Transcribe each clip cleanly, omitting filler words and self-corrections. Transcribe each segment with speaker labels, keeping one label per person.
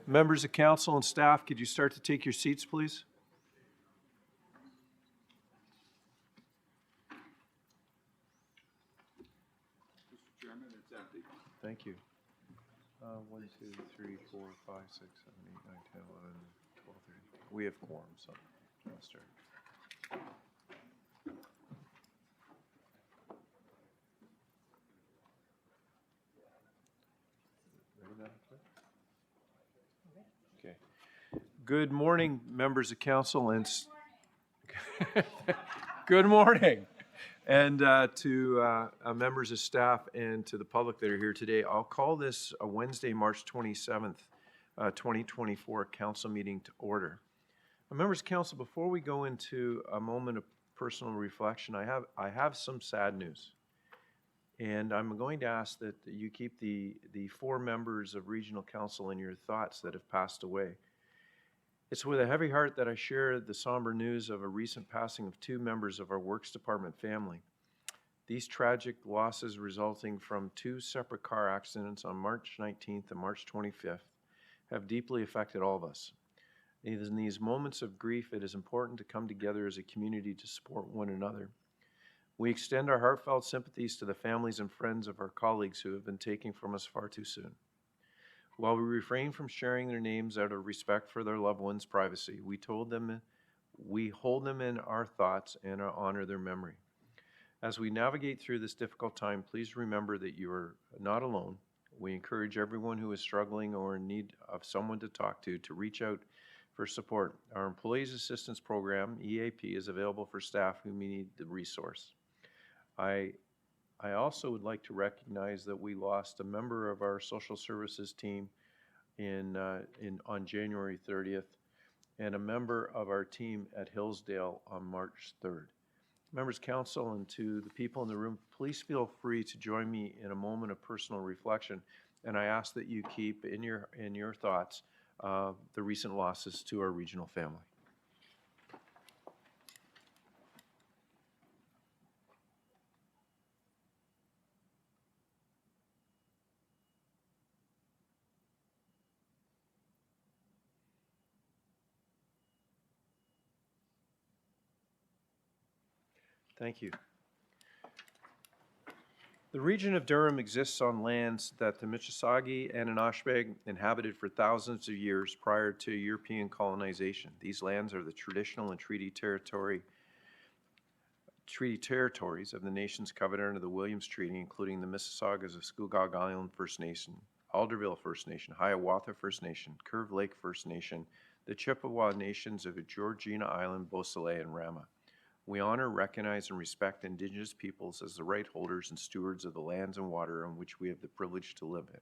Speaker 1: Members of council and staff, could you start to take your seats, please?
Speaker 2: Mr. Chairman, it's empty.
Speaker 1: Thank you. 1, 2, 3, 4, 5, 6, 7, 8, 9, 10, 11, 12, 13. We have quorum, so I'll start. Ready, Madam Clerk? Okay. Good morning, members of council and good morning. And to members of staff and to the public that are here today, I'll call this a Wednesday, March 27th, 2024 council meeting to order. Members of council, before we go into a moment of personal reflection, I have some sad news. And I'm going to ask that you keep the 4 members of regional council in your thoughts that have passed away. It's with a heavy heart that I share the somber news of a recent passing of 2 members of our Works Department family. These tragic losses resulting from 2 separate car accidents on March 19th and March 25th have deeply affected all of us. In these moments of grief, it is important to come together as a community to support one another. We extend our heartfelt sympathies to the families and friends of our colleagues who have been taken from us far too soon. While we refrain from sharing their names out of respect for their loved ones' privacy, we hold them in our thoughts and honor their memory. As we navigate through this difficult time, please remember that you are not alone. We encourage everyone who is struggling or in need of someone to talk to reach out for support. Our Employees Assistance Program, EAP, is available for staff who need the resource. I also would like to recognize that we lost a member of our social services team on January 30th and a member of our team at Hillsdale on March 3rd. Members of council and to the people in the room, please feel free to join me in a moment of personal reflection, and I ask that you keep in your thoughts the recent losses to our regional family. Thank you. The region of Durham exists on lands that the Mississauga and Anishinaabeg inhabited for thousands of years prior to European colonization. These lands are the traditional and treaty territories of the nations covered under the Williams Treaty, including the Mississaugas of Scugog Island First Nation, Alderville First Nation, Hiawatha First Nation, Curve Lake First Nation, the Chippewa nations of Georgina Island, Beausoleil, and Rama. We honor, recognize, and respect Indigenous peoples as the right holders and stewards of the lands and water on which we have the privilege to live in.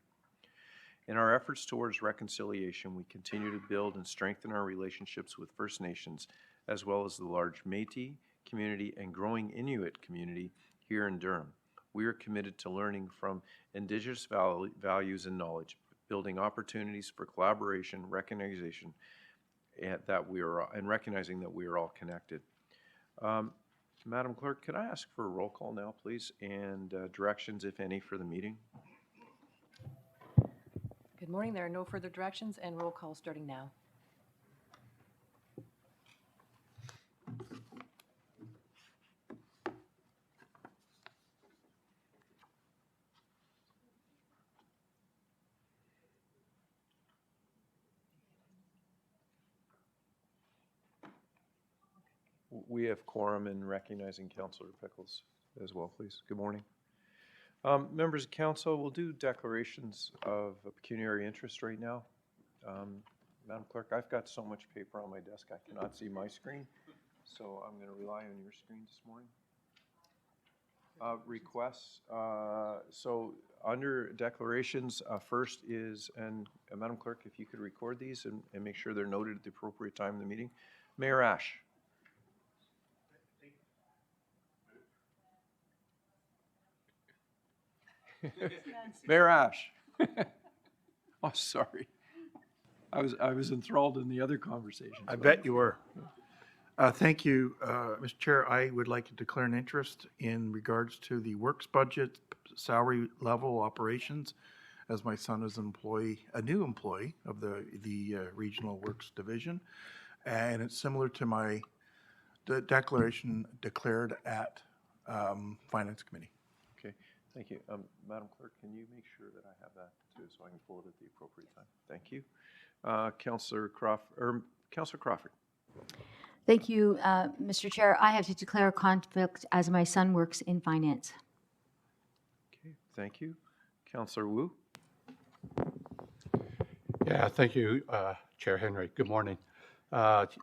Speaker 1: In our efforts towards reconciliation, we continue to build and strengthen our relationships with First Nations, as well as the large Métis community and growing Inuit community here in Durham. We are committed to learning from Indigenous values and knowledge, building opportunities for collaboration, recognition, and recognizing that we are all connected. Madam Clerk, could I ask for a roll call now, please, and directions, if any, for the meeting?
Speaker 3: Good morning. There are no further directions and roll call starting now.
Speaker 1: We have quorum in recognizing Councillor Pickles as well, please. Good morning. Members of council, we'll do declarations of pecuniary interest right now. Madam Clerk, I've got so much paper on my desk I cannot see my screen, so I'm going to rely on your screen this morning. Requests. So under declarations, first is, and Madam Clerk, if you could record these and make sure they're noted at the appropriate time in the meeting. Mayor Ash. Mayor Ash. Oh, sorry. I was enthralled in the other conversations.
Speaker 4: I bet you were. Thank you, Mr. Chair. I would like to declare an interest in regards to the works budget, salary level operations, as my son is a new employee of the Regional Works Division. And it's similar to my declaration declared at Finance Committee.
Speaker 1: Okay, thank you. Madam Clerk, can you make sure that I have that too, so I can pull it at the appropriate time? Thank you. Councillor Crawford.
Speaker 5: Thank you, Mr. Chair. I have to declare a conflict as my son works in finance.
Speaker 1: Okay, thank you. Councillor Wu.
Speaker 6: Yeah, thank you, Chair Henry. Good morning.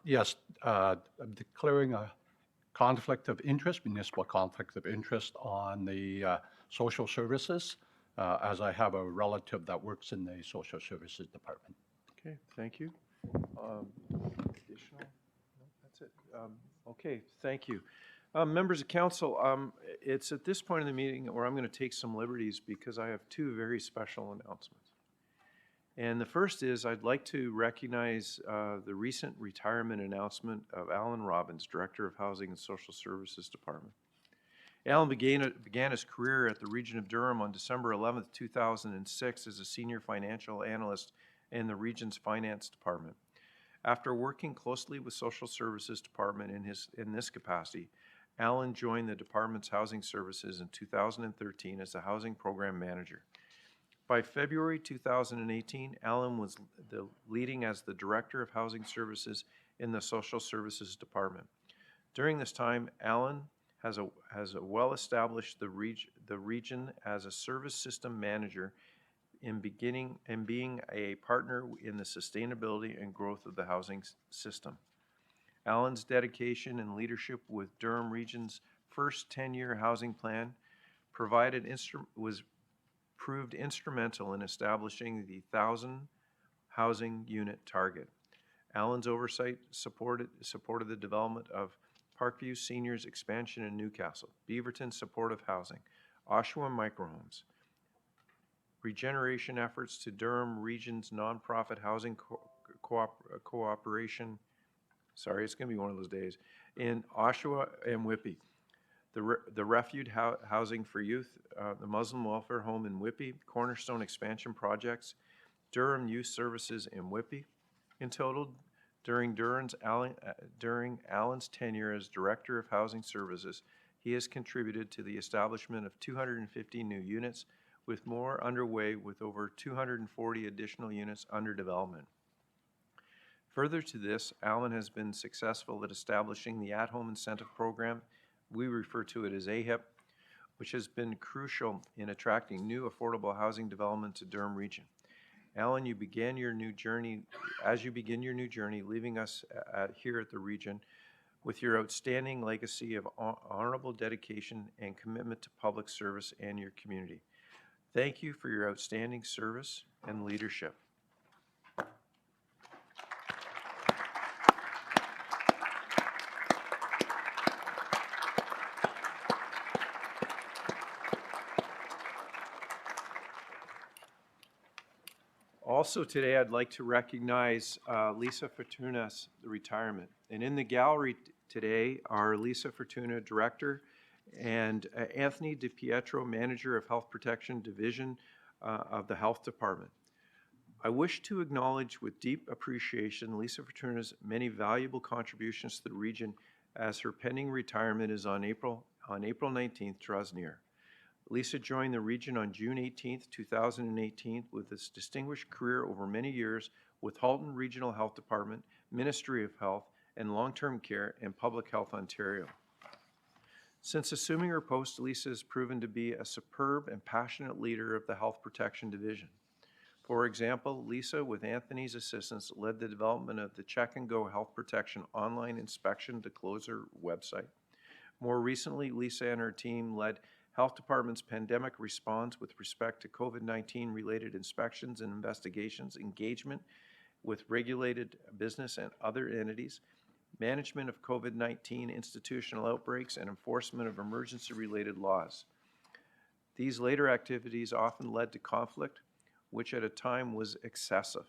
Speaker 6: Yes, I'm declaring a conflict of interest, municipal conflict of interest on the social services, as I have a relative that works in the social services department.
Speaker 1: Okay, thank you. Additional? No, that's it. Okay, thank you. Members of council, it's at this point in the meeting where I'm going to take some liberties because I have two very special announcements. And the first is I'd like to recognize the recent retirement announcement of Alan Robbins, Director of Housing and Social Services Department. Alan began his career at the Region of Durham on December 11th, 2006 as a senior financial analyst in the region's finance department. After working closely with Social Services Department in this capacity, Alan joined the department's housing services in 2013 as the housing program manager. By February 2018, Alan was leading as the Director of Housing Services in the Social Services Department. During this time, Alan has well established the region as a service system manager in being a partner in the sustainability and growth of the housing system. Alan's dedication and leadership with Durham Region's first 10-year housing plan proved instrumental in establishing the 1,000 housing unit target. Alan's oversight supported the development of Parkview Seniors expansion in Newcastle, Beaverton supportive housing, Oshawa microhomes, regeneration efforts to Durham Region's nonprofit housing cooperation. Sorry, it's going to be one of those days. In Oshawa and Whitby, the refuge housing for youth, the Muslim welfare home in Whitby, Cornerstone expansion projects, Durham Youth Services in Whitby. In total, during Alan's tenure as Director of Housing Services, he has contributed to the establishment of 250 new units, with more underway with over 240 additional units under development. Further to this, Alan has been successful at establishing the At-Home Incentive Program. We refer to it as AHIP, which has been crucial in attracting new affordable housing development to Durham Region. Alan, as you begin your new journey, leaving us here at the region with your outstanding legacy of honorable dedication and commitment to public service and your community. Thank you for your outstanding service and leadership. Also today, I'd like to recognize Lisa Fortuna's retirement. And in the gallery today are Lisa Fortuna, Director, and Anthony DiPietro, Manager of Health Protection Division of the Health Department. I wish to acknowledge with deep appreciation Lisa Fortuna's many valuable contributions to the region as her pending retirement is on April 19th draws near. Lisa joined the region on June 18, 2018 with this distinguished career over many years with Halton Regional Health Department, Ministry of Health and Long-Term Care, and Public Health Ontario. Since assuming her post, Lisa has proven to be a superb and passionate leader of the Health Protection Division. For example, Lisa, with Anthony's assistance, led the development of the Check and Go Health Protection online inspection disclosure website. More recently, Lisa and her team led Health Department's pandemic response with respect to COVID-19 related inspections and investigations, engagement with regulated business and other entities, management of COVID-19 institutional outbreaks, and enforcement of emergency related laws. These later activities often led to conflict, which at a time was excessive.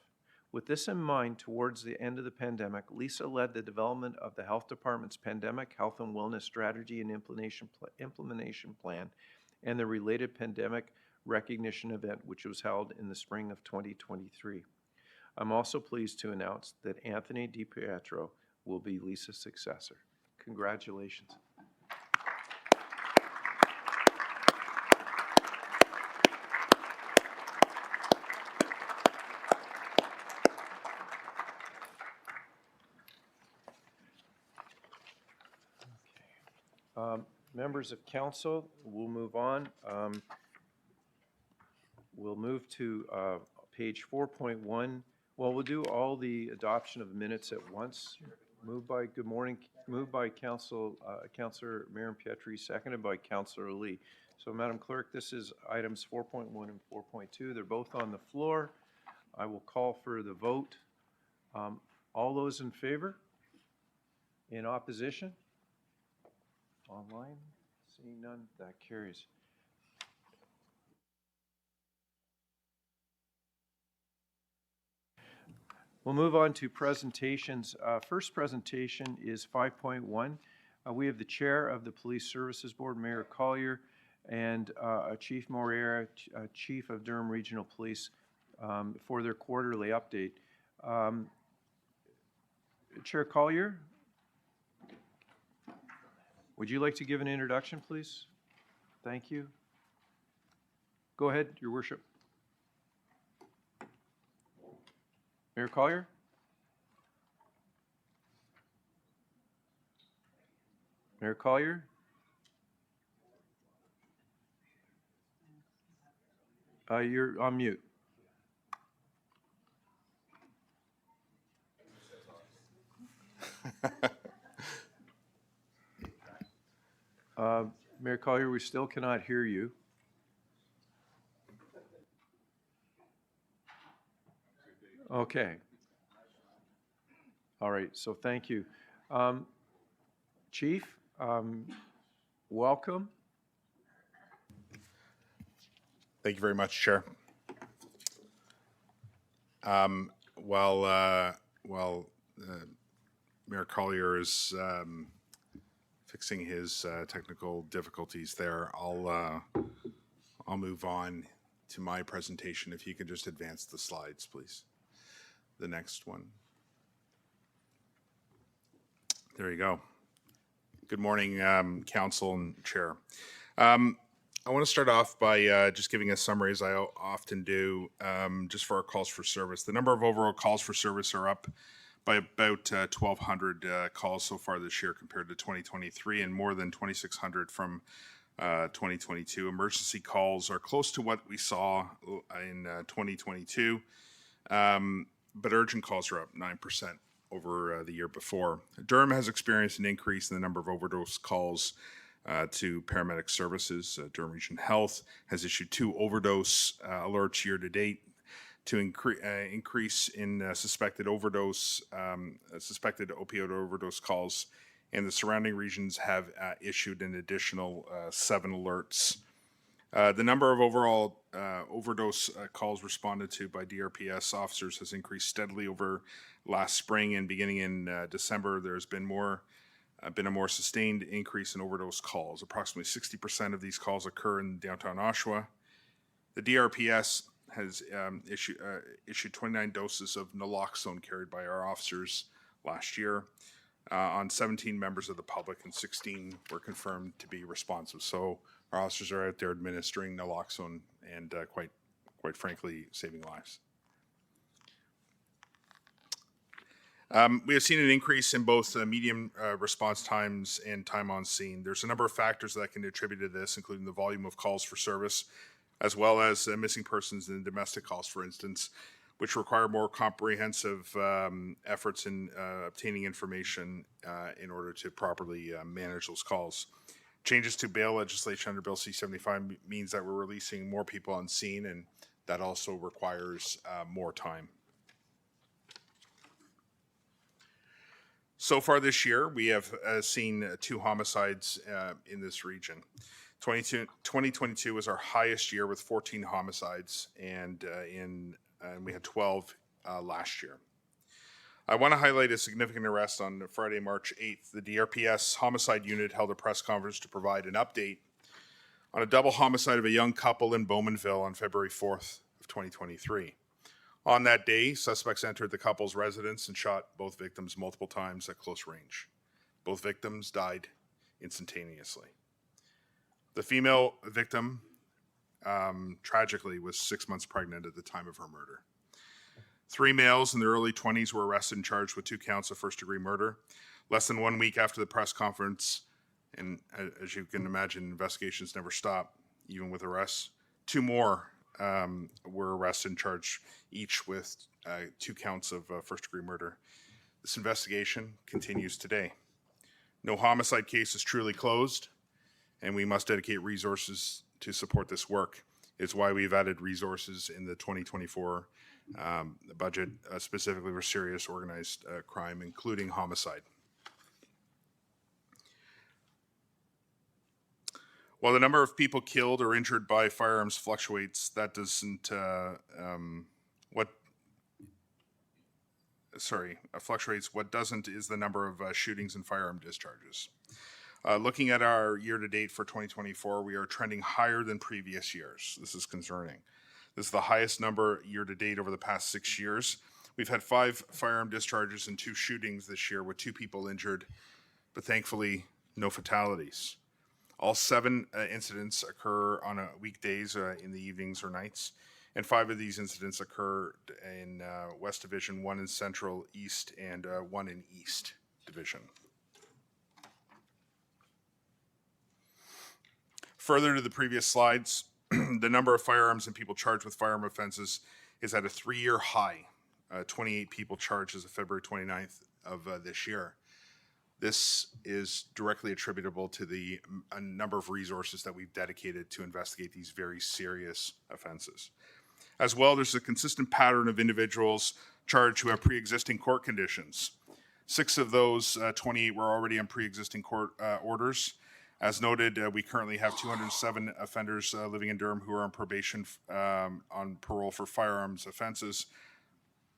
Speaker 1: With this in mind, towards the end of the pandemic, Lisa led the development of the Health Department's Pandemic Health and Wellness Strategy and Implementation Plan and the related pandemic recognition event, which was held in the spring of 2023. I'm also pleased to announce that Anthony DiPietro will be Lisa's successor. Congratulations. Members of council, we'll move on. We'll move to page 4.1. Well, we'll do all the adoption of minutes at once. Moved by Councilor Miriam Pietri, seconded by Councilor Lee. So, Madam Clerk, this is items 4.1 and 4.2. They're both on the floor. I will call for the vote. All those in favor? In opposition? Online? Seeing none, that carries. We'll move on to presentations. First presentation is 5.1. We have the Chair of the Police Services Board, Mayor Collier, and Chief Moreira, Chief of Durham Regional Police, for their quarterly update. Chair Collier, would you like to give an introduction, please? Thank you. Go ahead, Your Worship. Mayor Collier? Mayor Collier? You're on mute. Mayor Collier, we still cannot hear you. Okay. All right, so thank you. Chief, welcome.
Speaker 7: Thank you very much, Chair. While Mayor Collier is fixing his technical difficulties there, I'll move on to my presentation. If you could just advance the slides, please. The next one. There you go. Good morning, Council and Chair. I want to start off by just giving a summary, as I often do, just for our calls for service. The number of overall calls for service are up by about 1,200 calls so far this year compared to 2023, and more than 2,600 from 2022. Emergency calls are close to what we saw in 2022, but urgent calls are up 9% over the year before. Durham has experienced an increase in the number of overdose calls to paramedic services. Durham Region Health has issued 2 overdose alerts year to date to increase in suspected opioid overdose calls, and the surrounding regions have issued an additional 7 alerts. The number of overall overdose calls responded to by DRPS officers has increased steadily over last spring, and beginning in December, there's been a more sustained increase in overdose calls. Approximately 60% of these calls occur in downtown Oshawa. The DRPS has issued 29 doses of naloxone carried by our officers last year on 17 members of the public, and 16 were confirmed to be responsive. So our officers are out there administering naloxone and quite frankly, saving lives. We have seen an increase in both medium response times and time on scene. There's a number of factors that can attribute to this, including the volume of calls for service, as well as missing persons and domestic calls, for instance, which require more comprehensive efforts in obtaining information in order to properly manage those calls. Changes to bail legislation under Bill C-75 means that we're releasing more people on scene, and that also requires more time. So far this year, we have seen 2 homicides in this region. 2022 was our highest year with 14 homicides, and we had 12 last year. I want to highlight a significant arrest on Friday, March 8th. The DRPS Homicide Unit held a press conference to provide an update on a double homicide of a young couple in Bowmanville on February 4th of 2023. On that day, suspects entered the couple's residence and shot both victims multiple times at close range. Both victims died instantaneously. The female victim, tragically, was 6 months pregnant at the time of her murder. 3 males in their early 20s were arrested and charged with 2 counts of first-degree murder. Less than 1 week after the press conference, and as you can imagine, investigations never stop, even with arrests. 2 more were arrested and charged, each with 2 counts of first-degree murder. This investigation continues today. No homicide case is truly closed, and we must dedicate resources to support this work. It's why we've added resources in the 2024 budget, specifically for serious organized crime, including homicide. While the number of people killed or injured by firearms fluctuates, what doesn't is the number of shootings and firearm discharges. Looking at our year-to-date for 2024, we are trending higher than previous years. This is concerning. This is the highest number year-to-date over the past 6 years. We've had 5 firearm discharges and 2 shootings this year with 2 people injured, but thankfully no fatalities. All 7 incidents occur on weekdays in the evenings or nights, and 5 of these incidents occurred in West Division, 1 in Central, East, and 1 in East Division. Further to the previous slides, the number of firearms and people charged with firearm offenses is at a 3-year high. 28 people charged as of February 29th of this year. This is directly attributable to the number of resources that we've dedicated to investigate these very serious offenses. As well, there's a consistent pattern of individuals charged who have pre-existing court conditions. 6 of those 28 were already on pre-existing court orders. As noted, we currently have 207 offenders living in Durham who are on probation on parole for firearms offenses.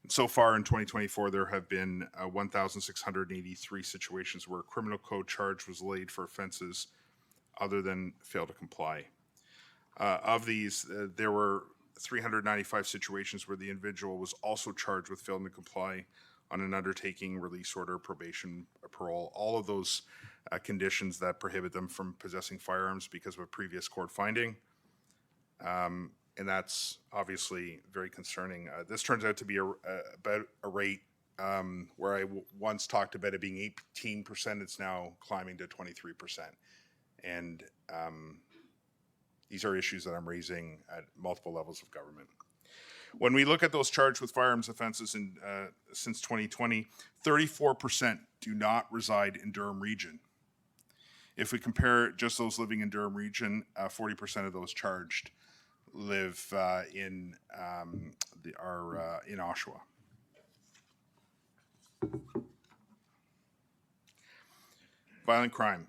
Speaker 7: So far in 2024, there have been 1,683 situations where a criminal code charge was laid for offenses other than fail to comply. Of these, there were 395 situations where the individual was also charged with failing to comply on an undertaking, release order, probation, parole, all of those conditions that prohibit them from possessing firearms because of a previous court finding. And that's obviously very concerning. This turns out to be about a rate where I once talked about it being 18%, it's now climbing to 23%. And these are issues that I'm raising at multiple levels of government. When we look at those charged with firearms offenses since 2020, 34% do not reside in Durham Region. If we compare just those living in Durham Region, 40% of those charged live in Oshawa. Violent crime.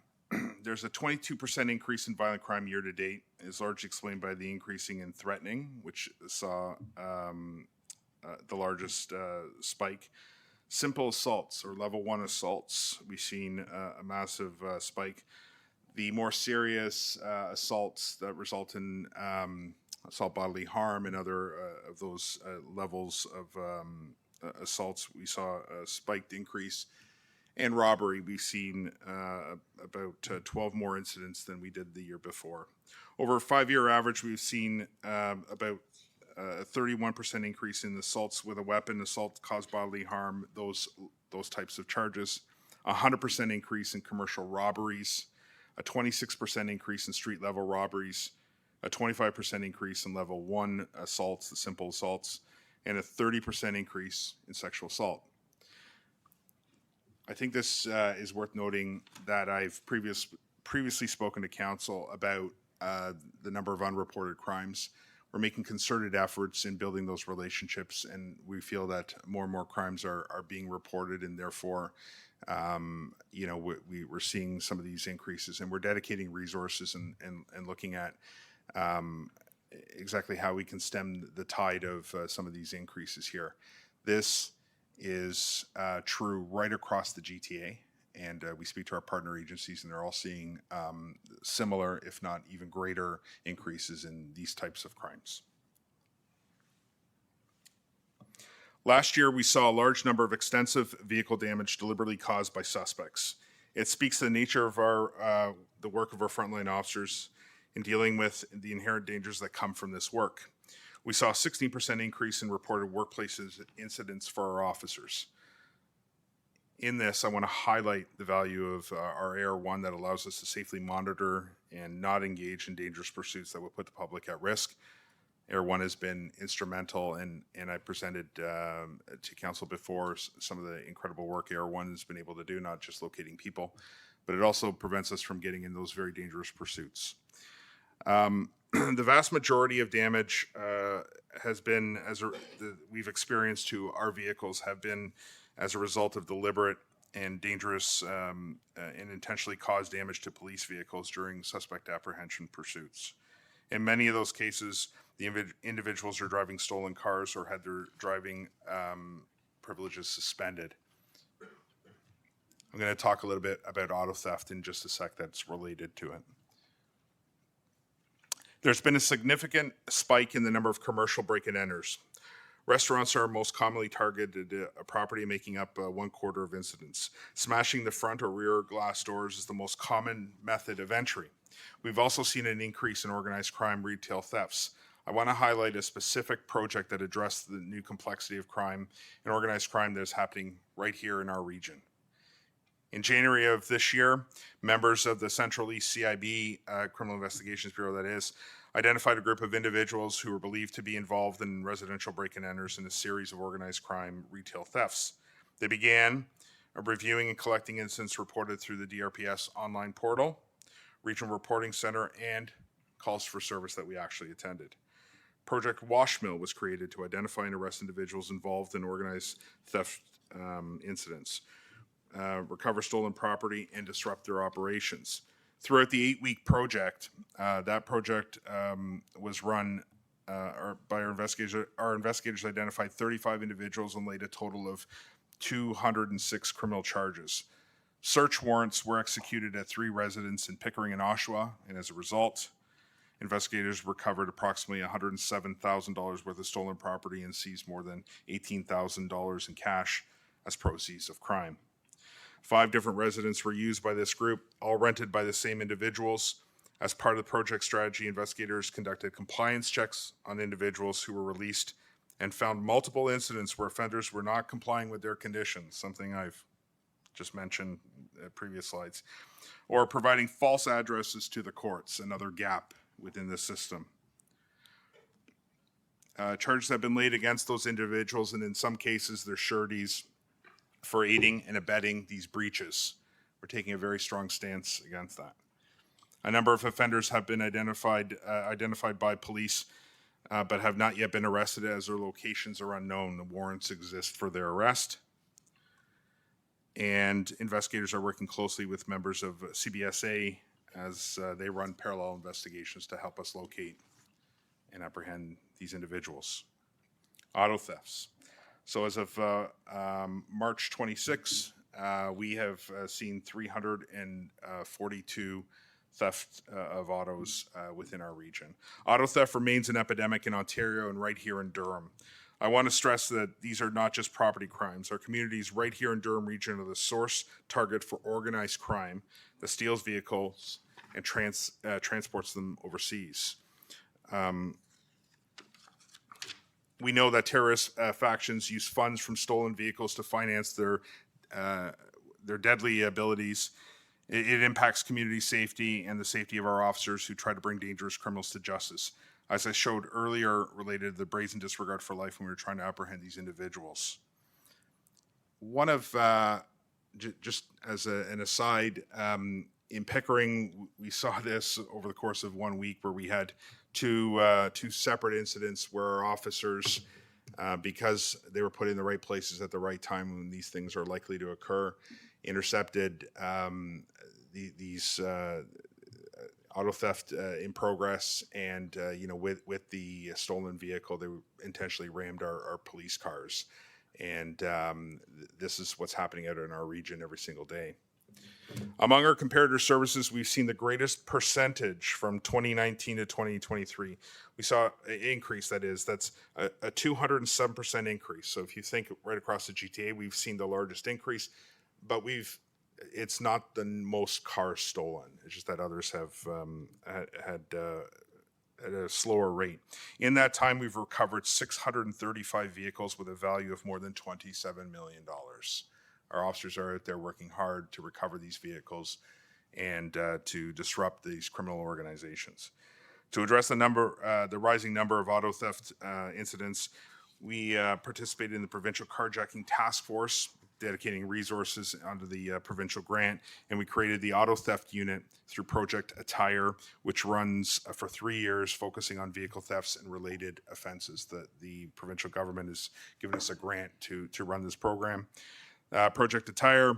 Speaker 7: There's a 22% increase in violent crime year to date. Is largely explained by the increasing in threatening, which saw the largest spike. Simple assaults or level 1 assaults, we've seen a massive spike. The more serious assaults that result in assault, bodily harm, and other of those levels of assaults, we saw a spiked increase. And robbery, we've seen about 12 more incidents than we did the year before. Over a 5-year average, we've seen about a 31% increase in assaults with a weapon, assault caused bodily harm, those types of charges. 100% increase in commercial robberies, a 26% increase in street level robberies, a 25% increase in level 1 assaults, the simple assaults, and a 30% increase in sexual assault. I think this is worth noting that I've previously spoken to council about the number of unreported crimes. We're making concerted efforts in building those relationships, and we feel that more and more crimes are being reported, and therefore, we're seeing some of these increases, and we're dedicating resources and looking at exactly how we can stem the tide of some of these increases here. This is true right across the GTA, and we speak to our partner agencies, and they're all seeing similar, if not even greater, increases in these types of crimes. Last year, we saw a large number of extensive vehicle damage deliberately caused by suspects. It speaks to the nature of the work of our frontline officers in dealing with the inherent dangers that come from this work. We saw a 16% increase in reported workplace incidents for our officers. In this, I want to highlight the value of our AR1 that allows us to safely monitor and not engage in dangerous pursuits that would put the public at risk. AR1 has been instrumental, and I presented to council before some of the incredible work AR1 has been able to do, not just locating people, but it also prevents us from getting in those very dangerous pursuits. The vast majority of damage has been, we've experienced to our vehicles, have been as a result of deliberate and dangerous and intentionally caused damage to police vehicles during suspect apprehension pursuits. In many of those cases, the individuals are driving stolen cars or had their driving privileges suspended. I'm going to talk a little bit about auto theft in just a sec that's related to it. There's been a significant spike in the number of commercial break-and enters. Restaurants are most commonly targeted, a property making up 1/4 of incidents. Smashing the front or rear glass doors is the most common method of entry. We've also seen an increase in organized crime retail thefts. I want to highlight a specific project that addressed the new complexity of crime and organized crime that is happening right here in our region. In January of this year, members of the Central East CIB, Criminal Investigations Bureau that is, identified a group of individuals who were believed to be involved in residential break-and-enters in a series of organized crime retail thefts. They began reviewing and collecting incidents reported through the DRPS online portal, Regional Reporting Center, and calls for service that we actually attended. Project Washmill was created to identify and arrest individuals involved in organized theft incidents, recover stolen property, and disrupt their operations. Throughout the 8-week project, that project was run by our investigators. Our investigators identified 35 individuals and laid a total of 206 criminal charges. Search warrants were executed at 3 residences in Pickering and Oshawa, and as a result, investigators recovered approximately $107,000 worth of stolen property and seized more than $18,000 in cash as proceeds of crime. 5 different residences were used by this group, all rented by the same individuals. As part of the project strategy, investigators conducted compliance checks on individuals who were released and found multiple incidents where offenders were not complying with their conditions, something I've just mentioned in previous slides, or providing false addresses to the courts, another gap within the system. Charges have been laid against those individuals, and in some cases, their sureties for aiding and abetting these breaches. We're taking a very strong stance against that. A number of offenders have been identified by police, but have not yet been arrested as their locations are unknown. The warrants exist for their arrest. And investigators are working closely with members of CBSA as they run parallel investigations to help us locate and apprehend these individuals. Auto thefts. So as of March 26, we have seen 342 theft of autos within our region. Auto theft remains an epidemic in Ontario and right here in Durham. I want to stress that these are not just property crimes. Our communities right here in Durham region are the source target for organized crime that steals vehicles and transports them overseas. We know that terrorist factions use funds from stolen vehicles to finance their deadly abilities. It impacts community safety and the safety of our officers who try to bring dangerous criminals to justice. As I showed earlier, related to the brazen disregard for life when we were trying to apprehend these individuals. One of, just as an aside, in Pickering, we saw this over the course of 1 week where we had two separate incidents where our officers, because they were put in the right places at the right time when these things are likely to occur, intercepted these auto theft in progress, and with the stolen vehicle, they intentionally rammed our police cars, and this is what's happening out in our region every single day. Among our comparator services, we've seen the greatest percentage from 2019 to 2023. We saw an increase, that's a 207% increase. So if you think right across the GTA, we've seen the largest increase, but it's not the most cars stolen. It's just that others have had at a slower rate. In that time, we've recovered 635 vehicles with a value of more than $27 million. Our officers are out there working hard to recover these vehicles and to disrupt these criminal organizations. To address the rising number of auto theft incidents, we participated in the Provincial Carjacking Task Force, dedicating resources under the provincial grant, and we created the Auto Theft Unit through Project Attire, which runs for 3 years, focusing on vehicle thefts and related offenses. The provincial government has given us a grant to run this program. Project Attire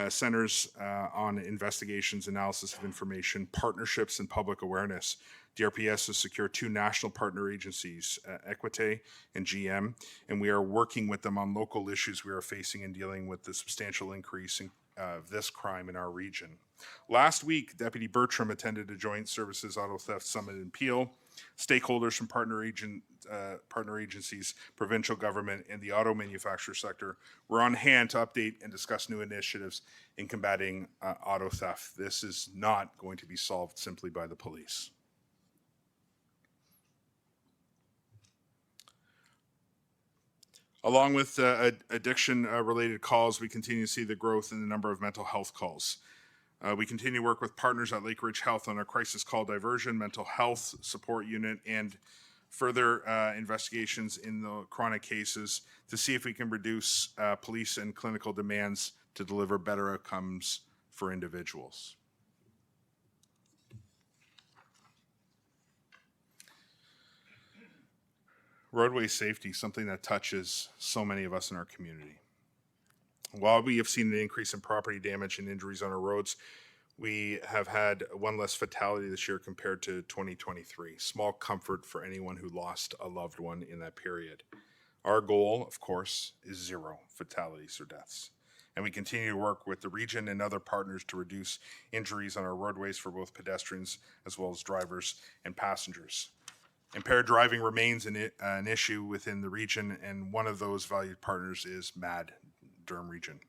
Speaker 7: centers on investigations, analysis of information, partnerships, and public awareness. DRPS has secured 2 national partner agencies, Equite and GM, and we are working with them on local issues we are facing and dealing with the substantial increase in this crime in our region. Last week, Deputy Bertram attended a Joint Services Auto Theft Summit in Peel. Stakeholders from partner agencies, provincial government, and the auto manufacturer sector were on hand to update and discuss new initiatives in combating auto theft. This is not going to be solved simply by the police. Along with addiction-related calls, we continue to see the growth in the number of mental health calls. We continue to work with partners at Lake Ridge Health on our crisis call diversion, mental health support unit, and further investigations in the chronic cases to see if we can reduce police and clinical demands to deliver better outcomes for individuals. Roadway safety, something that touches so many of us in our community. While we have seen an increase in property damage and injuries on our roads, we have had 1 less fatality this year compared to 2023. Small comfort for anyone who lost a loved one in that period. Our goal, of course, is 0 fatalities or deaths. And we continue to work with the region and other partners to reduce injuries on our roadways for both pedestrians as well as drivers and passengers. Impaired driving remains an issue within the region, and one of those valued partners is MAD, Durham Region.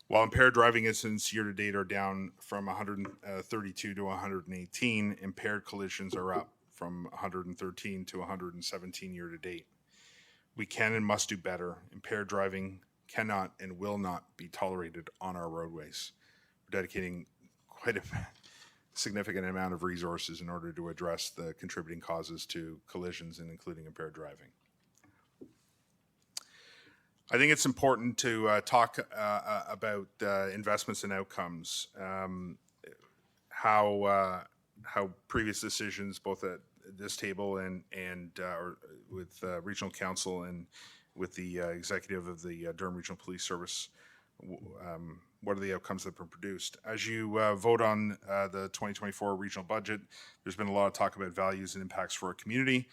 Speaker 7: While impaired driving incidents year to date are down from 132 to 118, impaired collisions are up from 113 to 117 year to date. We can and must do better. Impaired driving cannot and will not be tolerated on our roadways. We're dedicating quite a significant amount of resources in order to address the contributing causes to collisions and including impaired driving. I think it's important to talk about investments and outcomes, how previous decisions, both at this table and with regional council and with the executive of the Durham Regional Police Service, what are the outcomes that have been produced. As you vote on the 2024 regional budget, there's been a lot of talk about values and impacts for our community.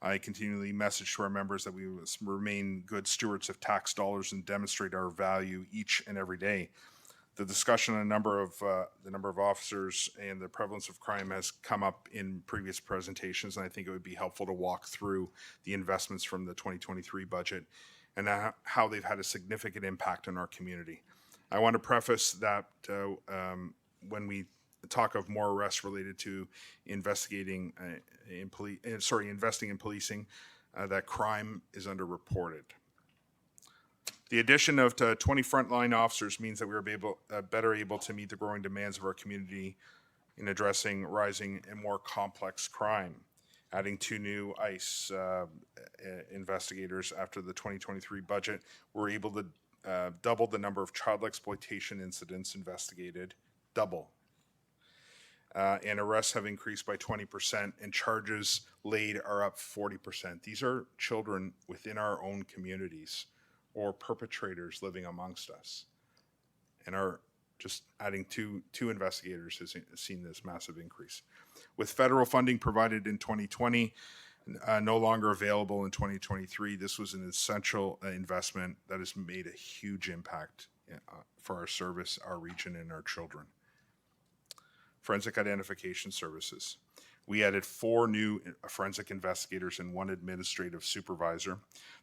Speaker 7: I continually message to our members that we must remain good stewards of tax dollars and demonstrate our value each and every day. The discussion on the number of officers and the prevalence of crime has come up in previous presentations, and I think it would be helpful to walk through the investments from the 2023 budget and how they've had a significant impact on our community. I want to preface that when we talk of more arrests related to investing in policing, that crime is underreported. The addition of 20 frontline officers means that we are better able to meet the growing demands of our community in addressing rising and more complex crime. Adding 2 new ICE investigators after the 2023 budget, we're able to double the number of child exploitation incidents investigated, double. And arrests have increased by 20%, and charges laid are up 40%. These are children within our own communities or perpetrators living amongst us. And our just adding two investigators has seen this massive increase. With federal funding provided in 2020, no longer available in 2023, this was an essential investment that has made a huge impact for our service, our region, and our children. Forensic identification services. We added 4 new forensic investigators and 1 administrative supervisor.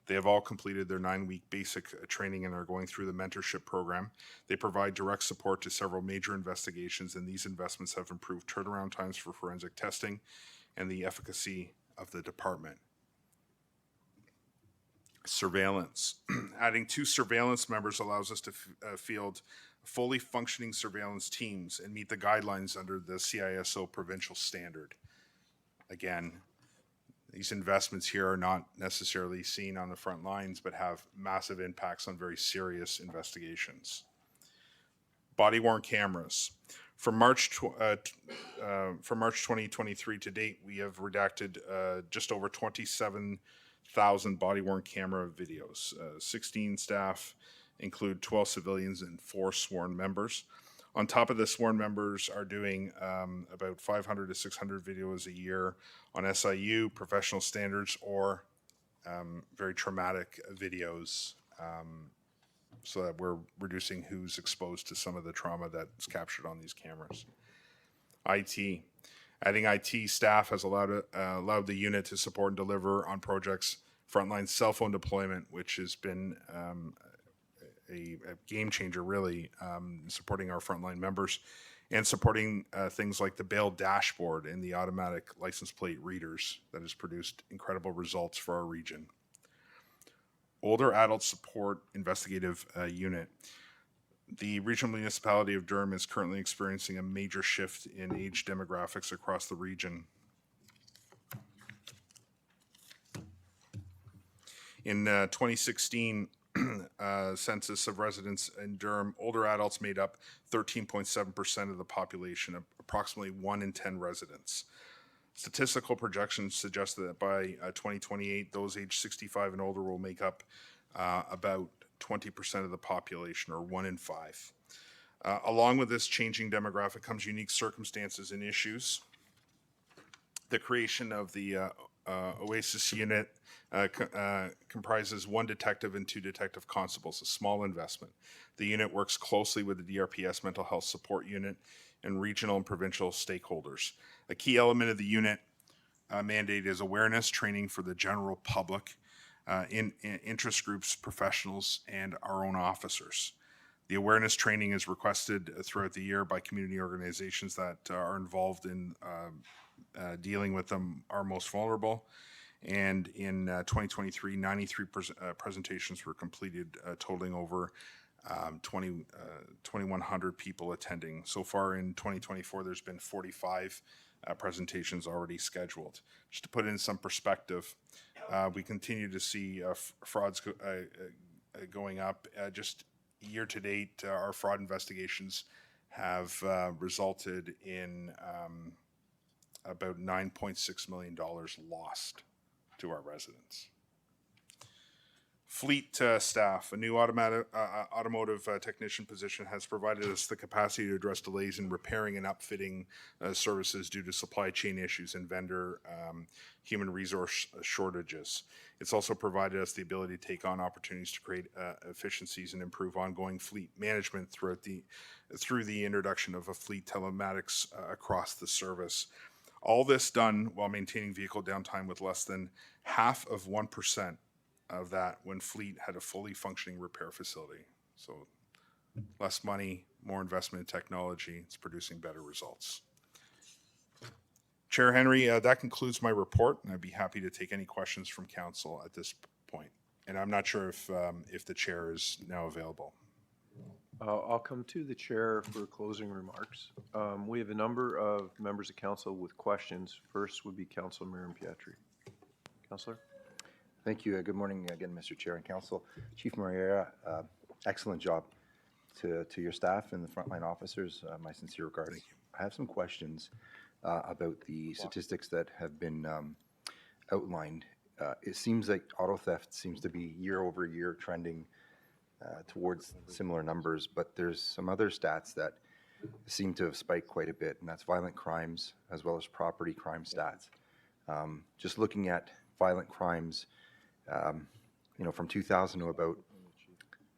Speaker 7: They have all completed their 9-week basic training and are going through the mentorship program. They provide direct support to several major investigations, and these investments have improved turnaround times for forensic testing and the efficacy of the department. Surveillance. Adding 2 surveillance members allows us to field fully functioning surveillance teams and meet the guidelines under the CISO provincial standard. Again, these investments here are not necessarily seen on the front lines, but have massive impacts on very serious investigations. Body-worn cameras. From March 2023 to date, we have redacted just over 27,000 body-worn camera videos. 16 staff include 12 civilians and 4 sworn members. On top of the sworn members are doing about 500 to 600 videos a year on SIU, professional standards, or very traumatic videos, so that we're reducing who's exposed to some of the trauma that's captured on these cameras. IT. Adding IT staff has allowed the unit to support and deliver on projects. Frontline cell phone deployment, which has been a game changer, really, supporting our frontline members and supporting things like the bail dashboard and the automatic license plate readers that has produced incredible results for our region. Older Adult Support Investigative Unit. The regional municipality of Durham is currently experiencing a major shift in age demographics across the region. In 2016, census of residents in Durham, older adults made up 13.7% of the population, approximately 1 in 10 residents. Statistical projections suggest that by 2028, those aged 65 and older will make up about 20% of the population, or 1 in 5. Along with this changing demographic comes unique circumstances and issues. The creation of the OASIS unit comprises 1 detective and 2 detective constables, a small investment. The unit works closely with the DRPS Mental Health Support Unit and regional and provincial stakeholders. A key element of the unit mandate is awareness training for the general public, interest groups, professionals, and our own officers. The awareness training is requested throughout the year by community organizations that are involved in dealing with them, our most vulnerable. And in 2023, 93 presentations were completed, totaling over 2,100 people attending. So far in 2024, there's been 45 presentations already scheduled. Just to put it in some perspective, we continue to see frauds going up. Just year to date, our fraud investigations have resulted in about $9.6 million lost to our residents. Fleet staff. A new automotive technician position has provided us the capacity to address delays in repairing and upfitting services due to supply chain issues and vendor human resource shortages. It's also provided us the ability to take on opportunities to create efficiencies and improve ongoing fleet management through the introduction of a fleet telematics across the service. All this done while maintaining vehicle downtime with less than half of 1% of that when fleet had a fully functioning repair facility. So less money, more investment in technology, it's producing better results. Chair Henry, that concludes my report, and I'd be happy to take any questions from council at this point. And I'm not sure if the chair is now available.
Speaker 1: I'll come to the chair for closing remarks. We have a number of members of council with questions. First would be Councilor Miriam Pietri. Councilor?
Speaker 8: Thank you. Good morning again, Mr. Chair and Council. Chief Moreira, excellent job to your staff and the frontline officers. My sincere regards.
Speaker 7: Thank you.
Speaker 8: I have some questions about the statistics that have been outlined. It seems like auto theft seems to be year over year trending towards similar numbers, but there's some other stats that seem to have spiked quite a bit, and that's violent crimes as well as property crime stats. Just looking at violent crimes, from 2000 to about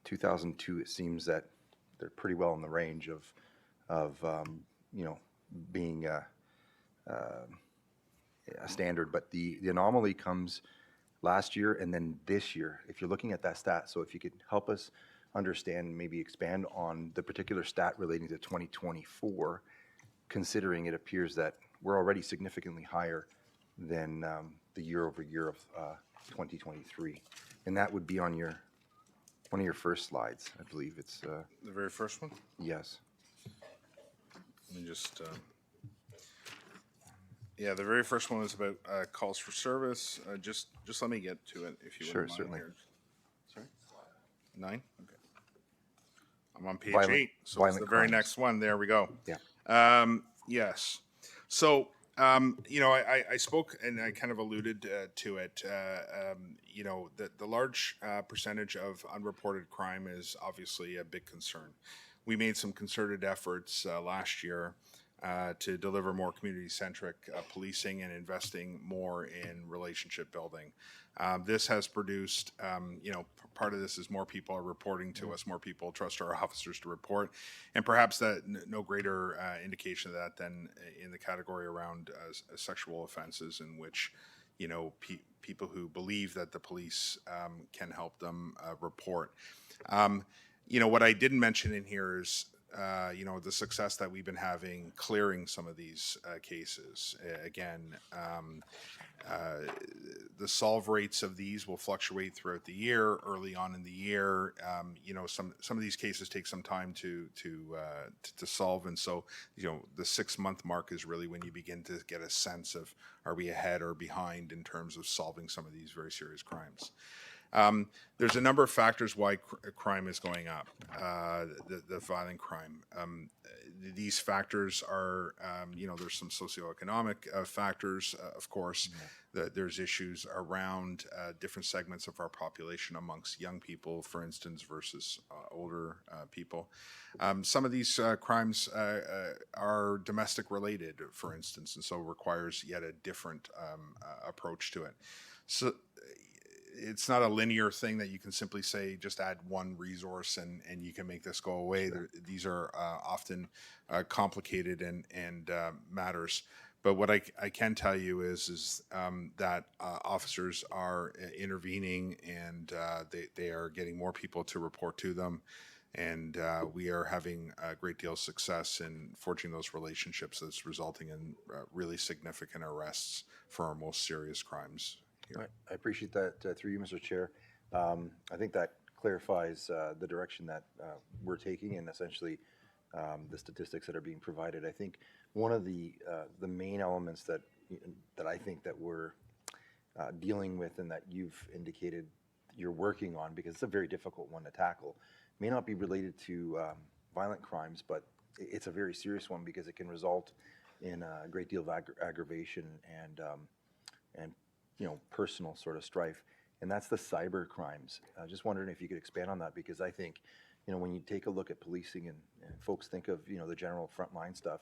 Speaker 8: 2002, it seems that they're pretty well in the range of you know, being a standard. But the anomaly comes last year and then this year, if you're looking at that stat. So if you could help us understand, maybe expand on the particular stat relating to 2024, considering it appears that we're already significantly higher than the year over year of 2023. And that would be on one of your first slides, I believe. It's,
Speaker 7: The very first one?
Speaker 8: yes.
Speaker 7: Let me just, yeah, the very first one was about calls for service. Just let me get to it if you
Speaker 8: Sure,
Speaker 7: wouldn't mind
Speaker 8: certainly.
Speaker 7: here. Sorry? 9? Okay. I'm on page
Speaker 8: Violent-
Speaker 7: 8, so it's the
Speaker 8: violent
Speaker 7: very
Speaker 8: crimes.
Speaker 7: next one. There we go.
Speaker 8: Yeah.
Speaker 7: Yes. So, you know, I spoke and I kind of alluded to it. You know, the large percentage of unreported crime is obviously a big concern. We made some concerted efforts last year to deliver more community-centric policing and investing more in relationship building. This has produced, you know, part of this is more people are reporting to us, more people trust our officers to report, and perhaps that no greater indication of that than in the category around sexual offenses, in which, you know, people who believe that the police can help them report. You know, what I didn't mention in here is, you know, the success that we've been having clearing some of these cases. Again, the solve rates of these will fluctuate throughout the year. Early on in the year, you know, some of these cases take some time to solve, and so, you know, the 6-month mark is really when you begin to get a sense of, are we ahead or behind in terms of solving some of these very serious crimes. There's a number of factors why crime is going up, the violent crime. These factors are, you know, there's some socioeconomic factors, of course. There's issues around different segments of our population amongst young people, for instance, versus older people. Some of these crimes are domestic related, for instance, and so requires yet a different approach to it. So it's not a linear thing that you can simply say, just add one resource and you can make this go away. These are often complicated and matters. But what I can tell you is that officers are intervening, and they are getting more people to report to them. And we are having a great deal of success in forging those relationships that's resulting in really significant arrests for our most serious crimes.
Speaker 8: I appreciate that through you, Mr. Chair. I think that clarifies the direction that we're taking, and essentially the statistics that are being provided. I think one of the main elements that I think that we're dealing with, and that you've indicated you're working on, because it's a very difficult one to tackle, may not be related to violent crimes, but it's a very serious one because it can result in a great deal of aggravation and you know, personal sort of strife, and that's the cyber crimes. Just wondering if you could expand on that, because I think, you know, when you take a look at policing and folks think of, you know, the general frontline stuff,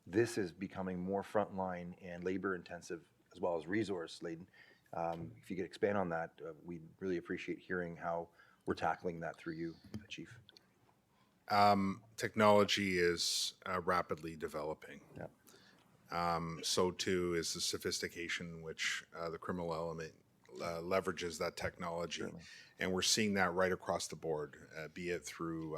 Speaker 8: this is becoming more frontline and labor intensive as well as resource laden. If you could expand on that, we'd really appreciate hearing how we're tackling that through you, Chief.
Speaker 7: Technology is rapidly developing.
Speaker 8: Yeah.
Speaker 7: So too is the sophistication in which the criminal element leverages that technology.
Speaker 8: Certainly.
Speaker 7: And we're seeing that right across the board, be it through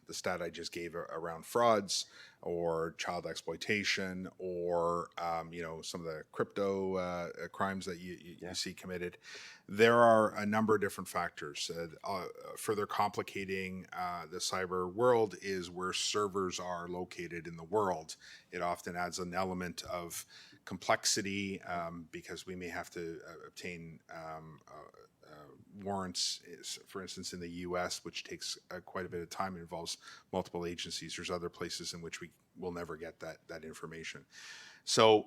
Speaker 7: the stat I just gave around frauds or child exploitation, or you know, some of the crypto crimes that you see committed. There are a number of different factors. Further complicating the cyber world is where servers are located in the world. It often adds an element of complexity because we may have to obtain warrants, for instance, in the U.S., which takes quite a bit of time and involves multiple agencies. There's other places in which we will never get that information. So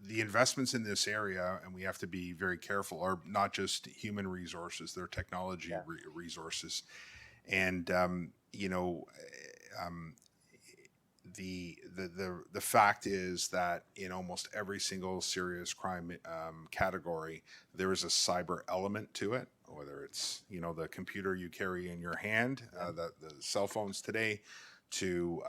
Speaker 7: the investments in this area, and we have to be very careful, are not just human resources, they're technology resources. And, you know, the fact is that in almost every single serious crime category, there is a cyber element to it, whether it's, you know, the computer you carry in your hand, the cell phones today, to,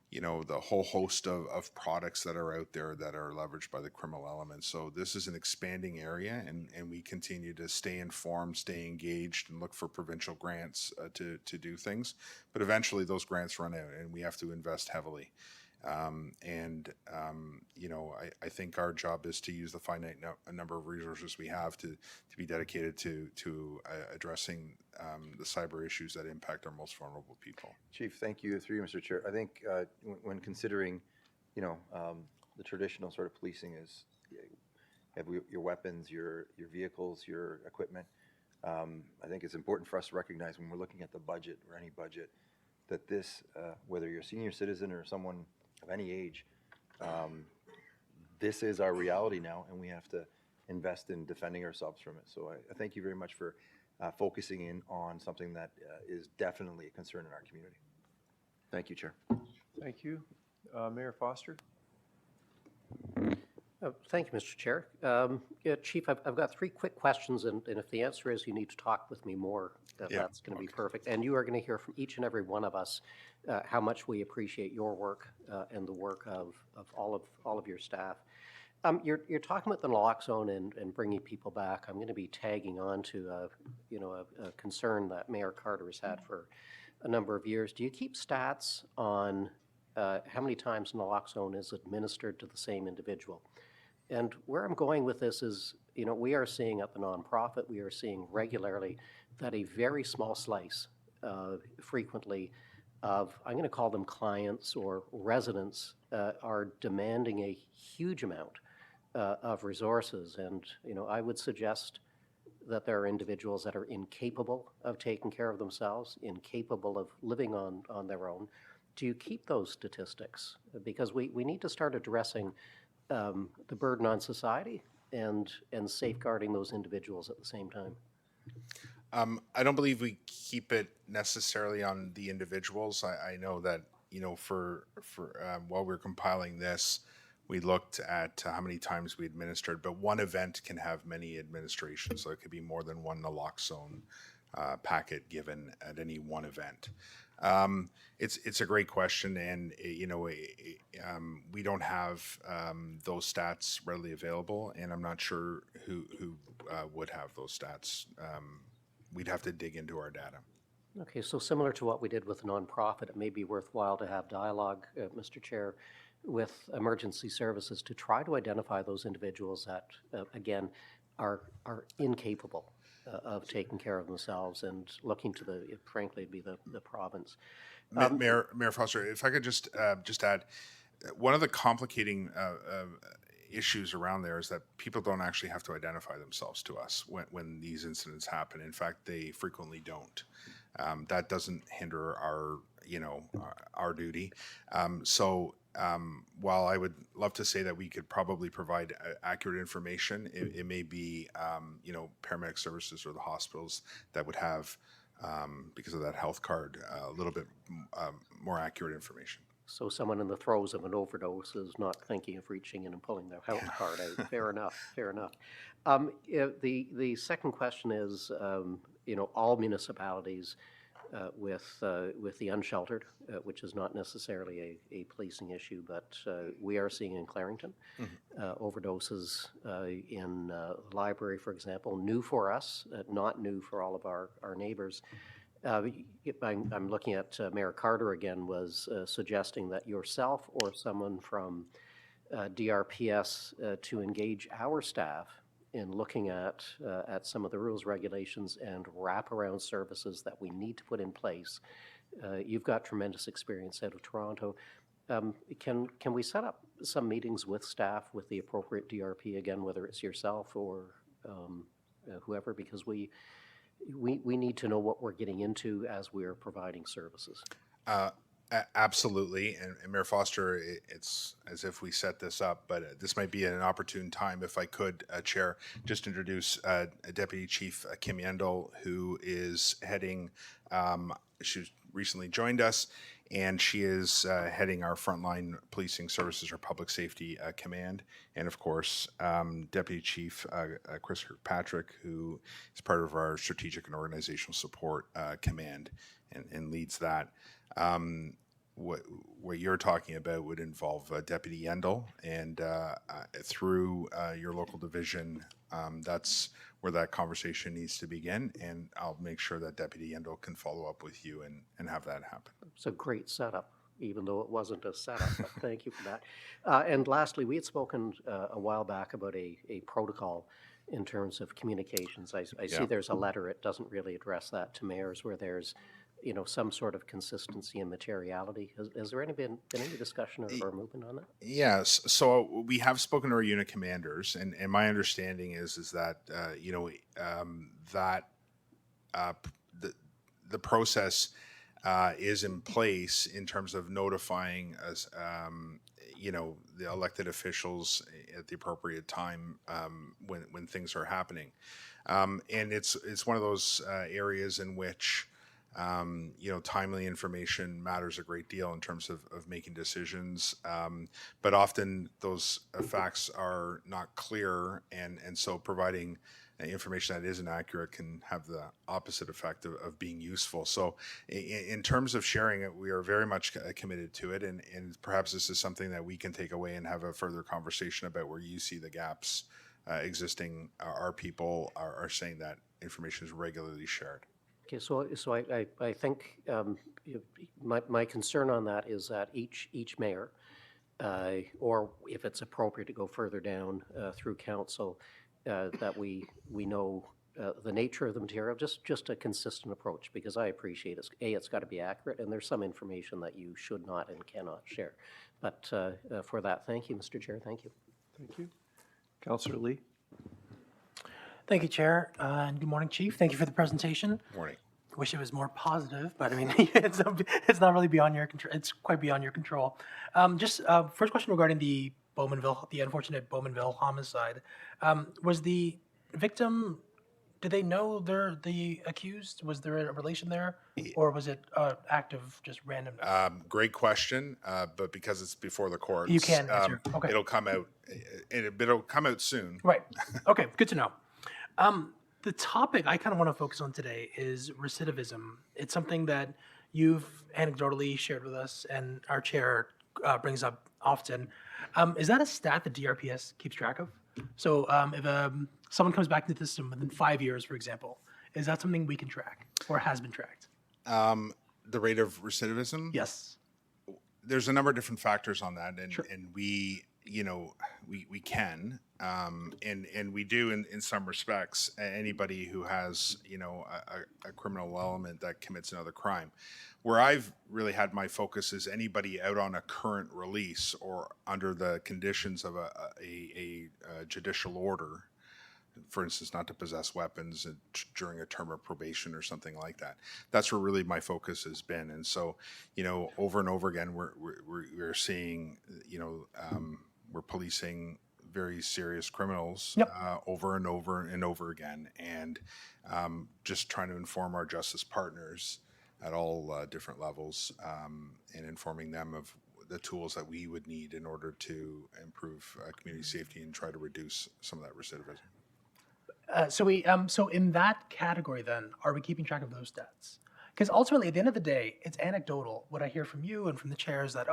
Speaker 7: you know, the whole host of products that are out there that are leveraged by the criminal elements. So this is an expanding area, and we continue to stay informed, stay engaged, and look for provincial grants to do things. But eventually those grants run out, and we have to invest heavily. You know, I think our job is to use the finite number of resources we have to be dedicated to addressing the cyber issues that impact our most vulnerable people.
Speaker 8: Chief, thank you, through you, Mr. Chair. I think when considering, you know, the traditional sort of policing is you have your weapons, your vehicles, your equipment. I think it's important for us to recognize when we're looking at the budget or any budget that this, whether you're a senior citizen or someone of any age, this is our reality now, and we have to invest in defending ourselves from it. So I thank you very much for focusing in on something that is definitely a concern in our community. Thank you, Chair.
Speaker 1: Thank you. Mayor Foster?
Speaker 9: Thank you, Mr. Chair. Yeah, Chief, I've got 3 quick questions, and if the answer is you need to talk with me more, that's going to be perfect. And you are going to hear from each and every one of us how much we appreciate your work and the work of all of your staff. You're talking about the naloxone and bringing people back. I'm going to be tagging on to a concern that Mayor Carter has had for a number of years. Do you keep stats on how many times naloxone is administered to the same individual? And where I'm going with this is, you know, we are seeing at the nonprofit, we are seeing regularly that a very small slice, frequently, of, I'm going to call them clients or residents, are demanding a huge amount of resources. And, you know, I would suggest that there are individuals that are incapable of taking care of themselves, incapable of living on their own. Do you keep those statistics? Because we need to start addressing the burden on society and safeguarding those individuals at the same time.
Speaker 7: I don't believe we keep it necessarily on the individuals. I know that, you know, for while we're compiling this, we looked at how many times we administered, but one event can have many administrations, so it could be more than one naloxone packet given at any one event. It's a great question, and you know, we don't have those stats readily available, and I'm not sure who would have those stats. We'd have to dig into our data.
Speaker 9: Okay, so similar to what we did with nonprofit, it may be worthwhile to have dialogue, Mr. Chair, with emergency services to try to identify those individuals that, again, are incapable of taking care of themselves and looking to frankly, be the province.
Speaker 7: Mayor Foster, if I could just add, one of the complicating issues around there is that people don't actually have to identify themselves to us when these incidents happen. In fact, they frequently don't. That doesn't hinder our duty. While I would love to say that we could probably provide accurate information, it may be paramedic services or the hospitals that would have, because of that health card, a little bit more accurate information.
Speaker 9: So someone in the throes of an overdose is not thinking of reaching in and pulling their health card out. Fair enough. Fair enough. The second question is, all municipalities with the unsheltered, which is not necessarily a policing issue, but we are seeing in Clarington overdoses in the library, for example, new for us, not new for all of our neighbors. I'm looking at Mayor Carter again, was suggesting that yourself or someone from DRPS to engage our staff in looking at some of the rules, regulations, and wraparound services that we need to put in place. You've got tremendous experience out of Toronto. Can we set up some meetings with staff, with the appropriate DRP, again, whether it's yourself or whoever, because we need to know what we're getting into as we're providing services.
Speaker 7: Absolutely. And Mayor Foster, it's as if we set this up, but this might be an opportune time, if I could, Chair, just introduce Deputy Chief Kim Yendel, who is heading, she's recently joined us, and she is heading our frontline policing services or public safety command. And of course, Deputy Chief Chris Kirkpatrick, who is part of our strategic and organizational support command and leads that. What you're talking about would involve Deputy Yendel, and through your local division, that's where that conversation needs to begin, and I'll make sure that Deputy Yendel can follow up with you and have that happen.
Speaker 9: It's a great setup, even though it wasn't a setup, but thank you for that. And lastly, we had spoken a while back about a protocol in terms of communications. I see
Speaker 7: Yeah.
Speaker 9: there's a letter, it doesn't really address that to mayors, where there's, some sort of consistency and materiality. Has there been any discussion or movement on that?
Speaker 7: Yes, so we have spoken to our unit commanders, and my understanding is that the process is in place in terms of notifying us, the elected officials at the appropriate time when things are happening, and it's one of those areas in which timely information matters a great deal in terms of making decisions. But often those facts are not clear, and so providing information that isn't accurate can have the opposite effect of being useful. So in terms of sharing it, we are very much committed to it, and perhaps this is something that we can take away and have a further conversation about where you see the gaps existing. Our people are saying that information is regularly shared.
Speaker 9: Okay, so I think my concern on that is that each mayor, or if it's appropriate to go further down through council, that we know the nature of the material, just a consistent approach, because I appreciate it's got to be accurate, and there's some information that you should not and cannot share. But for that, thank you, Mr. Chair, thank you.
Speaker 1: Thank you. Councillor Lee?
Speaker 10: Thank you, Chair, and good morning, Chief. Thank you for the presentation.
Speaker 7: Morning.
Speaker 10: Wish it was more positive, but I mean, it's not really beyond your control. It's quite beyond your control. First question regarding the unfortunate Bowmanville homicide. Was the victim, did they know the accused? Was there a relation there, or was it act of just randomness?
Speaker 7: Great question, but because it's before the courts,
Speaker 10: You can answer. Okay.
Speaker 7: it'll come out. It'll come out soon.
Speaker 10: Right. Okay. Good to know. The topic I kind of want to focus on today is recidivism. It's something that you've anecdotally shared with us, and our chair brings up often. Is that a stat that DRPS keeps track of? So if someone comes back into the system within 5 years, for example, is that something we can track or has been tracked?
Speaker 7: The rate of recidivism?
Speaker 10: Yes.
Speaker 7: There's a number of different factors on that, and
Speaker 10: Sure.
Speaker 7: and we can, and we do in some respects. Anybody who has a criminal element that commits another crime. Where I've really had my focus is anybody out on a current release or under the conditions of a judicial order, for instance, not to possess weapons during a term of probation or something like that. That's where really my focus has been. And so, over and over again, we're seeing, we're policing very serious criminals
Speaker 10: Yep.
Speaker 7: over and over and over again, and just trying to inform our justice partners at all different levels, and informing them of the tools that we would need in order to improve community safety and try to reduce some of that recidivism.
Speaker 10: So in that category, then, are we keeping track of those stats? Because ultimately, at the end of the day, it's anecdotal. What I hear from you and from the chair is that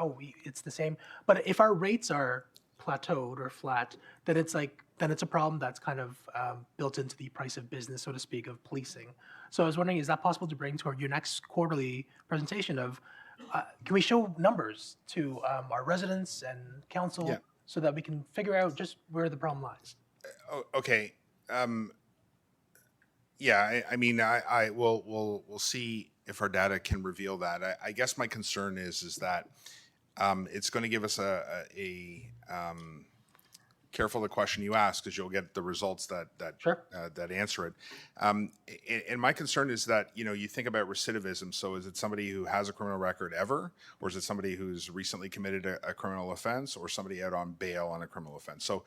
Speaker 10: it's the same. But if our rates are plateaued or flat, then it's a problem that's kind of built into the price of business, so to speak, of policing. So I was wondering, is that possible to bring to your next quarterly presentation of? Can we show numbers to our residents and council
Speaker 7: Yeah.
Speaker 10: so that we can figure out just where the problem lies?
Speaker 7: Okay. Yeah, I mean, we'll see if our data can reveal that. I guess my concern is that it's going to give us careful the question you ask, because you'll get the results that
Speaker 10: Sure.
Speaker 7: that answer it. And my concern is that you think about recidivism. So is it somebody who has a criminal record ever, or is it somebody who's recently committed a criminal offense, or somebody out on bail on a criminal offense? So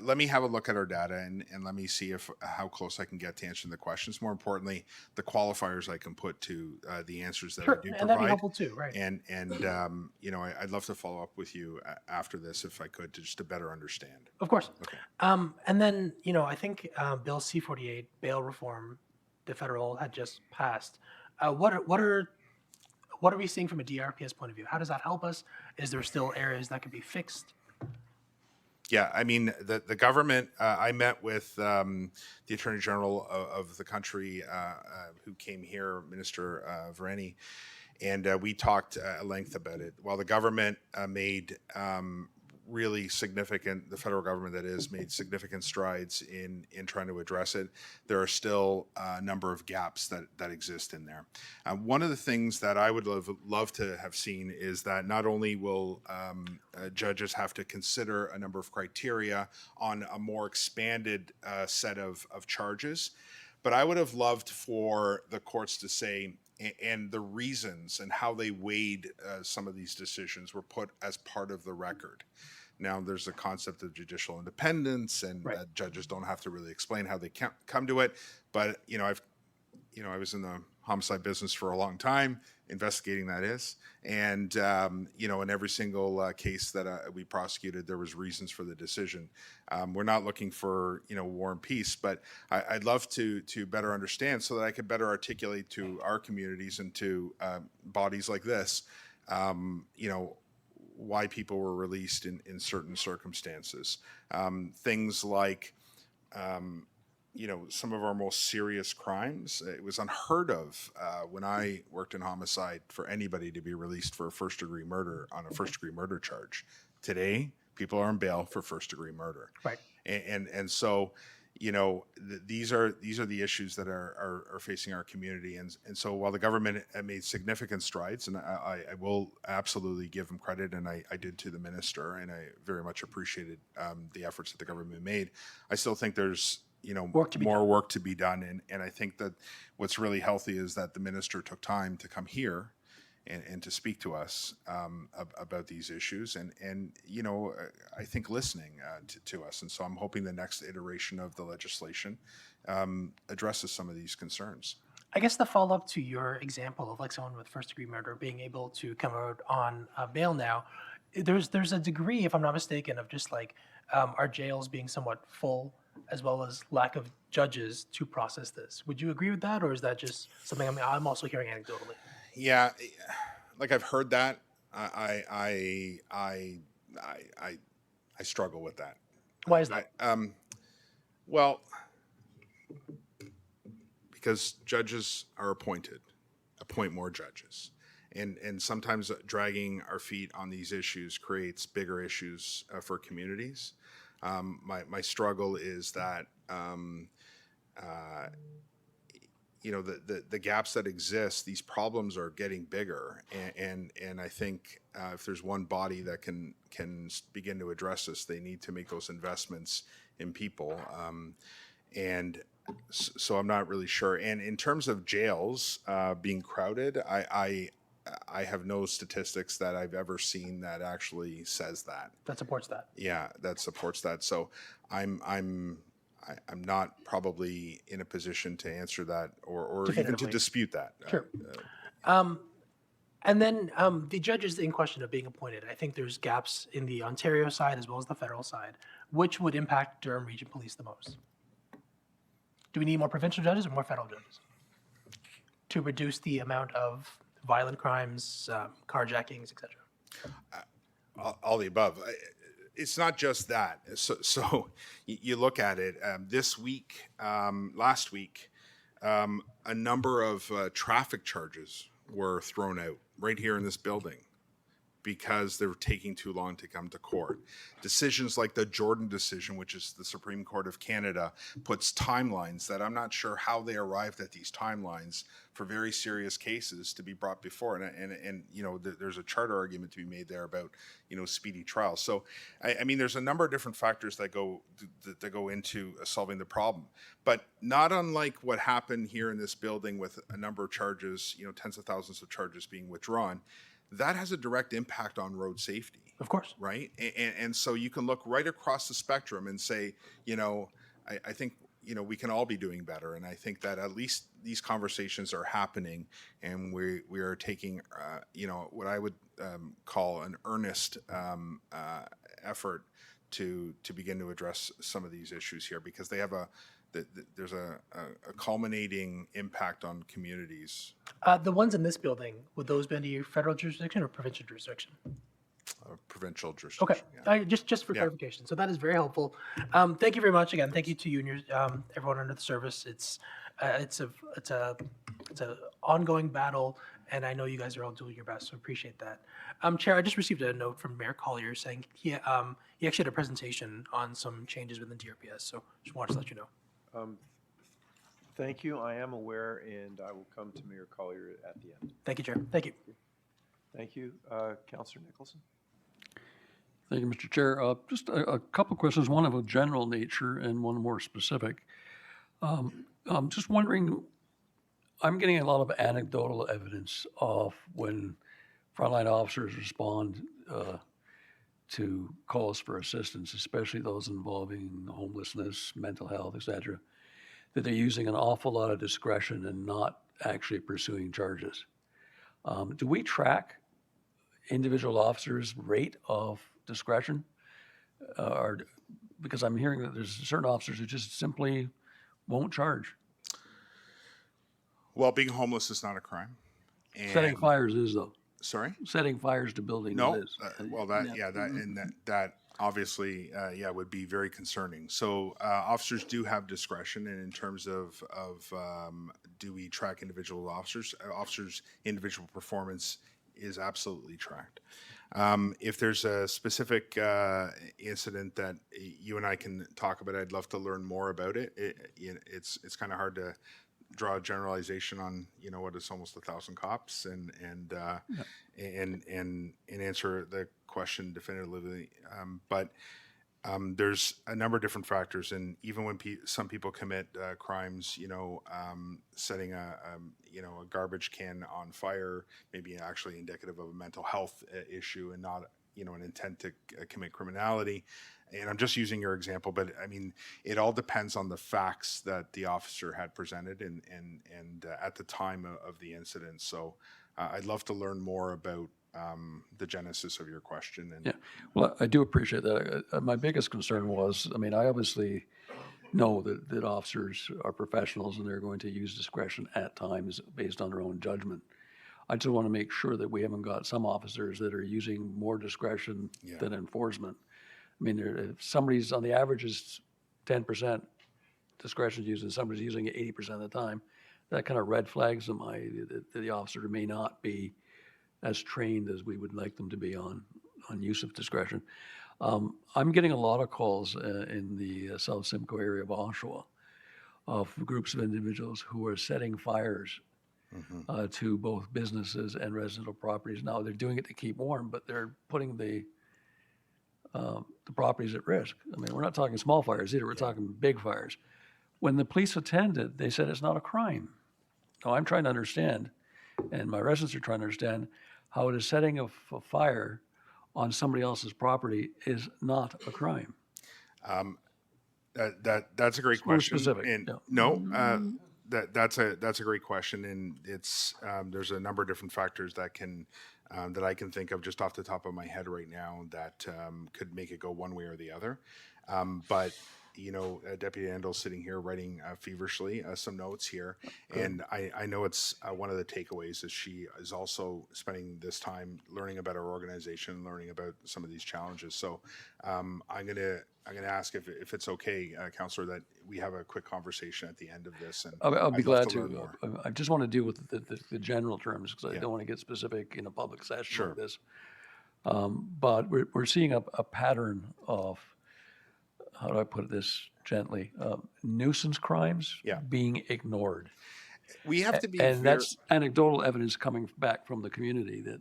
Speaker 7: let me have a look at our data and let me see how close I can get to answering the questions. More importantly, the qualifiers I can put to the answers that
Speaker 10: Sure,
Speaker 7: I do
Speaker 10: and
Speaker 7: provide.
Speaker 10: that'd be helpful too, right?
Speaker 7: And I'd love to follow up with you after this if I could, just to better understand.
Speaker 10: Of course.
Speaker 7: Okay.
Speaker 10: And then, I think Bill C-48, bail reform, the federal had just passed. What are we seeing from a DRPS point of view? How does that help us? Is there still areas that could be fixed?
Speaker 7: Yeah, I mean, the government, I met with the Attorney General of the country who came here, Minister Vareni, and we talked at length about it. While the government made really significant, the federal government that is, made significant strides in trying to address it, there are still a number of gaps that exist in there. One of the things that I would love to have seen is that not only will judges have to consider a number of criteria on a more expanded set of charges, but I would have loved for the courts to say, and the reasons and how they weighed some of these decisions were put as part of the record. Now, there's the concept of judicial independence, and
Speaker 10: Right.
Speaker 7: judges don't have to really explain how they come to it. But I was in the homicide business for a long time, investigating that is, and in every single case that we prosecuted, there was reasons for the decision. We're not looking for war and peace, but I'd love to better understand so that I could better articulate to our communities and to bodies like this, why people were released in certain circumstances. Things like, some of our most serious crimes. It was unheard of when I worked in homicide for anybody to be released for a first-degree murder on a first-degree murder charge. Today, people are on bail for first-degree murder.
Speaker 10: Right.
Speaker 7: And so, these are the issues that are facing our community. And so while the government made significant strides, and I will absolutely give them credit, and I did to the minister, and I very much appreciated the efforts that the government made, I still think there's more work to be done. And I think that what's really healthy is that the minister took time to come here and to speak to us about these issues, and I think listening to us. And so I'm hoping the next iteration of the legislation addresses some of these concerns.
Speaker 10: I guess the follow-up to your example of like someone with first-degree murder being able to come out on bail now, there's a degree, if I'm not mistaken, of just like our jails being somewhat full, as well as lack of judges to process this. Would you agree with that, or is that just something I'm also hearing anecdotally?
Speaker 7: Yeah, like I've heard that. I struggle with that.
Speaker 10: Why is that?
Speaker 7: Well, because judges are appointed, appoint more judges. And sometimes dragging our feet on these issues creates bigger issues for communities. My struggle is that the gaps that exist, these problems are getting bigger, and I think if there's one body that can begin to address this, they need to make those investments in people, and so I'm not really sure. And in terms of jails being crowded, I have no statistics that I've ever seen that actually says that.
Speaker 10: That supports that.
Speaker 7: Yeah, that supports that. So I'm not probably in a position to answer that or even to
Speaker 10: Definitively.
Speaker 7: dispute that.
Speaker 10: Sure. And then the judges in question of being appointed, I think there's gaps in the Ontario side as well as the federal side. Which would impact Durham Region Police the most? Do we need more provincial judges or more federal judges to reduce the amount of violent crimes, carjackings, etc.?
Speaker 7: All the above. It's not just that. So you look at it. This week, last week, a number of traffic charges were thrown out right here in this building. because they're taking too long to come to court. Decisions like the Jordan decision, which is the Supreme Court of Canada, puts timelines that I'm not sure how they arrived at these timelines for very serious cases to be brought before. And you know, there's a charter argument to be made there about, you know, speedy trials. So, I mean, there's a number of different factors that go into solving the problem. But not unlike what happened here in this building with a number of charges, you know, tens of thousands of charges being withdrawn, that has a direct impact on road safety.
Speaker 10: Of course.
Speaker 7: Right? And so you can look right across the spectrum and say, you know, I think, you know, we can all be doing better. And I think that at least these conversations are happening, and we are taking, you know, what I would call an earnest effort to begin to address some of these issues here, because they have there's a culminating impact on communities.
Speaker 10: The ones in this building, would those be under federal jurisdiction or provincial jurisdiction?
Speaker 7: Provincial jurisdiction.
Speaker 10: Okay,
Speaker 7: Yeah.
Speaker 10: just for
Speaker 7: Yeah.
Speaker 10: clarification. So that is very helpful. Thank you very much again. Thank you to you and your everyone under the service. It's a ongoing battle, and I know you guys are all doing your best. So appreciate that. Chair, I just received a note from Mayor Collier saying he actually had a presentation on some changes within DRPS. So just wanted to let you know.
Speaker 1: Thank you. I am aware, and I will come to Mayor Collier at the end.
Speaker 10: Thank you, Chair. Thank you.
Speaker 1: Thank you. Councillor Nicholson?
Speaker 11: Thank you, Mr. Chair. Just a couple questions, one of a general nature and one more specific. I'm just wondering, I'm getting a lot of anecdotal evidence of when frontline officers respond to calls for assistance, especially those involving homelessness, mental health, et cetera, that they're using an awful lot of discretion and not actually pursuing charges. Do we track individual officers' rate of discretion? Or because I'm hearing that there's certain officers who just simply won't charge.
Speaker 7: Well, being homeless is not a crime.
Speaker 11: Setting fires is, though.
Speaker 7: Sorry?
Speaker 11: Setting fires to buildings
Speaker 7: No,
Speaker 11: is.
Speaker 7: well, that obviously, would be very concerning. So officers do have discretion, and in terms of do we track individual officers? Officers' individual performance is absolutely tracked. If there's a specific incident that you and I can talk about, I'd love to learn more about it. It's kind of hard to draw a generalization on, you know, what is almost 1,000 cops and answer the question definitively. But there's a number of different factors, and even when some people commit crimes, you know, setting a garbage can on fire may be actually indicative of a mental health issue and not, you know, an intent to commit criminality. And I'm just using your example, but I mean, it all depends on the facts that the officer had presented and at the time of the incident. So I'd love to learn more about the genesis of your question. And
Speaker 11: Yeah, well, I do appreciate that. My biggest concern was, I mean, I obviously know that officers are professionals and they're going to use discretion at times based on their own judgment. I just want to make sure that we haven't got some officers that are using more discretion than enforcement. I mean, if somebody's on the average is 10% discretion used and somebody's using it 80% of the time, that kind of red flags the officer may not be as trained as we would like them to be on use of discretion. I'm getting a lot of calls in the South Simcoe area of Oshawa of groups of individuals who are setting fires to both businesses and residential properties. Now, they're doing it to keep warm, but they're putting the properties at risk. I mean, we're not talking small fires either, we're talking big fires. When the police attended, they said it's not a crime. Now, I'm trying to understand, and my residents are trying to understand, how it is setting a fire on somebody else's property is not a crime.
Speaker 7: That's a great question.
Speaker 11: Specific,
Speaker 7: And
Speaker 11: yeah.
Speaker 7: no, that's a great question, and it's there's a number of different factors that can that I can think of just off the top of my head right now that could make it go one way or the other. But you know, Deputy Andel sitting here writing feverishly some notes here, and I know it's one of the takeaways is she is also spending this time learning about our organization, learning about some of these challenges. So I'm gonna ask if it's okay, Councillor, that we have a quick conversation at the end of this. And
Speaker 11: I'll be
Speaker 7: I'd love
Speaker 11: glad
Speaker 7: learn
Speaker 11: to.
Speaker 7: more.
Speaker 11: I just want to deal with the general terms because I don't want to get specific in a public session like this. But we're seeing a pattern of, how do I put this gently, nuisance crimes
Speaker 7: Yeah.
Speaker 11: being ignored.
Speaker 7: We have to be
Speaker 11: And
Speaker 7: very,
Speaker 11: that's anecdotal evidence coming back from the community that,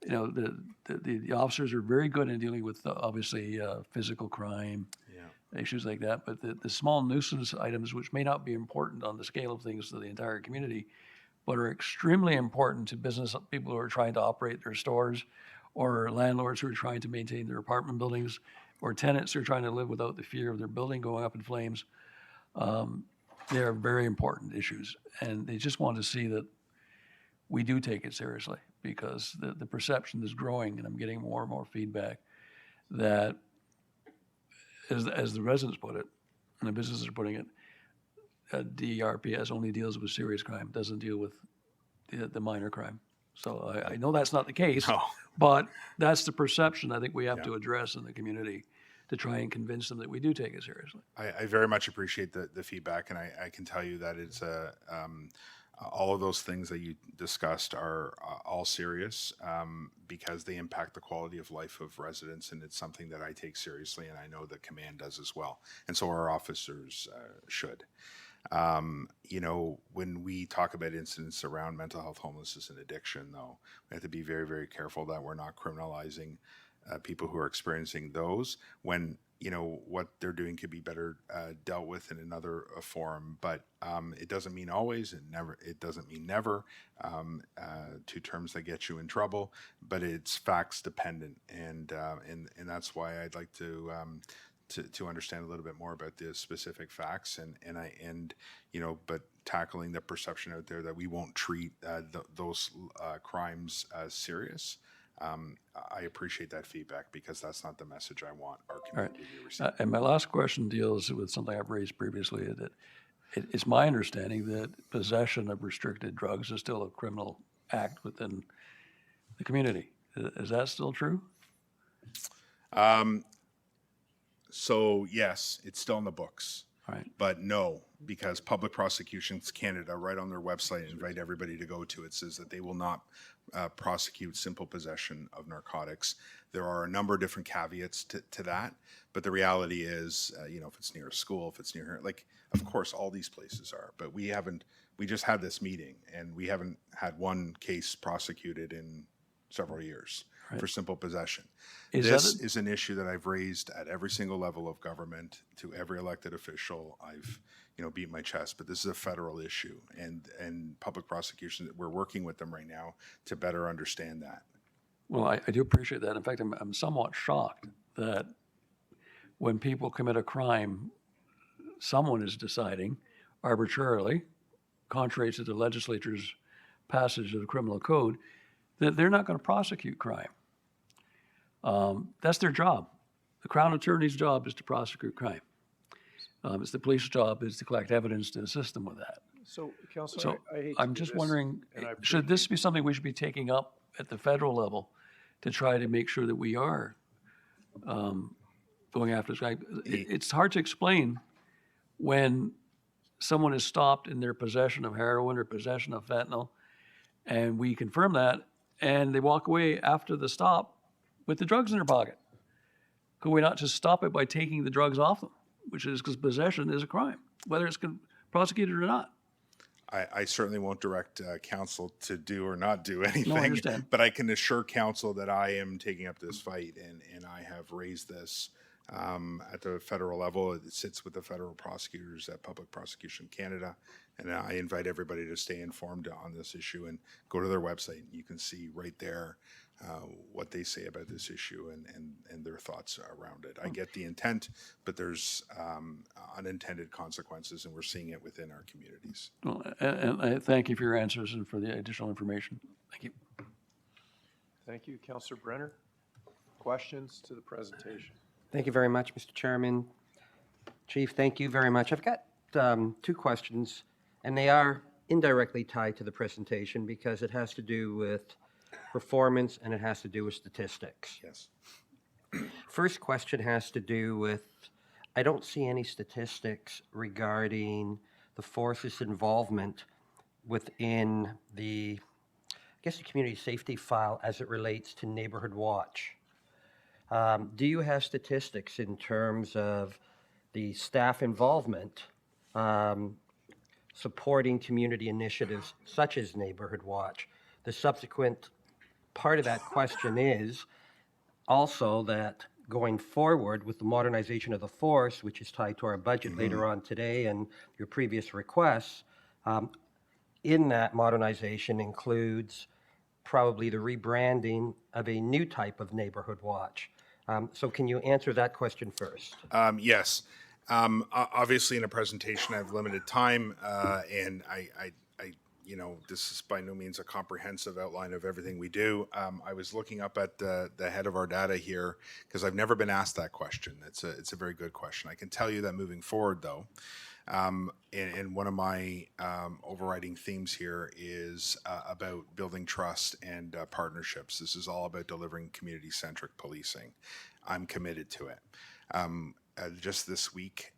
Speaker 11: you know, the officers are very good in dealing with, obviously, physical crime, issues like that. But the small nuisance items, which may not be important on the scale of things to the entire community, but are extremely important to business people who are trying to operate their stores, or landlords who are trying to maintain their apartment buildings, or tenants who are trying to live without the fear of their building going up in flames. They are very important issues, and they just want to see that we do take it seriously, because the perception is growing, and I'm getting more and more feedback that, as the residents put it, and the businesses are putting it, DRPS only deals with serious crime, doesn't deal with the minor crime. So I know that's not the case,
Speaker 7: No.
Speaker 11: but that's the perception I think we have to address in the community to try and convince them that we do take it seriously.
Speaker 7: I very much appreciate the feedback, and I can tell you that it's all of those things that you discussed are all serious because they impact the quality of life of residents, and it's something that I take seriously, and I know the command does as well, and so our officers should. You know, when we talk about incidents around mental health, homelessness, and addiction, though, we have to be very, very careful that we're not criminalizing people who are experiencing those when, you know, what they're doing could be better dealt with in another forum. But it doesn't mean always, it doesn't mean never, two terms that get you in trouble, but it's facts dependent. And that's why I'd like to understand a little bit more about the specific facts and you know, but tackling the perception out there that we won't treat those crimes as serious. I appreciate that feedback because that's not the message I want our community to receive.
Speaker 11: And my last question deals with something I've raised previously, that it's my understanding that possession of restricted drugs is still a criminal act within the community. Is that still true?
Speaker 7: So yes, it's still in the books.
Speaker 11: Right.
Speaker 7: But no, because Public Prosecutions Canada, right on their website, invite everybody to go to, it says that they will not prosecute simple possession of narcotics. There are a number of different caveats to that, but the reality is, you know, if it's near a school, if it's near here, like, of course, all these places are, but we just had this meeting and we haven't had one case prosecuted in several years. Right. For simple possession. This is an issue that I've raised at every single level of government to every elected official. I've, you know, beat my chest, but this is a federal issue, and public prosecution, we're working with them right now to better understand that.
Speaker 11: Well, I do appreciate that. In fact, I'm somewhat shocked that when people commit a crime, someone is deciding arbitrarily, contrary to the legislature's passage of the criminal code, that they're not going to prosecute crime. That's their job. The Crown Attorney's job is to prosecute crime. It's the police's job is to collect evidence to assist them with that.
Speaker 1: So, Councilor,
Speaker 11: So
Speaker 1: I hate to
Speaker 11: I'm
Speaker 1: do
Speaker 11: just
Speaker 1: this,
Speaker 11: wondering,
Speaker 1: and I
Speaker 11: should this be something we should be taking up at the federal level to try to make sure that we are going after this guy? It's hard to explain when someone is stopped in their possession of heroin or possession of fentanyl, and we confirm that, and they walk away after the stop with the drugs in their pocket. Could we not just stop it by taking the drugs off them? Which is because possession is a crime, whether it's prosecuted or not.
Speaker 7: I certainly won't direct council to do or not do anything.
Speaker 11: No, I understand.
Speaker 7: But I can assure council that I am taking up this fight, and I have raised this at the federal level. It sits with the federal prosecutors at Public Prosecution Canada, and I invite everybody to stay informed on this issue and go to their website. You can see right there what they say about this issue and their thoughts around it. I get the intent, but there's unintended consequences, and we're seeing it within our communities.
Speaker 11: Well, and I thank you for your answers and for the additional information. Thank you.
Speaker 1: Thank you, Councilor Brenner. Questions to the presentation?
Speaker 9: Thank you very much, Mr. Chairman. Chief, thank you very much. I've got two questions, and they are indirectly tied to the presentation because it has to do with performance and it has to do with statistics.
Speaker 7: Yes.
Speaker 9: First question has to do with, I don't see any statistics regarding the force's involvement within the, I
Speaker 12: guess, the community safety file as it relates to Neighborhood Watch. Do you have statistics in terms of the staff involvement supporting community initiatives such as Neighborhood Watch? The subsequent part of that question is also that going forward with the modernization of the force, which is tied to our budget later on today and your previous requests, in that modernization includes probably the rebranding of a new type of Neighborhood Watch. So can you answer that question first?
Speaker 7: Yes. Obviously, in a presentation, I have limited time, and this is by no means a comprehensive outline of everything we do. I was looking up at the head of our data here because I've never been asked that question. It's a very good question. I can tell you that moving forward, though, and one of my overriding themes here is about building trust and partnerships. This is all about delivering community-centric policing. I'm committed to it. Just this week,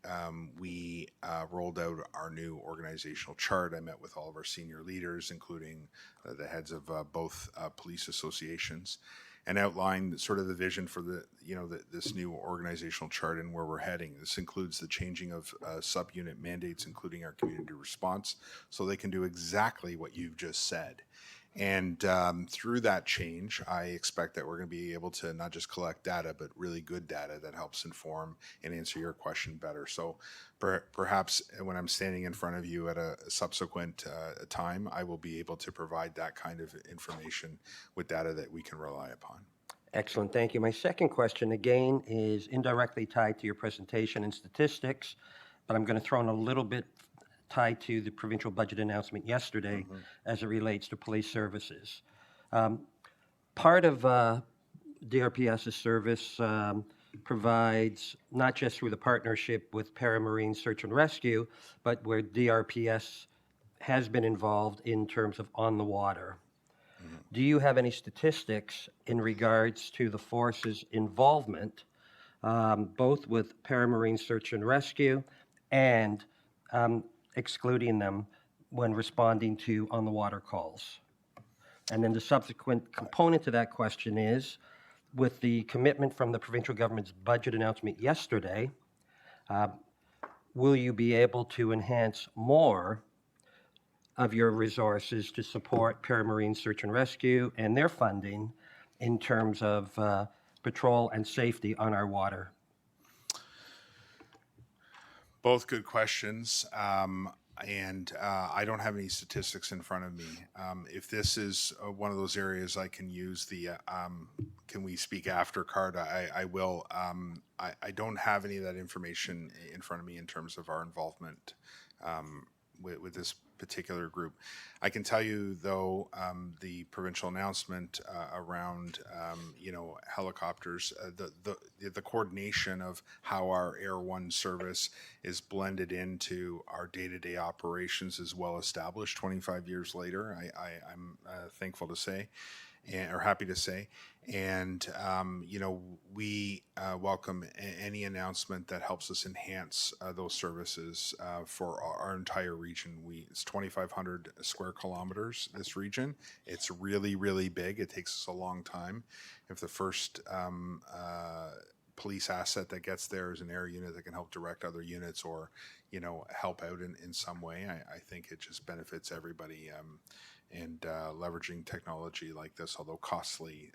Speaker 7: we rolled out our new organizational chart. I met with all of our senior leaders, including the heads of both police associations, and outlined sort of the vision for this new organizational chart and where we're heading. This includes the changing of subunit mandates, including our community response, so they can do exactly what you've just said. And through that change, I expect that we're going to be able to not just collect data, but really good data that helps inform and answer your question better. So perhaps when I'm standing in front of you at a subsequent time, I will be able to provide that kind of information with data that we can rely upon.
Speaker 12: Excellent, thank you. My second question, again, is indirectly tied to your presentation and statistics, but I'm going to throw in a little bit tied to the provincial budget announcement yesterday as it relates to police services. Part of DRPS's service provides, not just through the partnership with Paramarine Search and Rescue, but where DRPS has been involved in terms of on the water. Do you have any statistics in regards to the force's involvement, both with Paramarine Search and Rescue and excluding them when responding to on-the-water calls? And then the subsequent component to that question is, with the commitment from the provincial government's budget announcement yesterday, will you be able to enhance more of your resources to support Paramarine Search and Rescue and their funding in terms of patrol and safety on our water?
Speaker 7: Both good questions. And I don't have any statistics in front of me. If this is one of those areas I can use the can we speak after card, I will. I don't have any of that information in front of me in terms of our involvement with this particular group. I can tell you, though, the provincial announcement around, helicopters, the coordination of how our Air One service is blended into our day-to-day operations is well established 25 years later, I'm thankful to say, or happy to say. And, we welcome any announcement that helps us enhance those services for our entire region. It's 2,500 square kilometers, this region. It's really, really big. It takes us a long time. If the first police asset that gets there is an air unit that can help direct other units or, help out in some way, I think it just benefits everybody. And leveraging technology like this, although costly,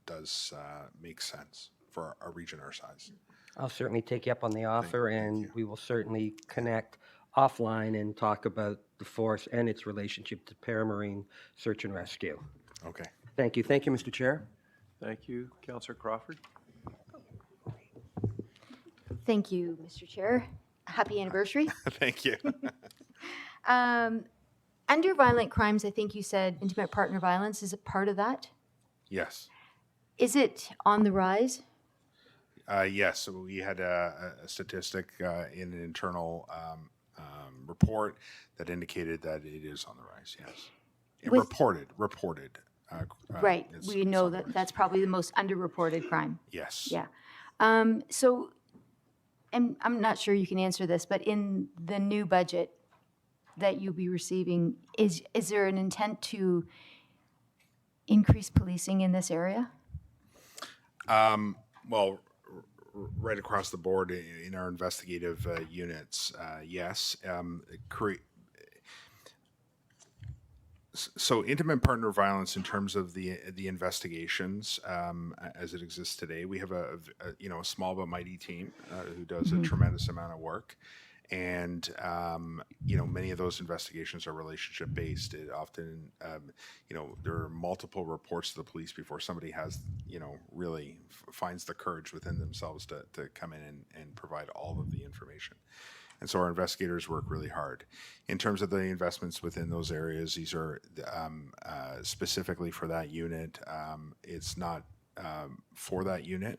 Speaker 7: does make sense for a region our size.
Speaker 12: I'll certainly take you up on the offer, and we will certainly connect offline and talk about the force and its relationship to Paramarine Search and Rescue.
Speaker 7: Okay.
Speaker 12: Thank you. Thank you, Mr. Chair.
Speaker 1: Thank you, Councillor Crawford.
Speaker 5: Thank you, Mr. Chair. Happy anniversary.
Speaker 7: Thank you.
Speaker 5: Under violent crimes, I think you said intimate partner violence. Is it part of that?
Speaker 7: Yes.
Speaker 5: Is it on the rise?
Speaker 7: Yes. So we had a statistic in an internal report that indicated that it is on the rise. Yes. Reported.
Speaker 5: Right.
Speaker 7: It's
Speaker 5: We know
Speaker 7: on the
Speaker 5: that
Speaker 7: rise.
Speaker 5: that's probably the most underreported crime.
Speaker 7: Yes.
Speaker 5: Yeah. So, and I'm not sure you can answer this, but in the new budget that you'll be receiving, is there an intent to increase policing in this area?
Speaker 7: Well, right across the board in our investigative units, yes. So intimate partner violence in terms of the investigations as it exists today, we have a small but mighty team who does a tremendous amount of work. And, many of those investigations are relationship based. It often, there are multiple reports to the police before somebody has, really finds the courage within themselves to come in and provide all of the information. And so our investigators work really hard. In terms of the investments within those areas, these are specifically for that unit. It's not for that unit,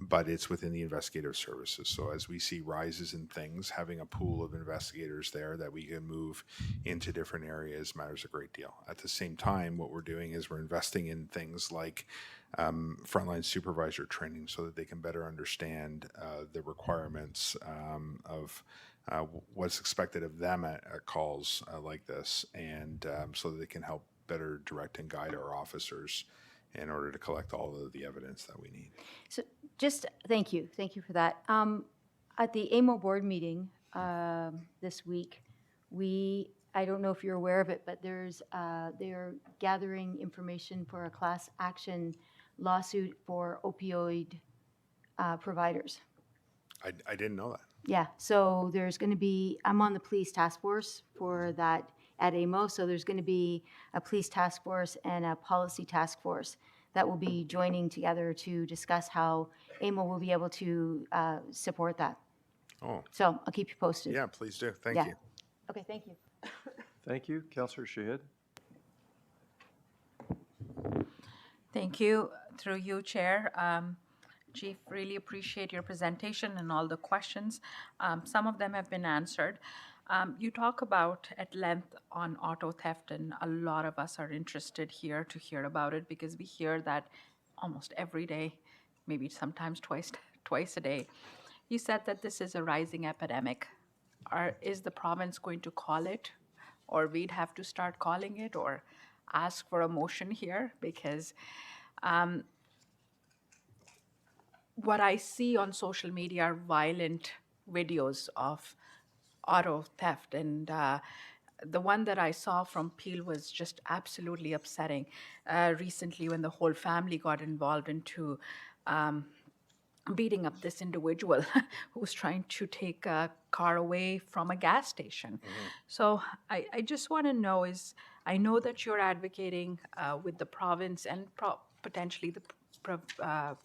Speaker 7: but it's within the investigative services. So as we see rises in things, having a pool of investigators there that we can move into different areas matters a great deal. At the same time, what we're doing is we're investing in things like frontline supervisor training so that they can better understand the requirements of what's expected of them at calls like this, and so that they can help better direct and guide our officers in order to collect all of the evidence that we need.
Speaker 5: So just, thank you for that. At the AMO board meeting this week, I don't know if you're aware of it, but they're gathering information for a class action lawsuit for opioid providers.
Speaker 7: I didn't know that.
Speaker 5: Yeah, so there's going to be, I'm on the police task force for that at AMO, so there's going to be a police task force and a policy task force that will be joining together to discuss how AMO will be able to support that.
Speaker 7: Oh,
Speaker 5: So I'll keep you posted.
Speaker 7: yeah, please do. Thank
Speaker 5: Yeah.
Speaker 7: you.
Speaker 5: Okay, thank you.
Speaker 1: Thank you. Councillor Shahid.
Speaker 13: Thank you. Through you, Chair. Chief, really appreciate your presentation and all the questions. Some of them have been answered. You talk about at length on auto theft, and a lot of us are interested here to hear about it because we hear that almost every day, maybe sometimes twice a day. You said that this is a rising epidemic. Is the province going to call it, or we'd have to start calling it, or ask for a motion here? Because what I see on social media are violent videos of auto theft, and the one that I saw from Peel was just absolutely upsetting. Recently, when the whole family got involved into beating up this individual who was trying to take a car away from a gas station. So I just want to know I know that you're advocating with the province and potentially the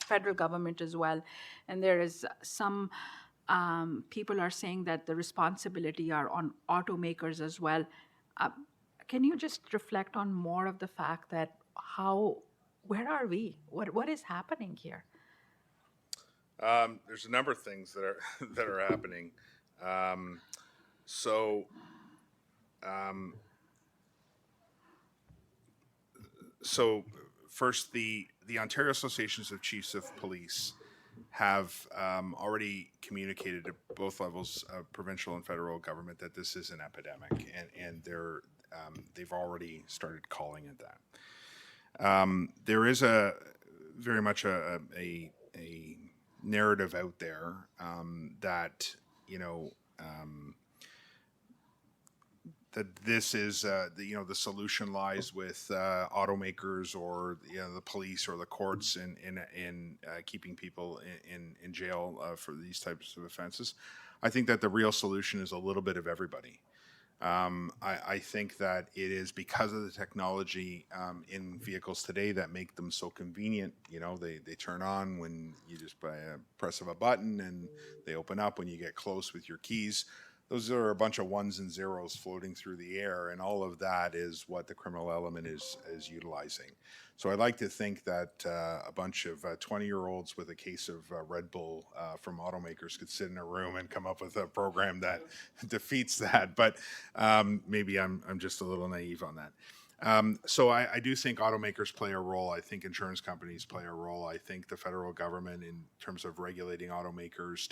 Speaker 13: federal government as well, and there is some people are saying that the responsibility are on automakers as well. Can you just reflect on more of the fact that where are we? What is happening here?
Speaker 7: There's a number of things that are happening. So first, the Ontario Associations of Chiefs of Police have already communicated at both levels of provincial and federal government that this is an epidemic, and they've already started calling it that. There is very much a narrative out there that that this is the solution lies with automakers or the police or the courts in keeping people in jail for these types of offenses. I think that the real solution is a little bit of everybody. I think that it is because of the technology in vehicles today that make them so convenient. They turn on when you just by a press of a button, and they open up when you get close with your keys. Those are a bunch of ones and zeros floating through the air, and all of that is what the criminal element is utilizing. So I'd like to think that a bunch of 20-year-olds with a case of Red Bull from automakers could sit in a room and come up with a program that defeats that. But maybe I'm just a little naive on that. So I do think automakers play a role. I think insurance companies play a role. I think the federal government, in terms of regulating automakers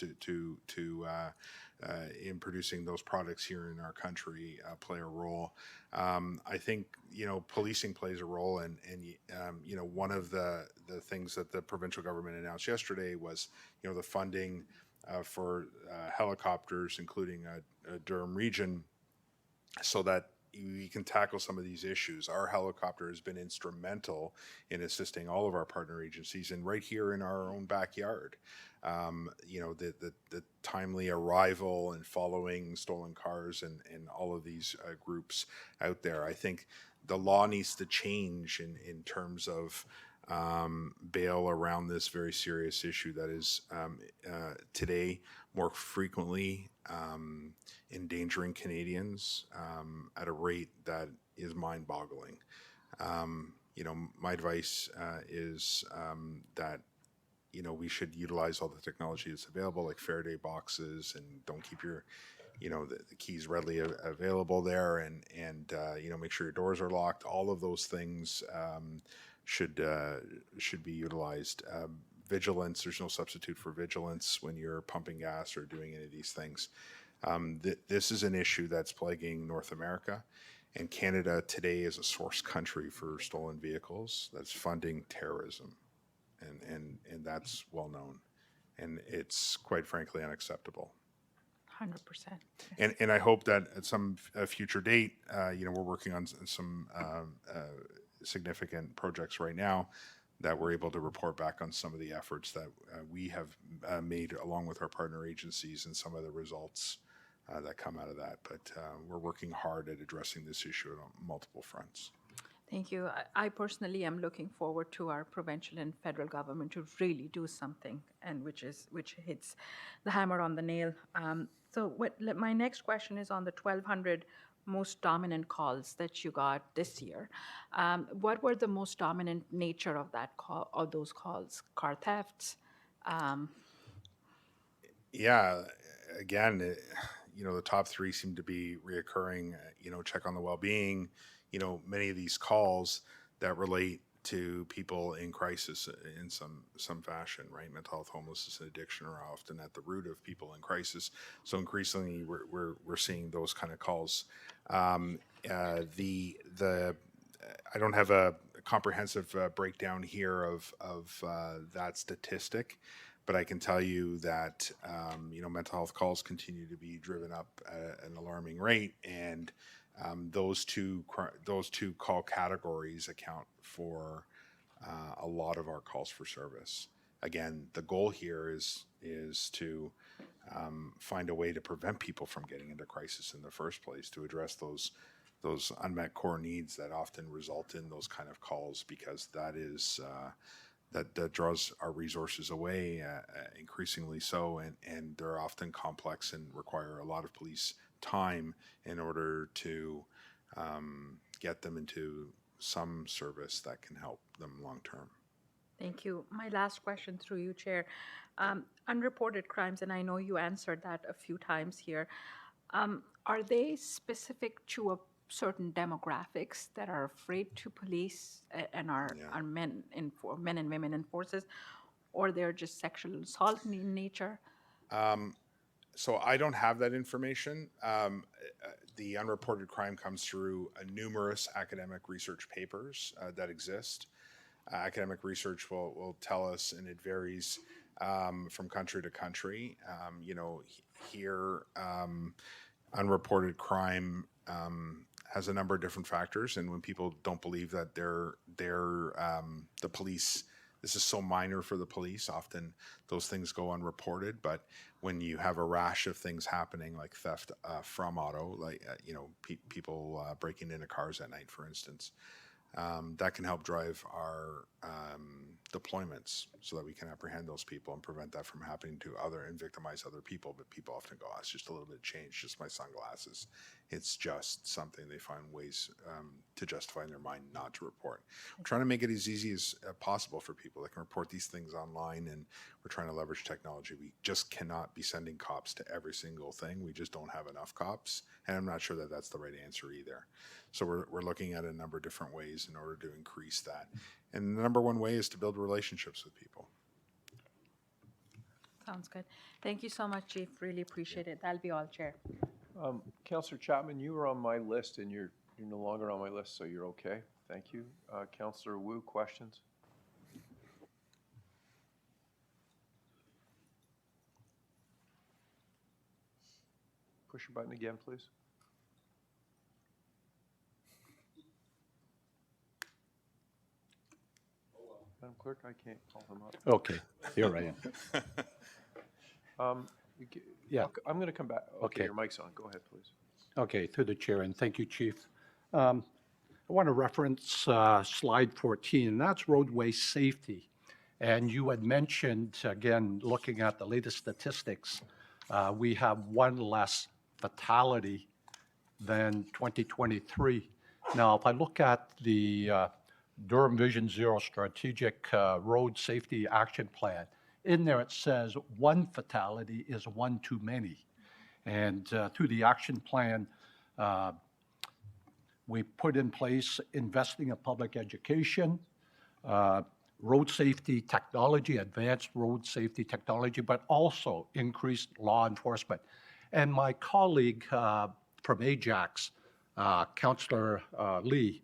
Speaker 7: in producing those products here in our country, play a role. I think policing plays a role, and one of the things that the provincial government announced yesterday was the funding for helicopters, including Durham Region, so that we can tackle some of these issues. Our helicopter has been instrumental in assisting all of our partner agencies, and right here in our own backyard. The timely arrival and following stolen cars and all of these groups out there. I think the law needs to change in terms of bail around this very serious issue that is today more frequently endangering Canadians at a rate that is mind-boggling. My advice is that we should utilize all the technology that's available, like Faraday boxes, and don't keep your the keys readily available there, and make sure your doors are locked. All of those things should be utilized. Vigilance, there's no substitute for vigilance when you're pumping gas or doing any of these things. This is an issue that's plaguing North America, and Canada today is a source country for stolen vehicles that's funding terrorism, and that's well known, and it's quite frankly unacceptable.
Speaker 13: 100%.
Speaker 7: And I hope that at some future date, we're working on some significant projects right now, that we're able to report back on some of the efforts that we have made along with our partner agencies and some of the results that come out of that. But we're working hard at addressing this issue on multiple fronts.
Speaker 13: Thank you. I personally am looking forward to our provincial and federal government to really do something, and which hits the hammer on the nail. My next question is on the 1,200 most dominant calls that you got this year. What were the most dominant nature of those calls? Car thefts?
Speaker 7: Yeah, again, the top three seem to be reoccurring. Check on the well-being. Many of these calls that relate to people in crisis in some fashion, right? Mental health, homelessness, and addiction are often at the root of people in crisis. So increasingly, we're seeing those kind of calls. I don't have a comprehensive breakdown here of that statistic, but I can tell you that mental health calls continue to be driven up at an alarming rate, and those two call categories account for a lot of our calls for service. Again, the goal here is to find a way to prevent people from getting into crisis in the first place, to address those unmet core needs that often result in those kind of calls, because that is that draws our resources away, increasingly so, and they're often complex and require a lot of police time in order to get them into some service that can help them long term.
Speaker 13: Thank you. My last question through you, Chair. Unreported crimes, and I know you answered that a few times here. Are they specific to a certain demographics that are afraid to police and are men and women in forces, or they're just sexual assault in nature?
Speaker 7: So I don't have that information. The unreported crime comes through numerous academic research papers that exist. Academic research will tell us, and it varies from country to country. Here, unreported crime has a number of different factors, and when people don't believe that they're the police, this is so minor for the police, often those things go unreported. But when you have a rash of things happening, like theft from auto, like people breaking into cars at night, for instance, that can help drive our deployments so that we can apprehend those people and prevent that from happening to other and victimize other people. But people often go, oh, it's just a little bit of change, just my sunglasses. It's just something they find ways to justify in their mind not to report. We're trying to make it as easy as possible for people that can report these things online, and we're trying to leverage technology. We just cannot be sending cops to every single thing. We just don't have enough cops, and I'm not sure that that's the right answer either. So we're looking at a number of different ways in order to increase that. And the number one way is to build relationships with people.
Speaker 13: Sounds good. Thank you so much, Chief. Really appreciate it. That'll be all, Chair.
Speaker 1: Councillor Chapman, you were on my list and you're no longer on my list, so you're okay. Thank you. Councillor Wu, questions? Push your button again, please. Madam Clerk, I can't call him up.
Speaker 6: Okay, here I am. Yeah.
Speaker 1: I'm going to come back. Okay,
Speaker 6: Okay.
Speaker 1: your mic's on. Go ahead, please.
Speaker 6: Okay, through the chair, and thank you, Chief. I want to reference slide 14, and that's roadway safety. And you had mentioned, again, looking at the latest statistics, we have one less fatality than 2023. Now, if I look at the Durham Vision Zero Strategic Road Safety Action Plan, in there it says one fatality is one too many. And through the action plan, we put in place investing in public education, road safety technology, advanced road safety technology, but also increased law enforcement. And my colleague from Ajax, Councillor Lee,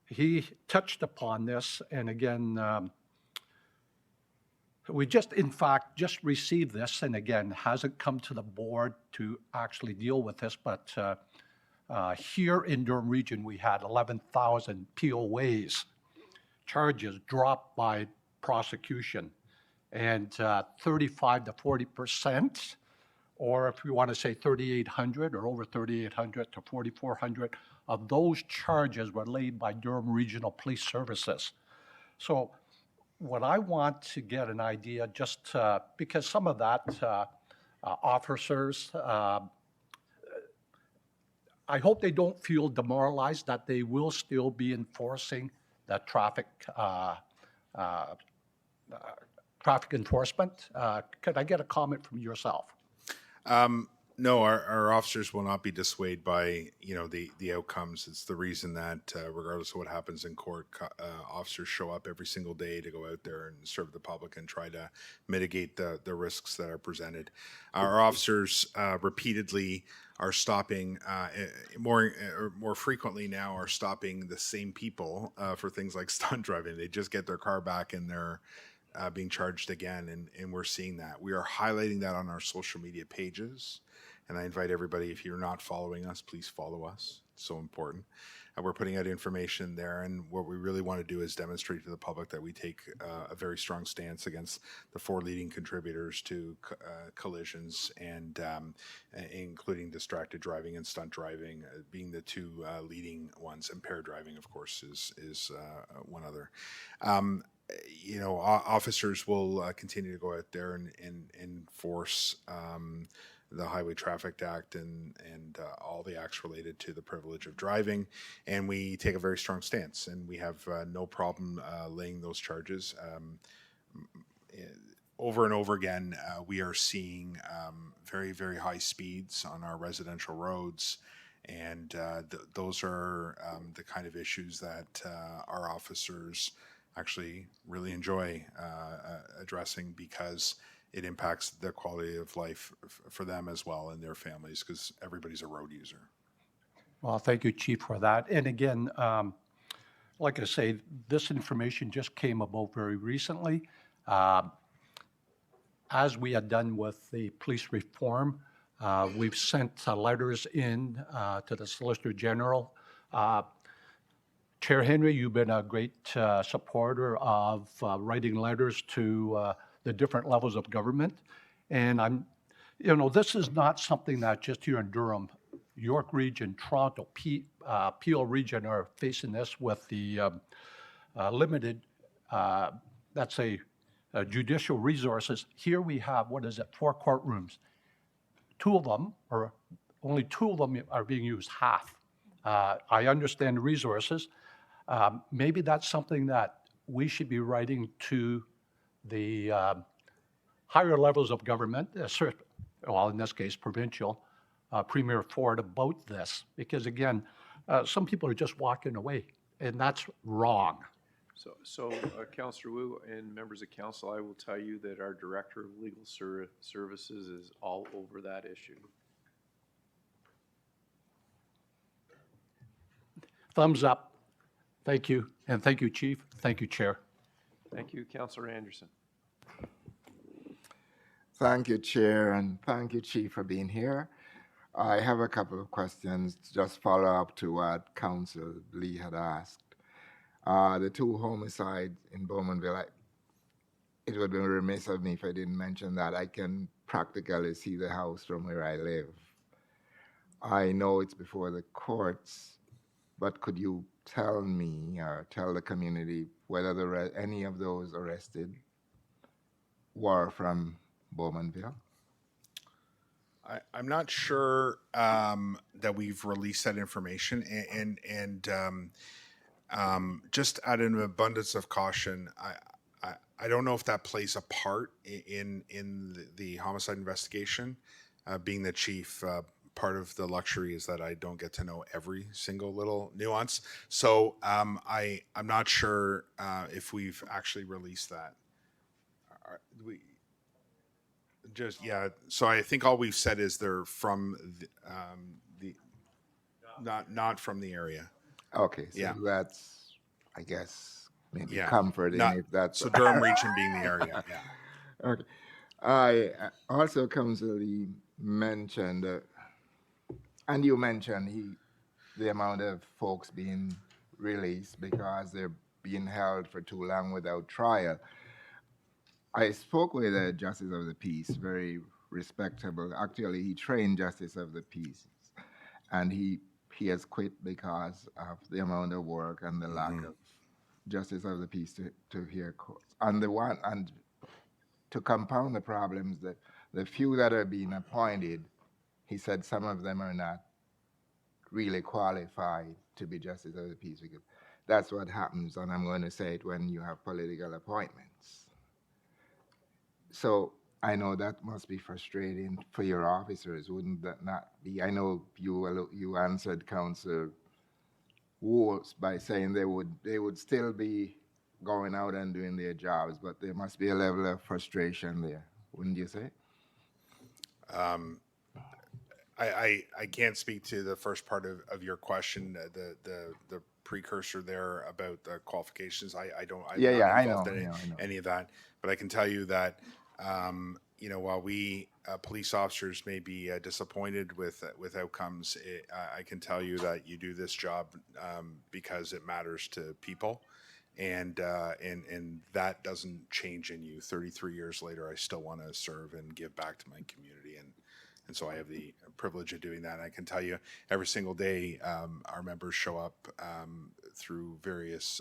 Speaker 6: he touched upon this, and again, we in fact, just received this, and again, hasn't come to the board to actually deal with this, but here in Durham Region, we had 11,000 POAs, charges dropped by prosecution, and 35 to 40%, or if you want to say 3,800 or over 3,800 to 4,400 of those charges were laid by Durham Regional Police Services. So what I want to get an idea, just because some of that officers, I hope they don't feel demoralized, that they will still be enforcing the traffic enforcement. Could I get a comment from yourself?
Speaker 7: No, our officers will not be dissuaded by, the outcomes. It's the reason that regardless of what happens in court, officers show up every single day to go out there and serve the public and try to mitigate the risks that are presented. Our officers repeatedly are stopping more frequently now are stopping the same people for things like stunt driving. They just get their car back and they're being charged again, and we're seeing that. We are highlighting that on our social media pages, and I invite everybody, if you're not following us, please follow us. It's so important. We're putting out information there, and what we really want to do is demonstrate to the public that we take a very strong stance against the four leading contributors to collisions, and including distracted driving and stunt driving being the two leading ones. Impaired driving, of course, is one other. Officers will continue to go out there and enforce the Highway Traffic Act and all the acts related to the privilege of driving, and we take a very strong stance, and we have no problem laying those charges. Over and over again, we are seeing very, very high speeds on our residential roads, and those are the kind of issues that our officers actually really enjoy addressing, because it impacts the quality of life for them as well and their families, because everybody's a road user.
Speaker 6: Well, thank you, Chief, for that. And again, like I say, this information just came about very recently. As we had done with the police reform, we've sent letters in to the Solicitor General. Chair Henry, you've been a great supporter of writing letters to the different levels of government. And this is not something that just here in Durham, York Region, Toronto, Peel Region are facing this with the limited that's a judicial resources. Here we have, 4 courtrooms. Only two of them are being used half. I understand the resources. Maybe that's something that we should be writing to the higher levels of government, well, in this case, provincial, Premier Ford, about this. Because again, some people are just walking away, and that's wrong.
Speaker 1: So Councillor Wu and members of council, I will tell you that our Director of Legal Services is all over that issue.
Speaker 6: Thumbs up. Thank you. And thank you, Chief. Thank you, Chair.
Speaker 1: Thank you, Councillor Anderson.
Speaker 2: Thank you, Chair, and thank you, Chief, for being here. I have a couple of questions, just follow up to what Council Lee had asked. The 2 homicides in Bowmanville, it would be remiss of me if I didn't mention that. I can practically see the house from where I live. I know it's before the courts, but could you tell me or tell the community whether any of those arrested were from Bowmanville?
Speaker 7: I'm not sure that we've released that information, and just out of an abundance of caution, I don't know if that plays a part in the homicide investigation. Being the chief, part of the luxury is that I don't get to know every single little nuance. So I'm not sure if we've actually released that. So I think all we've said is they're from the not from the area.
Speaker 2: Okay, so
Speaker 7: Yeah.
Speaker 2: that's, I guess, maybe
Speaker 7: Yeah.
Speaker 2: comforting if that's...
Speaker 7: So Durham region being the area, yeah.
Speaker 2: Okay. I also, Council Lee mentioned, and you mentioned the amount of folks being released because they're being held for too long without trial. I spoke with a Justice of the Peace, very respectable. Actually, he trained Justice of the Peace, and he has quit because of the amount of work and the lack of Justice of the Peace to hear courts. And to compound the problems, the few that are being appointed, he said some of them are not really qualified to be Justice of the Peace, because that's what happens, and I'm going to say it, when you have political appointments. So I know that must be frustrating for your officers, wouldn't that not be? I know you answered Councillor Wolves by saying they would still be going out and doing their jobs, but there must be a level of frustration there, wouldn't you say?
Speaker 7: I can't speak to the first part of your question, the precursor there about the qualifications. I'm not involved in any of that, but I can tell you that while we police officers may be disappointed with outcomes, I can tell you that you do this job because it matters to people, and that doesn't change in you. 33 years later, I still want to serve and give back to my community, and so I have the privilege of doing that. And I can tell you, every single day, our members show up through various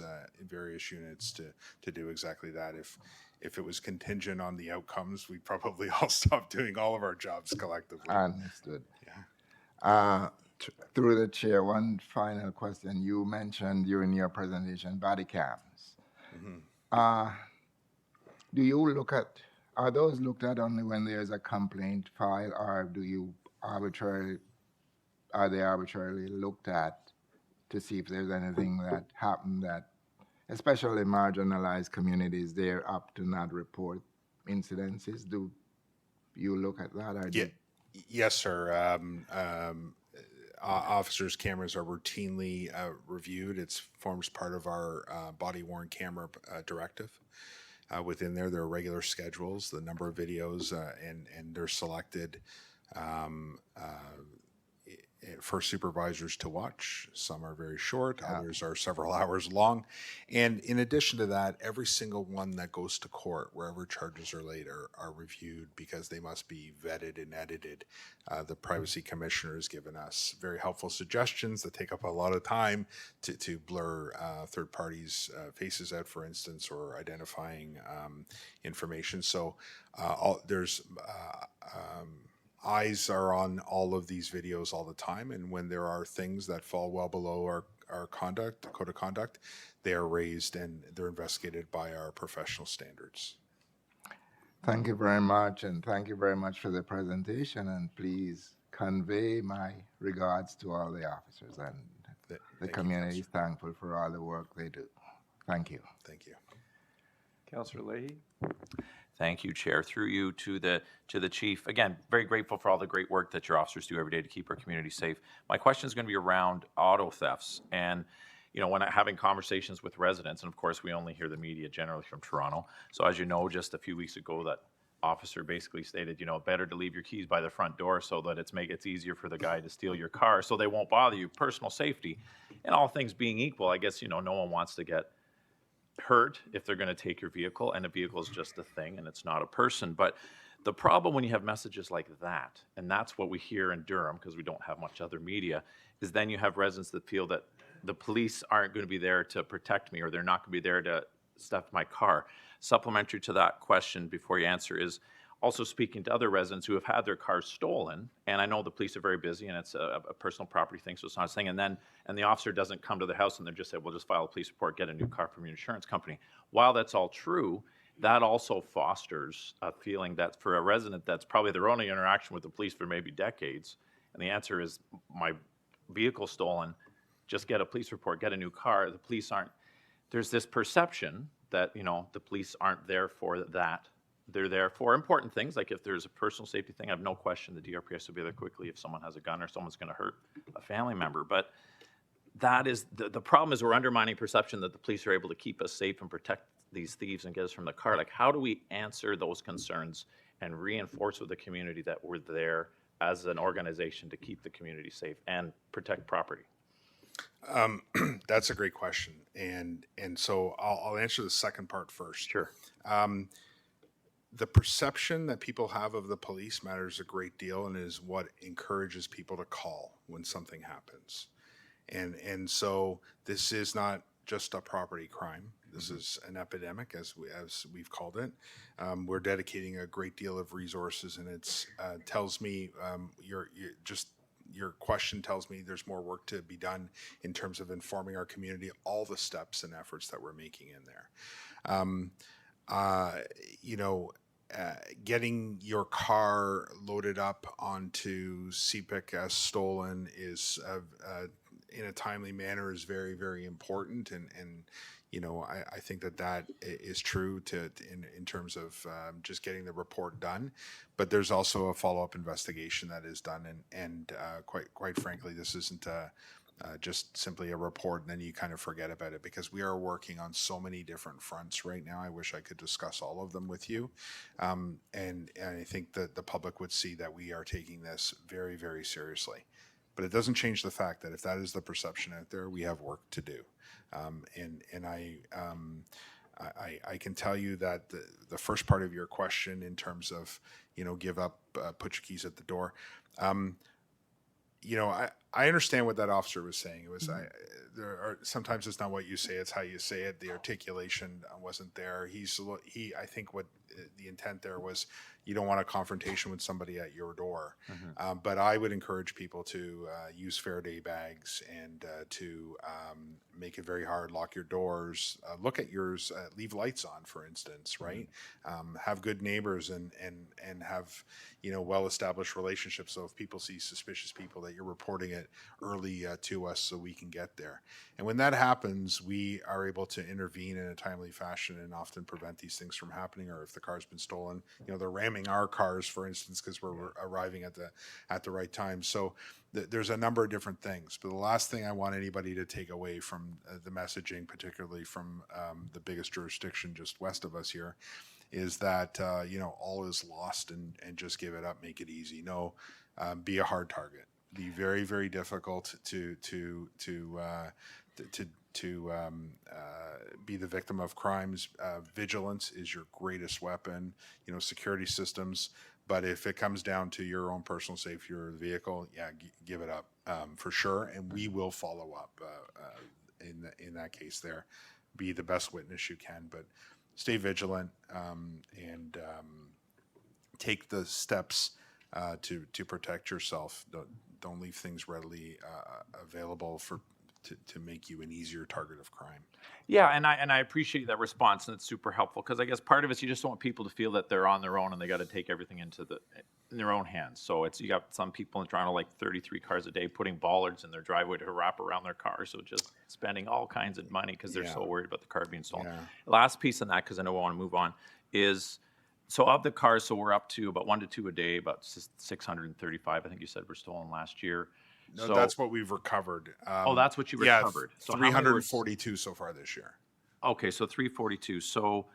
Speaker 7: units to do exactly that. If it was contingent on the outcomes, we'd probably all stop doing all of our jobs collectively.
Speaker 2: Understood.
Speaker 7: Yeah.
Speaker 2: Through the chair, one final question. You mentioned during your presentation body cams. Do you look at, are those looked at only when there's a complaint filed, or are they arbitrarily looked at to see if there's anything that happened that, especially marginalized communities, they're up to not report incidences? Do you look at that? Or
Speaker 7: Yes, sir. Officers' cameras are routinely reviewed. It forms part of our body-worn camera directive. Within there are regular schedules, the number of videos, and they're selected for supervisors to watch. Some are very short, others are several hours long. And in addition to that, every single one that goes to court, wherever charges are laid, are reviewed because they must be vetted and edited. The Privacy Commissioner has given us very helpful suggestions that take up a lot of time to blur third parties' faces out, for instance, or identifying information. So there's eyes are on all of these videos all the time, and when there are things that fall well below our conduct, code of conduct, they are raised and they're investigated by our professional standards.
Speaker 2: Thank you very much, and thank you very much for the presentation, and please convey my regards to all the officers, and the community is thankful for all the work they do. Thank you.
Speaker 7: Thank you.
Speaker 1: Councillor Leahy?
Speaker 14: Thank you, Chair. Through you to the chief. Again, very grateful for all the great work that your officers do every day to keep our community safe. My question is going to be around auto thefts. And, you know, when having conversations with residents, and of course we only hear the media generally from Toronto. So as you know, just a few weeks ago, that officer basically stated, you know, better to leave your keys by the front door so that it's easier for the guy to steal your car so they won't bother you. Personal safety. And all things being equal, I guess, you know, no one wants to get hurt if they're going to take your vehicle, and a vehicle is just a thing and it's not a person. But the problem when you have messages like that, and that's what we hear in Durham because we don't have much other media, is then you have residents that feel that the police aren't going to be there to protect me, or they're not going to be there to stuff my car. Supplementary to that question before you answer is also speaking to other residents who have had their cars stolen, and I know the police are very busy and it's a personal property thing, so it's not a thing, and the officer doesn't come to the house and they're just said, well, just file a police report, get a new car from your insurance company. While that's all true, that also fosters a feeling that for a resident that's probably their only interaction with the police for maybe decades, and the answer is my vehicle stolen, just get a police report, get a new car. The police aren't, there's this perception that, you know, the police aren't there for that. They're there for important things, like if there's a personal safety thing, I have no question the DRPS will be there quickly if someone has a gun or someone's going to hurt a family member. But that is, the problem is we're undermining perception that the police are able to keep us safe and protect these thieves and get us from the car. Like, how do we answer those concerns and reinforce with the community that we're there as an organization to keep the community safe and protect property?
Speaker 7: That's a great question. And so I'll answer the second part first.
Speaker 14: Sure.
Speaker 7: The perception that people have of the police matters a great deal and is what encourages people to call when something happens. And so this is not just a property crime. This is an epidemic, as we've called it. We're dedicating a great deal of resources, and it's tells me your question tells me there's more work to be done in terms of informing our community all the steps and efforts that we're making in there. You know, getting your car loaded up onto CPIC as stolen is in a timely manner is very, very important, and you know, I think that is true in terms of just getting the report done. But there's also a follow-up investigation that is done, and quite frankly, this isn't just simply a report and then you kind of forget about it, because we are working on so many different fronts right now. I wish I could discuss all of them with you, and I think that the public would see that we are taking this very, very seriously. But it doesn't change the fact that if that is the perception out there, we have work to do. And I can tell you that the first part of your question in terms of, you know, give up, put your keys at the door. You know, I understand what that officer was saying. It was, sometimes it's not what you say, it's how you say it. The articulation wasn't there. I think what the intent there was, you don't want a confrontation with somebody at your door. But I would encourage people to use Faraday bags and to make it very hard, lock your doors, look at yours, leave lights on, for instance, right? Have good neighbors and have, you know, well-established relationships. So if people see suspicious people, that you're reporting it early to us so we can get there. And when that happens, we are able to intervene in a timely fashion and often prevent these things from happening. Or if the car's been stolen, you know, they're ramming our cars, for instance, because we're arriving at the right time. So there's a number of different things. But the last thing I want anybody to take away from the messaging, particularly from the biggest jurisdiction just west of us here, is that, you know, all is lost and just give it up, make it easy. No, be a hard target. be very, very difficult to be the victim of crimes. Vigilance is your greatest weapon. You know, security systems. But if it comes down to your own personal safety or the vehicle, yeah, give it up for sure, and we will follow up in that case. There, be the best witness you can, but stay vigilant and take the steps to protect yourself. Don't leave things readily available to make you an easier target of crime.
Speaker 14: Yeah, and I appreciate that response, and it's super helpful because I guess part of it is you just don't want people to feel that they're on their own and they got to take everything in their own hands. So you got some people in Toronto like 33 cars a day putting bollards in their driveway to wrap around their car, so just spending all kinds of money because they're so worried about the car being stolen.
Speaker 7: Yeah.
Speaker 14: Last piece on that, because I know I want to move on, is so of the cars, so we're up to about 1 to 2 a day, about 635. I think you said were stolen last year.
Speaker 7: No,
Speaker 14: So
Speaker 7: that's what we've recovered.
Speaker 14: that's what you recovered. So how many were-
Speaker 7: 342 so far this year.
Speaker 14: Okay, so 342. So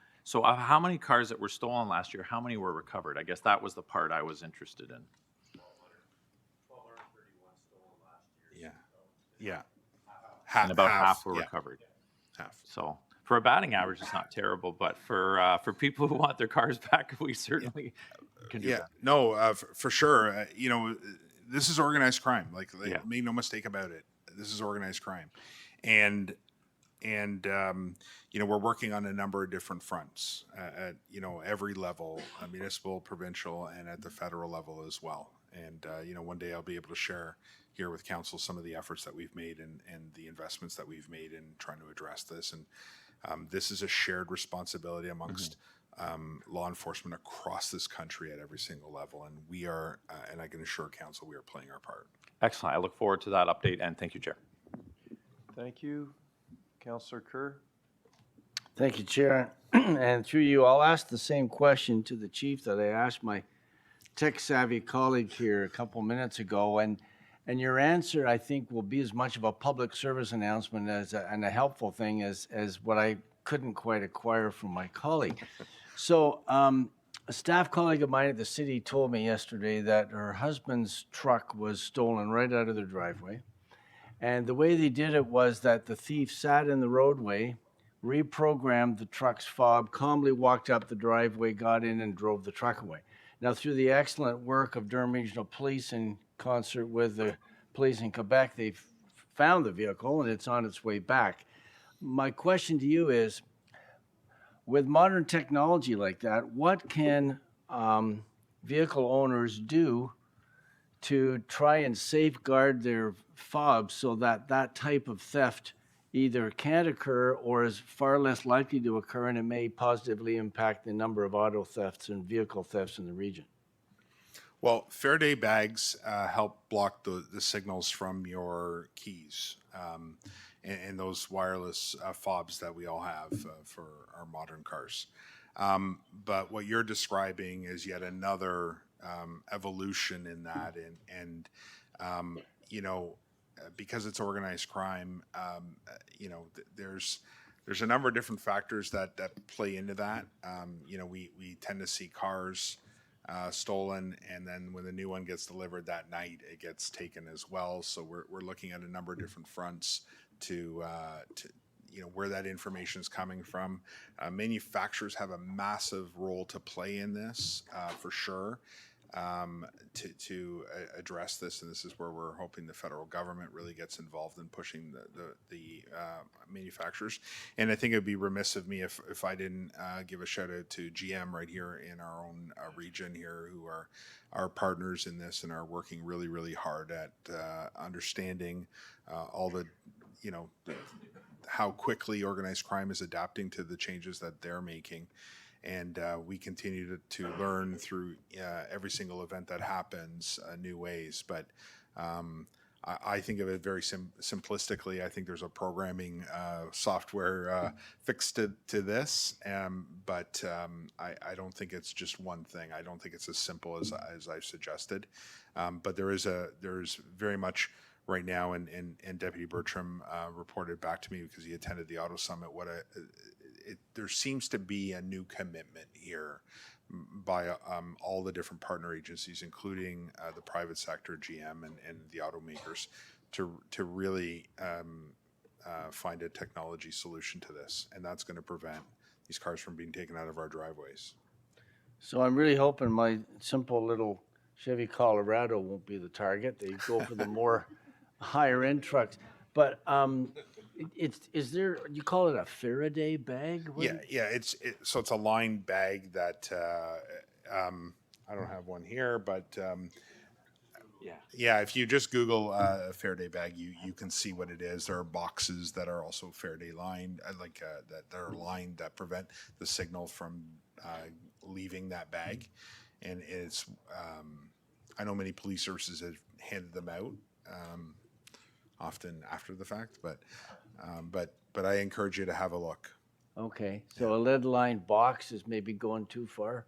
Speaker 14: how many cars that were stolen last year, how many were recovered? I guess that was the part I was interested in.
Speaker 7: Yeah. Yeah.
Speaker 14: And about half were
Speaker 7: yeah,
Speaker 14: recovered.
Speaker 7: Half.
Speaker 14: So for a batting average, it's not terrible, but for people who want their cars back, we certainly can do
Speaker 7: Yeah.
Speaker 14: that.
Speaker 7: No, for sure. You know, this is organized crime. Like
Speaker 14: Yeah.
Speaker 7: make no mistake about it. This is organized crime. And you know, we're working on a number of different fronts at, you know, every level, municipal, provincial, and at the federal level as well. And, you know, one day I'll be able to share here with council some of the efforts that we've made and the investments that we've made in trying to address this. And this is a shared responsibility amongst law enforcement across this country at every single level. And we are, and I can assure council, we are playing our part.
Speaker 14: Excellent. I look forward to that update, and thank you, Chair.
Speaker 1: Thank you. Councillor Kerr?
Speaker 15: Thank you, Chair. And through you, I'll ask the same question to the chief that I asked my tech-savvy colleague here a couple minutes ago. And your answer, I think, will be as much of a public service announcement and a helpful thing as what I couldn't quite acquire from my colleague. So a staff colleague of mine at the city told me yesterday that her husband's truck was stolen right out of their driveway. And the way they did it was that the thief sat in the roadway, reprogrammed the truck's fob, calmly walked up the driveway, got in, and drove the truck away. Now, through the excellent work of Durham Regional Police in concert with the police in Quebec, they've found the vehicle and it's on its way back. My question to you is, with modern technology like that, what can vehicle owners do to try and safeguard their fobs so that that type of theft either can't occur or is far less likely to occur, and it may positively impact the number of auto thefts and vehicle thefts in the region?
Speaker 7: Well, Faraday bags help block the signals from your keys and those wireless fobs that we all have for our modern cars. But what you're describing is yet another evolution in that, and you know, because it's organized crime, you know, there's a number of different factors that play into that. You know, we tend to see cars stolen, and then when the new one gets delivered that night, it gets taken as well. So we're looking at a number of different fronts to you know, where that information is coming from. Manufacturers have a massive role to play in this for sure. To address this, and this is where we're hoping the federal government really gets involved in pushing the manufacturers. And I think it would be remiss of me if I didn't give a shout out to GM right here in our own region here, who are our partners in this and are working really, really hard at understanding all the, you know, how quickly organized crime is adapting to the changes that they're making. And we continue to learn through every single event that happens new ways. But I think of it very simplistically. I think there's a programming software fix to this. But I don't think it's just one thing. I don't think it's as simple as I've suggested. But there's very much right now, and Deputy Bertram reported back to me because he attended the Auto Summit, there seems to be a new commitment here by all the different partner agencies, including the private sector, GM, and the automakers, to really find a technology solution to this, and that's going to prevent these cars from being taken out of our driveways.
Speaker 15: So I'm really hoping my simple little Chevy Colorado won't be the target. They go for the more higher end trucks. But is there, you call it a Faraday bag? What
Speaker 7: Yeah. So it's a lined bag that I don't have one here, but yeah. If you just Google a Faraday bag, you can see what it is. There are boxes that are also Faraday lined, that are lined that prevent the signal from leaving that bag, and it's. I know many police services have handed them out, often after the fact, but I encourage you to have a look.
Speaker 15: Okay, so a lead lined box is maybe going too far.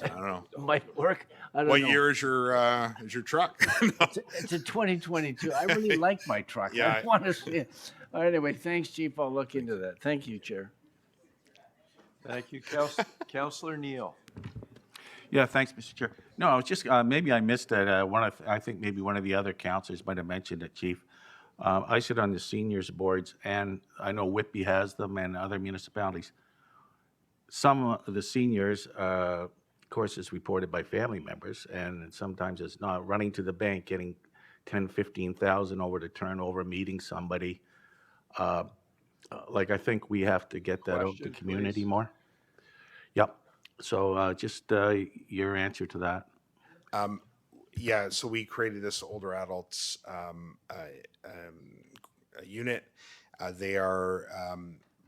Speaker 7: I don't know.
Speaker 15: Might work. I don't
Speaker 7: What
Speaker 15: know.
Speaker 7: year is your truck? No.
Speaker 15: It's a 2022. I really like my truck.
Speaker 7: Yeah.
Speaker 15: I want to see it. Anyway, thanks, Chief. I'll look into that. Thank you, Chair.
Speaker 1: Thank you, Councillor Neal.
Speaker 16: Yeah, thanks, Mr. Chair. No, I was just, maybe I missed it. I think maybe one of the other councilors might have mentioned it, Chief. I sit on the seniors boards, and I know Whitby has them and other municipalities. Some of the seniors, of course, is reported by family members, and sometimes it's not running to the bank, getting 10, 15,000 over to turn over, meeting somebody. I think we have to get that out to the
Speaker 1: Question,
Speaker 16: community
Speaker 1: please.
Speaker 16: more. Yep. So just your answer to that.
Speaker 7: Yeah, so we created this older adults unit. They are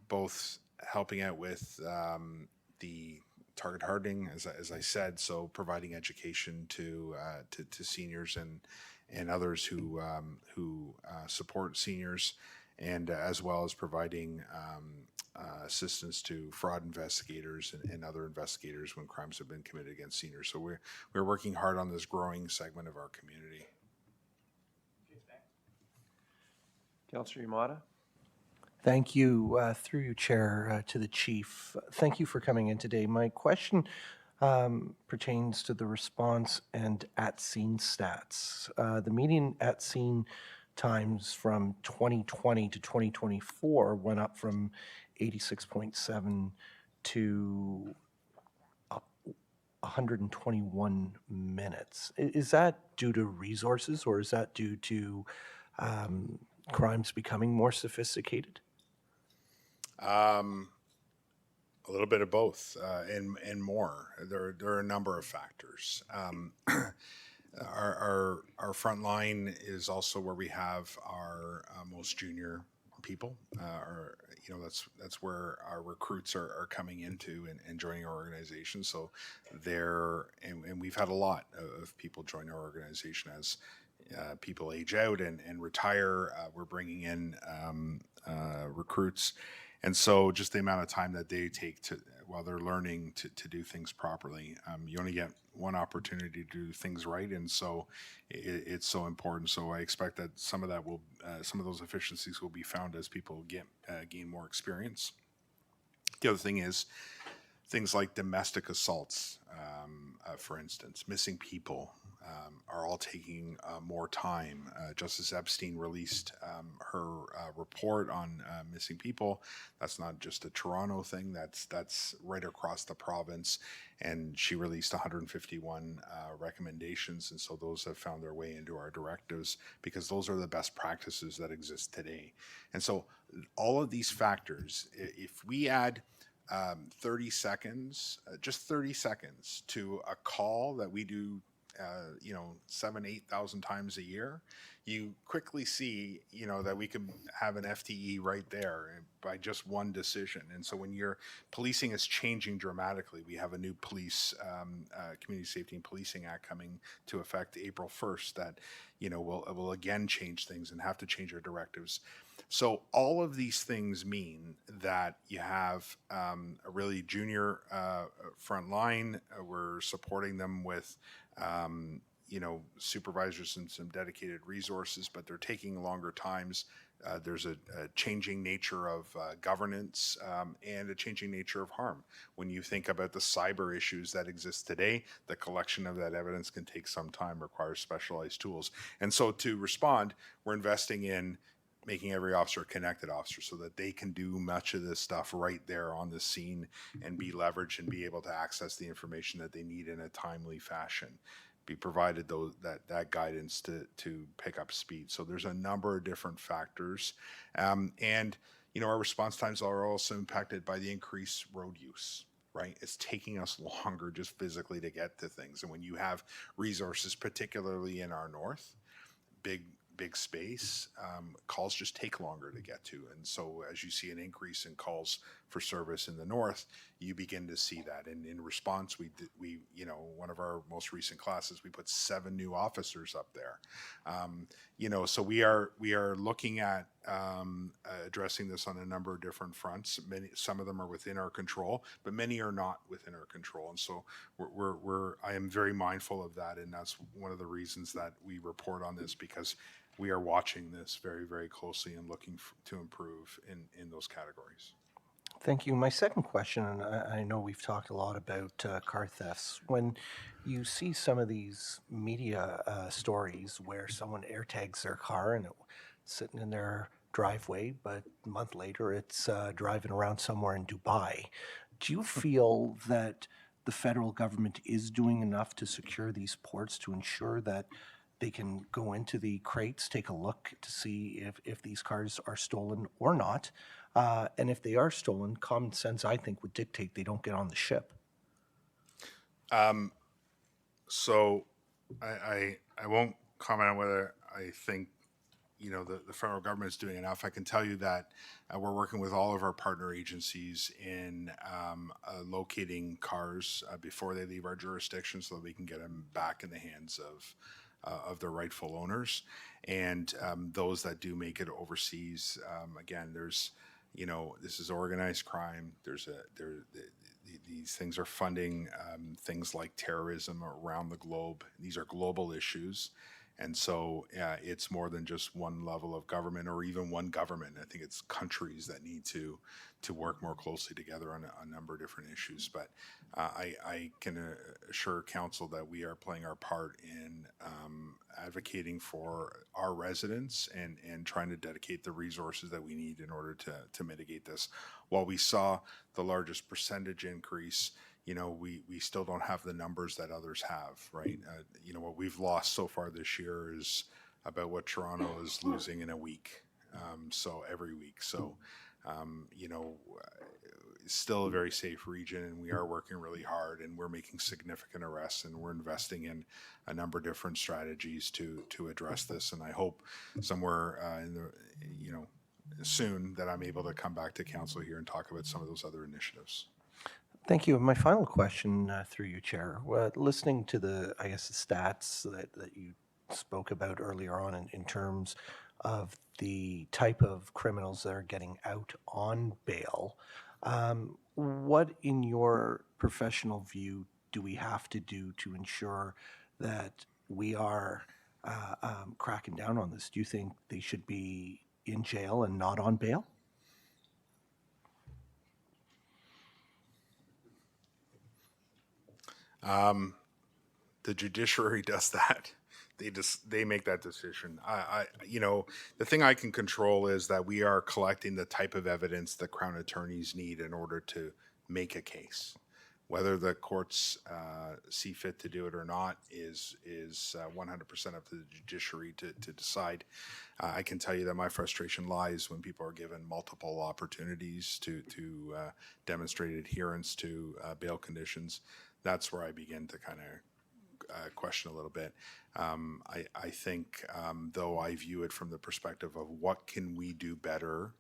Speaker 7: both helping out with the target hardening, as I said, so providing education to seniors and others who support seniors, and as well as providing assistance to fraud investigators and other investigators when crimes have been committed against seniors. So we're working hard on this growing segment of our community.
Speaker 1: Councillor Yamada?
Speaker 17: Thank you, through you, Chair, to the Chief. Thank you for coming in today. My question pertains to the response and at-scene stats. The median at-scene times from 2020 to 2024 went up from 86.7 to 121 minutes. Is that due to resources, or is that due to crimes becoming more sophisticated?
Speaker 7: A little bit of both, and more. There are a number of factors. Our front line is also where we have our most junior people. That's where our recruits are coming into and joining our organization. So and we've had a lot of people join our organization as people age out and retire. We're bringing in recruits. And so just the amount of time that they take while they're learning to do things properly, you only get one opportunity to do things right. And so it's so important. So I expect that some of those efficiencies will be found as people gain more experience. The other thing is things like domestic assaults, for instance, missing people, are all taking more time. Justice Epstein released her report on missing people. That's not just a Toronto thing. That's right across the province. And she released 151 recommendations. And so those have found their way into our directives because those are the best practices that exist today. And so all of these factors, if we add 30 seconds, just 30 seconds to a call that we do 7,000, 8,000 times a year, you quickly see, that we can have an FTE right there by just one decision. And so when your policing is changing dramatically, we have a new police, Community Safety and Policing Act coming to effect April 1st that, will again change things and have to change our directives. So all of these things mean that you have a really junior front line. We're supporting them with supervisors and some dedicated resources, but they're taking longer times there's a changing nature of governance and a changing nature of harm. When you think about the cyber issues that exist today, the collection of that evidence can take some time, requires specialized tools. And so to respond, we're investing in making every officer a connected officer so that they can do much of this stuff right there on the scene and be leveraged and be able to access the information that they need in a timely fashion, be provided that guidance to pick up speed. So there's a number of different factors. And, you know, our response times are also impacted by the increased road use, right? It's taking us longer just physically to get to things. And when you have resources, particularly in our north, big space, calls just take longer to get to. And so as you see an increase in calls for service in the north, you begin to see that. And in response, we you know, one of our most recent classes, we put 7 new officers up there. You know, so we are looking at addressing this on a number of different fronts. Some of them are within our control, but many are not within our control. And so I am very mindful of that. And that's one of the reasons that we report on this, because we are watching this very, very closely and looking to improve in those categories.
Speaker 17: Thank you. My second question, and I know we've talked a lot about car thefts. When you see some of these media stories where someone air tags their car and it's sitting in their driveway, but a month later it's driving around somewhere in Dubai, do you feel that the federal government is doing enough to secure these ports to ensure that they can go into the crates, take a look to see if these cars are stolen or not? And if they are stolen, common sense, I think, would dictate they don't get on the ship.
Speaker 7: So I won't comment on whether I think, you know, the federal government is doing enough. I can tell you that we're working with all of our partner agencies in locating cars before they leave our jurisdiction so that we can get them back in the hands of their rightful owners. And those that do make it overseas, again, there's, you know, this is organized crime. These things are funding things like terrorism around the globe. These are global issues. And so it's more than just one level of government or even one government. I think it's countries that need to work more closely together on a number of different issues. But I can assure council that we are playing our part in advocating for our residents and trying to dedicate the resources that we need in order to mitigate this. While we saw the largest percentage increase, you know, we still don't have the numbers that others have, right? You know, what we've lost so far this year is about what Toronto is losing in a week. So every week. So, you know, it's still a very safe region, and we are working really hard, and we're making significant arrests, and we're investing in a number of different strategies to address this. And I hope somewhere in the, you know, soon that I'm able to come back to council here and talk about some of those other initiatives.
Speaker 17: Thank you. My final question through you, Chair. Listening to the, I guess, the stats that you spoke about earlier on in terms of the type of criminals that are getting out on bail, what, in your professional view, do we have to do to ensure that we are cracking down on this? Do you think they should be in jail and not on bail?
Speaker 7: The judiciary does that. They make that decision. You know, the thing I can control is that we are collecting the type of evidence that Crown attorneys need in order to make a case. Whether the courts see fit to do it or not is 100% up to the judiciary to decide. I can tell you that my frustration lies when people are given multiple opportunities to demonstrate adherence to bail conditions. That's where I begin to kind of question a little bit. I think, though, I view it from the perspective of what can we do better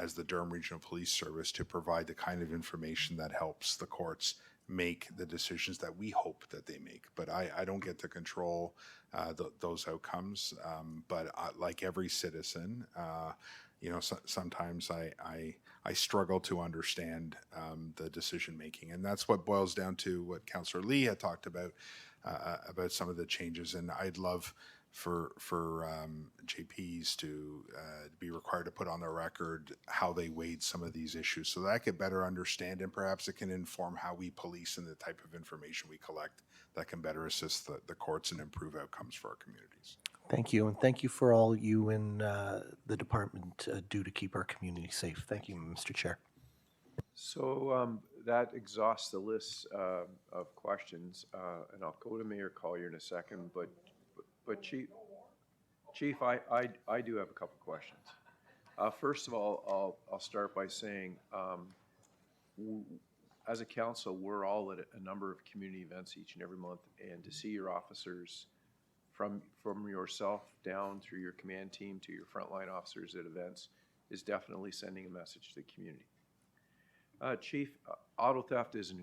Speaker 7: as the Durham Regional Police Service to provide the kind of information that helps the courts make the decisions that we hope that they make. But I don't get to control those outcomes. But like every citizen, you know, sometimes I struggle to understand the decision making, and that's what boils down to what Councillor Lee had talked about some of the changes. And I'd love JPs to be required to put on their record how they weighed some of these issues, so that I could better understand, and perhaps it can inform how we police and the type of information we collect that can better assist the courts and improve outcomes for our communities.
Speaker 17: Thank you, and thank you for all you and the department do to keep our community safe. Thank you, Mr. Chair.
Speaker 1: So that exhausts the list of questions, and I'll go to Mayor Collier in a second, but Chief, I do have a couple questions. First of all, I'll start by saying, as a council, we're all at a number of community events each and every month, and to see your officers from yourself down through your command team to your frontline officers at events is definitely sending a message to the community. Chief, auto theft is an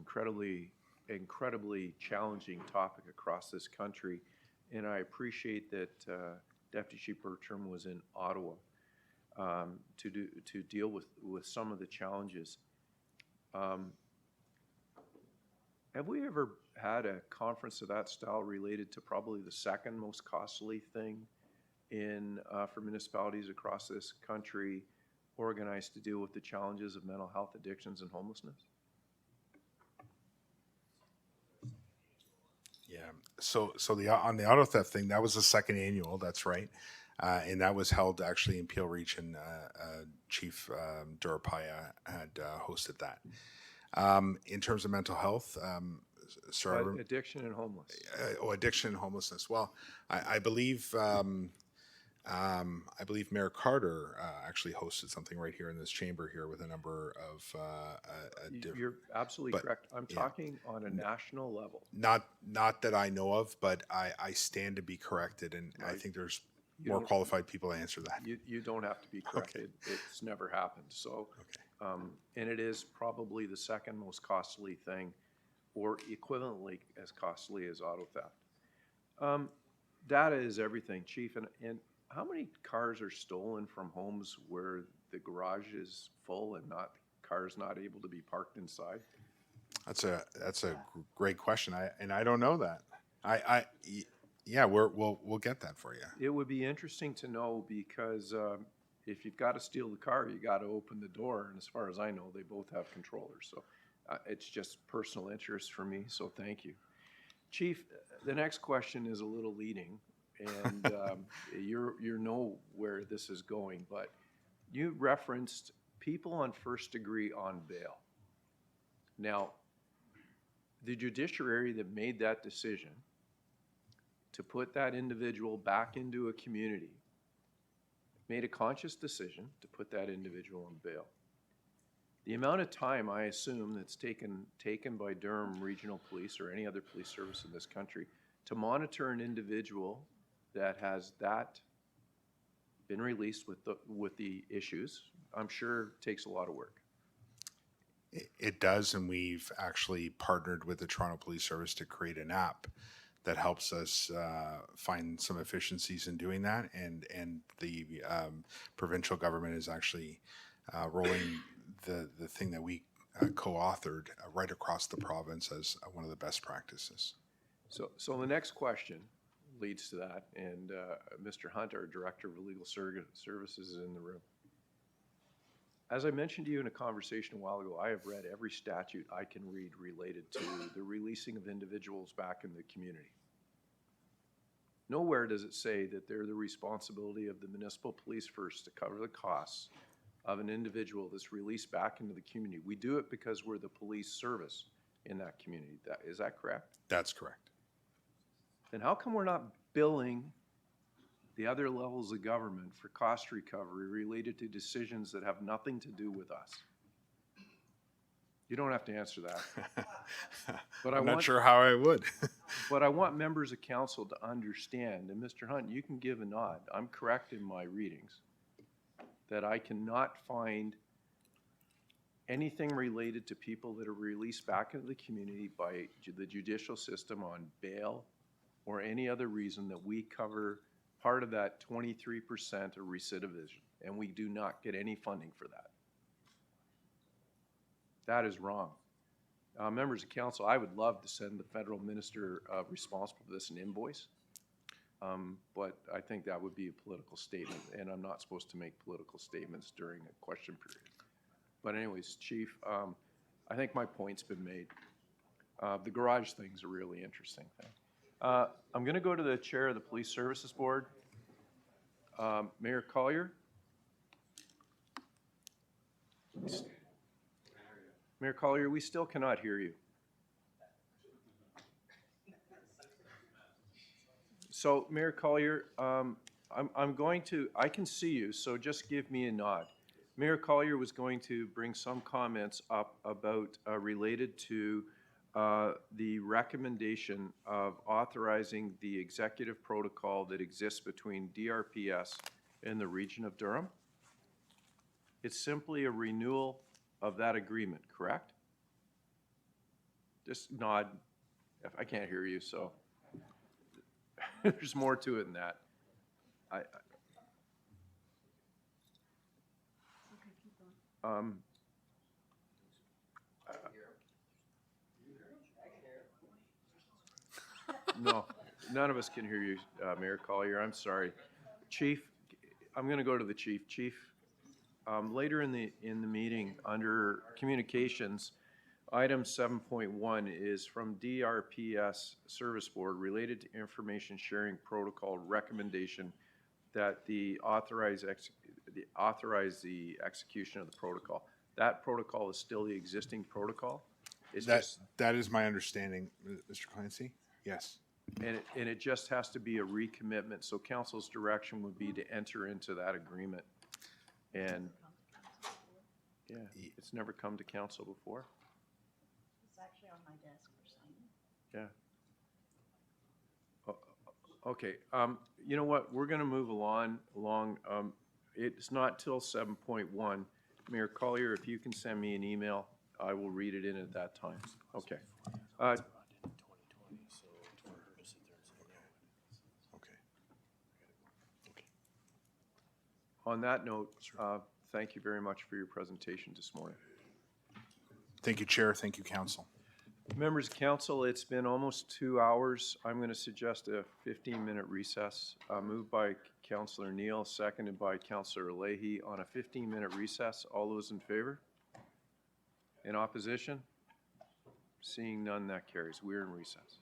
Speaker 1: incredibly challenging topic across this country, and I appreciate that Deputy Chief Bertram was in Ottawa to deal with some of the challenges. Have we ever had a conference of that style related to probably the second most costly thing for municipalities across this country organized to deal with the challenges of mental health, addictions, and homelessness?
Speaker 7: Yeah. So on the auto theft thing, that was the second annual. That's right, and that was held actually in Peel Region. Chief Durapaya had hosted that. In terms of mental health,
Speaker 1: Addiction and homeless.
Speaker 7: Addiction and homelessness. Well, I believe Mayor Carter actually hosted something right here in this chamber here with a number of.
Speaker 1: You're absolutely correct. I'm talking on a national level.
Speaker 7: Not that I know of, but I stand to be corrected, and I think there's more qualified people to answer that.
Speaker 1: You don't have to be corrected. Okay. It's never happened. So, and it is probably the second most costly thing, or equivalently as costly as auto theft. Data is everything, Chief, and how many cars are stolen from homes where the garage is full and cars not able to be parked inside?
Speaker 7: That's a great question. I don't know that. We'll get that for you.
Speaker 1: It would be interesting to know because if you've got to steal the car, you got to open the door. And as far as I know, they both have controllers. So it's just personal interest for me. So thank you, Chief. The next question is a little leading, and you know where this is going. But you referenced people on first degree on bail. Now, the judiciary that made that decision to put that individual back into a community made a conscious decision to put that individual on bail. The amount of time, I assume, that's taken by Durham Regional Police or any other police service in this country to monitor an individual that has been released with the issues, I'm sure takes a lot of work.
Speaker 7: It does, and we've actually partnered with the Toronto Police Service to create an app that helps us find some efficiencies in doing that, and the provincial government is actually rolling the thing that we co-authored right across the province as one of the best practices.
Speaker 1: So the next question leads to that, and Mr. Hunt, our Director of Legal Services, is in the room. As I mentioned to you in a conversation a while ago, I have read every statute I can read related to the releasing of individuals back in the community. Nowhere does it say that they're the responsibility of the municipal police first to cover the costs of an individual that's released back into the community. We do it because we're the police service in that community. Is that correct?
Speaker 7: That's correct.
Speaker 1: Then how come we're not billing the other levels of government for cost recovery related to decisions that have nothing to do with us? You don't have to answer that. But
Speaker 7: I'm not sure how I would.
Speaker 1: But I want members of council to understand, and Mr. Hunt, you can give a nod. I'm correct in my readings that I cannot find anything related to people that are released back into the community by the judicial system on bail or any other reason that we cover part of that 23% of recidivism, and we do not get any funding for that. That is wrong. Members of council, I would love to send the federal minister responsible for this an invoice. But I think that would be a political statement, and I'm not supposed to make political statements during a question period. But anyways, Chief, I think my point's been made. The garage thing's a really interesting thing. I'm going to go to the Chair of the Police Services Board. Mayor Collier? Mayor Collier, we still cannot hear you. So, Mayor Collier, I'm going to, I can see you, so just give me a nod. Mayor Collier was going to bring some comments up about, related to the recommendation of authorizing the executive protocol that exists between DRPS and the region of Durham. It's simply a renewal of that agreement, correct? Just nod. I can't hear you, so there's more to it than that. No, none of us can hear you, Mayor Collier. I'm sorry. Chief, I'm going to go to the chief. Chief, later in the meeting, under communications, item 7.1 is from DRPS Service Board related to information sharing protocol recommendation that the authorize the execution of the protocol. That protocol is still the existing protocol. It's just,
Speaker 7: That is my understanding, Mr. Clancy. Yes.
Speaker 1: and it just has to be a recommitment. So council's direction would be to enter into that agreement. And yeah, it's never come to council before.
Speaker 13: It's actually on my desk for signing.
Speaker 1: Yeah. Okay, you know what, we're gonna move along. It's not till 7.1. Mayor Collier, if you can send me an email, I will read it in at that time. Okay. On that note, thank you very much for your presentation this morning.
Speaker 7: Thank you, Chair. Thank you, Council.
Speaker 1: Members of council, it's been almost 2 hours. I'm going to suggest a 15-minute recess. Moved by Councillor Neal, seconded by Councillor Leahy on a 15-minute recess. All those in favor? In opposition? Seeing none, that carries. We're in recess.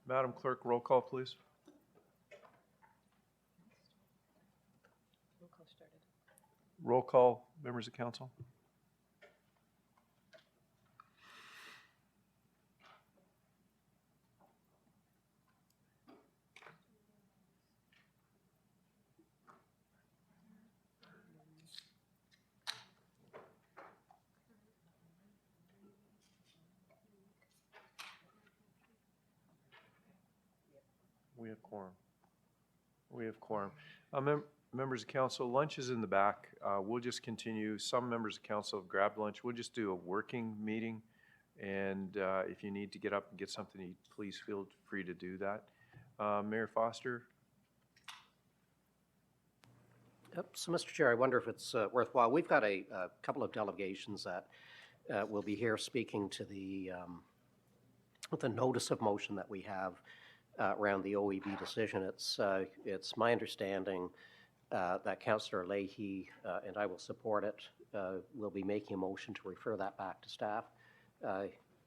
Speaker 1: Madam Clerk, roll call, please. Roll call, members of council. We have quorum. We have quorum. Members of council, lunch is in the back. We'll just continue. Some members of council have grabbed lunch. We'll just do a working meeting. And if you need to get up and get something to eat, please feel free to do that. Mayor Foster?
Speaker 9: Yep. So, Mr. Chair, I wonder if it's worthwhile. We've got a couple of delegations that will be here speaking to the notice of motion that we have around the OEB decision. It's my understanding that Councillor Leahy, and I will support it, will be making a motion to refer that back to staff.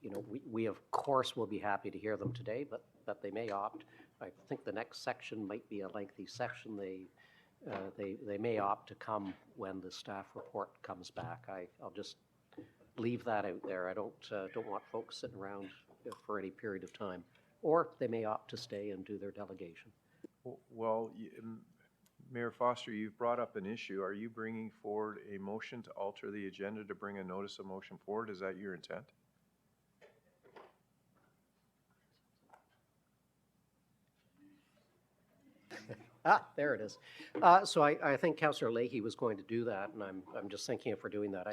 Speaker 9: You know, we of course will be happy to hear them today, but they may opt. I think the next section might be a lengthy section. They may opt to come when the staff report comes back. I'll just leave that out there. I don't want folks sitting around for any period of time. Or they may opt to stay and do their delegation.
Speaker 1: Well, Mayor Foster, you've brought up an issue. Are you bringing forward a motion to alter the agenda to bring a notice of motion forward? Is that your intent?
Speaker 9: There it is. So I think Councillor Leahy was going to do that, and I'm just thinking if we're doing that,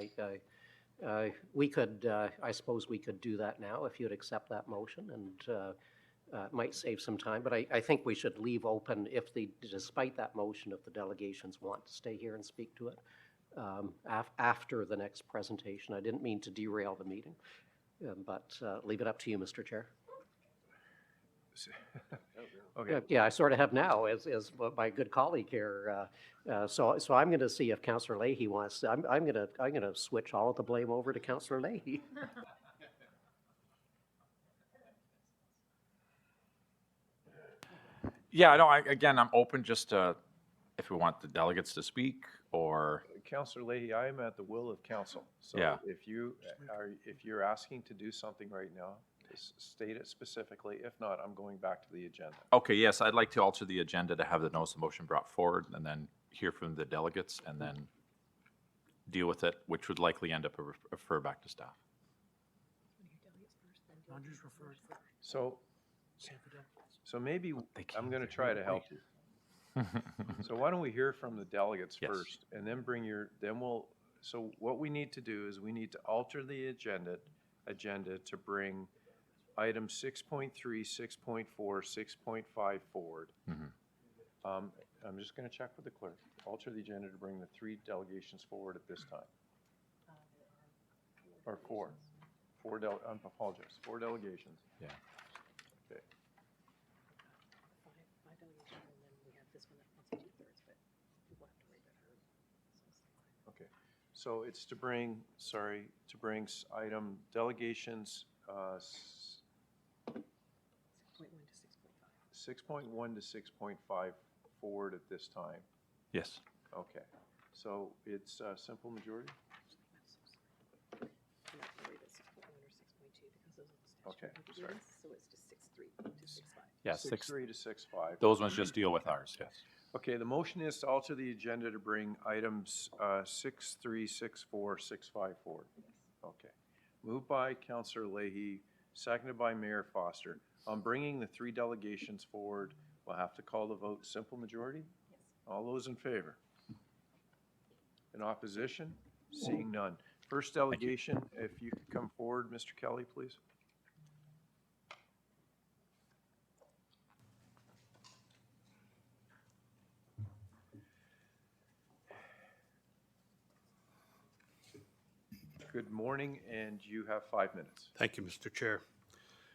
Speaker 9: we could, I suppose we could do that now if you'd accept that motion, and might save some time. But I think we should leave open if despite that motion, if the delegations want to stay here and speak to it after the next presentation. I didn't mean to derail the meeting, but leave it up to you, Mr. Chair.
Speaker 1: Okay.
Speaker 9: Yeah, I sort of have now as my good colleague here. So I'm going to see if Councillor Leahy wants. I'm going to switch all of the blame over to Councillor Leahy.
Speaker 14: Yeah, no, again, I'm open just to, if we want the delegates to speak or.
Speaker 1: Councillor Leahy, I am at the will of council. So
Speaker 14: Yeah.
Speaker 1: if you're asking to do something right now, state it specifically. If not, I'm going back to the agenda.
Speaker 14: Okay, yes, I'd like to alter the agenda to have the notice of motion brought forward and then hear from the delegates and then deal with it, which would likely end up a refer back to staff.
Speaker 1: So maybe I'm going to try to help you. So why don't we hear from the delegates first, and then so what we need to do is we need to alter the agenda to bring items 6.3, 6.4, 6.5 forward. I'm just going to check with the clerk. Alter the agenda to bring the 3 delegations forward at this time. Or 4. I apologize. 4 delegations.
Speaker 14: Yeah.
Speaker 1: Okay. Okay. So it's to bring, item delegations 6.1 to 6.5 forward at this time.
Speaker 14: Yes.
Speaker 1: Okay. So it's a simple majority? Okay, sorry.
Speaker 3: So it's just 6.3 to 6.5.
Speaker 14: Yeah,
Speaker 1: 6.3 to 6.5.
Speaker 14: Those ones just deal with ours, yes.
Speaker 1: Okay, the motion is to alter the agenda to bring items 6.3, 6.4, 6.5 forward. Okay. Moved by Councillor Leahy, seconded by Mayor Foster. On bringing the 3 delegations forward, we'll have to call the vote simple majority? Yes. All those in favor? In opposition? Seeing none. First delegation, if you could come forward, Mr. Kelly, please. Good morning, and you have 5 minutes.
Speaker 18: Thank you, Mr. Chair.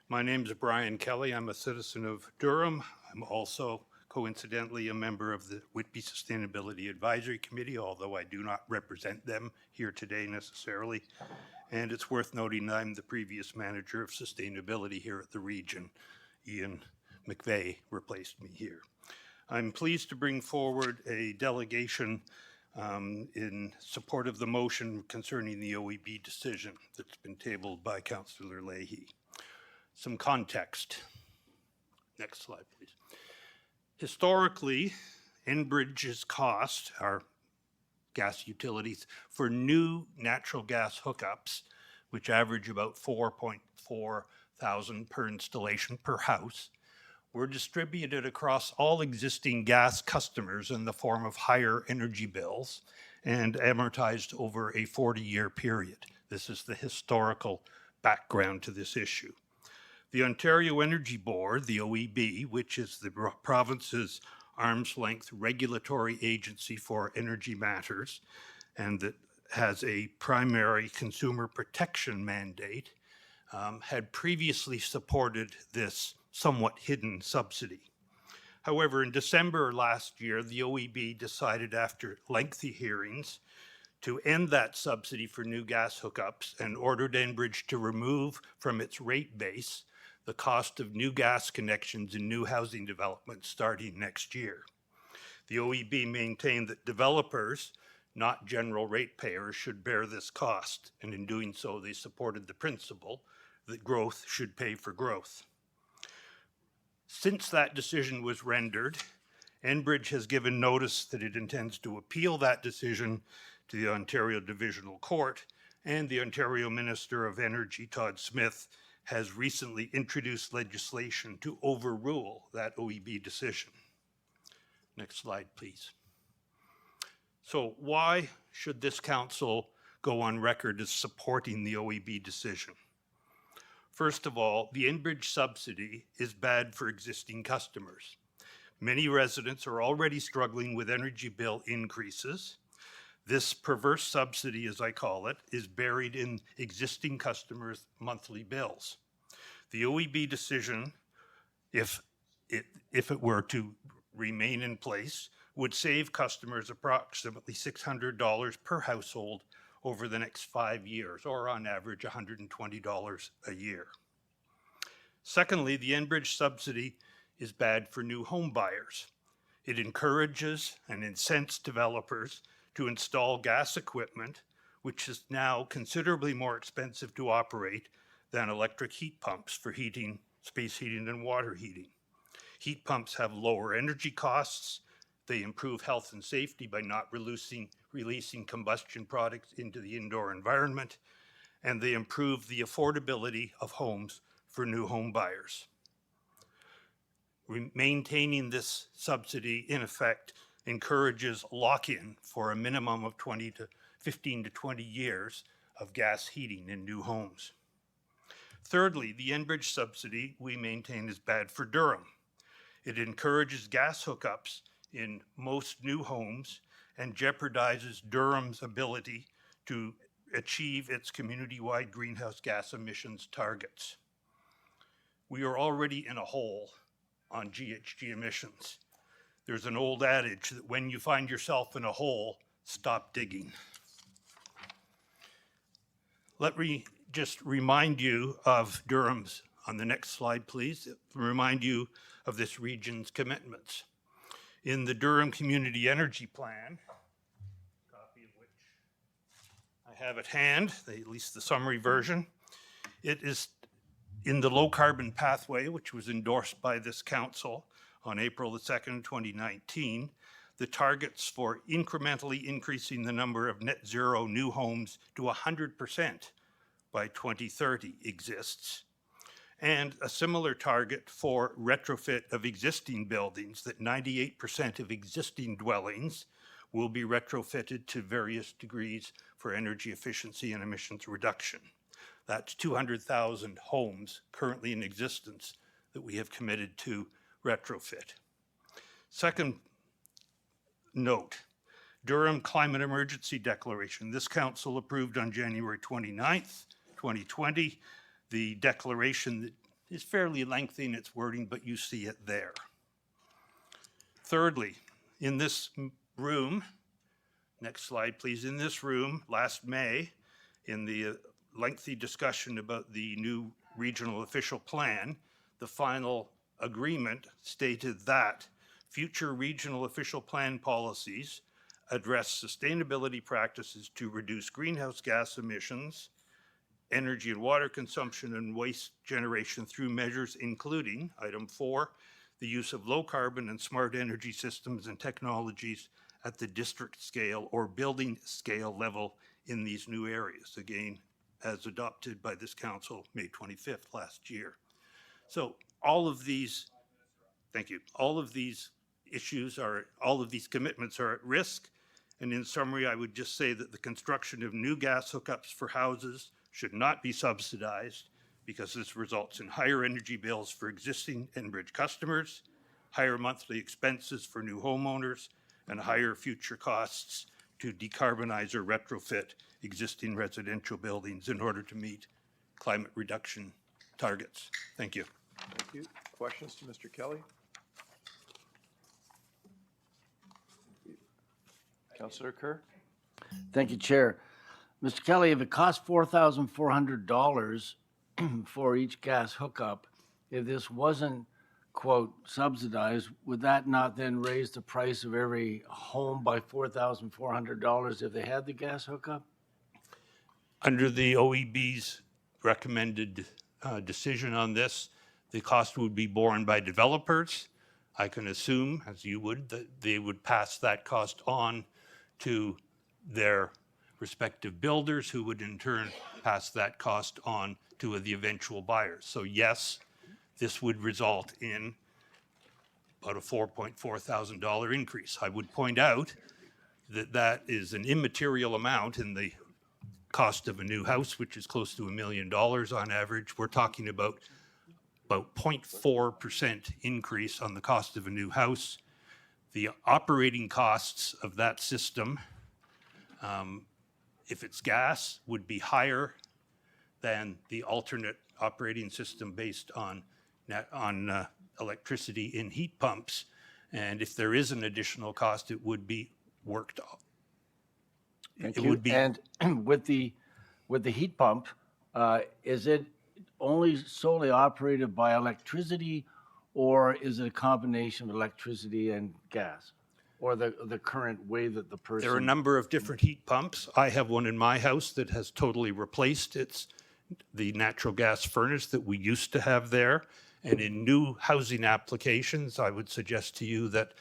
Speaker 18: My name is Brian Kelly. I'm a citizen of Durham. I'm also coincidentally a member of the Whitby Sustainability Advisory Committee, although I do not represent them here today necessarily. And it's worth noting that I'm the previous manager of sustainability here at the region Ian McVeigh replaced me here. I'm pleased to bring forward a delegation in support of the motion concerning the OEB decision that's been tabled by Councillor Leahy. Some context. Next slide, please. Historically, Enbridge's cost, our gas utilities, for new natural gas hookups, which average about 4.4 thousand per installation per house, were distributed across all existing gas customers in the form of higher energy bills and amortized over a 40-year period. This is the historical background to this issue. The Ontario Energy Board, the OEB, which is the province's arm's length regulatory agency for energy matters and that has a primary consumer protection mandate, had previously supported this somewhat hidden subsidy. However, in December last year, the OEB decided after lengthy hearings to end that subsidy for new gas hookups and ordered Enbridge to remove from its rate base the cost of new gas connections in new housing developments starting next year. The OEB maintained that developers, not general ratepayers, should bear this cost, and in doing so, they supported the principle that growth should pay for growth. Since that decision was rendered, Enbridge has given notice that it intends to appeal that decision to the Ontario Divisional Court, and the Ontario Minister of Energy, Todd Smith, has recently introduced legislation to overrule that OEB decision. Next slide, please. So why should this council go on record as supporting the OEB decision? First of all, the Enbridge subsidy is bad for existing customers. Many residents are already struggling with energy bill increases. This perverse subsidy, as I call it, is buried in existing customers' monthly bills. The OEB decision, if it were to remain in place, would save customers approximately $600 per household over the next 5 years, or on average $120 a year. Secondly, the Enbridge subsidy is bad for new home buyers. It encourages and incents developers to install gas equipment, which is now considerably more expensive to operate than electric heat pumps for heating, space heating and water heating. Heat pumps have lower energy costs. They improve health and safety by not releasing combustion products into the indoor environment, and they improve the affordability of homes for new home buyers. Maintaining this subsidy, in effect, encourages lock-in for a minimum of 15 to 20 years of gas heating in new homes. Thirdly, the Enbridge subsidy we maintain is bad for Durham. It encourages gas hookups in most new homes and jeopardizes Durham's ability to achieve its community-wide greenhouse gas emissions targets. We are already in a hole on GHG emissions. There's an old adage that when you find yourself in a hole, stop digging. Let me just remind you of Durham's, on the next slide please, remind you of this region's commitments. In the Durham Community Energy Plan, copy of which I have at hand, at least the summary version, it is in the low carbon pathway, which was endorsed by this council on April the 2nd, 2019, the targets for incrementally increasing the number of net zero new homes to 100% by 2030 exists, and a similar target for retrofit of existing buildings, that 98% of existing dwellings will be retrofitted to various degrees for energy efficiency and emissions reduction. That's 200,000 homes currently in existence that we have committed to retrofit. Second note, Durham Climate Emergency Declaration. This council approved on January 29th, 2020, the declaration that is fairly lengthy in its wording, but you see it there. Thirdly, in this room, next slide please, in this room last May, in the lengthy discussion about the new regional official plan, the final agreement stated that future regional official plan policies address sustainability practices to reduce greenhouse gas emissions, energy and water consumption, and waste generation through measures including, item 4, the use of low carbon and smart energy systems and technologies at the district scale or building scale level in these new areas, again, as adopted by this council May 25th last year. So all of these, thank you, all of these commitments are at risk. And in summary, I would just say that the construction of new gas hookups for houses should not be subsidized because this results in higher energy bills for existing Enbridge customers, higher monthly expenses for new homeowners, and higher future costs to decarbonize or retrofit existing residential buildings in order to meet climate reduction targets. Thank you.
Speaker 1: Thank you. Questions to Mr. Kelly? Councillor Kerr?
Speaker 15: Thank you, Chair. Mr. Kelly, if it costs $4,400 for each gas hookup, if this wasn't, quote, subsidized, would that not then raise the price of every home by $4,400 if they had the gas hookup?
Speaker 18: Under the OEB's recommended decision on this, the cost would be borne by developers. I can assume, as you would, that they would pass that cost on to their respective builders, who would in turn pass that cost on to the eventual buyers. So yes, this would result in about a $4.4 thousand increase. I would point out that that is an immaterial amount in the cost of a new house, which is close to $1 million on average. We're talking about 0.4% increase on the cost of a new house. The operating costs of that system, if it's gas, would be higher than the alternate operating system based on electricity in heat pumps. And if there is an additional cost, it would be worked off.
Speaker 15: Thank you. And with the heat pump, is it only solely operated by electricity, or is it a combination of electricity and gas? Or the current way that the person...
Speaker 18: There are a number of different heat pumps. I have one in my house that has totally replaced the natural gas furnace that we used to have there. And in new housing applications, I would suggest to you that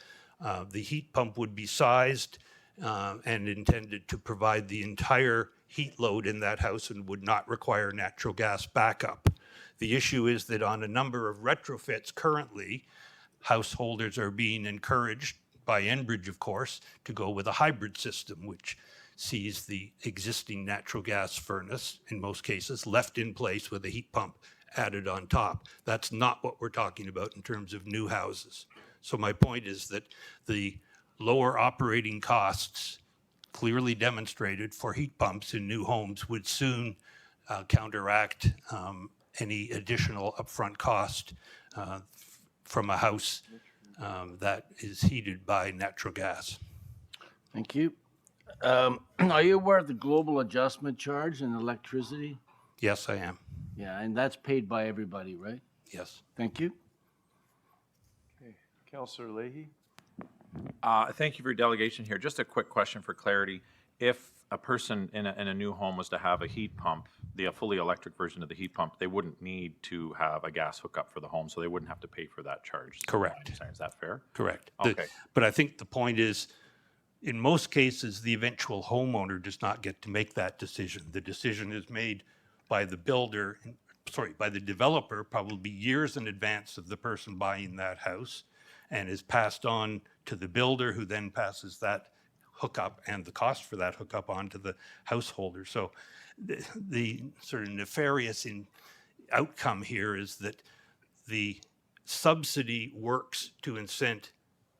Speaker 18: the heat pump would be sized and intended to provide the entire heat load in that house and would not require natural gas backup. The issue is that on a number of retrofits currently, householders are being encouraged by Enbridge, of course, to go with a hybrid system, which sees the existing natural gas furnace, in most cases, left in place with a heat pump added on top. That's not what we're talking about in terms of new houses. So my point is that the lower operating costs clearly demonstrated for heat pumps in new homes would soon counteract any additional upfront cost from a house that is heated by natural gas.
Speaker 15: Thank you. Are you aware of the global adjustment charge in electricity?
Speaker 18: Yes, I am.
Speaker 15: Yeah, and that's paid by everybody, right?
Speaker 18: Yes.
Speaker 15: Thank you.
Speaker 1: Okay. Councillor Leahy?
Speaker 14: Thank you for your delegation here. Just a quick question for clarity. If a person in a new home was to have a heat pump, the fully electric version of the heat pump, they wouldn't need to have a gas hookup for the home, so they wouldn't have to pay for that charge.
Speaker 18: Correct.
Speaker 14: Is that fair?
Speaker 18: Correct.
Speaker 14: Okay.
Speaker 18: But I think the point is, in most cases, the eventual homeowner does not get to make that decision. The decision is made by the builder, by the developer, probably years in advance of the person buying that house, and is passed on to the builder, who then passes that hookup and the cost for that hookup on to the householder. So the sort of nefarious outcome here is that the subsidy works to incent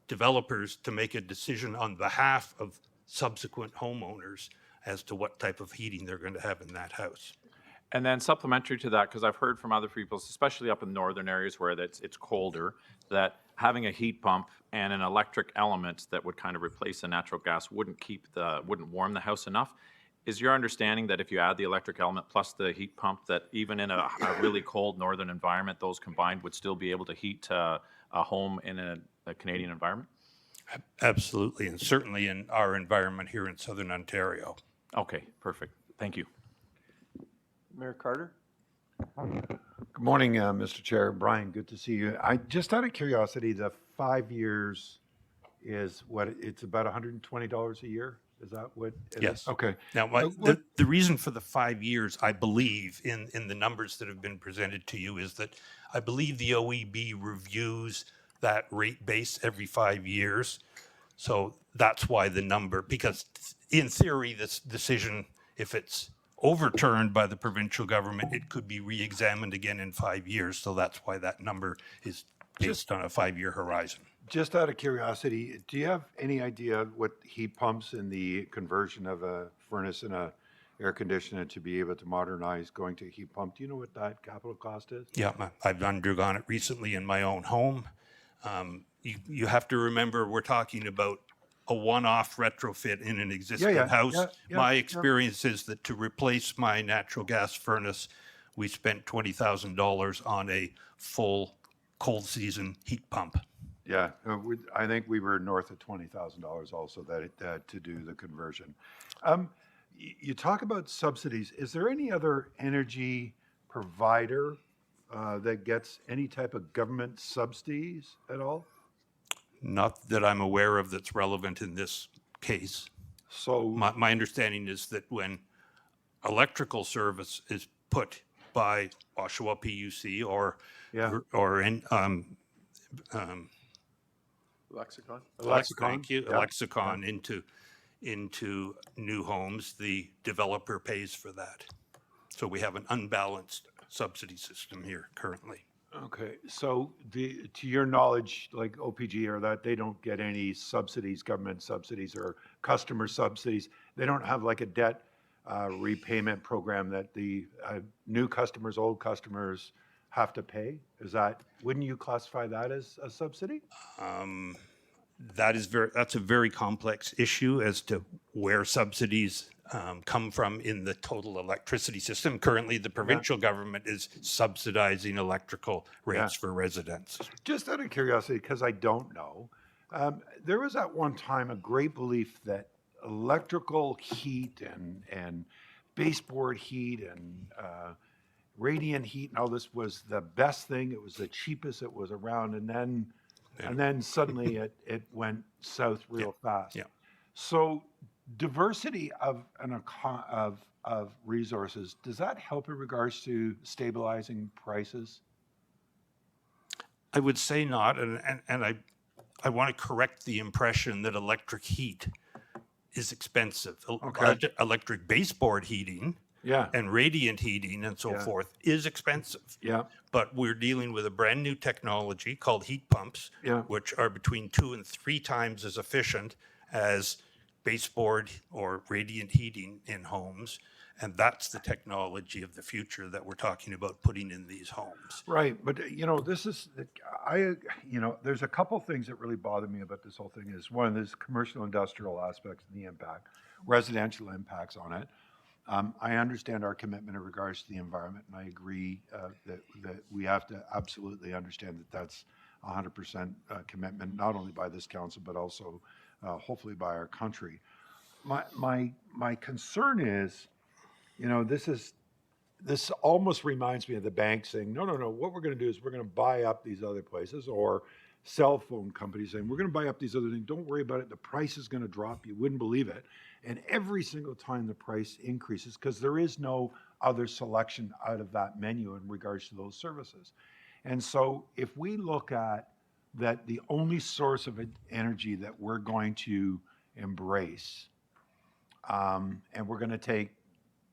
Speaker 18: developers to make a decision on behalf of subsequent homeowners as to what type of heating they're going to have in that house.
Speaker 14: And then supplementary to that, because I've heard from other people, especially up in northern areas where it's colder, that having a heat pump and an electric element that would kind of replace the natural gas wouldn't warm the house enough. is your understanding that if you add the electric element plus the heat pump, that even in a really cold northern environment, those combined would still be able to heat a home in a Canadian environment?
Speaker 18: Absolutely, and certainly in our environment here in Southern Ontario.
Speaker 14: Okay, perfect. Thank you.
Speaker 1: Mayor Carter?
Speaker 19: Good morning, Mr. Chair. Brian, good to see you. I just out of curiosity, the 5 years is what, it's about $120 a year? Is that what?
Speaker 18: Yes.
Speaker 19: Okay.
Speaker 18: Now, the reason for the 5 years, I believe, in the numbers that have been presented to you is that I believe the OEB reviews that rate base every 5 years. So that's why the number, because in theory, this decision, if it's overturned by the provincial government, it could be re-examined again in 5 years. So that's why that number is based on a 5-year horizon.
Speaker 19: Just out of curiosity, do you have any idea what heat pumps and the conversion of a furnace and a air conditioner to be able to modernize going to heat pump? Do you know what that capital cost is?
Speaker 18: Yeah, I've undergone it recently in my own home. You have to remember, we're talking about a one-off retrofit in an existing house. My experience is that to replace my natural gas furnace, we spent $20,000 on a full cold season heat pump.
Speaker 19: Yeah, I think we were north of $20,000 also to do the conversion. You talk about subsidies. Is there any other energy provider that gets any type of government subsidies at all?
Speaker 18: Not that I'm aware of that's relevant in this case.
Speaker 19: So
Speaker 18: my understanding is that when electrical service is put by Oshawa PUC or in
Speaker 1: Lexicon?
Speaker 18: Thank you. Lexicon into new homes, the developer pays for that. So we have an unbalanced subsidy system here currently.
Speaker 19: Okay, so to your knowledge, like OPG or that, they don't get any subsidies, government subsidies or customer subsidies. They don't have like a debt repayment program that the new customers, old customers have to pay? Wouldn't you classify that as a subsidy?
Speaker 18: That's a very complex issue as to where subsidies come from in the total electricity system. Currently, the provincial government is subsidizing electrical rates for residents.
Speaker 19: Just out of curiosity, because I don't know, there was at one time a great belief that electrical heat and baseboard heat and radiant heat and all this was the best thing. It was the cheapest. It was around, and then suddenly it went south real fast.
Speaker 18: Yeah.
Speaker 19: So diversity of resources, does that help in regards to stabilizing prices?
Speaker 18: I would say not, and I want to correct the impression that electric heat is expensive.
Speaker 19: Okay.
Speaker 18: Electric baseboard heating and radiant heating and so forth is expensive.
Speaker 19: Yeah.
Speaker 18: But we're dealing with a brand new technology called heat pumps, which are between 2 and 3 times as efficient as baseboard or radiant heating in homes. And that's the technology of the future that we're talking about putting in these homes.
Speaker 19: Right, but there's a couple things that really bother me about this whole thing. Is one, there's commercial industrial aspects and the impact, residential impacts on it. I understand our commitment in regards to the environment, and I agree that we have to absolutely understand that that's 100% commitment, not only by this council, but also hopefully by our country. My concern is, this almost reminds me of the bank saying, no, what we're going to do is we're going to buy up these other places, or cell phone companies saying, we're going to buy up these other things. Don't worry about it. The price is going to drop. You wouldn't believe it. And every single time the price increases, because there is no other selection out of that menu in regards to those services. And so if we look at that, the only source of energy that we're going to embrace, and we're going to take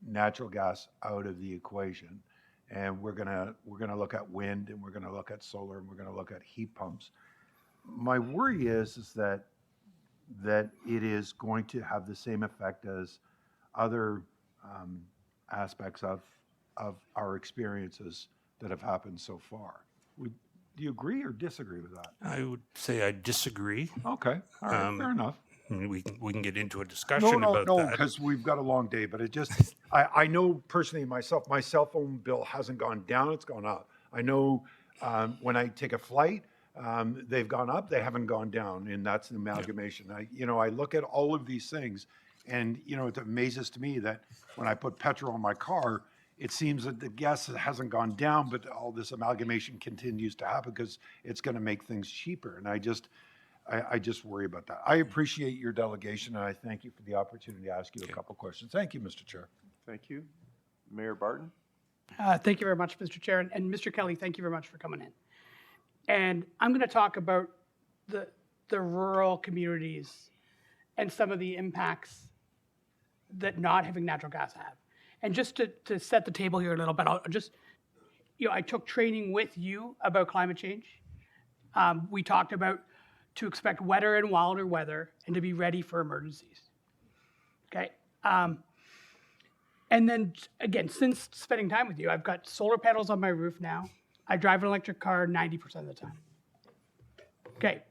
Speaker 19: natural gas out of the equation, and we're gonna look at wind, and we're gonna look at solar, and we're gonna look at heat pumps. My worry is that it is going to have the same effect as other aspects of our experiences that have happened so far. Do you agree or disagree with that?
Speaker 18: I would say I disagree.
Speaker 19: Okay, all right, fair enough.
Speaker 18: I mean, we can get into a
Speaker 19: No,
Speaker 18: discussion
Speaker 19: no,
Speaker 18: about
Speaker 19: no,
Speaker 18: that.
Speaker 19: because we've got a long day, but it just, I know personally myself, my cell phone bill hasn't gone down, it's gone up. I know when I take a flight, they've gone up, they haven't gone down, and that's an amalgamation. I look at all of these things, and, it amazes to me that when I put petrol in my car, it seems that the gas hasn't gone down, but all this amalgamation continues to happen because it's going to make things cheaper. And I just worry about that. I appreciate your delegation, and I thank you for the opportunity to ask you a couple questions. Thank you, Mr. Chair.
Speaker 1: Thank you. Mayor Barton?
Speaker 20: Thank you very much, Mr. Chair. And Mr. Kelly, thank you very much for coming in. And I'm going to talk about the rural communities and some of the impacts that not having natural gas have. And just to set the table here a little bit, I'll just, I took training with you about climate change. We talked about to expect wetter and wilder weather and to be ready for emergencies. Okay. And then again, since spending time with you, I've got solar panels on my roof now. I drive an electric car 90% of the time. Okay.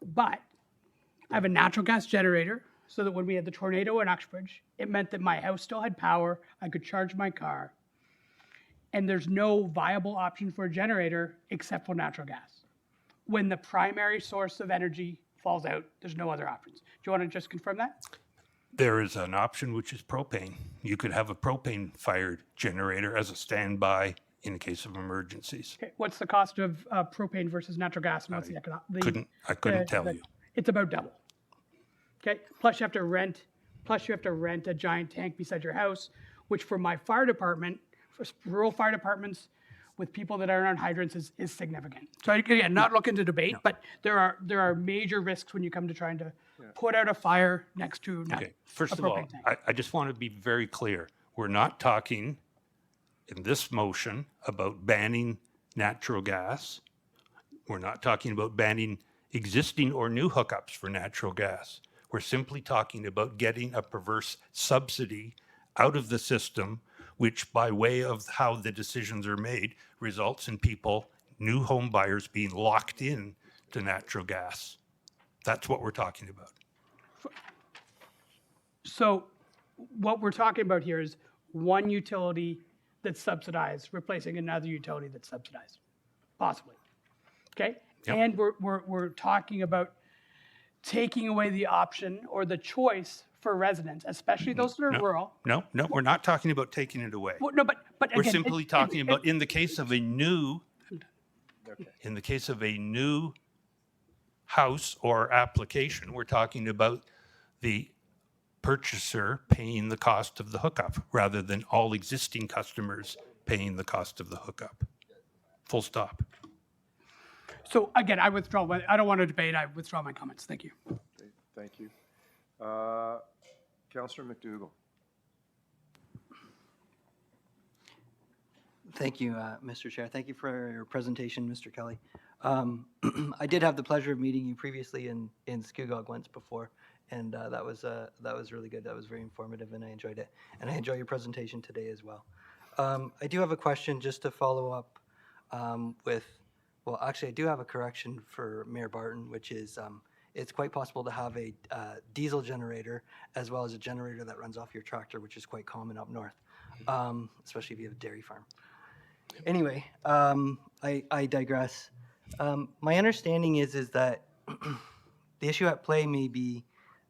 Speaker 20: But I have a natural gas generator so that when we had the tornado in Uxbridge, it meant that my house still had power. I could charge my car. And there's no viable option for a generator except for natural gas. When the primary source of energy falls out, there's no other options. Do you want to just confirm that?
Speaker 18: There is an option, which is propane. You could have a propane-fired generator as a standby in case of emergencies.
Speaker 20: Okay. What's the cost of propane versus natural gas, and what's
Speaker 18: I couldn't tell you.
Speaker 20: It's about double. Okay. Plus you have to rent a giant tank beside your house, which for my fire department, for rural fire departments with people that are on hydrants is significant. So again, not looking to debate, but there are major risks when you come to trying to put out a fire next to
Speaker 18: Okay, first
Speaker 20: a
Speaker 18: of all,
Speaker 20: propane tank.
Speaker 18: I just want to be very clear. We're not talking in this motion about banning natural gas. We're not talking about banning existing or new hookups for natural gas. We're simply talking about getting a perverse subsidy out of the system, which by way of how the decisions are made, results in people, new home buyers being locked in to natural gas. That's what we're talking about.
Speaker 20: So what we're talking about here is one utility that's subsidized replacing another utility that's subsidized, possibly. Okay?
Speaker 18: Yep.
Speaker 20: And we're talking about taking away the option or the choice for residents, especially those that are rural.
Speaker 18: No, we're not talking about taking it away.
Speaker 20: Well, no, but
Speaker 18: We're
Speaker 20: again,
Speaker 18: simply talking about in the case of a new house or application, we're talking about the purchaser paying the cost of the hookup rather than all existing customers paying the cost of the hookup. Full stop.
Speaker 20: So again, I withdraw. I don't want to debate. I withdraw my comments. Thank you.
Speaker 1: Okay, thank you. Councillor McDougall.
Speaker 21: Thank you, Mr. Chair. Thank you for your presentation, Mr. Kelly. I did have the pleasure of meeting you previously in Scugog once before, and that was really good. That was very informative, and I enjoyed it. And I enjoy your presentation today as well. I do have a question just to follow up with. Well, actually, I do have a correction for Mayor Barton, which is it's quite possible to have a diesel generator as well as a generator that runs off your tractor, which is quite common up north, especially if you have a dairy farm. Anyway, I digress. My understanding is that the issue at play may be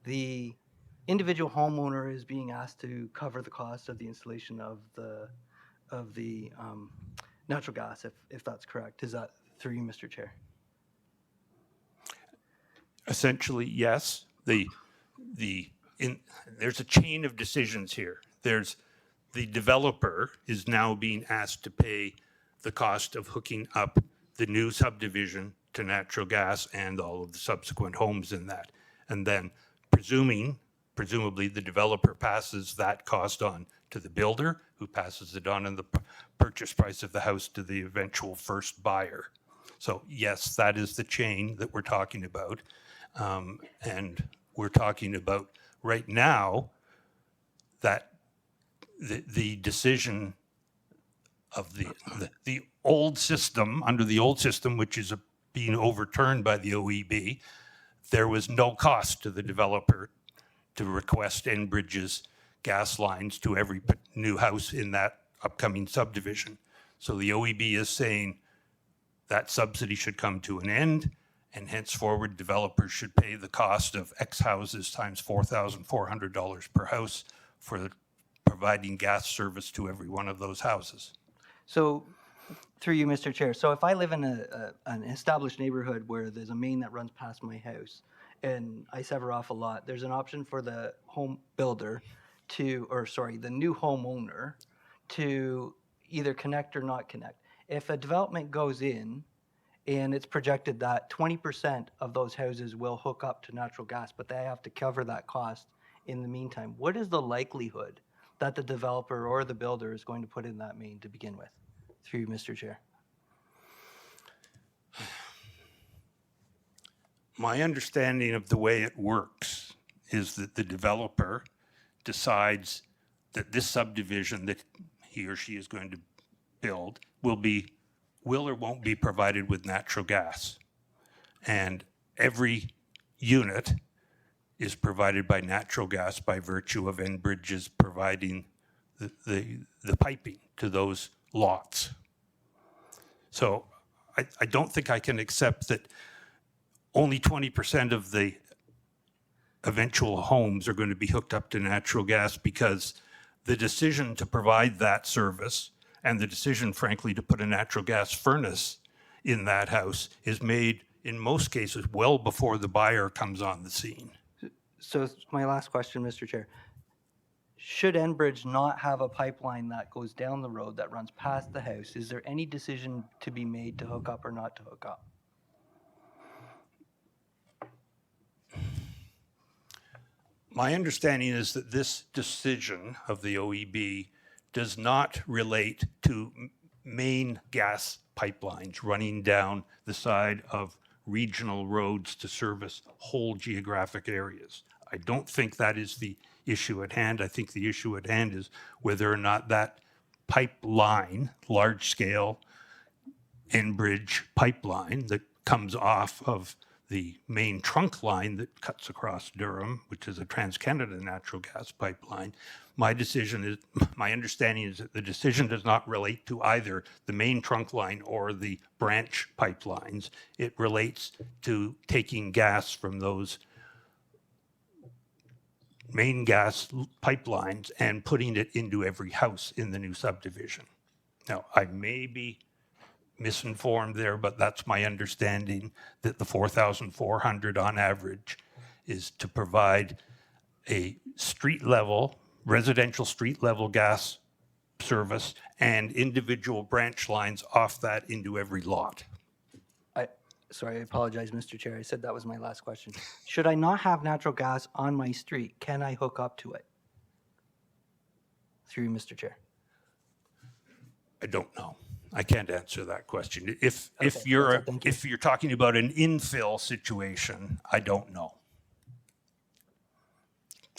Speaker 21: the individual homeowner is being asked to cover the cost of the installation of the natural gas, if that's correct. Is that through you, Mr. Chair?
Speaker 18: Essentially, yes. There's a chain of decisions here. There's the developer is now being asked to pay the cost of hooking up the new subdivision to natural gas and all of the subsequent homes in that. And then presumably the developer passes that cost on to the builder, who passes it on in the purchase price of the house to the eventual first buyer. So yes, that is the chain that we're talking about. And we're talking about right now that the decision of the old system, under the old system, which is being overturned by the OEB, there was no cost to the developer to request Enbridge's gas lines to every new house in that upcoming subdivision. So the OEB is saying that subsidy should come to an end, and henceforward developers should pay the cost of X houses times $4,400 per house for providing gas service to every one of those houses.
Speaker 21: So, through you, Mr. Chair, so if I live in an established neighborhood where there's a main that runs past my house and I sever off a lot, there's an option for the home builder to, or sorry, the new homeowner to either connect or not connect. If a development goes in and it's projected that 20% of those houses will hook up to natural gas, but they have to cover that cost in the meantime, what is the likelihood that the developer or the builder is going to put in that main to begin with? Through you, Mr. Chair.
Speaker 18: My understanding of the way it works is that the developer decides that this subdivision that he or she is going to build will or won't be provided with natural gas. And every unit is provided by natural gas by virtue of Enbridge's providing the piping to those lots. So I don't think I can accept that only 20% of the eventual homes are going to be hooked up to natural gas, because the decision to provide that service and the decision, frankly, to put a natural gas furnace in that house is made, in most cases, well before the buyer comes on the scene.
Speaker 21: So my last question, Mr. Chair. Should Enbridge not have a pipeline that goes down the road that runs past the house, is there any decision to be made to hook up or not to hook up?
Speaker 18: My understanding is that this decision of the OEB does not relate to main gas pipelines running down the side of regional roads to service whole geographic areas. I don't think that is the issue at hand. I think the issue at hand is whether or not that pipeline, large-scale Enbridge pipeline that comes off of the main trunk line that cuts across Durham, which is a TransCanada natural gas pipeline, my understanding is that the decision does not relate to either the main trunk line or the branch pipelines. It relates to taking gas from those main gas pipelines and putting it into every house in the new subdivision. Now, I may be misinformed there, but that's my understanding, that the 4,400 on average is to provide a street level, residential street level gas service and individual branch lines off that into every lot.
Speaker 21: Sorry, I apologize, Mr. Chair. I said that was my last question. Should I not have natural gas on my street, can I hook up to it? Through you, Mr. Chair.
Speaker 18: I don't know. I can't answer that question. If you're talking about an infill situation, I don't know.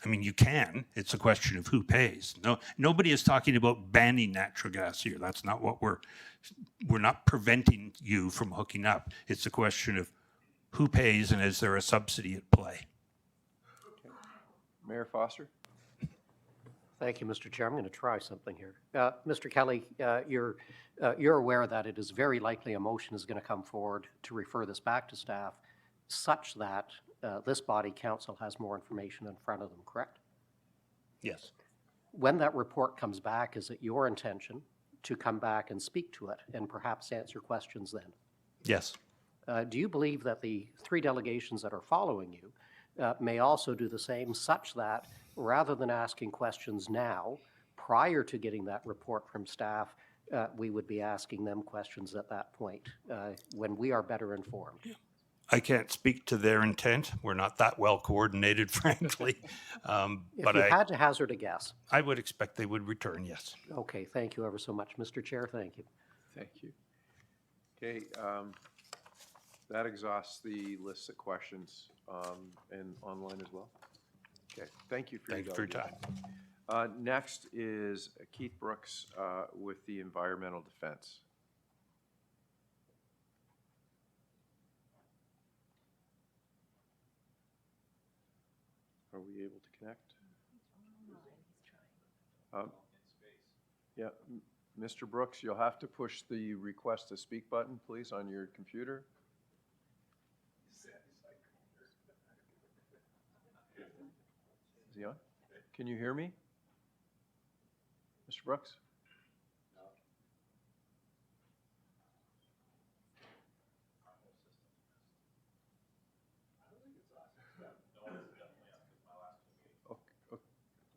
Speaker 18: I mean, you can. It's a question of who pays. No, nobody is talking about banning natural gas here. That's not what we're not preventing you from hooking up. It's a question of who pays and is there a subsidy at play.
Speaker 1: Mayor Foster?
Speaker 9: Thank you, Mr. Chair. I'm going to try something here. Mr. Kelly, you're aware that it is very likely a motion is going to come forward to refer this back to staff such that this body council has more information in front of them, correct?
Speaker 18: Yes.
Speaker 9: When that report comes back, is it your intention to come back and speak to it and perhaps answer questions then?
Speaker 18: Yes.
Speaker 9: Do you believe that the three delegations that are following you may also do the same, such that rather than asking questions now, prior to getting that report from staff, we would be asking them questions at that point when we are better informed?
Speaker 18: I can't speak to their intent. We're not that well coordinated, frankly.
Speaker 9: If you had to hazard a guess.
Speaker 18: I would expect they would return, yes.
Speaker 9: Okay, thank you ever so much, Mr. Chair. Thank you.
Speaker 1: Thank you. Okay, that exhausts the list of questions and online as well. Okay, thank you for your time. Next is Keith Brooks with the Environmental Defense. we able to connect? Yeah, Mr. Brooks, you'll have to push the request to speak button, please, on your computer. Is he on? Can you hear me? Mr. Brooks?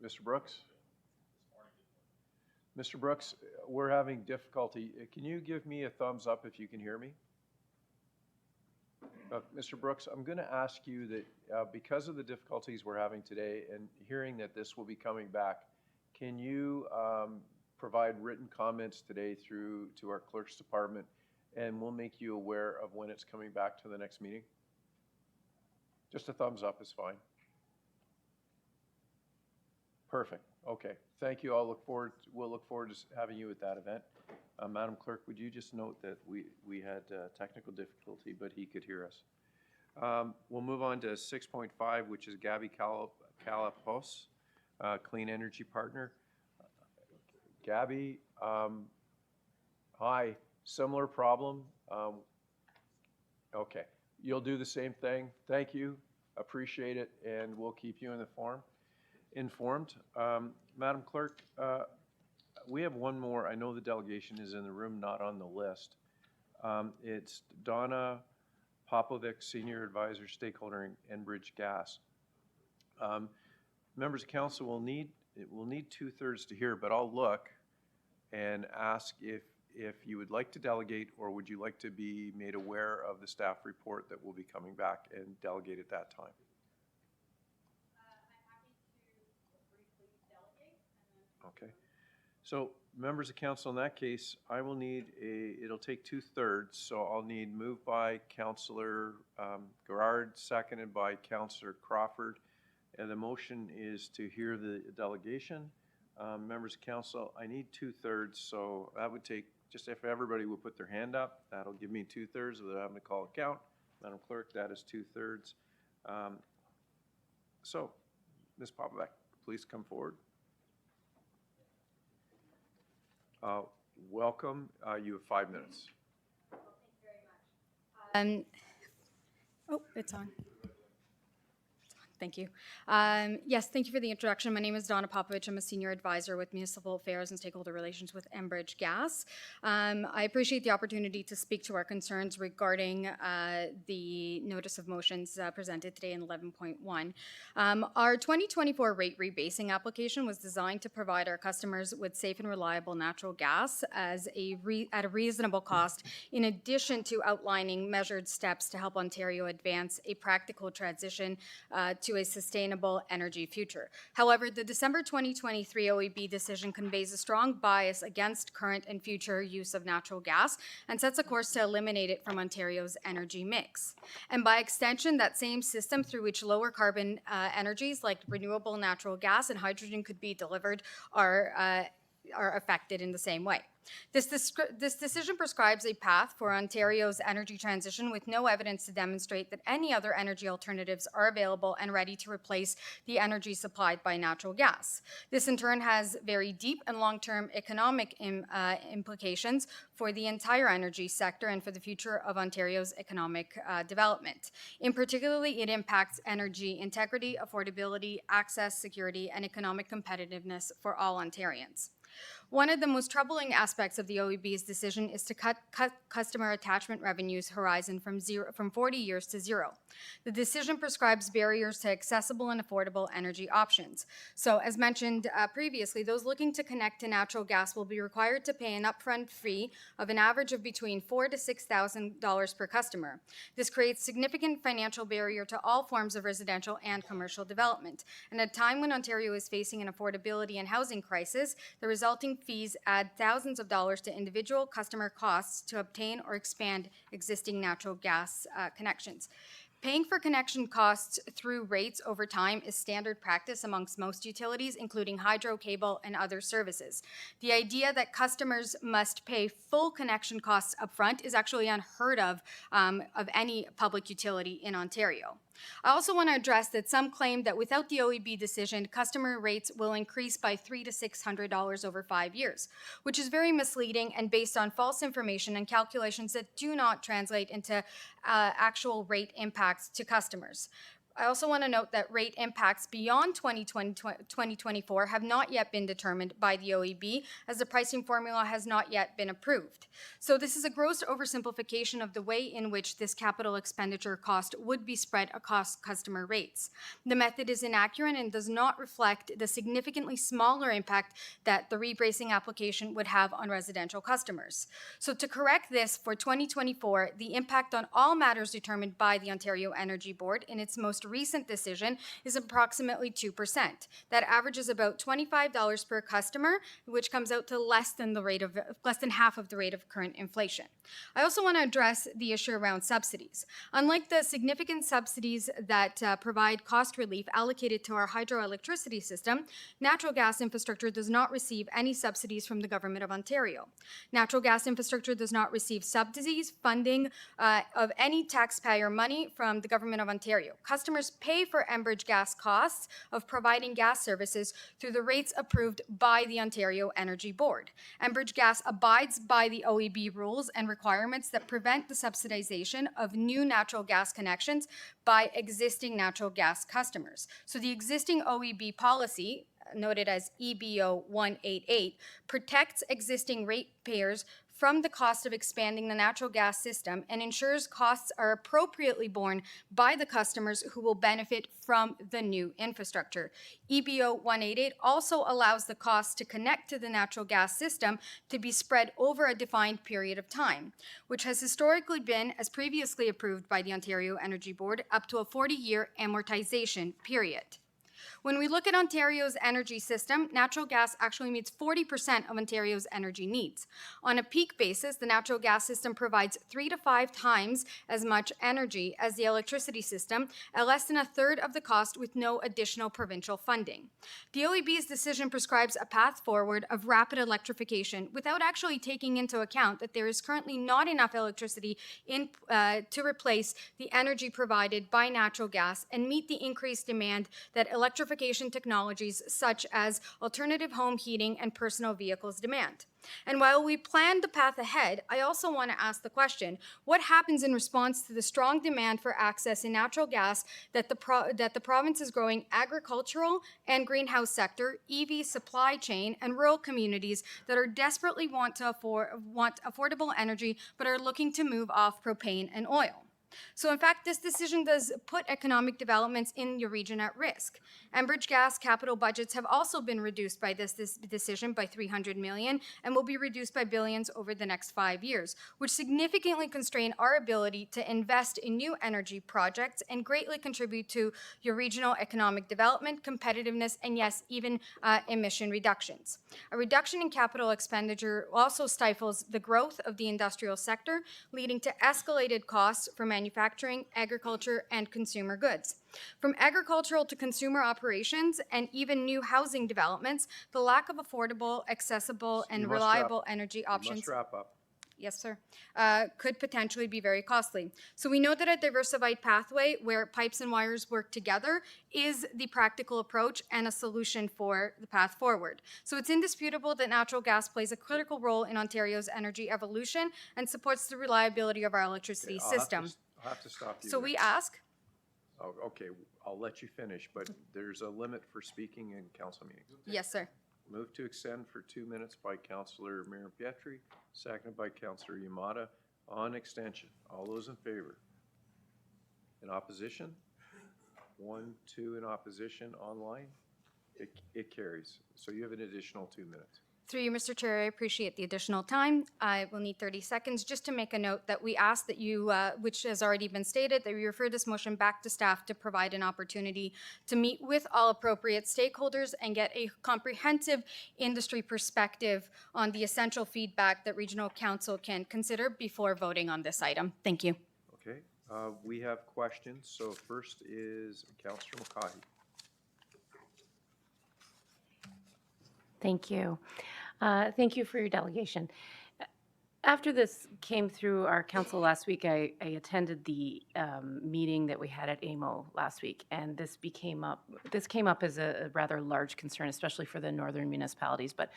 Speaker 1: Mr. Brooks? Mr. Brooks, we're having difficulty. Can you give me a thumbs up if you can hear me? Mr. Brooks, I'm going to ask you that because of the difficulties we're having today and hearing that this will be coming back, can you provide written comments today through to our clerk's department, and we'll make you aware of when it's coming back to the next meeting? Just a thumbs up is fine. Perfect. Okay. Thank you. We'll look forward to having you at that event. Madam Clerk, would you just note that we had technical difficulty, but he could hear us. We'll move on to 6.5, which is Gabby Calapos, Clean Energy Partner. Gabby, hi. Similar problem. Okay. You'll do the same thing. Thank you. Appreciate it, and we'll keep you informed. Madam Clerk, we have one more. I know the delegation is in the room, not on the list. It's Donna Popovic, Senior Advisor, Stakeholder in Enbridge Gas. Members of Council will need 2/3 to hear, but I'll look and ask if you would like to delegate, or would you like to be made aware of the staff report that will be coming back and delegate at that time? Okay. So members of council, in that case, I will need it'll take 2/3, so I'll need moved by Councillor Gerard, seconded by Councillor Crawford. And the motion is to hear the delegation. Members of council, I need 2/3, so that would take, just if everybody would put their hand up, that'll give me 2/3 without having to call a count. Madam Clerk, that is 2/3. So, Ms. Popovic, please come forward. Welcome. You have 5 minutes.
Speaker 4: Oh, it's on. Thank you. Yes, thank you for the introduction. My name is Donna Popovich. I'm a senior advisor with Municipal Affairs and Stakeholder Relations with Enbridge Gas. I appreciate the opportunity to speak to our concerns regarding the notice of motions presented today in 11.1. Our 2024 rate rebasing application was designed to provide our customers with safe and reliable natural gas at a reasonable cost, in addition to outlining measured steps to help Ontario advance a practical transition to a sustainable energy future. However, the December 2023 OEB decision conveys a strong bias against current and future use of natural gas and sets a course to eliminate it from Ontario's energy mix. And by extension, that same system through which lower carbon energies like renewable natural gas and hydrogen could be delivered are affected in the same way. This decision prescribes a path for Ontario's energy transition with no evidence to demonstrate that any other energy alternatives are available and ready to replace the energy supplied by natural gas. This in turn has very deep and long-term economic implications for the entire energy sector and for the future of Ontario's economic development. In particular, it impacts energy integrity, affordability, access, security, and economic competitiveness for all Ontarians. One of the most troubling aspects of the OEB's decision is to cut customer attachment revenues horizon from 40 years to 0. The decision prescribes barriers to accessible and affordable energy options. So, as mentioned previously, those looking to connect to natural gas will be required to pay an upfront fee of an average of between $4,000 to $6,000 per customer. This creates significant financial barrier to all forms of residential and commercial development. And at a time when Ontario is facing an affordability and housing crisis, the resulting fees add thousands of dollars to individual customer costs to obtain or expand existing natural gas connections. Paying for connection costs through rates over time is standard practice amongst most utilities, including hydro, cable, and other services. The idea that customers must pay full connection costs upfront is actually unheard of any public utility in Ontario. I also want to address that some claim that without the OEB decision, customer rates will increase by $300 to $600 over 5 years, which is very misleading and based on false information and calculations that do not translate into actual rate impacts to customers. I also want to note that rate impacts beyond 2024 have not yet been determined by the OEB, as the pricing formula has not yet been approved. So this is a gross oversimplification of the way in which this capital expenditure cost would be spread across customer rates. The method is inaccurate and does not reflect the significantly smaller impact that the rebracing application would have on residential customers. So to correct this, for 2024, the impact on all matters determined by the Ontario Energy Board in its most recent decision is approximately 2%. That averages about $25 per customer, which comes out to less than half of the rate of current inflation. I also want to address the issue around subsidies. Unlike the significant subsidies that provide cost relief allocated to our hydroelectricity system, natural gas infrastructure does not receive any subsidies from the Government of Ontario. Natural gas infrastructure does not receive subsidies, funding of any taxpayer money from the Government of Ontario. Customers pay for Enbridge Gas costs of providing gas services through the rates approved by the Ontario Energy Board. Enbridge Gas abides by the OEB rules and requirements that prevent the subsidization of new natural gas connections by existing natural gas customers. So the existing OEB policy, noted as EBO 188, protects existing ratepayers from the cost of expanding the natural gas system and ensures costs are appropriately borne by the customers who will benefit from the new infrastructure. EBO 188 also allows the cost to connect to the natural gas system to be spread over a defined period of time, which has historically been, as previously approved by the Ontario Energy Board, up to a 40-year amortization period. When we look at Ontario's energy system, natural gas actually meets 40% of Ontario's energy needs. On a peak basis, the natural gas system provides 3 to 5 times as much energy as the electricity system at less than a third of the cost with no additional provincial funding. The OEB's decision prescribes a path forward of rapid electrification without actually taking into account that there is currently not enough electricity to replace the energy provided by natural gas and meet the increased demand that electrification technologies such as alternative home heating and personal vehicles demand. And while we plan the path ahead, I also want to ask the question, what happens in response to the strong demand for access in natural gas that the province is growing agricultural and greenhouse sector, EV supply chain, and rural communities that are desperately want affordable energy but are looking to move off propane and oil? So in fact, this decision does put economic developments in your region at risk. Enbridge Gas capital budgets have also been reduced by this decision by $300 million and will be reduced by billions over the next 5 years, which significantly constrain our ability to invest in new energy projects and greatly contribute to your regional economic development, competitiveness, and yes, even emission reductions. A reduction in capital expenditure also stifles the growth of the industrial sector, leading to escalated costs for manufacturing, agriculture, and consumer goods. From agricultural to consumer operations and even new housing developments, the lack of affordable, accessible, and reliable energy options.
Speaker 1: You must wrap up.
Speaker 4: Yes, sir. Could potentially be very costly. So we know that a diversified pathway where pipes and wires work together is the practical approach and a solution for the path forward. So it's indisputable that natural gas plays a critical role in Ontario's energy evolution and supports the reliability of our electricity system.
Speaker 1: I'll have to stop you
Speaker 4: So
Speaker 1: there.
Speaker 4: we ask.
Speaker 1: Oh, okay, I'll let you finish, but there's a limit for speaking in council meetings.
Speaker 4: Yes, sir.
Speaker 1: Move to extend for 2 minutes by Councillor Mayor Pietri, seconded by Councillor Yamada on extension. All those in favor? In opposition? 1, 2 in opposition online? It carries. So you have an additional 2 minutes.
Speaker 4: Through you, Mr. Chair, I appreciate the additional time. I will need 30 seconds just to make a note that we ask that you, which has already been stated, that we refer this motion back to staff to provide an opportunity to meet with all appropriate stakeholders and get a comprehensive industry perspective on the essential feedback that Regional Council can consider before voting on this item. Thank you.
Speaker 1: Okay, we have questions. So first is Councillor McCaughey.
Speaker 8: Thank you. Thank you for your delegation.
Speaker 3: After this came through our council last week, I attended the meeting that we had at AMO last week, and this came up as a rather large concern, especially for the northern municipalities, but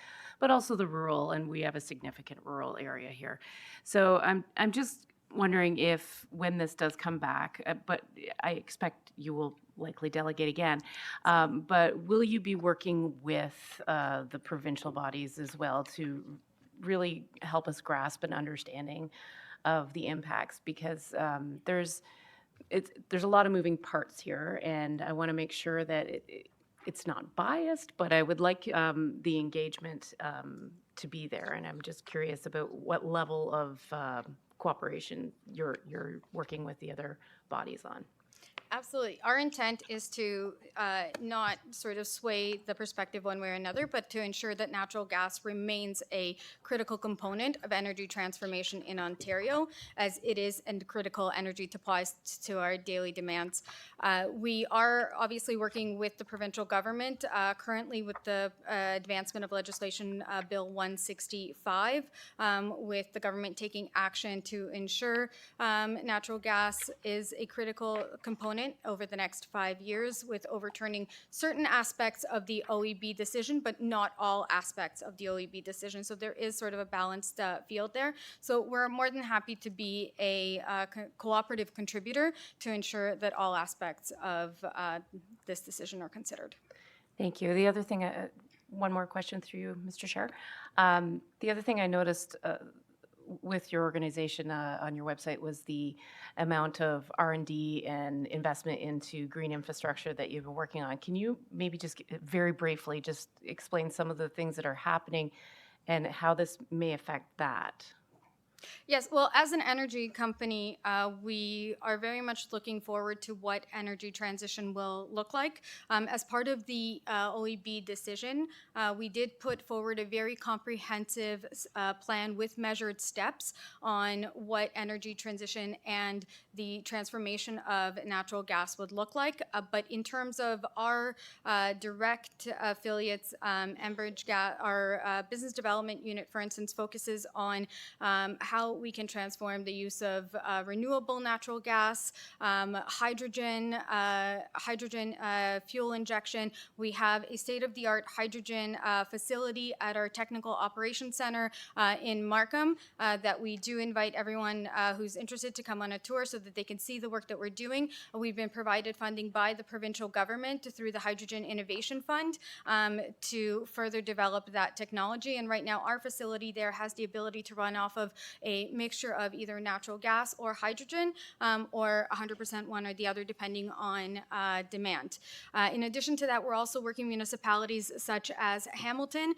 Speaker 3: also the rural, and we have a significant rural area here. So I'm just wondering if, when this does come back, but I expect you will likely delegate again, but will you be working with the provincial bodies as well to really help us grasp an understanding of the impacts? Because there's a lot of moving parts here, and I want to make sure that it's not biased, but I would like the engagement to be there, and I'm just curious about what level of cooperation you're working with the other bodies on.
Speaker 4: Absolutely. Our intent is to not sort of sway the perspective one way or another, but to ensure that natural gas remains a critical component of energy transformation in Ontario, as it is a critical energy supply to our daily demands. We are obviously working with the provincial government currently with the advancement of legislation Bill 165, with the government taking action to ensure natural gas is a critical component over the next 5 years, with overturning certain aspects of the OEB decision, but not all aspects of the OEB decision. So there is sort of a balanced field there. So we're more than happy to be a cooperative contributor to ensure that all aspects of this decision are considered.
Speaker 3: Thank you. The other thing, one more question through you, Mr. Chair. The other thing I noticed with your organization on your website was the amount of R&D and investment into green infrastructure that you've been working on. Can you maybe just very briefly just explain some of the things that are happening and how this may affect that?
Speaker 4: Yes, well, as an energy company, we are very much looking forward to what energy transition will look like. As part of the OEB decision, we did put forward a very comprehensive plan with measured steps on what energy transition and the transformation of natural gas would look like. But in terms of our direct affiliates, Enbridge Gas, our business development unit, for instance, focuses on how we can transform the use of renewable natural gas, hydrogen fuel injection. We have a state-of-the-art hydrogen facility at our Technical Operations Center in Markham that we do invite everyone who's interested to come on a tour so that they can see the work that we're doing. We've been provided funding by the provincial government through the Hydrogen Innovation Fund to further develop that technology. And right now, our facility there has the ability to run off of a mixture of either natural gas or hydrogen, or 100% one or the other, depending on demand. In addition to that, we're also working with municipalities such as Hamilton,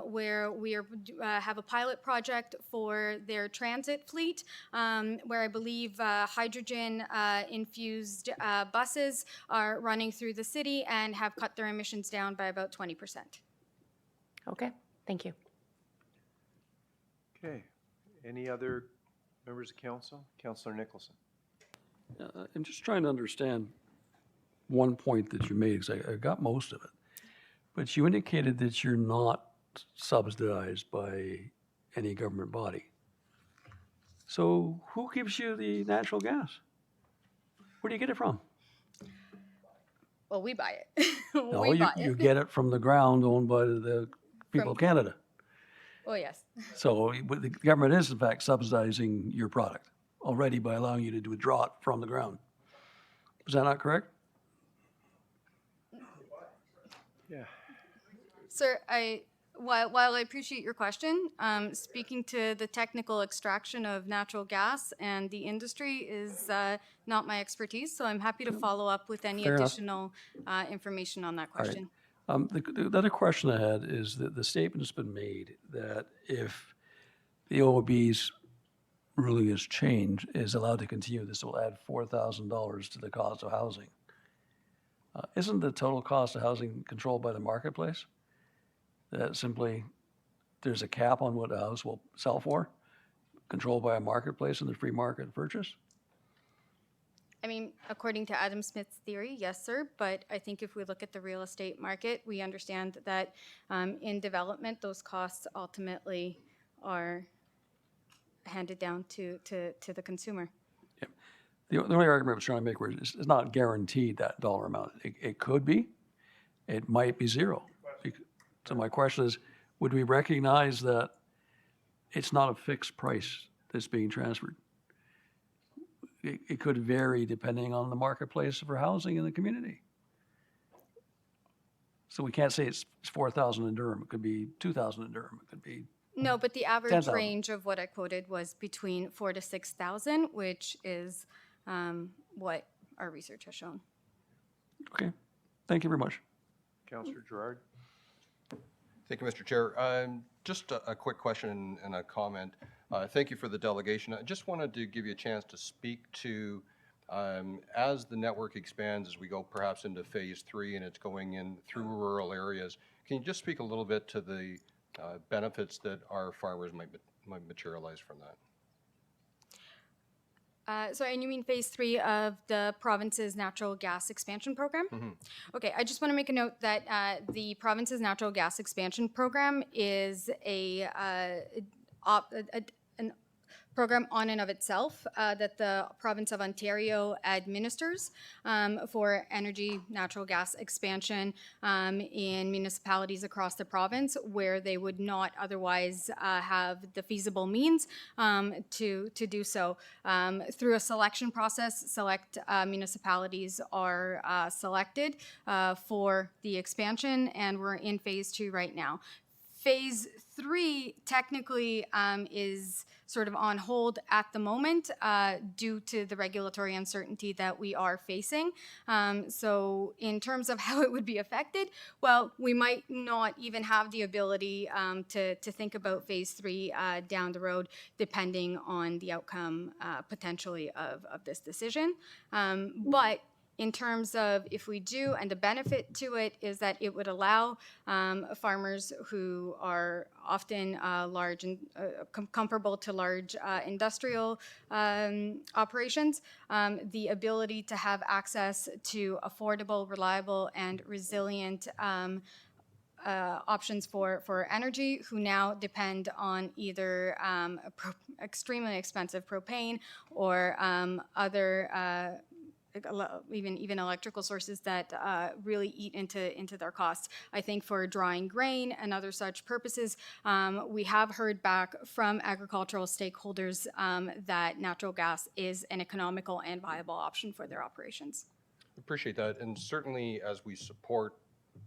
Speaker 4: where we have a pilot project for their transit fleet, where I believe hydrogen infused buses are running through the city and have cut their emissions down by about 20%.
Speaker 3: Okay, thank you.
Speaker 1: Okay. Any other members of council? Councillor Nicholson.
Speaker 11: I'm just trying to understand one point that you made, because I got most of it. But you indicated that you're not subsidized by any government body. So who gives you the natural gas? Where do you get it from?
Speaker 4: Well, we buy it.
Speaker 11: No,
Speaker 4: We buy
Speaker 11: you
Speaker 4: it.
Speaker 11: get it from the ground owned by the people of Canada.
Speaker 4: Oh, yes.
Speaker 11: So the government is in fact subsidizing your product already by allowing you to withdraw it from the ground. Is that not correct?
Speaker 1: Yeah.
Speaker 4: Sir, while I appreciate your question, speaking to the technical extraction of natural gas and the industry is not my expertise, so I'm happy to follow up with any
Speaker 11: Fair enough.
Speaker 4: additional information on that
Speaker 11: All right.
Speaker 4: question.
Speaker 11: The other question I had is that the statement has been made that if the OEB's ruling is changed, is allowed to continue, this will add $4,000 to the cost of housing. Isn't the total cost of housing controlled by the marketplace? That simply there's a cap on what a house will sell for, controlled by a marketplace and the free market purchase?
Speaker 4: I mean, according to Adam Smith's theory, yes, sir. But I think if we look at the real estate market, we understand that in development, those costs ultimately are handed down to the consumer.
Speaker 11: The only argument I was trying to make was it's not guaranteed that dollar amount. It could be, it might be zero. So my question is, would we recognize that it's not a fixed price that's being transferred? It could vary depending on the marketplace for housing in the community. So we can't say it's 4,000 in Durham. It could be 2,000 in Durham. It could be
Speaker 4: No, but the average
Speaker 11: 10,000.
Speaker 4: range of what I quoted was between 4,000 to 6,000, which is what our research has shown.
Speaker 11: Okay. Thank you very much.
Speaker 1: Councillor Gerard?
Speaker 8: Thank you, Mr. Chair. Just a quick question and a comment. Thank you for the delegation. I just wanted to give you a chance to speak to, as the network expands, as we go perhaps into phase 3 and it's going in through rural areas, can you just speak a little bit to the benefits that our farmers might materialize from that?
Speaker 4: And you mean phase 3 of the province's natural gas expansion program? Okay, I just want to make a note that the province's natural gas expansion program is an program on and of itself that the province of Ontario administers for energy, natural gas expansion in municipalities across the province where they would not otherwise have the feasible means to do so. Through a selection process, select municipalities are selected for the expansion, and we're in phase 2 right now. Phase 3 technically is sort of on hold at the moment due to the regulatory uncertainty that we are facing. So in terms of how it would be affected, well, we might not even have the ability to think about phase 3 down the road, depending on the outcome potentially of this decision. But in terms of if we do, and the benefit to it is that it would allow farmers who are often large and comparable to large industrial operations, the ability to have access to affordable, reliable, and resilient options for energy, who now depend on either extremely expensive propane or other even electrical sources that really eat into their costs. I think for drying grain and other such purposes, we have heard back from agricultural stakeholders that natural gas is an economical and viable option for their operations.
Speaker 8: Appreciate that. And certainly as we support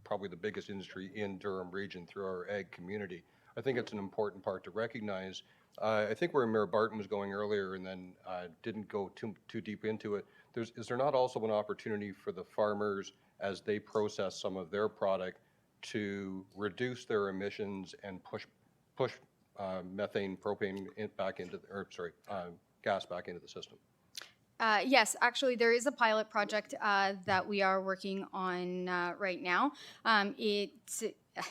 Speaker 8: probably the biggest industry in Durham region through our ag community, I think it's an important part to recognize. I think where Mayor Barton was going earlier and then didn't go too deep into it, is there not also an opportunity for the farmers as they process some of their product to reduce their emissions and push methane, propane gas back into the system?
Speaker 4: Yes, actually, there is a pilot project that we are working on right now.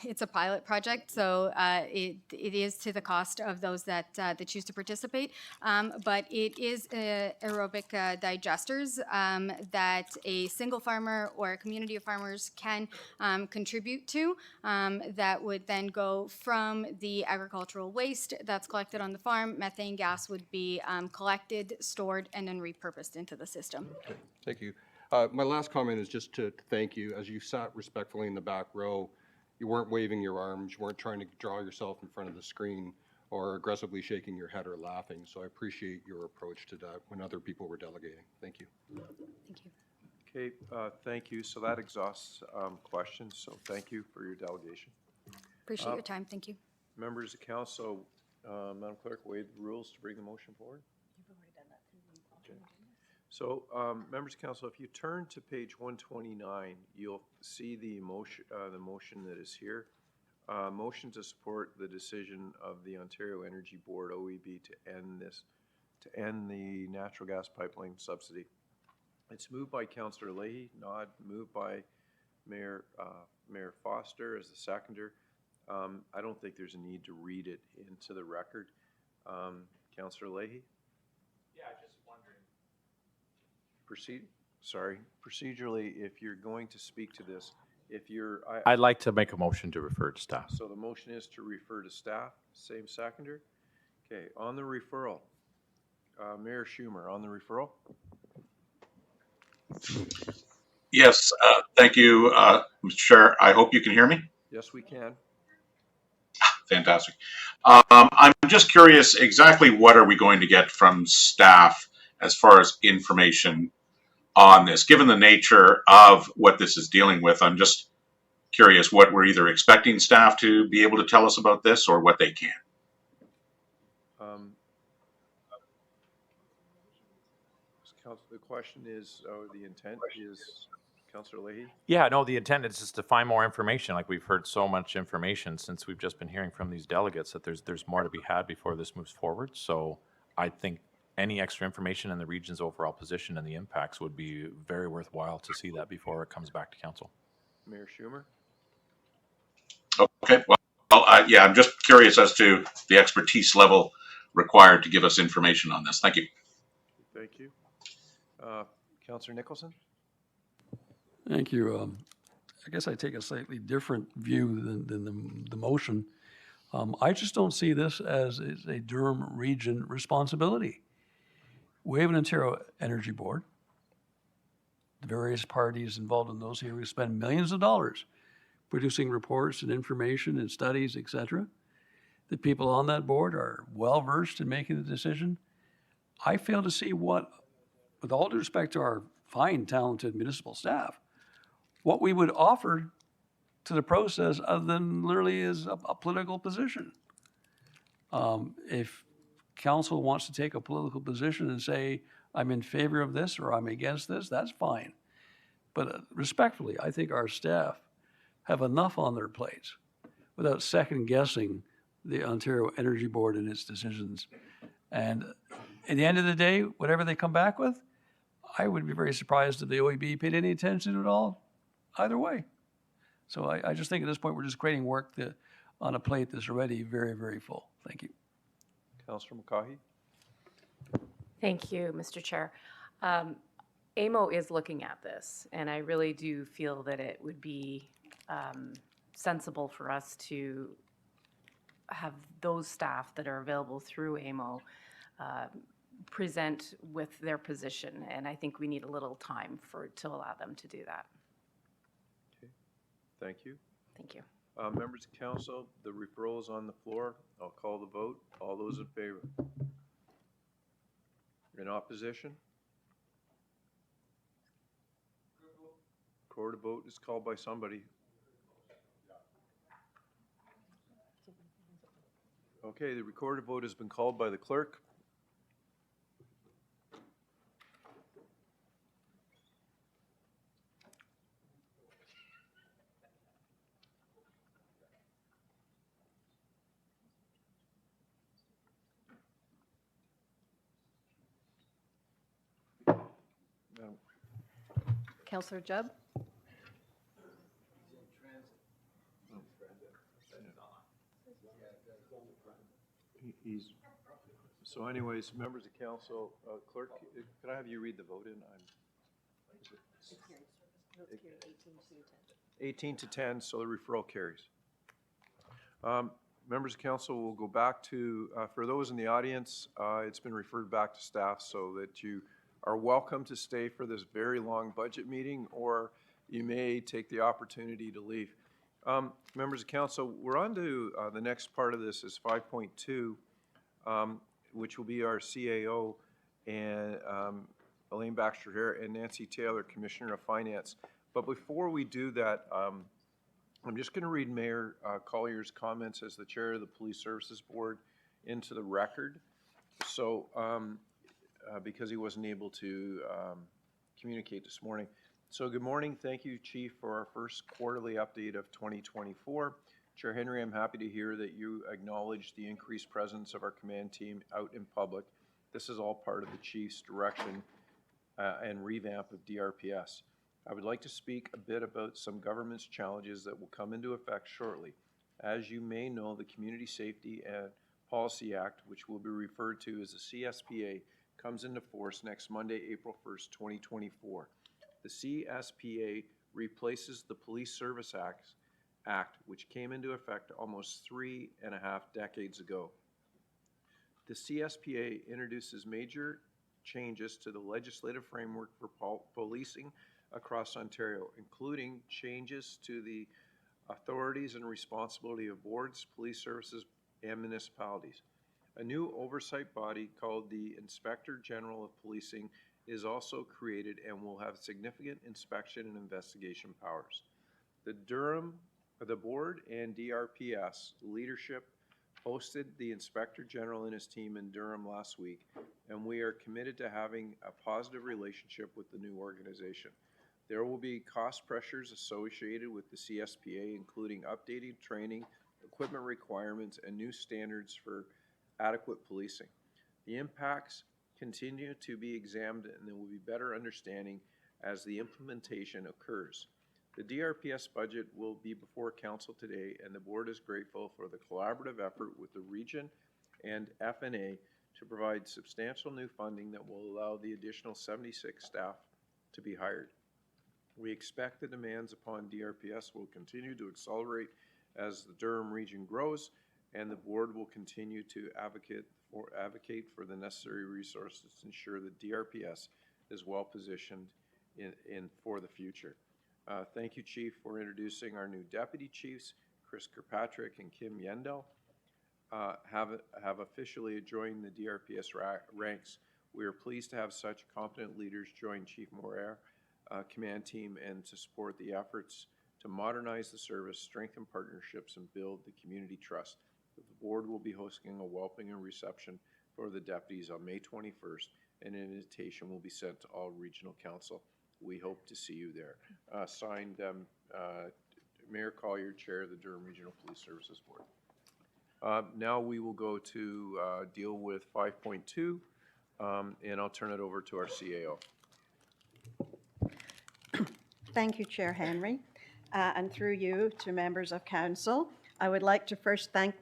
Speaker 4: It's a pilot project, so it is to the cost of those that choose to participate. But it is aerobic digesters that a single farmer or a community of farmers can contribute to that would then go from the agricultural waste that's collected on the farm. Methane gas would be collected, stored, and then repurposed into the system.
Speaker 8: Okay, thank you. My last comment is just to thank you. As you sat respectfully in the back row, you weren't waving your arms, you weren't trying to draw yourself in front of the screen or aggressively shaking your head or laughing. So I appreciate your approach to that when other people were delegating. Thank you.
Speaker 4: Thank you.
Speaker 1: Okay, thank you. So that exhausts questions. So thank you for your delegation.
Speaker 4: Appreciate your time. Thank you.
Speaker 1: Members of council, Madam Clerk, waive the rules to bring the motion forward. So, members of council, if you turn to page 129, you'll see the motion that is here. Motion to support the decision of the Ontario Energy Board, OEB, to end the natural gas pipeline subsidy. It's moved by Councillor Leahy, moved by Mayor Foster as the seconder. I don't think there's a need to read it into the record. Councillor Leahy?
Speaker 14: Yeah, just wondering.
Speaker 1: Procedurally, if you're going to speak to this,
Speaker 14: I'd like to make a motion to refer to staff.
Speaker 1: So the motion is to refer to staff, same seconder. Okay, on the referral, Mayor Schumer, on the referral?
Speaker 10: Yes, thank you, Mr. Chair. I hope you can hear me.
Speaker 1: Yes, we can.
Speaker 10: Fantastic. I'm just curious, exactly what are we going to get from staff as far as information on this? Given the nature of what this is dealing with, I'm just curious what we're either expecting staff to be able to tell us about this or what they can.
Speaker 1: The question is, or the intent is, Councillor Leahy?
Speaker 14: Yeah, no, the intent is just to find more information. Like, we've heard so much information since we've just been hearing from these delegates that there's more to be had before this moves forward. So I think any extra information in the region's overall position and the impacts would be very worthwhile to see that before it comes back to council.
Speaker 1: Mayor Schumer?
Speaker 10: Okay, well, yeah, I'm just curious as to the expertise level required to give us information on this. Thank you.
Speaker 1: Thank you. Councillor Nicholson?
Speaker 11: Thank you. I guess I take a slightly different view than the motion. I just don't see this as a Durham Region responsibility. We have an Ontario Energy Board. The various parties involved in those here, we spend millions of dollars producing reports and information and studies, et cetera. The people on that board are well-versed in making the decision. I fail to see what, with all due respect to our fine, talented municipal staff, what we would offer to the process other than literally is a political position. If council wants to take a political position and say, I'm in favor of this or I'm against this, that's fine. But respectfully, I think our staff have enough on their plates without second guessing the Ontario Energy Board and its decisions. And at the end of the day, whatever they come back with, I would be very surprised if the OEB paid any attention to it at all, either way. So I just think at this point, we're just creating work on a plate that's already very, very full. Thank you.
Speaker 1: Councillor McCaughey?
Speaker 3: Thank you, Mr. Chair. AMO is looking at this, and I really do feel that it would be sensible for us to have those staff that are available through AMO present with their position, and I think we need a little time to allow them to do that.
Speaker 1: Okay, thank you.
Speaker 3: Thank you.
Speaker 1: Members of council, the referral is on the floor. I'll call the vote. All those in favor? In opposition? Recorded vote is called by somebody. Okay, the recorded vote has been called by the clerk.
Speaker 3: Councillor Jubb?
Speaker 1: So anyways, members of council, clerk, could I have you read the vote in? 18 to 10, so the referral carries. Members of council will go back to, for those in the audience, it's been referred back to staff so that you are welcome to stay for this very long budget meeting, or you may take the opportunity to leave. Members of council, we're on to the next part of this is 5.2, which will be our CAO and Elaine Baxter and Nancy Taylor, Commissioner of Finance. But before we do that, I'm just going to read Mayor Collier's comments as the chair of the Police Services Board into the record. So, because he wasn't able to communicate this morning. So good morning. Thank you, Chief, for our first quarterly update of 2024. Chair Henry, I'm happy to hear that you acknowledge the increased presence of our command team out in public. This is all part of the Chief's direction and revamp of DRPS. I would like to speak a bit about some government's challenges that will come into effect shortly. As you may know, the Community Safety and Policy Act, which will be referred to as the CSPA, comes into force next Monday, April 1st, 2024. The CSPA replaces the Police Service Act, which came into effect almost 3.5 decades ago. The CSPA introduces major changes to the legislative framework for policing across Ontario, including changes to the authorities and responsibility of boards, police services, and municipalities. A new oversight body called the Inspector General of Policing is also created and will have significant inspection and investigation powers. The board and DRPS leadership hosted the Inspector General and his team in Durham last week, and we are committed to having a positive relationship with the new organization. There will be cost pressures associated with the CSPA, including updating training, equipment requirements, and new standards for adequate policing. The impacts continue to be examined, and there will be better understanding as the implementation occurs. The DRPS budget will be before Council today, and the board is grateful for the collaborative effort with the region and FNA to provide substantial new funding that will allow the additional 76 staff to be hired. We expect the demands upon DRPS will continue to accelerate as the Durham region grows, and the board will continue to advocate for the necessary resources to ensure that DRPS is well positioned for the future. Thank you, Chief, for introducing our new deputy chiefs, Chris Kirkpatrick and Kim Yendel. Have officially joined the DRPS ranks. We are pleased to have such competent leaders join Chief Morer command team and to support the efforts to modernize the service, strengthen partnerships, and build the community trust. The board will be hosting a welcoming reception for the deputies on May 21st, and an invitation will be sent to all regional council. We hope to see you there. Signed, Mayor Collier, Chair of the Durham Regional Police Services Board. Now we will go to deal with 5.2, and I'll turn it over to our CAO.
Speaker 12: Thank you, Chair Henry, and through you to members of council. I would like to first thank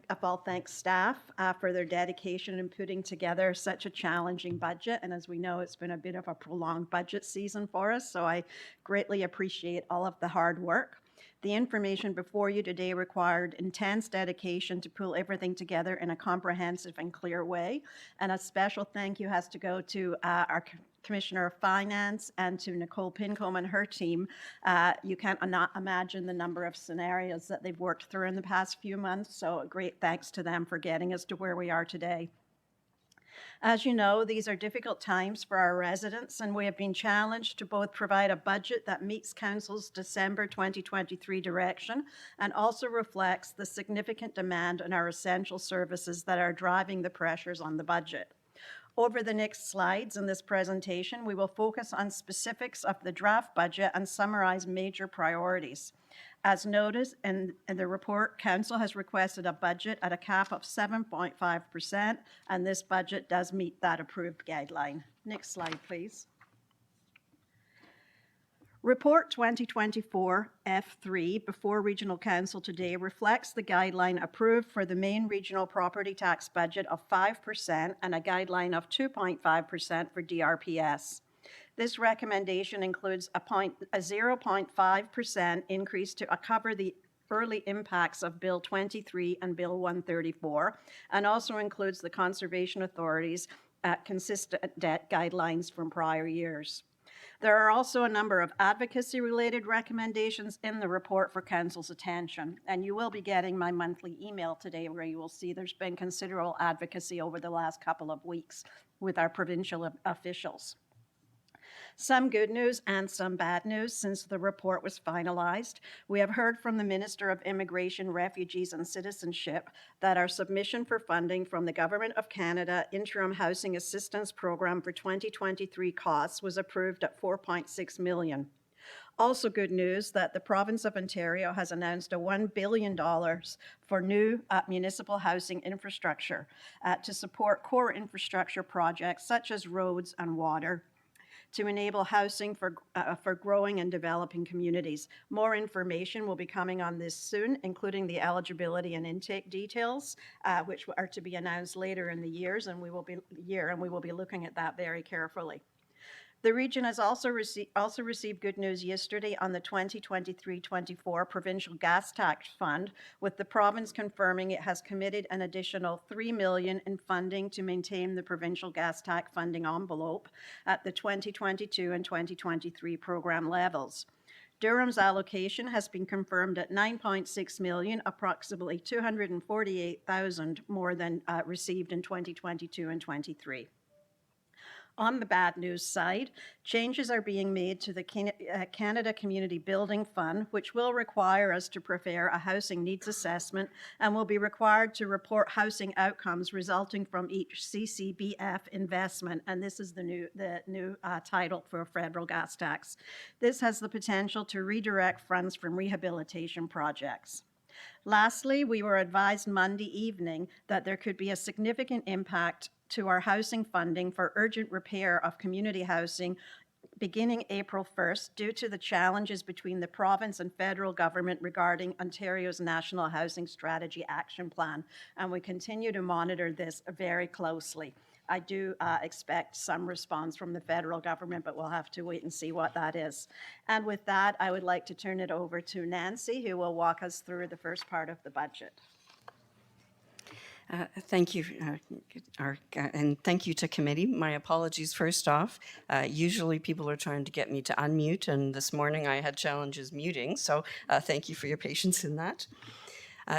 Speaker 12: staff for their dedication in putting together such a challenging budget. And as we know, it's been a bit of a prolonged budget season for us, so I greatly appreciate all of the hard work. The information before you today required intense dedication to pull everything together in a comprehensive and clear way. And a special thank you has to go to our Commissioner of Finance and to Nicole Pincombe and her team. You can't not imagine the number of scenarios that they've worked through in the past few months, so a great thanks to them for getting us to where we are today. As you know, these are difficult times for our residents, and we have been challenged to both provide a budget that meets Council's December 2023 direction and also reflects the significant demand on our essential services that are driving the pressures on the budget. Over the next slides in this presentation, we will focus on specifics of the draft budget and summarize major priorities. As noted in the report, Council has requested a budget at a cap of 7.5%, and this budget does meet that approved guideline. Next slide, please. Report 2024 F3 before Regional Council today reflects the guideline approved for the main regional property tax budget of 5% and a guideline of 2.5% for DRPS. This recommendation includes a 0.5% increase to cover the early impacts of Bill 23 and Bill 134, and also includes the Conservation Authority's consistent debt guidelines from prior years. There are also a number of advocacy-related recommendations in the report for Council's attention, and you will be getting my monthly email today where you will see there's been considerable advocacy over the last couple of weeks with our provincial officials. Some good news and some bad news since the report was finalized. We have heard from the Minister of Immigration, Refugees and Citizenship that our submission for funding from the Government of Canada Interim Housing Assistance Program for 2023 costs was approved at $4.6 million. Also good news that the Province of Ontario has announced a $1 billion for new municipal housing infrastructure to support core infrastructure projects such as roads and water, to enable housing for growing and developing communities. More information will be coming on this soon, including the eligibility and intake details, which are to be announced later in the year, and we will be looking at that very carefully. The region has also received good news yesterday on the 2023-24 Provincial Gas Tax Fund, with the province confirming it has committed an additional $3 million in funding to maintain the provincial gas tax funding envelope at the 2022 and 2023 program levels. Durham's allocation has been confirmed at $9.6 million, approximately $248,000 more than received in 2022 and 23. On the bad news side, changes are being made to the Canada Community Building Fund, which will require us to prepare a housing needs assessment and will be required to report housing outcomes resulting from each CCBF investment. And this is the new title for federal gas tax. This has the potential to redirect funds from rehabilitation projects. Lastly, we were advised Monday evening that there could be a significant impact to our housing funding for urgent repair of community housing beginning April 1st due to the challenges between the province and federal government regarding Ontario's National Housing Strategy Action Plan. And we continue to monitor this very closely. I do expect some response from the federal government, but we'll have to wait and see what that is. And with that, I would like to turn it over to Nancy, who will walk us through the first part of the budget.
Speaker 5: Thank you, and thank you to committee. My apologies first off. Usually people are trying to get me to unmute, and this morning I had challenges muting, so thank you for your patience in that.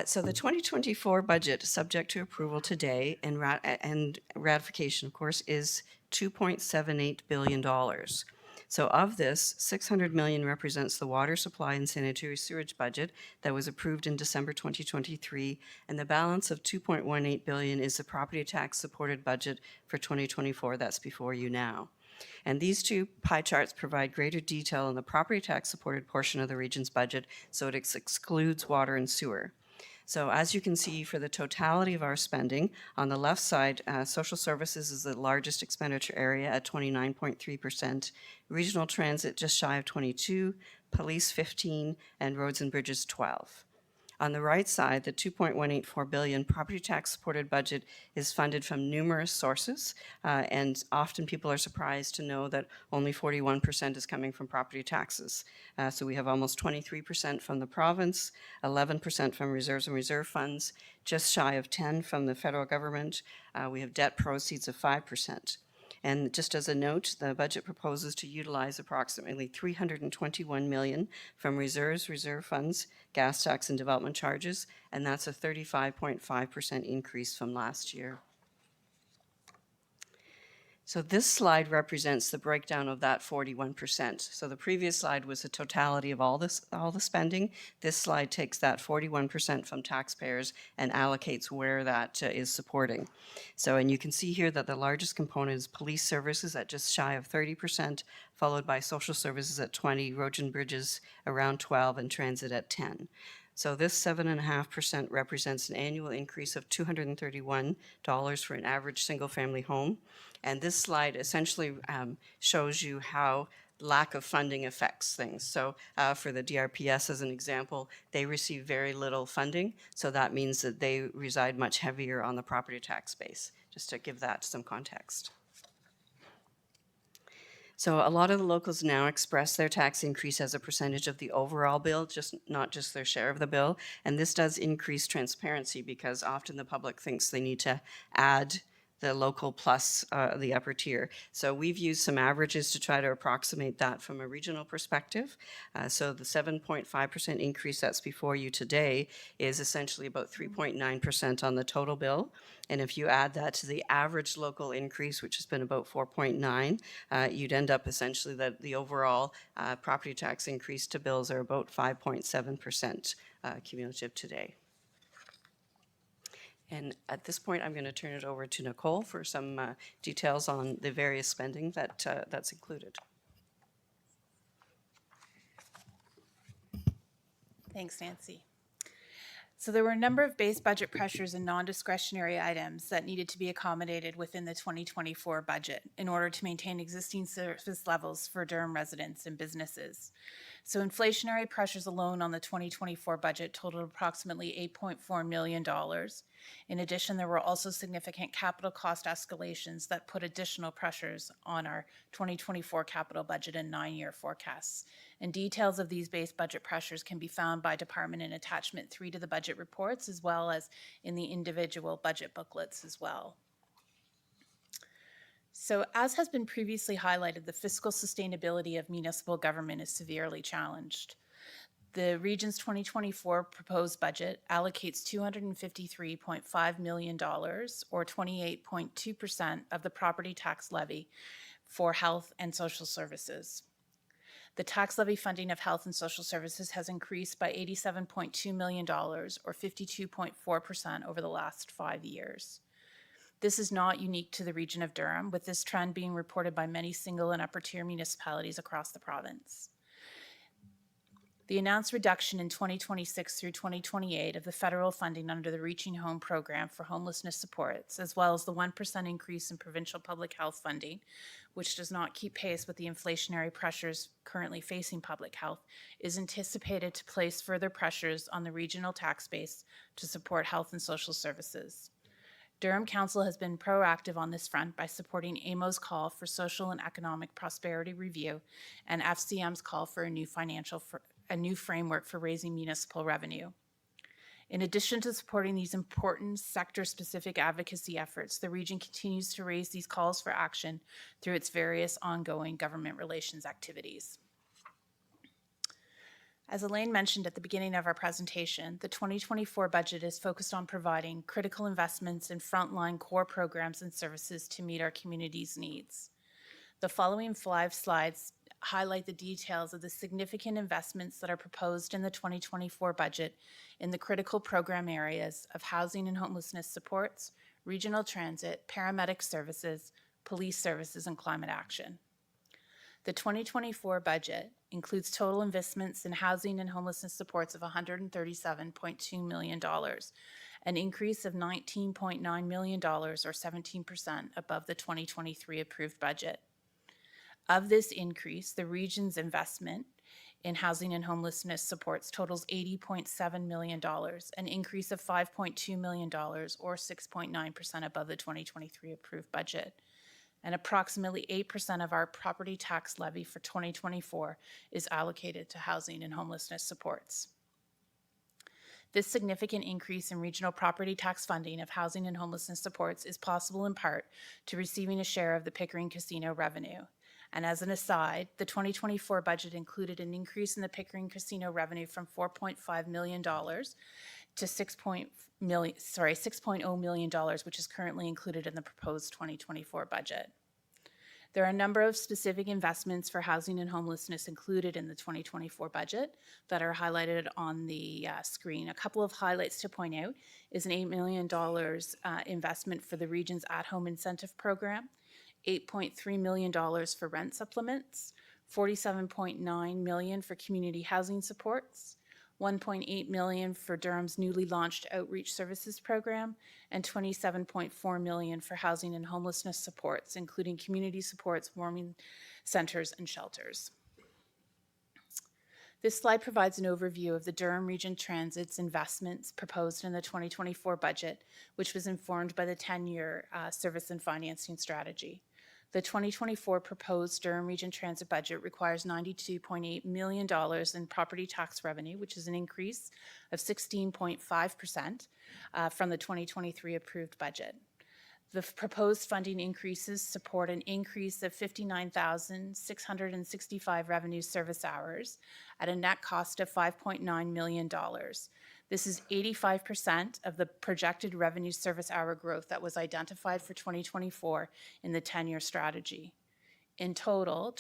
Speaker 5: So the 2024 budget, subject to approval today and ratification, of course, is $2.78 billion. So of this, $600 million represents the water supply and sanitary sewage budget that was approved in December 2023, and the balance of $2.18 billion is the property tax supported budget for 2024 that's before you now. And these two pie charts provide greater detail on the property tax supported portion of the region's budget, so it excludes water and sewer. So as you can see, for the totality of our spending, on the left side, social services is the largest expenditure area at 29.3%, regional transit just shy of 22%, police 15%, and roads and bridges 12%. On the right side, the $2.184 billion property tax supported budget is funded from numerous sources, and often people are surprised to know that only 41% is coming from property taxes. So we have almost 23% from the province, 11% from reserves and reserve funds, just shy of 10% from the federal government. We have debt proceeds of 5%. And just as a note, the budget proposes to utilize approximately $321 million from reserves, reserve funds, gas tax and development charges, and that's a 35.5% increase from last year. So this slide represents the breakdown of that 41%. So the previous slide was the totality of all the spending. This slide takes that 41% from taxpayers and allocates where that is supporting. So, and you can see here that the largest component is police services at just shy of 30%, followed by social services at 20%, roads and bridges around 12%, and transit at 10%. So this 7.5% represents an annual increase of $231 for an average single-family home. And this slide essentially shows you how lack of funding affects things. So for the DRPS, as an example, they receive very little funding, so that means that they reside much heavier on the property tax base, just to give that some context. So a lot of the locals now express their tax increase as a percentage of the overall bill, not just their share of the bill. And this does increase transparency because often the public thinks they need to add the local plus the upper tier. So we've used some averages to try to approximate that from a regional perspective. So the 7.5% increase that's before you today is essentially about 3.9% on the total bill. And if you add that to the average local increase, which has been about 4.9, you'd end up essentially that the overall property tax increase to bills are about 5.7% cumulative today. And at this point, I'm going to turn it over to Nicole for some details on the various spending that's included.
Speaker 22: Thanks, Nancy. So there were a number of base budget pressures and non-discretionary items that needed to be accommodated within the 2024 budget in order to maintain existing service levels for Durham residents and businesses. So inflationary pressures alone on the 2024 budget totaled approximately $8.4 million. In addition, there were also significant capital cost escalations that put additional pressures on our 2024 capital budget and 9-year forecasts. And details of these base budget pressures can be found by department in attachment 3 to the budget reports, as well as in the individual budget booklets as well. So, as has been previously highlighted, the fiscal sustainability of municipal government is severely challenged. The region's 2024 proposed budget allocates $253.5 million, or 28.2% of the property tax levy, for health and social services. The tax levy funding of health and social services has increased by $87.2 million, or 52.4% over the last 5 years. This is not unique to the region of Durham, with this trend being reported by many single and upper-tier municipalities across the province. The announced reduction in 2026 through 2028 of the federal funding under the Reaching Home program for homelessness supports, as well as the 1% increase in provincial public health funding, which does not keep pace with the inflationary pressures currently facing public health, is anticipated to place further pressures on the regional tax base to support health and social services. Durham Council has been proactive on this front by supporting AMO's call for social and economic prosperity review and FCM's call for a new framework for raising municipal revenue. In addition to supporting these important sector-specific advocacy efforts, the region continues to raise these calls for action through its various ongoing government relations activities. As Elaine mentioned at the beginning of our presentation, the 2024 budget is focused on providing critical investments in frontline core programs and services to meet our community's needs. The following 5 slides highlight the details of the significant investments that are proposed in the 2024 budget in the critical program areas of housing and homelessness supports, regional transit, paramedic services, police services, and climate action. The 2024 budget includes total investments in housing and homelessness supports of $137.2 million, an increase of $19.9 million, or 17% above the 2023 approved budget. Of this increase, the region's investment in housing and homelessness supports totals $80.7 million, an increase of $5.2 million, or 6.9% above the 2023 approved budget. And approximately 8% of our property tax levy for 2024 is allocated to housing and homelessness supports. This significant increase in regional property tax funding of housing and homelessness supports is possible in part to receiving a share of the Pickering Casino revenue. And as an aside, the 2024 budget included an increase in the Pickering Casino revenue from $4.5 million to $6.0 million, which is currently included in the proposed 2024 budget. There are a number of specific investments for housing and homelessness included in the 2024 budget that are highlighted on the screen. A couple of highlights to point out is an $8 million investment for the region's at-home incentive program, $8.3 million for rent supplements, $47.9 million for community housing supports, $1.8 million for Durham's newly launched outreach services program, and $27.4 million for housing and homelessness supports, including community supports, warming centers, and shelters. This slide provides an overview of the Durham Region Transit's investments proposed in the 2024 budget, which was informed by the 10-year service and financing strategy. The 2024 proposed Durham Region Transit budget requires $92.8 million in property tax revenue, which is an increase of 16.5% from the 2023 approved budget. The proposed funding increases support an increase of 59,665 revenue service hours at a net cost of $5.9 million. This is 85% of the projected revenue service hour growth that was identified for 2024 in the 10-year strategy. In total, the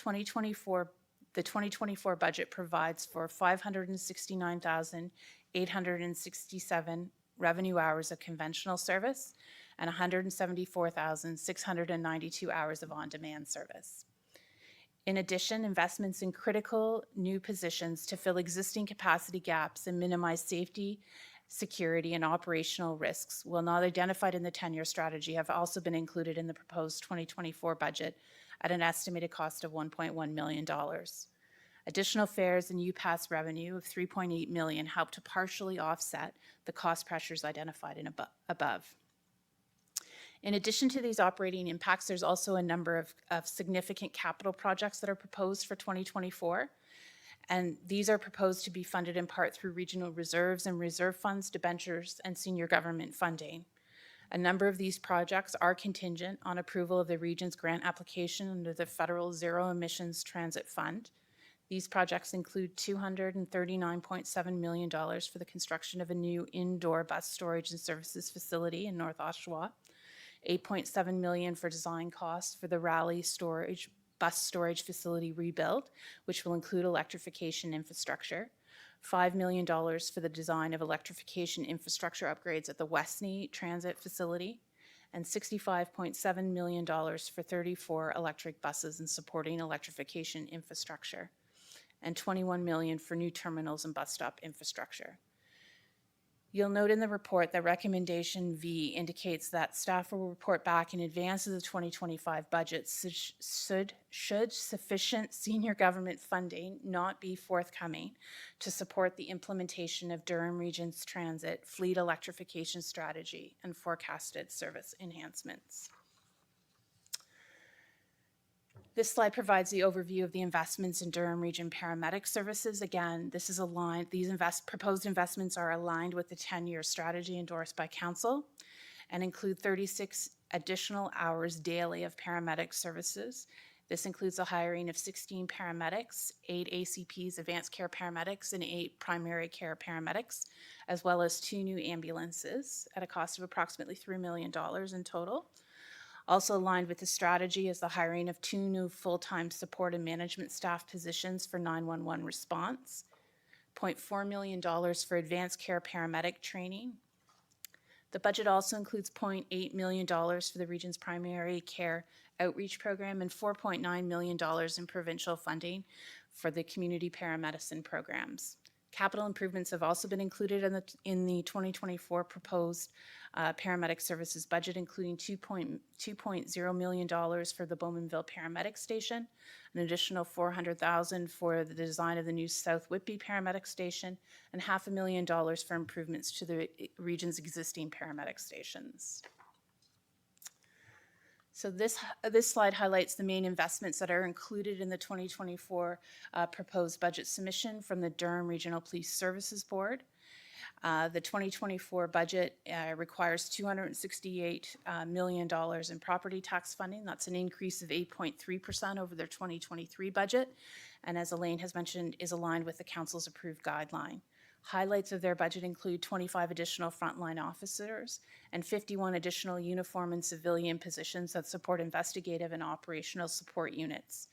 Speaker 22: 2024 budget provides for 569,867 revenue hours of conventional service and 174,692 hours of on-demand service. In addition, investments in critical new positions to fill existing capacity gaps and minimize safety, security, and operational risks, while not identified in the 10-year strategy, have also been included in the proposed 2024 budget at an estimated cost of $1.1 million. Additional fares and UPass revenue of $3.8 million helped to partially offset the cost pressures identified in above. In addition to these operating impacts, there's also a number of significant capital projects that are proposed for 2024. And these are proposed to be funded in part through regional reserves and reserve funds, debentures, and senior government funding. A number of these projects are contingent on approval of the region's grant application under the Federal Zero Emissions Transit Fund. These projects include $239.7 million for the construction of a new indoor bus storage and services facility in North Oshawa, $8.7 million for design costs for the Raleigh bus storage facility rebuild, which will include electrification infrastructure, $5 million for the design of electrification infrastructure upgrades at the Westney Transit Facility, and $65.7 million for 34 electric buses and supporting electrification infrastructure, and $21 million for new terminals and bus stop infrastructure. You'll note in the report that recommendation V indicates that staff will report back in advance of the 2025 budget should sufficient senior government funding not be forthcoming to support the implementation of Durham Region's transit fleet electrification strategy and forecasted service enhancements. This slide provides the overview of the investments in Durham Region paramedic services. Again, this is aligned, these proposed investments are aligned with the 10-year strategy endorsed by Council and include 36 additional hours daily of paramedic services. This includes the hiring of 16 paramedics, 8 ACPs, advanced care paramedics, and 8 primary care paramedics, as well as 2 new ambulances at a cost of approximately $3 million in total. Also aligned with the strategy is the hiring of 2 new full-time support and management staff positions for 911 response, $0.4 million for advanced care paramedic training. The budget also includes $0.8 million for the region's primary care outreach program and $4.9 million in provincial funding for the community paramedicine programs. Capital improvements have also been included in the 2024 proposed paramedic services budget, including $2.0 million for the Bowmanville Paramedic Station, an additional $400,000 for the design of the new South Whitby Paramedic Station, and $500,000 for improvements to the region's existing paramedic stations. So this slide highlights the main investments that are included in the 2024 proposed budget submission from the Durham Regional Police Services Board. The 2024 budget requires $268 million in property tax funding. That's an increase of 8.3% over their 2023 budget, and as Elaine has mentioned, is aligned with the Council's approved guideline. Highlights of their budget include 25 additional frontline officers and 51 additional uniform and civilian positions that support investigative and operational support units,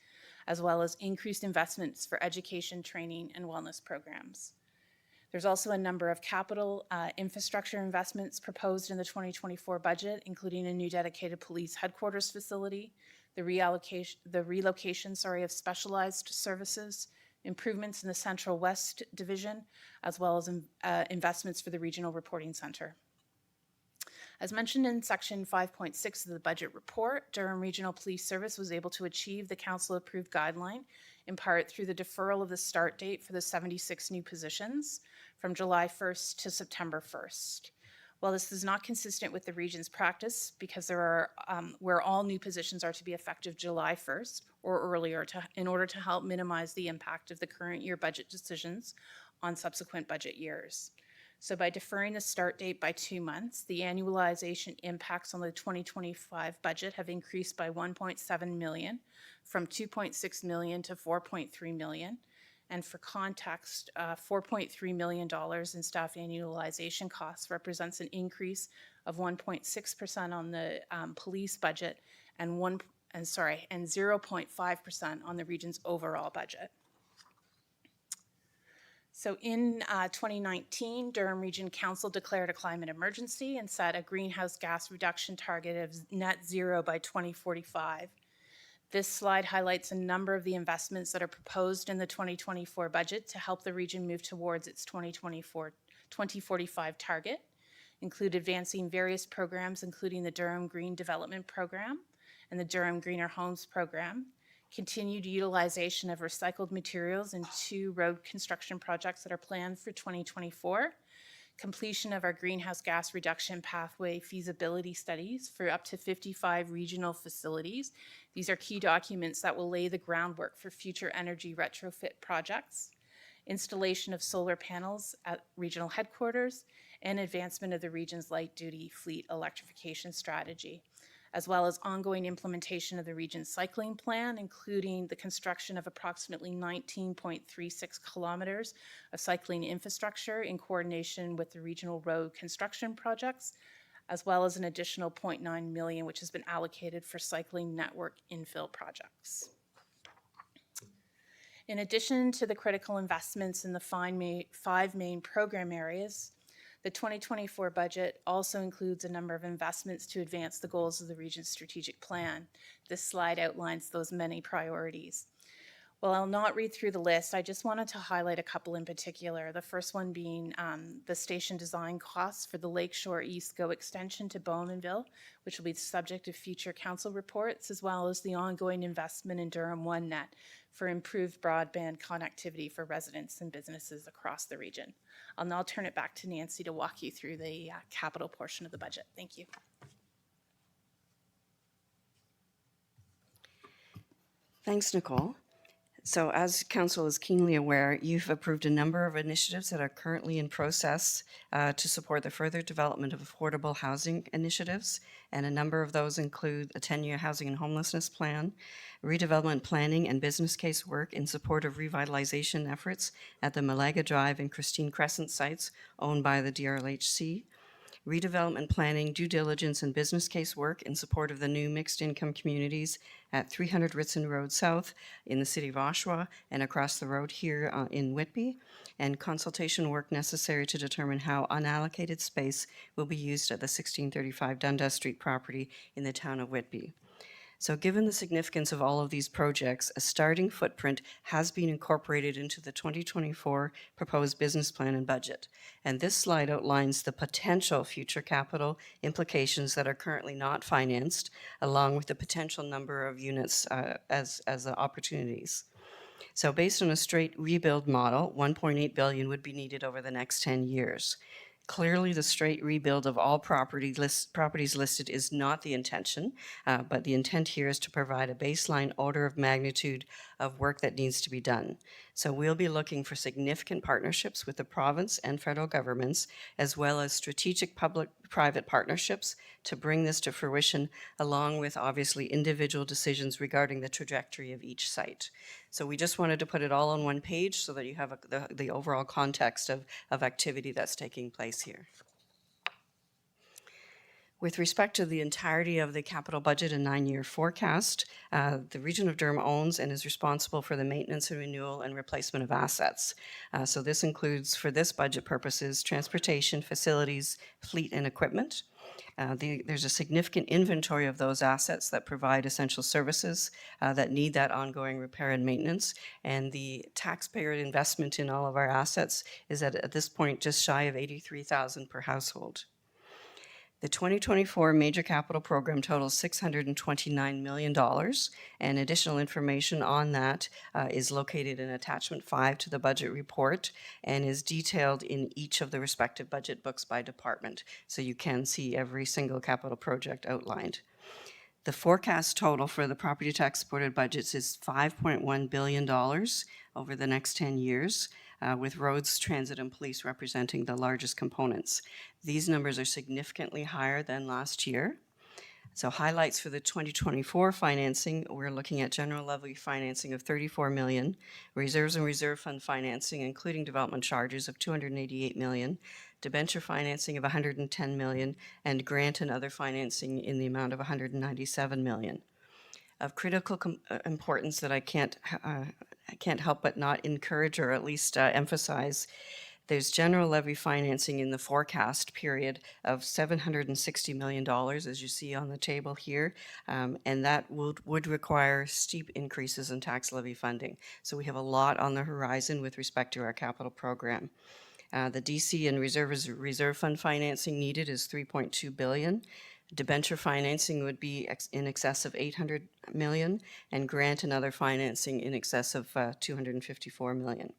Speaker 22: as well as increased investments for education, training, and wellness programs. There's also a number of capital infrastructure investments proposed in the 2024 budget, including a new dedicated police headquarters facility, the relocation of specialized services, improvements in the Central West Division, as well as investments for the Regional Reporting Center. As mentioned in Section 5.6 of the budget report, Durham Regional Police Service was able to achieve the Council-approved guideline in part through the deferral of the start date for the 76 new positions from July 1st to September 1st. While this is not consistent with the region's practice, because there are where all new positions are to be effective July 1st or earlier in order to help minimize the impact of the current year budget decisions on subsequent budget years. So by deferring the start date by 2 months, the annualization impacts on the 2025 budget have increased by $1.7 million, from $2.6 million to $4.3 million. And for context, $4.3 million in staff annualization costs represents an increase of 1.6% on the police budget and 0.5% on the region's overall budget. So in 2019, Durham Region Council declared a climate emergency and set a greenhouse gas reduction target of net zero by 2045. This slide highlights a number of the investments that are proposed in the 2024 budget to help the region move towards its 2045 target, include advancing various programs, including the Durham Green Development Program and the Durham Greener Homes Program, continued utilization of recycled materials in 2 road construction projects that are planned for 2024, completion of our greenhouse gas reduction pathway feasibility studies for up to 55 regional facilities. These are key documents that will lay the groundwork for future energy retrofit projects, installation of solar panels at regional headquarters, and advancement of the region's light-duty fleet electrification strategy, as well as ongoing implementation of the region's cycling plan, including the construction of approximately 19.36 kilometers of cycling infrastructure in coordination with the regional road construction projects, as well as an additional 0.9 million, which has been allocated for cycling network infill projects. In addition to the critical investments in the 5 main program areas, the 2024 budget also includes a number of investments to advance the goals of the region's strategic plan. This slide outlines those many priorities. While I'll not read through the list, I just wanted to highlight a couple in particular. The first one being the station design costs for the Lakeshore East GO extension to Bowmanville, which will be the subject of future council reports, as well as the ongoing investment in Durham OneNet for improved broadband connectivity for residents and businesses across the region. I'll now turn it back to Nancy to walk you through the capital portion of the budget. Thank you.
Speaker 5: Thanks, Nicole. So as Council is keenly aware, you've approved a number of initiatives that are currently in process to support the further development of affordable housing initiatives, and a number of those include a 10-year housing and homelessness plan, redevelopment planning and business case work in support of revitalization efforts at the Malaga Drive and Christine Crescent sites owned by the DRLHC, redevelopment planning, due diligence, and business case work in support of the new mixed-income communities at 300 Ritson Road South in the city of Oshawa and across the road here in Whitby, and consultation work necessary to determine how unallocated space will be used at the 1635 Dundas Street property in the town of Whitby. So given the significance of all of these projects, a starting footprint has been incorporated into the 2024 proposed business plan and budget. And this slide outlines the potential future capital implications that are currently not financed, along with the potential number of units as opportunities. So based on a straight rebuild model, 1.8 billion would be needed over the next 10 years. Clearly, the straight rebuild of all properties listed is not the intention, but the intent here is to provide a baseline order of magnitude of work that needs to be done. So we'll be looking for significant partnerships with the province and federal governments, as well as strategic public-private partnerships to bring this to fruition, along with obviously individual decisions regarding the trajectory of each site. So we just wanted to put it all on one page so that you have the overall context of activity that's taking place here. With respect to the entirety of the capital budget and 9-year forecast, the Region of Durham owns and is responsible for the maintenance and renewal and replacement of assets. So this includes, for this budget purposes, transportation, facilities, fleet, and equipment. There's a significant inventory of those assets that provide essential services that need that ongoing repair and maintenance. And the taxpayer investment in all of our assets is at this point just shy of $83,000 per household. The 2024 major capital program totals $629 million, and additional information on that is located in attachment 5 to the budget report and is detailed in each of the respective budget books by department, so you can see every single capital project outlined. The forecast total for the property tax supported budgets is $5.1 billion over the next 10 years. With roads, transit, and police representing the largest components. These numbers are significantly higher than last year. So highlights for the 2024 financing, we're looking at general levy financing of $34 million, reserves and reserve fund financing, including development charges of $288 million, debenture financing of $110 million, and grant and other financing in the amount of $197 million. Of critical importance that I can't help but not encourage or at least emphasize, there's general levy financing in the forecast period of $760 million, as you see on the table here, and that would require steep increases in tax levy funding. So we have a lot on the horizon with respect to our capital program. The DC and reserve fund financing needed is $3.2 billion. Debenture financing would be in excess of 800 million, and grant and other financing in excess of 254 million.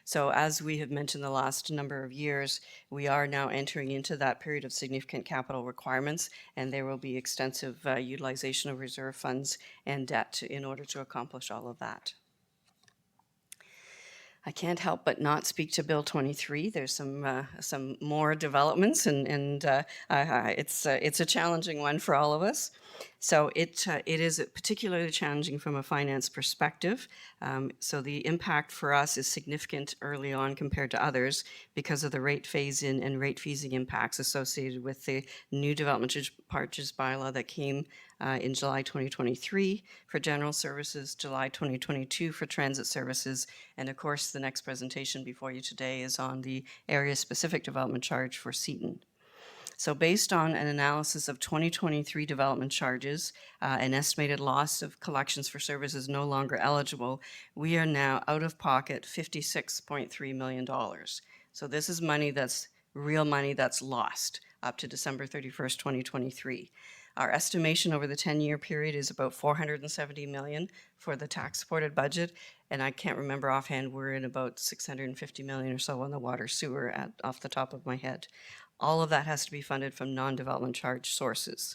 Speaker 5: So as we have mentioned the last number of years, we are now entering into that period of significant capital requirements, and there will be extensive utilization of reserve funds and debt in order to accomplish all of that. I can't help but not speak to Bill 23. There's some more developments, and it's a challenging one for all of us. So it is particularly challenging from a finance perspective. So the impact for us is significant early on compared to others because of the rate phase-in and rate phasing impacts associated with the new development charges bylaw that came in July 2023 for general services, July 2022 for transit services, and of course the next presentation before you today is on the area-specific development charge for Seton. So based on an analysis of 2023 development charges, an estimated loss of collections for services no longer eligible, we are now out of pocket $56.3 million. So this is money that's real money that's lost up to December 31st, 2023. Our estimation over the 10-year period is about $470 million for the tax-supported budget, and I can't remember offhand, we're in about $650 million or so on the water sewer off the top of my head. All of that has to be funded from non-development charge sources.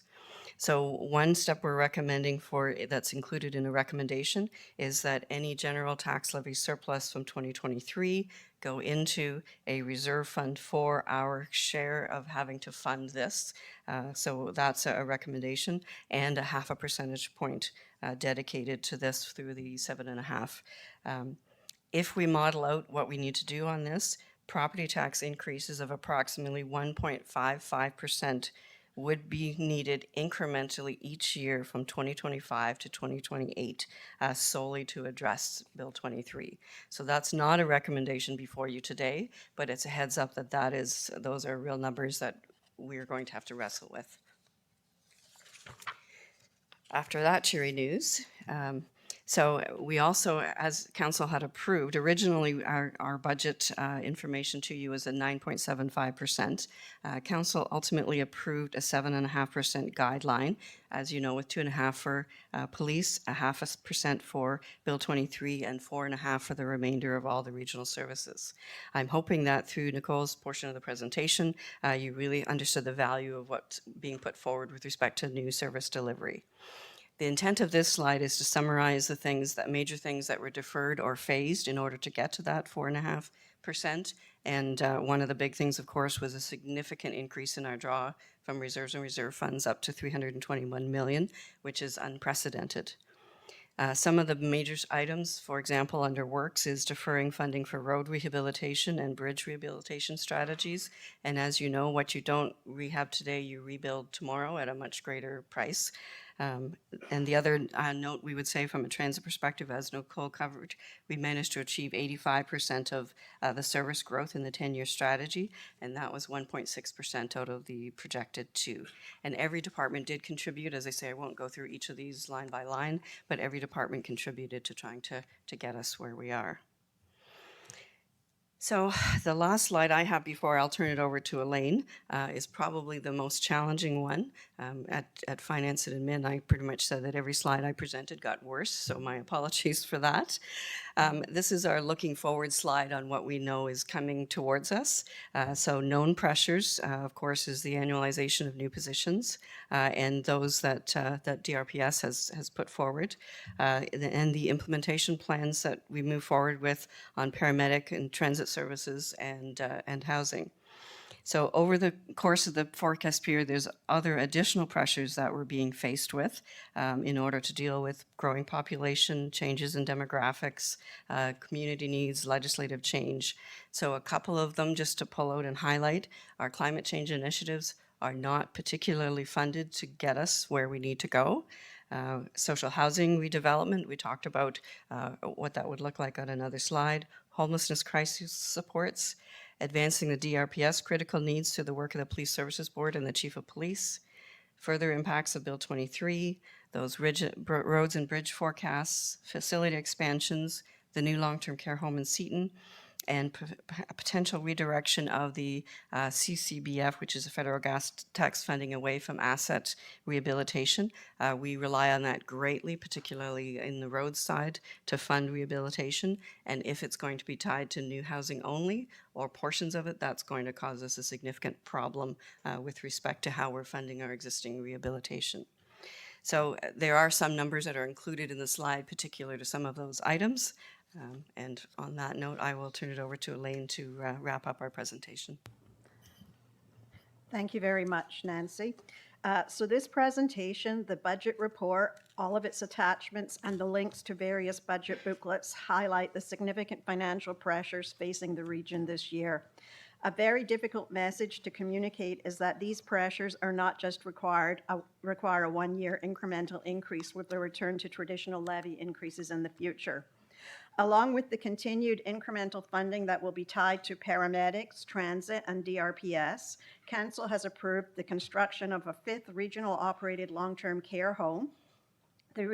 Speaker 5: So one step we're recommending that's included in a recommendation is that any general tax levy surplus from 2023 go into a reserve fund for our share of having to fund this. So that's a recommendation, and a 0.5 percentage point dedicated to this through the 7.5. If we model out what we need to do on this, property tax increases of approximately 1.55% would be needed incrementally each year from 2025 to 2028 solely to address Bill 23. So that's not a recommendation before you today, but it's a heads up that those are real numbers that we're going to have to wrestle with. After that cheery news, so we also, as council had approved, originally our budget information to you was a 9.75%. Council ultimately approved a 7.5% guideline, as you know, with 2.5% for police, a 0.5% for Bill 23, and 4.5% for the remainder of all the regional services. I'm hoping that through Nicole's portion of the presentation, you really understood the value of what's being put forward with respect to new service delivery. The intent of this slide is to summarize the major things that were deferred or phased in order to get to that 4.5%. And one of the big things, of course, was a significant increase in our draw from reserves and reserve funds up to $321 million, which is unprecedented. Some of the major items, for example, under works is deferring funding for road rehabilitation and bridge rehabilitation strategies. And as you know, what you don't rehab today, you rebuild tomorrow at a much greater price. And the other note we would say from a transit perspective, as Nicole covered, we managed to achieve 85% of the service growth in the 10-year strategy, and that was 1.6% out of the projected 2. And every department did contribute. As I say, I won't go through each of these line by line, but every department contributed to trying to get us where we are. So the last slide I have before I'll turn it over to Elaine is probably the most challenging one. At Finance and Admin, I pretty much said that every slide I presented got worse, so my apologies for that. This is our looking forward slide on what we know is coming towards us. So known pressures, of course, is the annualization of new positions and those that DRPS has put forward, and the implementation plans that we move forward with on paramedic and transit services and housing. So over the course of the forecast period, there's other additional pressures that we're being faced with in order to deal with growing population, changes in demographics, community needs, legislative change. So a couple of them just to pull out and highlight, our climate change initiatives are not particularly funded to get us where we need to go. Social housing redevelopment, we talked about what that would look like on another slide. Homelessness crisis supports, advancing the DRPS critical needs to the work of the Police Services Board and the Chief of Police, further impacts of Bill 23, those roads and bridge forecasts, facility expansions, the new long-term care home in Seton, and a potential redirection of the CCBF, which is a federal gas tax funding, away from asset rehabilitation. We rely on that greatly, particularly in the road side, to fund rehabilitation. And if it's going to be tied to new housing only or portions of it, that's going to cause us a significant problem with respect to how we're funding our existing rehabilitation. So there are some numbers that are included in the slide particular to some of those items. And on that note, I will turn it over to Elaine to wrap up our presentation.
Speaker 12: Thank you very much, Nancy. So this presentation, the budget report, all of its attachments, and the links to various budget booklets highlight the significant financial pressures facing the region this year. A very difficult message to communicate is that these pressures are not just require a one-year incremental increase with the return to traditional levy increases in the future. Along with the continued incremental funding that will be tied to paramedics, transit, and DRPS, Council has approved the construction of a 5th regional operated long-term care home. The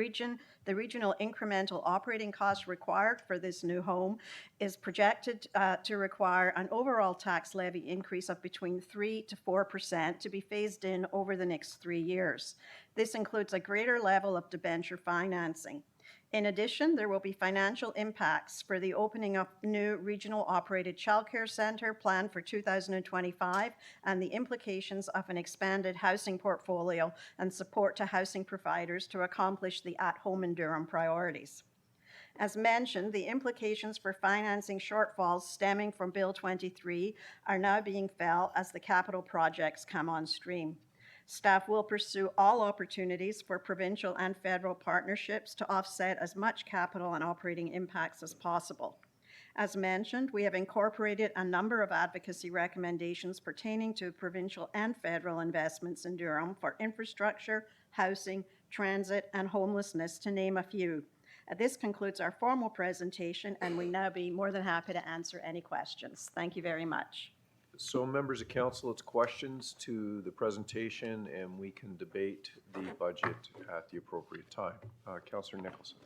Speaker 12: regional incremental operating cost required for this new home is projected to require an overall tax levy increase of between 3 to 4% to be phased in over the next 3 years. This includes a greater level of debenture financing. In addition, there will be financial impacts for the opening of new regional operated childcare center planned for 2025 and the implications of an expanded housing portfolio and support to housing providers to accomplish the at-home in Durham priorities. As mentioned, the implications for financing shortfalls stemming from Bill 23 are now being felt as the capital projects come on stream. Staff will pursue all opportunities for provincial and federal partnerships to offset as much capital and operating impacts as possible. As mentioned, we have incorporated a number of advocacy recommendations pertaining to provincial and federal investments in Durham for infrastructure, housing, transit, and homelessness, to name a few. This concludes our formal presentation, and we now be more than happy to answer any questions. Thank you very much.
Speaker 1: So members of council, it's questions to the presentation, and we can debate the budget at the appropriate time. Councillor Nicholson.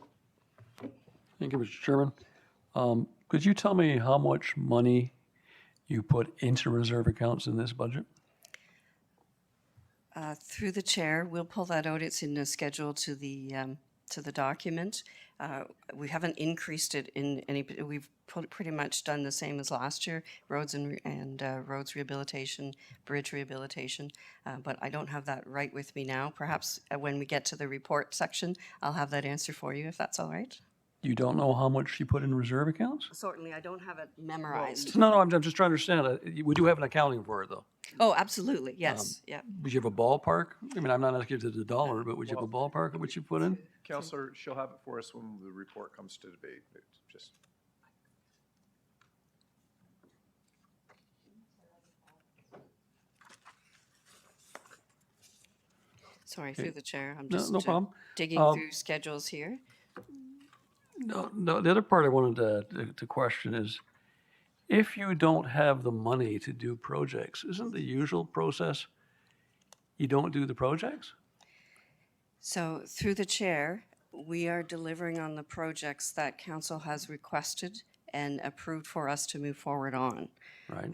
Speaker 11: Thank you, Mr. Chairman. Could you tell me how much money you put into reserve accounts in this budget?
Speaker 5: Through the chair, we'll pull that out. It's in the schedule to the document. We haven't increased it in any. We've pretty much done the same as last year: roads and roads rehabilitation, bridge rehabilitation. But I don't have that right with me now. Perhaps when we get to the report section, I'll have that answer for you, if that's all right.
Speaker 11: You don't know how much you put in reserve accounts?
Speaker 5: Certainly, I don't have it memorized.
Speaker 11: No, I'm just trying to understand. We do have an accounting for it, though.
Speaker 5: Oh, absolutely, yes, yeah.
Speaker 11: Would you have a ballpark? I mean, I'm not asking you to the dollar, but would you have a ballpark of what you put in?
Speaker 1: Councillor, she'll have it for us when the report comes to debate. It's just.
Speaker 5: Sorry, through the chair. I'm
Speaker 11: No,
Speaker 5: just
Speaker 11: no problem.
Speaker 5: digging through schedules here.
Speaker 11: No, the other part I wanted to question is, if you don't have the money to do projects, isn't the usual process you don't do the projects?
Speaker 5: So through the chair, we are delivering on the projects that council has requested and approved for us to move forward on.
Speaker 11: Right.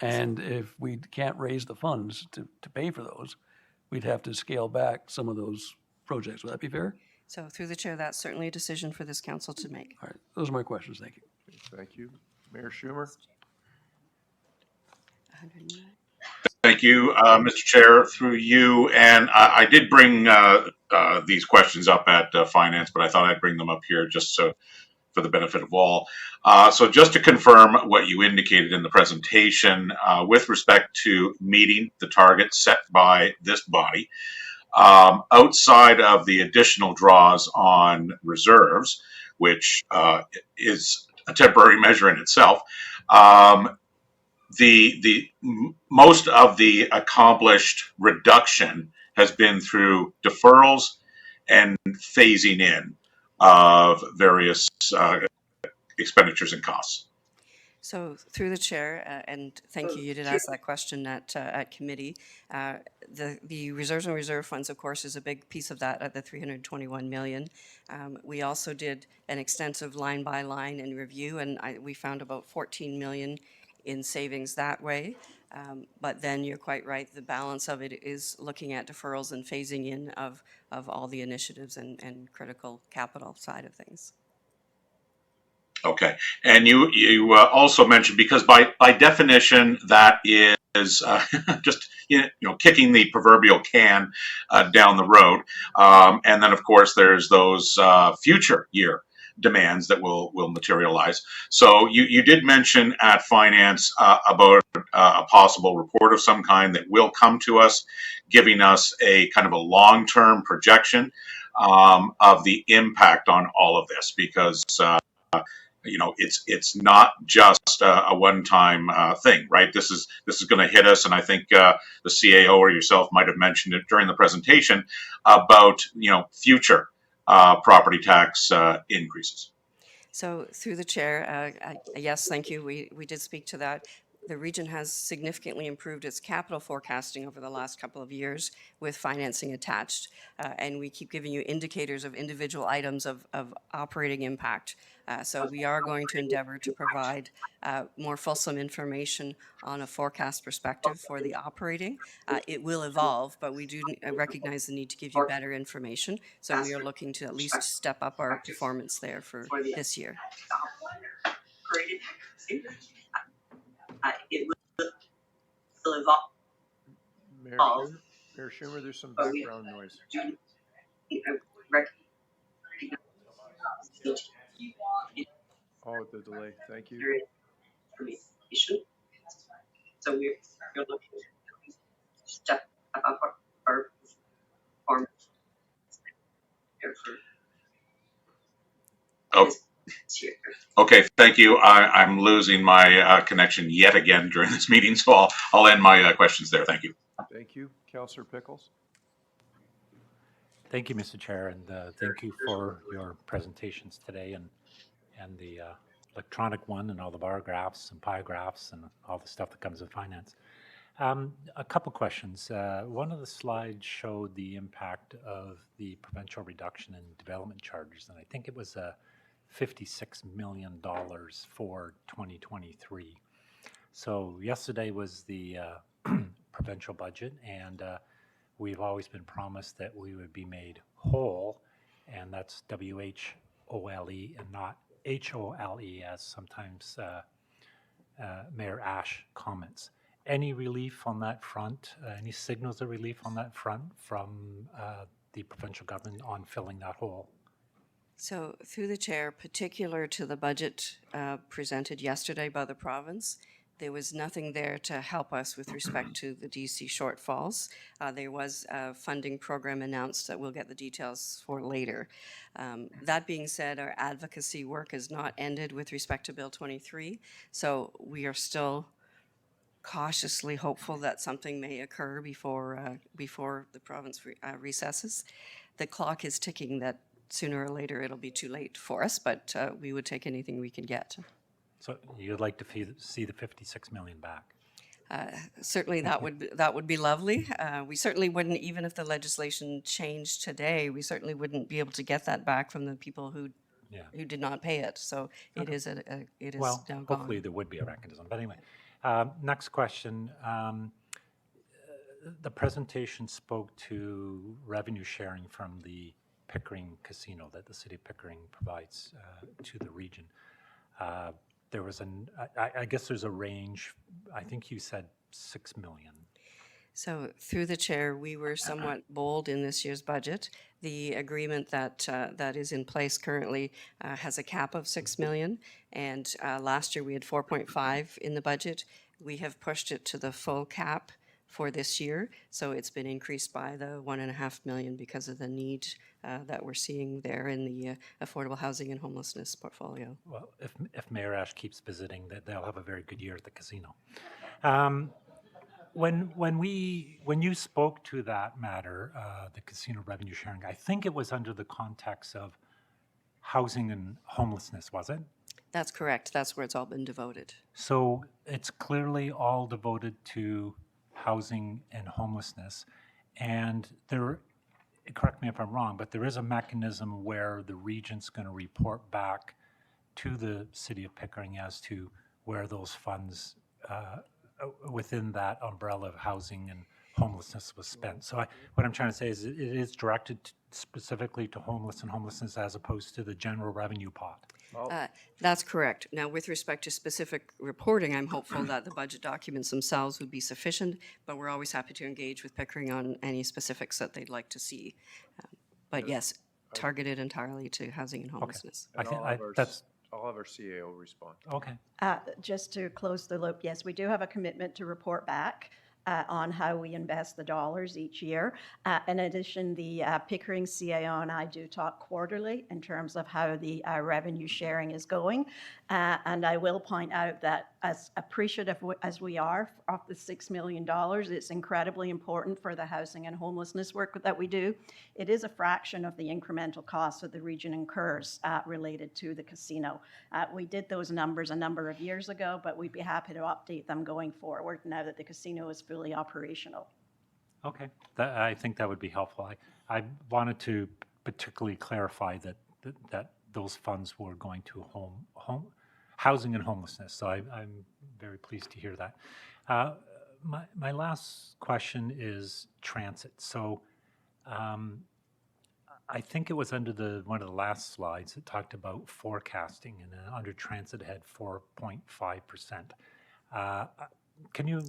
Speaker 11: And if we can't raise the funds to pay for those, we'd have to scale back some of those projects. Would that be fair?
Speaker 5: So through the chair, that's certainly a decision for this council to make.
Speaker 11: All right, those are my questions. Thank you.
Speaker 1: Thank you. Mayor Schumer.
Speaker 5: 109.
Speaker 10: Thank you, Mr. Chair, through you. And I did bring these questions up at Finance, but I thought I'd bring them up here just so for the benefit of all. So just to confirm what you indicated in the presentation with respect to meeting the targets set by this body, outside of the additional draws on reserves, which is a temporary measure in itself, the most of the accomplished reduction has been through deferrals and phasing in of various expenditures and costs.
Speaker 5: So through the chair, and thank you, you did ask that question at committee. The reserves and reserve funds, of course, is a big piece of that at the 321 million. We also did an extensive line by line and review, and we found about 14 million in savings that way. But then you're quite right, the balance of it is looking at deferrals and phasing in of all the initiatives and critical capital side of things.
Speaker 10: Okay, and you also mentioned, because by definition that is just kicking the proverbial can down the road, and then of course there's those future year demands that will materialize. So you did mention at finance about a possible report of some kind that will come to us, giving us a kind of a long-term projection of the impact on all of this, because it's not just a one-time thing, right? This is going to hit us, and I think the CAO or yourself might have mentioned it during the presentation about future property tax increases.
Speaker 5: So through the chair, yes, thank you. We did speak to that. The region has significantly improved its capital forecasting over the last couple of years with financing attached. And we keep giving you indicators of individual items of operating impact. So we are going to endeavor to provide more fulsome information on a forecast perspective for the operating. It will evolve, but we do recognize the need to give you better information. So we are looking to at least step up our performance there for this year.
Speaker 2: It will evolve.
Speaker 1: Mayor Schumer, there's some background noise. Oh, the delay. Thank you.
Speaker 2: So we're looking to step up our performance.
Speaker 10: Oh. Okay, thank you. I'm losing my connection yet again during this meeting, so I'll end my questions there. Thank you.
Speaker 1: Thank you. Councillor Pickles.
Speaker 6: Thank you, Mr. Chair, and thank you for your presentations today and the electronic one and all the bar graphs and pie graphs and all the stuff that comes with finance. A couple questions. One of the slides showed the impact of the provincial reduction in development charges, and I think it was $56 million for 2023. So yesterday was the provincial budget, and we've always been promised that we would be made whole, and that's W-H-O-L-E and not H-O-L-E, as sometimes Mayor Ash comments. Any relief on that front? Any signals of relief on that front from the provincial government on filling that hole?
Speaker 5: So through the chair, particular to the budget presented yesterday by the province, there was nothing there to help us with respect to the DC shortfalls. There was a funding program announced that we'll get the details for later. That being said, our advocacy work has not ended with respect to Bill 23, so we are still cautiously hopeful that something may occur before the province recesses. The clock is ticking that sooner or later it'll be too late for us, but we would take anything we can get.
Speaker 6: So you'd like to see the 56 million back?
Speaker 5: Certainly that would be lovely. We certainly wouldn't, even if the legislation changed today, we certainly wouldn't be able to get that back from the people who did not pay it. So it is
Speaker 6: well,
Speaker 5: now gone.
Speaker 6: Hopefully there would be a mechanism. But anyway, next question. The presentation spoke to revenue sharing from the Pickering Casino that the city of Pickering provides to the region. There was I guess there's a range. I think you said 6 million.
Speaker 5: So through the chair, we were somewhat bold in this year's budget. The agreement that is in place currently has a cap of 6 million, and last year we had 4.5 in the budget. We have pushed it to the full cap for this year, so it's been increased by the 1.5 million because of the need that we're seeing there in the affordable housing and homelessness portfolio.
Speaker 6: Well, if Mayor Ash keeps visiting, they'll have a very good year at the casino. When you spoke to that matter, the casino revenue sharing, I think it was under the context of housing and homelessness, was it?
Speaker 5: That's correct. That's where it's all been devoted.
Speaker 6: So it's clearly all devoted to housing and homelessness. And there, correct me if I'm wrong, but there is a mechanism where the region's going to report back to the city of Pickering as to where those funds within that umbrella of housing and homelessness was spent. So what I'm trying to say is it is directed specifically to homeless and homelessness as opposed to the general revenue pot.
Speaker 5: That's correct. Now, with respect to specific reporting, I'm hopeful that the budget documents themselves would be sufficient, but we're always happy to engage with Pickering on any specifics that they'd like to see. But yes, targeted entirely to housing and homelessness.
Speaker 6: I think
Speaker 1: I'll have our CAO respond.
Speaker 6: Okay.
Speaker 12: Just to close the loop, yes, we do have a commitment to report back on how we invest the dollars each year. In addition, the Pickering CAO and I do talk quarterly in terms of how the revenue sharing is going. And I will point out that as appreciative as we are of the $6 million, it's incredibly important for the housing and homelessness work that we do. It is a fraction of the incremental costs that the region incurs related to the casino. We did those numbers a number of years ago, but we'd be happy to update them going forward now that the casino is fully operational.
Speaker 6: Okay, I think that would be helpful. I wanted to particularly clarify that those funds were going to housing and homelessness. So I'm very pleased to hear that. My last question is transit. So I think it was under one of the last slides that talked about forecasting, and under transit had 4.5%. Can you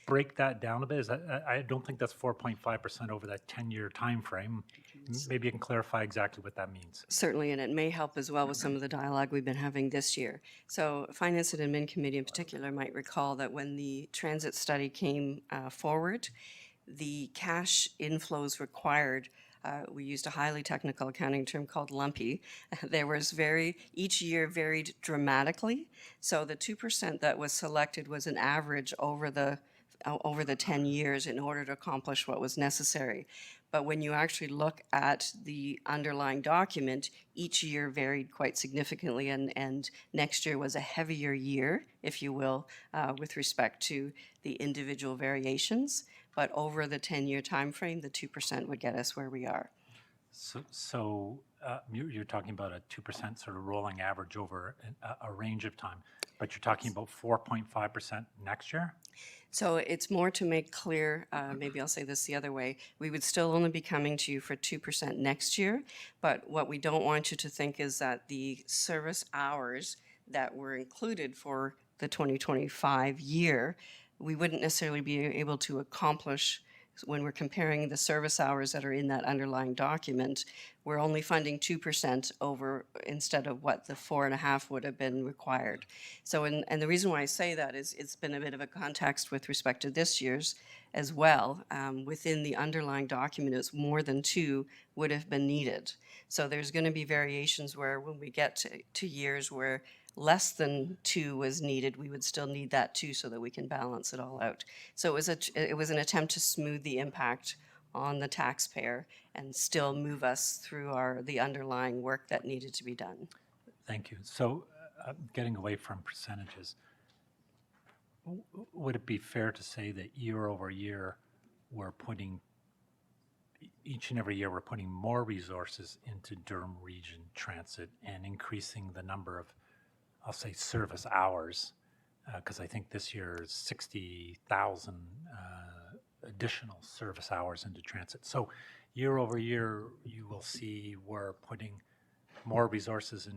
Speaker 6: break that down a bit? I don't think that's 4.5% over that 10-year time frame. Maybe you can clarify exactly what that means.
Speaker 5: Certainly, and it may help as well with some of the dialogue we've been having this year. So Finance and Admin Committee in particular might recall that when the transit study came forward, the cash inflows required, we used a highly technical accounting term called lumpy. There was each year varied dramatically. So the 2% that was selected was an average over the 10 years in order to accomplish what was necessary. But when you actually look at the underlying document, each year varied quite significantly, and next year was a heavier year, if you will, with respect to the individual variations. But over the 10-year time frame, the 2% would get us where we are.
Speaker 6: So you're talking about a 2% sort of rolling average over a range of time, but you're talking about 4.5% next year?
Speaker 5: So it's more to make clear, maybe I'll say this the other way, we would still only be coming to you for 2% next year, but what we don't want you to think is that the service hours that were included for the 2025 year, we wouldn't necessarily be able to accomplish when we're comparing the service hours that are in that underlying document. We're only funding 2% over instead of what the 4.5% would have been required. So, and the reason why I say that is it's been a bit of a context with respect to this year's as well. Within the underlying document, it's more than 2 would have been needed. So there's going to be variations where when we get to years where less than 2 was needed, we would still need that 2 so that we can balance it all out. So it was an attempt to smooth the impact on the taxpayer and still move us through the underlying work that needed to be done.
Speaker 6: Thank you. So getting away from percentages, would it be fair to say that year over year, each and every year, we're putting more resources into Durham Region Transit and increasing the number of, I'll say, service hours, because I think this year is 60,000 additional service hours into transit. So year over year, you will see we're putting more resources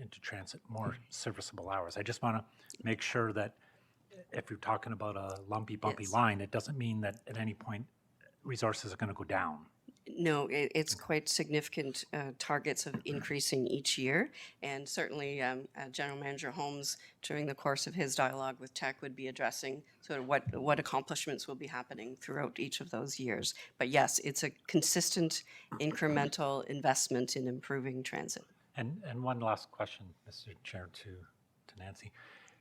Speaker 6: into transit, more serviceable hours. I just want to make sure that if you're talking about a lumpy, bumpy line, it doesn't mean that at any point resources are going to go down.
Speaker 5: No, it's quite significant targets of increasing each year. And certainly General Manager Holmes, during the course of his dialogue with Tech, would be addressing sort of what accomplishments will be happening throughout each of those years. But yes, it's a consistent incremental investment in improving transit.
Speaker 6: And one last question, Mr. Chair, to Nancy.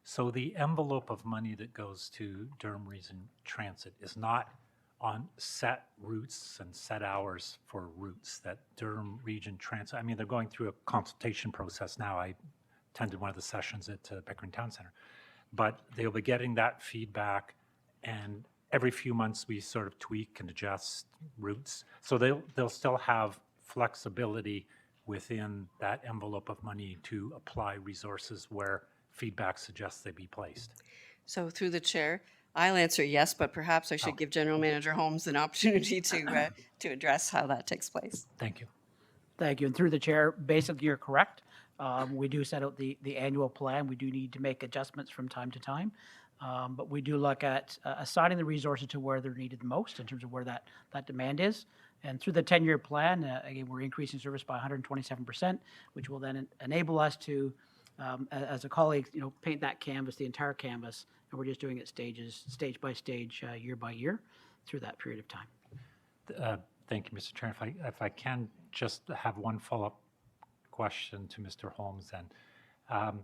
Speaker 6: So the envelope of money that goes to Durham Region Transit is not on set routes and set hours for routes that Durham Region Transit, I mean, they're going through a consultation process now. I attended one of the sessions at Pickering Town Center. But they'll be getting that feedback, and every few months we sort of tweak and adjust routes. So they'll still have flexibility within that envelope of money to apply resources where feedback suggests they be placed.
Speaker 5: So through the chair, I'll answer yes, but perhaps I should give General Manager Holmes an opportunity to address how that takes place.
Speaker 6: Thank you.
Speaker 16: Thank you. And through the chair, basically you're correct. We do set out the annual plan. We do need to make adjustments from time to time. But we do look at assigning the resources to where they're needed the most in terms of where that demand is. And through the 10-year plan, again, we're increasing service by 127%, which will then enable us to, as a colleague, paint that canvas, the entire canvas, and we're just doing it stage by stage, year by year, through that period of time.
Speaker 6: Thank you, Mr. Chair. If I can just have one follow-up question to Mr. Holmes then.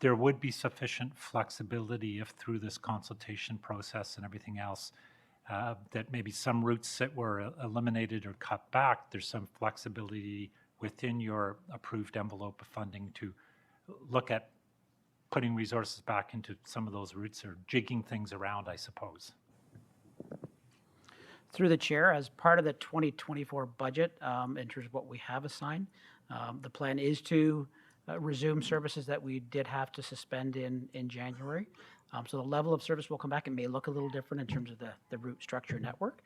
Speaker 6: There would be sufficient flexibility if through this consultation process and everything else, that maybe some routes that were eliminated or cut back, there's some flexibility within your approved envelope of funding to look at putting resources back into some of those routes or jigging things around, I suppose.
Speaker 16: Through the chair, as part of the 2024 budget, in terms of what we have assigned, the plan is to resume services that we did have to suspend in January. So the level of service will come back. It may look a little different in terms of the route structure network.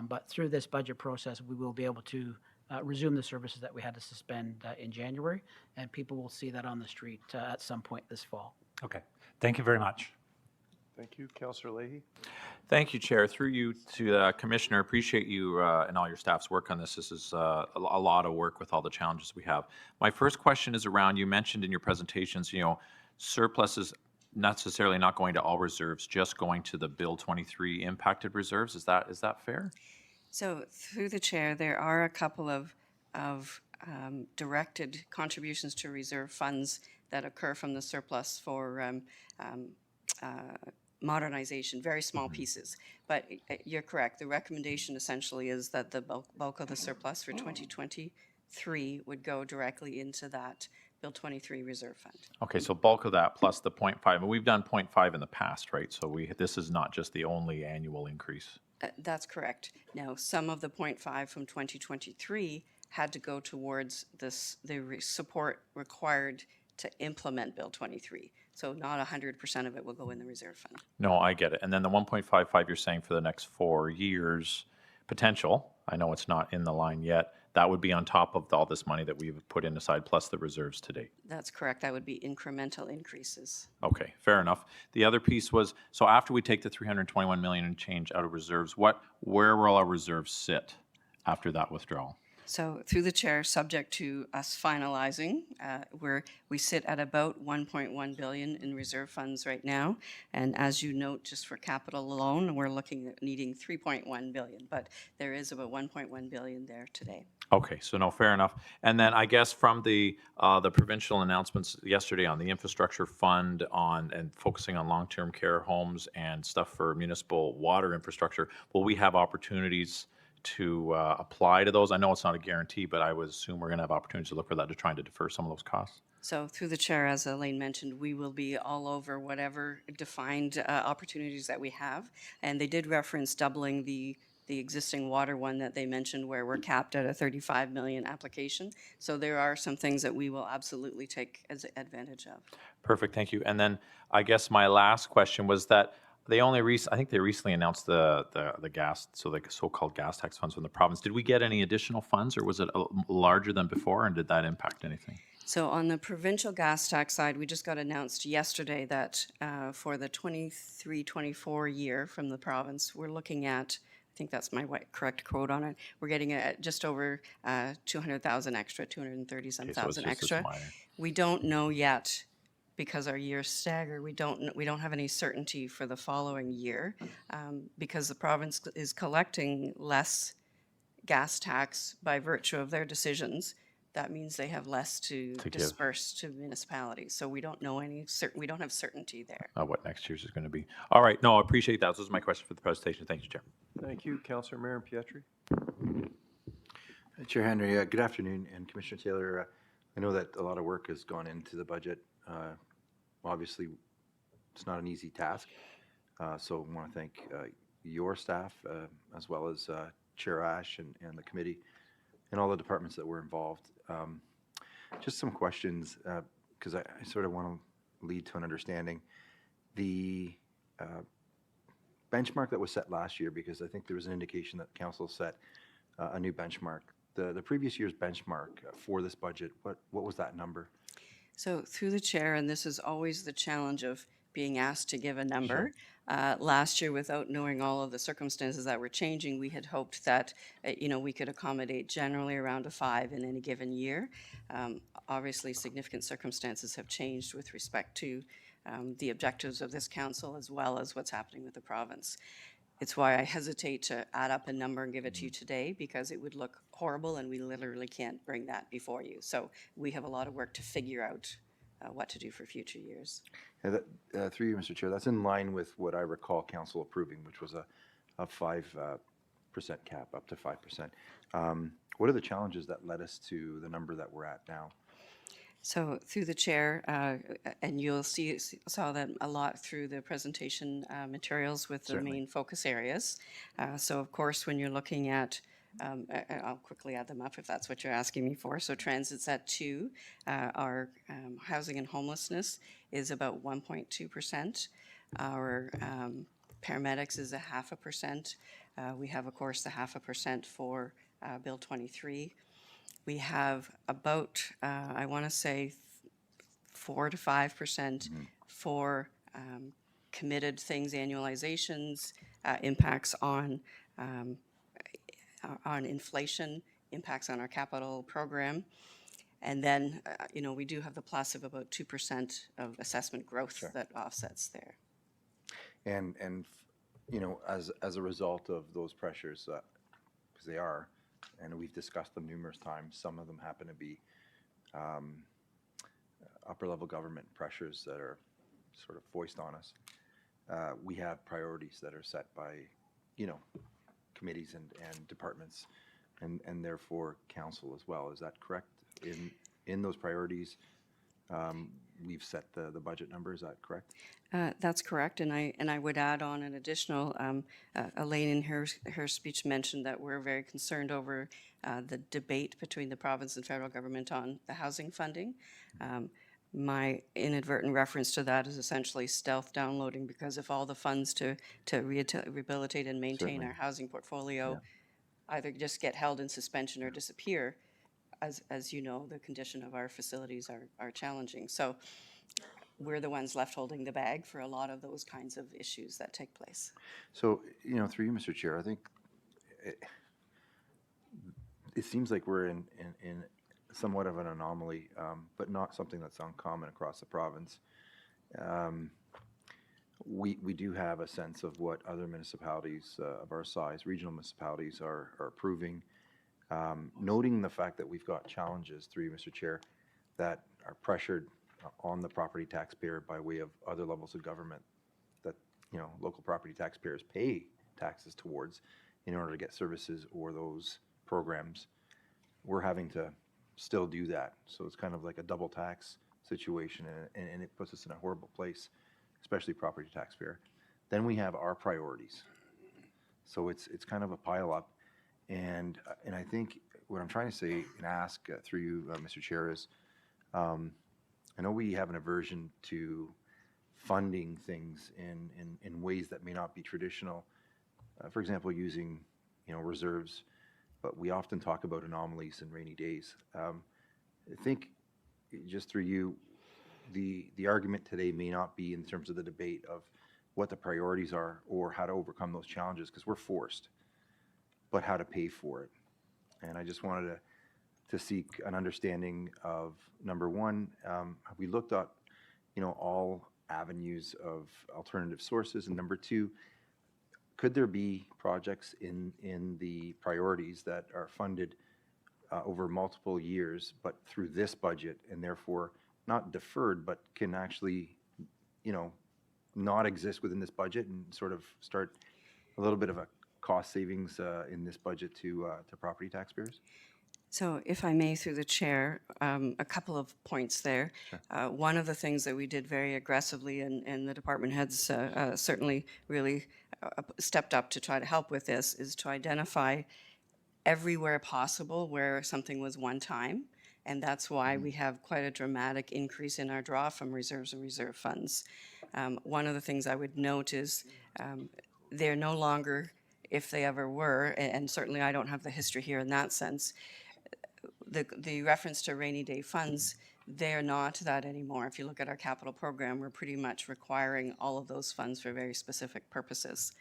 Speaker 16: But through this budget process, we will be able to resume the services that we had to suspend in January, and people will see that on the street at some point this fall.
Speaker 6: Okay. Thank you very much.
Speaker 1: Thank you. Councillor Leahy.
Speaker 14: Thank you, Chair. Through you to Commissioner, appreciate you and all your staff's work on this. This is a lot of work with all the challenges we have. My first question is around, you mentioned in your presentations, surplus is necessarily not going to all reserves, just going to the Bill 23 impacted reserves. Is that fair?
Speaker 5: So through the chair, there are a couple of directed contributions to reserve funds that occur from the surplus for modernization, very small pieces. But you're correct. The recommendation essentially is that the bulk of the surplus for 2023 would go directly into that Bill 23 reserve fund.
Speaker 14: Okay, so bulk of that plus the 0.5, and we've done 0.5 in the past, right? So this is not just the only annual increase.
Speaker 5: That's correct. Now, some of the 0.5 from 2023 had to go towards the support required to implement Bill 23. So not 100% of it will go in the reserve fund.
Speaker 14: No, I get it. And then the 1.55 you're saying for the next 4 years, potential, I know it's not in the line yet, that would be on top of all this money that we've put in aside plus the reserves to date.
Speaker 5: That's correct. That would be incremental increases.
Speaker 14: Okay, fair enough. The other piece was, so after we take the 321 million and change out of reserves, where will our reserves sit after that withdrawal?
Speaker 5: So through the chair, subject to us finalizing, we sit at about 1.1 billion in reserve funds right now. And as you note, just for capital alone, we're looking at needing 3.1 billion, but there is about 1.1 billion there today.
Speaker 14: Okay, so no, fair enough. And then I guess from the provincial announcements yesterday on the infrastructure fund and focusing on long-term care homes and stuff for municipal water infrastructure, will we have opportunities to apply to those? I know it's not a guarantee, but I would assume we're going to have opportunities to look for that to try to defer some of those costs.
Speaker 5: So through the chair, as Elaine mentioned, we will be all over whatever defined opportunities that we have. And they did reference doubling the existing water one that they mentioned where we're capped at a 35 million application. So there are some things that we will absolutely take advantage of.
Speaker 14: Perfect, thank you. And then I guess my last question was that I think they recently announced the gas, so the so-called gas tax funds from the province. Did we get any additional funds, or was it larger than before, and did that impact anything?
Speaker 5: So on the provincial gas tax side, we just got announced yesterday that for the 23-24 year from the province, we're looking at, I think that's my correct quote on it, we're getting just over 200,000 extra, 230-some thousand extra. We don't know yet, because our years stagger, we don't have any certainty for the following year, because the province is collecting less gas tax by virtue of their decisions. That means they have less to disperse to municipalities. So we don't know we don't have certainty there.
Speaker 14: What next year's is going to be. All right, no, I appreciate that. Those are my questions for the presentation. Thank you, Chair.
Speaker 1: Thank you. Councillor Marin Pietri.
Speaker 17: Chair Henry, good afternoon, and Commissioner Taylor,
Speaker 13: I know that a lot of work has gone into the budget. Obviously, it's not an easy task. So I want to thank your staff as well as Chair Ash and the committee and all the departments that were involved. Just some questions, because I sort of want to lead to an understanding. The benchmark that was set last year, because I think there was an indication that council set a new benchmark. The previous year's benchmark for this budget, what was that number?
Speaker 5: So through the chair, and this is always the challenge of being asked to give a number. Last year, without knowing all of the circumstances that were changing, we had hoped that, we could accommodate generally around a 5 in any given year. Obviously, significant circumstances have changed with respect to the objectives of this council as well as what's happening with the province. It's why I hesitate to add up a number and give it to you today, because it would look horrible and we literally can't bring that before you. So we have a lot of work to figure out what to do for future years.
Speaker 13: Yeah, through you, Mr. Chair, that's in line with what I recall council approving, which was a 5% cap, up to 5%. What are the challenges that led us to the number that we're at now?
Speaker 5: So through the chair, and you'll saw that a lot through the presentation materials with the main focus areas. So of course, when you're looking at, I'll quickly add them up if that's what you're asking me for. So transit's at 2, our housing and homelessness is about 1.2%. Our paramedics is 0.5%. We have, of course, the 0.5% for Bill 23. We have about, I want to say, 4 to 5% for committed things, annualizations, impacts on inflation, impacts on our capital program. And then, we do have the plus of about 2% of assessment growth that offsets there.
Speaker 13: And as a result of those pressures, because they are, and we've discussed them numerous times, some of them happen to be upper level government pressures that are sort of foisted on us. We have priorities that are set by, committees and departments and therefore council as well. Is that correct? In those priorities, we've set the budget number. Is that correct?
Speaker 5: That's correct, and I would add on an additional. Elaine in her speech mentioned that we're very concerned over the debate between the province and federal government on the housing funding. My inadvertent reference to that is essentially stealth downloading, because if all the funds to rehabilitate and maintain our housing portfolio either just get held in suspension or disappear, as you know, the condition of our facilities are challenging. So we're the ones left holding the bag for a lot of those kinds of issues that take place.
Speaker 13: So, through you, Mr. Chair, I think it seems like we're in somewhat of an anomaly, but not something that's uncommon across the province. We do have a sense of what other municipalities of our size, regional municipalities, are approving. Noting the fact that we've got challenges, through you, Mr. Chair, that are pressured on the property taxpayer by way of other levels of government that, local property taxpayers pay taxes towards in order to get services or those programs. We're having to still do that. So it's kind of like a double tax situation, and it puts us in a horrible place, especially property taxpayer. Then we have our priorities. So it's kind of a pile up. And I think what I'm trying to say and ask through you, Mr. Chair, is I know we have an aversion to funding things in ways that may not be traditional. For example, using reserves, but we often talk about anomalies and rainy days. I think, just through you, the argument today may not be in terms of the debate of what the priorities are or how to overcome those challenges, because we're forced, but how to pay for it. And I just wanted to seek an understanding of, number one, have we looked at all avenues of alternative sources? And number two, could there be projects in the priorities that are funded over multiple years, but through this budget, and therefore not deferred, but can actually, not exist within this budget and sort of start a little bit of a cost savings in this budget to property taxpayers?
Speaker 5: So if I may, through the chair, a couple of points there. One of the things that we did very aggressively, and the department heads certainly really stepped up to try to help with this, is to identify everywhere possible where something was one time. And that's why we have quite a dramatic increase in our draw from reserves and reserve funds. One of the things I would note is they're no longer, if they ever were, and certainly I don't have the history here in that sense, the reference to rainy day funds, they're not that anymore. If you look at our capital program, we're pretty much requiring all of those funds for very specific purposes.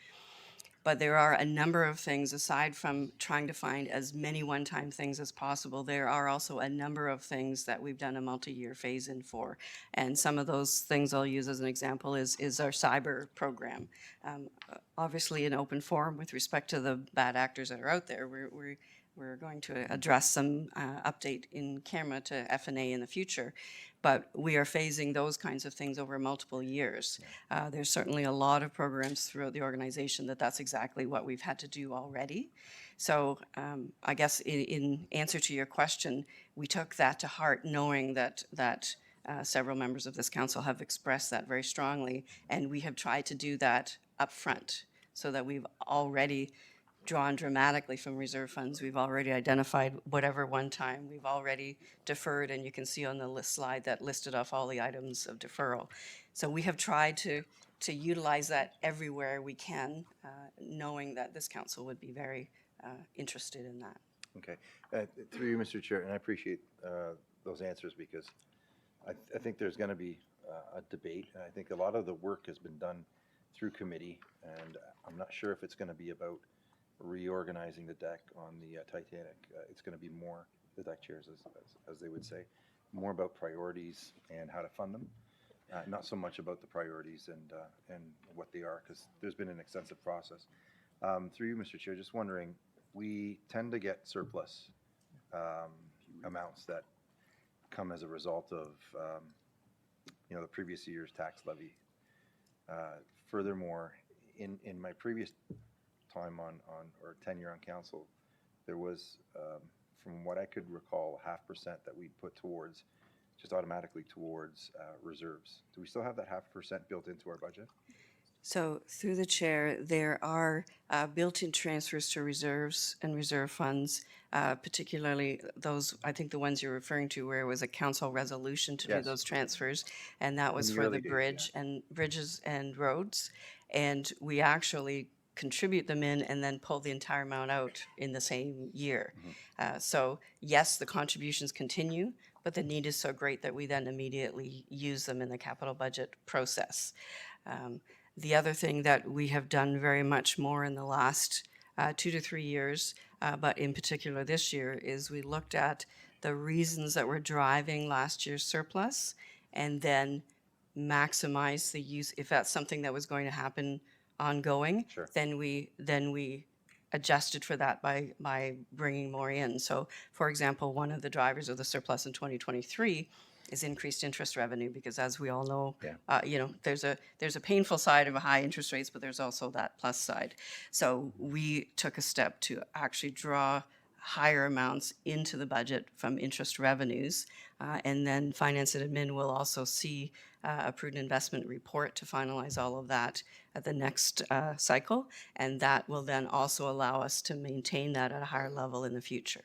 Speaker 5: But there are a number of things, aside from trying to find as many one-time things as possible, there are also a number of things that we've done a multi-year phase-in for. And some of those things I'll use as an example is our cyber program. Obviously in open forum with respect to the bad actors that are out there, we're going to address some update in camera to FNA in the future, but we are phasing those kinds of things over multiple years. There's certainly a lot of programs throughout the organization that's exactly what we've had to do already. So I guess in answer to your question, we took that to heart, knowing that several members of this council have expressed that very strongly, and we have tried to do that up front so that we've already drawn dramatically from reserve funds. We've already identified whatever one time. We've already deferred, and you can see on the list slide that listed off all the items of deferral. So we have tried to utilize that everywhere we can, knowing that this council would be very interested in that.
Speaker 13: Okay. Through you, Mr. Chair, and I appreciate those answers because I think there's going to be a debate, and I think a lot of the work has been done through committee, and I'm not sure if it's going to be about reorganizing the deck on the Titanic. It's going to be more, the deck chairs, as they would say, more about priorities and how to fund them, not so much about the priorities and what they are, because there's been an extensive process. Through you, Mr. Chair, just wondering, we tend to get surplus amounts that come as a result of the previous year's tax levy. Furthermore, in my previous time or tenure on council, there was, from what I could recall, 0.5% that we'd put towards, just automatically towards reserves. Do we still have that 0.5% built into our budget?
Speaker 5: So through the chair, there are built-in transfers to reserves and reserve funds, particularly those, I think the ones you're referring to where it was a council resolution to do
Speaker 13: Yes.
Speaker 5: those transfers, and that was
Speaker 13: the
Speaker 5: for
Speaker 13: early
Speaker 5: the
Speaker 13: days,
Speaker 5: bridges and roads. And we actually contribute them in and then pull the entire amount out in the same year. So yes, the contributions continue, but the need is so great that we then immediately use them in the capital budget process. The other thing that we have done very much more in the last 2 to 3 years, but in particular this year, is we looked at the reasons that were driving last year's surplus and then maximize the use. If that's something that was going to happen ongoing,
Speaker 13: Sure.
Speaker 5: then we adjusted for that by bringing more in. So, for example, one of the drivers of the surplus in 2023 is increased interest revenue, because as we all know, there's a painful side of high interest rates, but there's also that plus side. So we took a step to actually draw higher amounts into the budget from interest revenues, and then Finance and Admin will also see a prudent investment report to finalize all of that at the next cycle, and that will then also allow us to maintain that at a higher level in the future.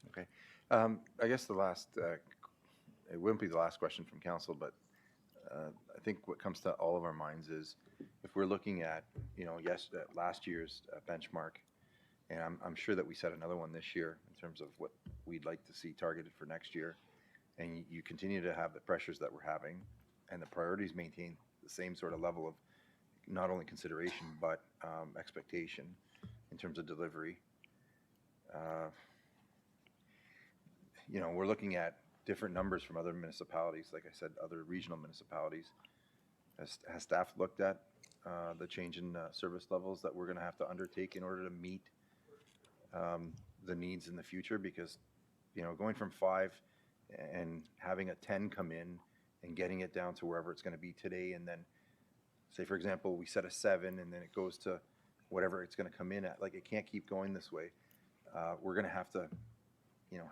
Speaker 13: Okay. I guess the last, it wouldn't be the last question from council, but I think what comes to all of our minds is if we're looking at, last year's benchmark, and I'm sure that we set another one this year in terms of what we'd like to see targeted for next year, and you continue to have the pressures that we're having, and the priorities maintain the same sort of level of not only consideration but expectation in terms of delivery. We're looking at different numbers from other municipalities, like I said, other regional municipalities. Has staff looked at the change in service levels that we're going to have to undertake in order to meet the needs in the future? Because, going from 5 and having a 10 come in and getting it down to wherever it's going to be today, and then, say, for example, we set a 7 and then it goes to whatever it's going to come in at. Like, it can't keep going this way. We're going to have to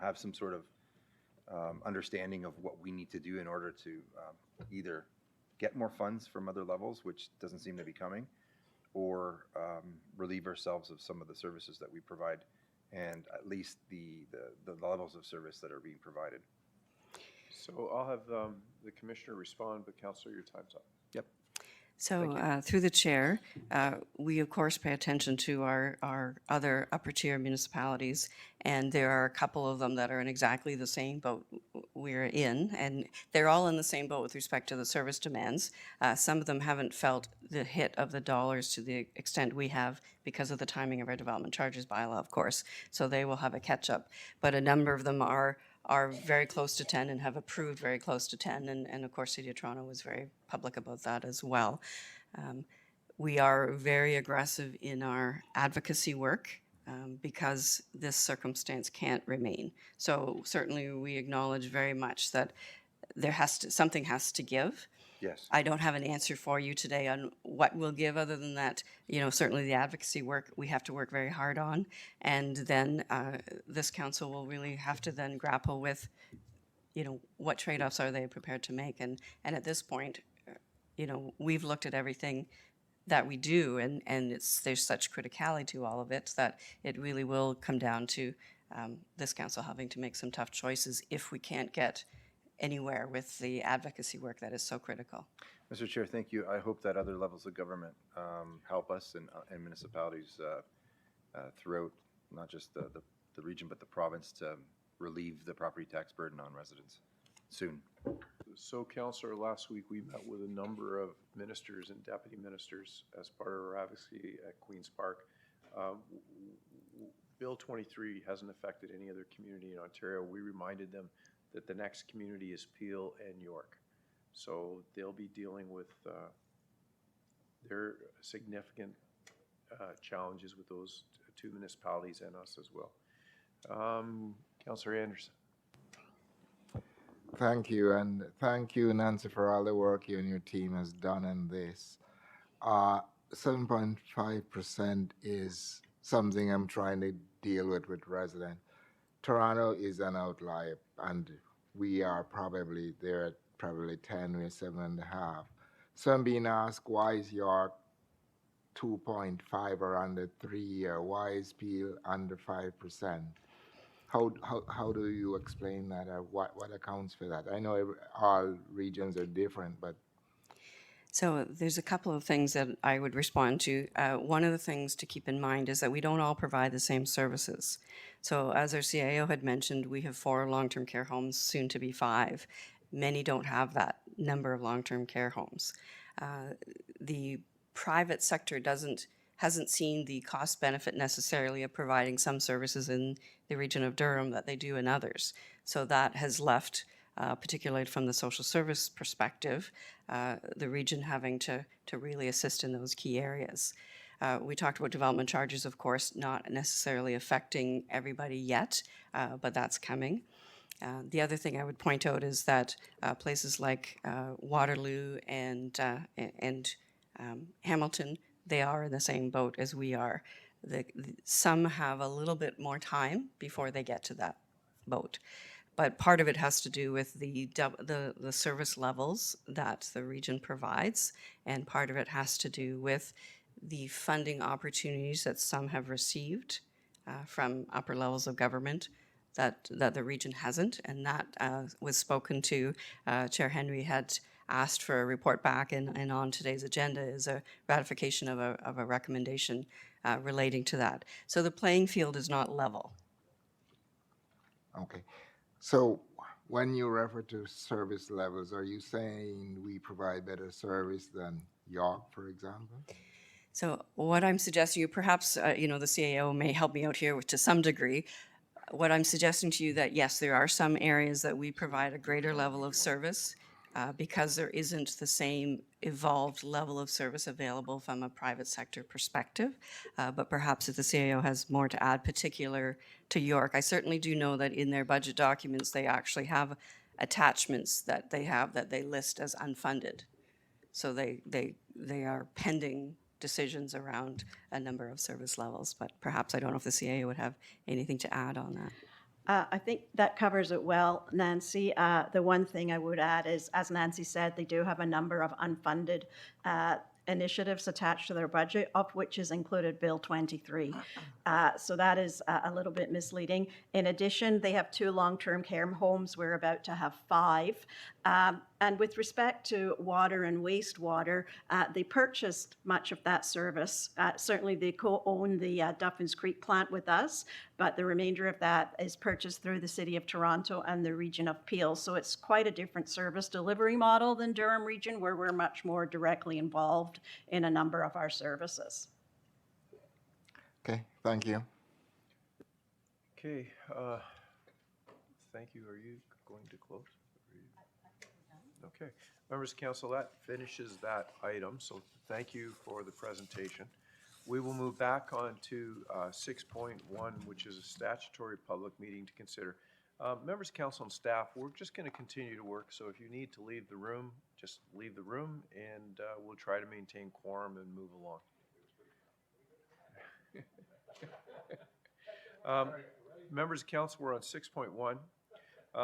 Speaker 13: have some sort of understanding of what we need to do in order to either get more funds from other levels, which doesn't seem to be coming, or relieve ourselves of some of the services that we provide, and at least the levels of service that are being provided.
Speaker 1: So I'll have the commissioner respond, but Councillor, your time's up.
Speaker 13: Yep.
Speaker 5: So through the chair, we of course pay attention to our other upper tier municipalities, and there are a couple of them that are in exactly the same boat we're in, and they're all in the same boat with respect to the service demands. Some of them haven't felt the hit of the dollars to the extent we have because of the timing of our development charges bylaw, of course, so they will have a catch-up. But a number of them are very close to 10 and have approved very close to 10. And of course, City of Toronto was very public about that as well. We are very aggressive in our advocacy work because this circumstance can't remain. So certainly we acknowledge very much that something has to give.
Speaker 13: Yes.
Speaker 5: I don't have an answer for you today on what we'll give other than that, certainly the advocacy work we have to work very hard on. And then this council will really have to then grapple with, what trade-offs are they prepared to make? And at this point, we've looked at everything that we do and there's such criticality to all of it that it really will come down to this council having to make some tough choices if we can't get anywhere with the advocacy work that is so critical.
Speaker 13: Mr. Chair, thank you. I hope that other levels of government help us and municipalities throughout not just the region but the province to relieve the property tax burden on residents soon.
Speaker 1: So, Councillor, last week we met with a number of ministers and deputy ministers as part of our advocacy at Queen's Park. Bill 23 hasn't affected any other community in Ontario. We reminded them that the next community is Peel and York. So they'll be dealing with their significant challenges with those two municipalities and us as well. Councillor Anderson.
Speaker 7: Thank you, and thank you, Nancy, for all the work you and your team has done in this. 7.5% is something I'm trying to deal with residents. Toronto is an outlier, and we are probably there at probably 10, we're 7.5. So I'm being asked, why is York 2.5 or under 3, or why is Peel under 5%? How do you explain that, or what accounts for that? I know all regions are different, but
Speaker 5: So there's a couple of things that I would respond to. One of the things to keep in mind is that we don't all provide the same services. So as our CIO had mentioned, we have 4 long-term care homes, soon to be 5. Many don't have that number of long-term care homes. The private sector hasn't seen the cost benefit necessarily of providing some services in the region of Durham that they do in others. So that has left, particularly from the social service perspective, the region having to really assist in those key areas. We talked about development charges, of course, not necessarily affecting everybody yet, but that's coming. The other thing I would point out is that places like Waterloo and Hamilton, they are in the same boat as we are. Some have a little bit more time before they get to that boat. But part of it has to do with the service levels that the region provides, and part of it has to do with the funding opportunities that some have received from upper levels of government that the region hasn't, and that was spoken to. Chair Henry had asked for a report back, and on today's agenda is a ratification of a recommendation relating to that. So the playing field is not level.
Speaker 7: okay. So when you refer to service levels, are you saying we provide better service than York, for example?
Speaker 5: So what I'm suggesting, perhaps the CAO may help me out here to some degree. What I'm suggesting to you that yes, there are some areas that we provide a greater level of service because there isn't the same evolved level of service available from a private sector perspective. But perhaps if the CAO has more to add, particular to York, I certainly do know that in their budget documents, they actually have attachments that they list as unfunded. So they are pending decisions around a number of service levels, but perhaps I don't know if the CAO would have anything to add on that.
Speaker 12: I think that covers it well, Nancy. The one thing I would add is, as Nancy said, they do have a number of unfunded initiatives attached to their budget, of which is included Bill 23. So that is a little bit misleading. In addition, they have 2 long-term care homes. We're about to have 5. And with respect to water and wastewater, they purchased much of that service. Certainly, they co-own the Duffins Creek plant with us, but the remainder of that is purchased through the City of Toronto and the region of Peel. So it's quite a different service delivery model than Durham Region, where we're much more directly involved in a number of our services.
Speaker 7: Okay, thank you.
Speaker 1: Okay, thank you. Are you going to close? Okay, members of council, that finishes that item, so thank you for the presentation. We will move back on to 6.1, which is a statutory public meeting to consider. Members of council and staff, we're just going to continue to work, so if you need to leave the room, just leave the room, and we'll try to maintain quorum and move along. Members of council, we're on 6.1.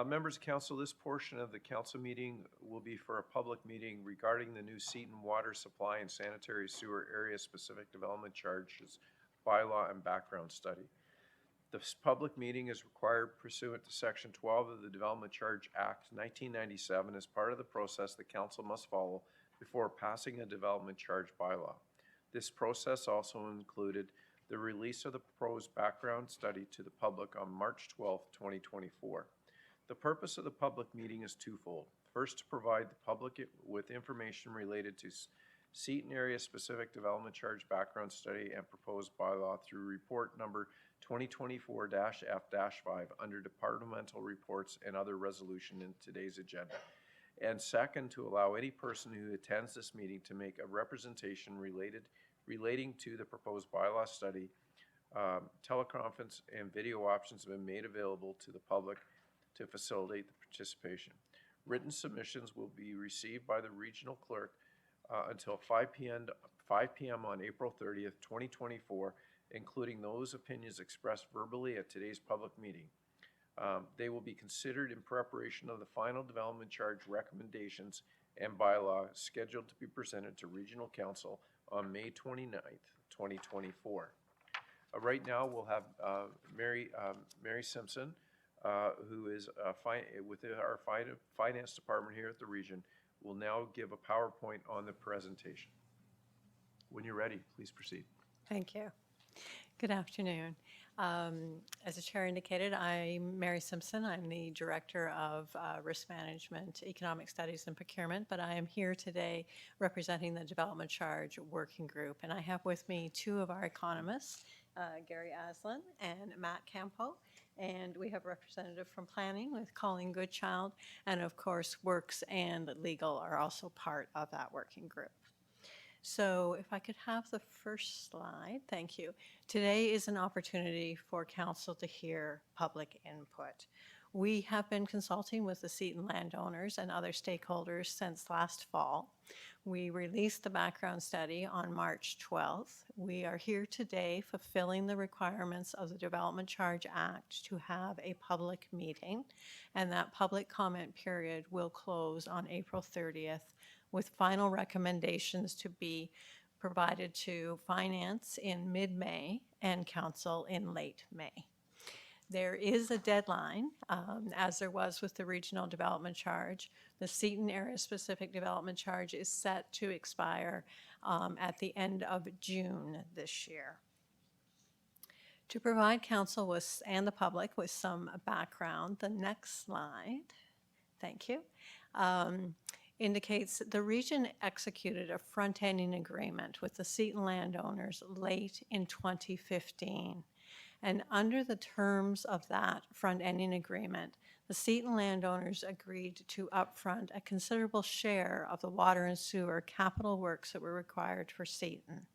Speaker 1: Members of council, this portion of the council meeting will be for a public meeting regarding the new Seton water supply and sanitary sewer area specific development charges bylaw and background study. This public meeting is required pursuant to Section 12 of the Development Charge Act 1997 as part of the process the council must follow before passing a development charge bylaw. This process also included the release of the proposed background study to the public on March 12, 2024. The purpose of the public meeting is twofold. First, to provide the public with information related to Seton area specific development charge background study and proposed bylaw through report number 2024-F-5 under departmental reports and other resolution in today's agenda. And second, to allow any person who attends this meeting to make a representation relating to the proposed bylaw study. Teleconference and video options have been made available to the public to facilitate the participation. Written submissions will be received by the regional clerk until 5 p.m. on April 30th, 2024, including those opinions expressed verbally at today's public meeting. They will be considered in preparation of the final development charge recommendations and bylaw scheduled to be presented to Regional Council on May 29th, 2024. Right now, we'll have Mary Simpson, who is within our finance department here at the region, will now give a PowerPoint on the presentation. When you're ready, please proceed.
Speaker 15: Thank you. Good afternoon. As the chair indicated, I'm Mary Simpson. I'm the Director of Risk Management, Economic Studies and Procurement, but I am here today representing the Development Charge Working Group. And I have with me 2 of our economists, Gary Aslan and Matt Campo. And we have a representative from Planning with Colleen Goodchild. And of course, Works and Legal are also part of that working group. So if I could have the first slide, thank you. Today is an opportunity for council to hear public input. We have been consulting with the Seton landowners and other stakeholders since last fall. We released the background study on March 12th. We are here today fulfilling the requirements of the Development Charge Act to have a public meeting, and that public comment period will close on April 30th with final recommendations to be provided to Finance in mid-May and Council in late May. There is a deadline, as there was with the Regional Development Charge. The Seton Area Specific Development Charge is set to expire at the end of June this year. To provide council with, and the public with some background, the next slide, thank you, indicates that the region executed a front-ending agreement with the Seton landowners late in 2015. And under the terms of that front-ending agreement, the Seton landowners agreed to upfront a considerable share of the water and sewer capital works that were required for Seton.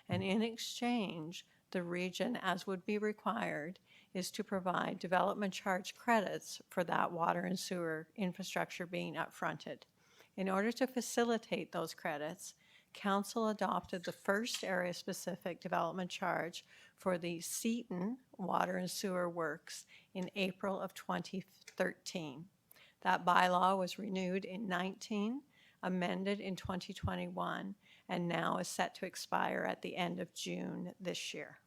Speaker 15: And in exchange, the region, as would be required, is to provide development charge credits for that water and sewer infrastructure being upfronted. In order to facilitate those credits, Council adopted the first area-specific development charge for the Seton Water and Sewer Works in April of 2013. That bylaw was renewed in 19, amended in 2021, and now is set to expire at the end of June this year.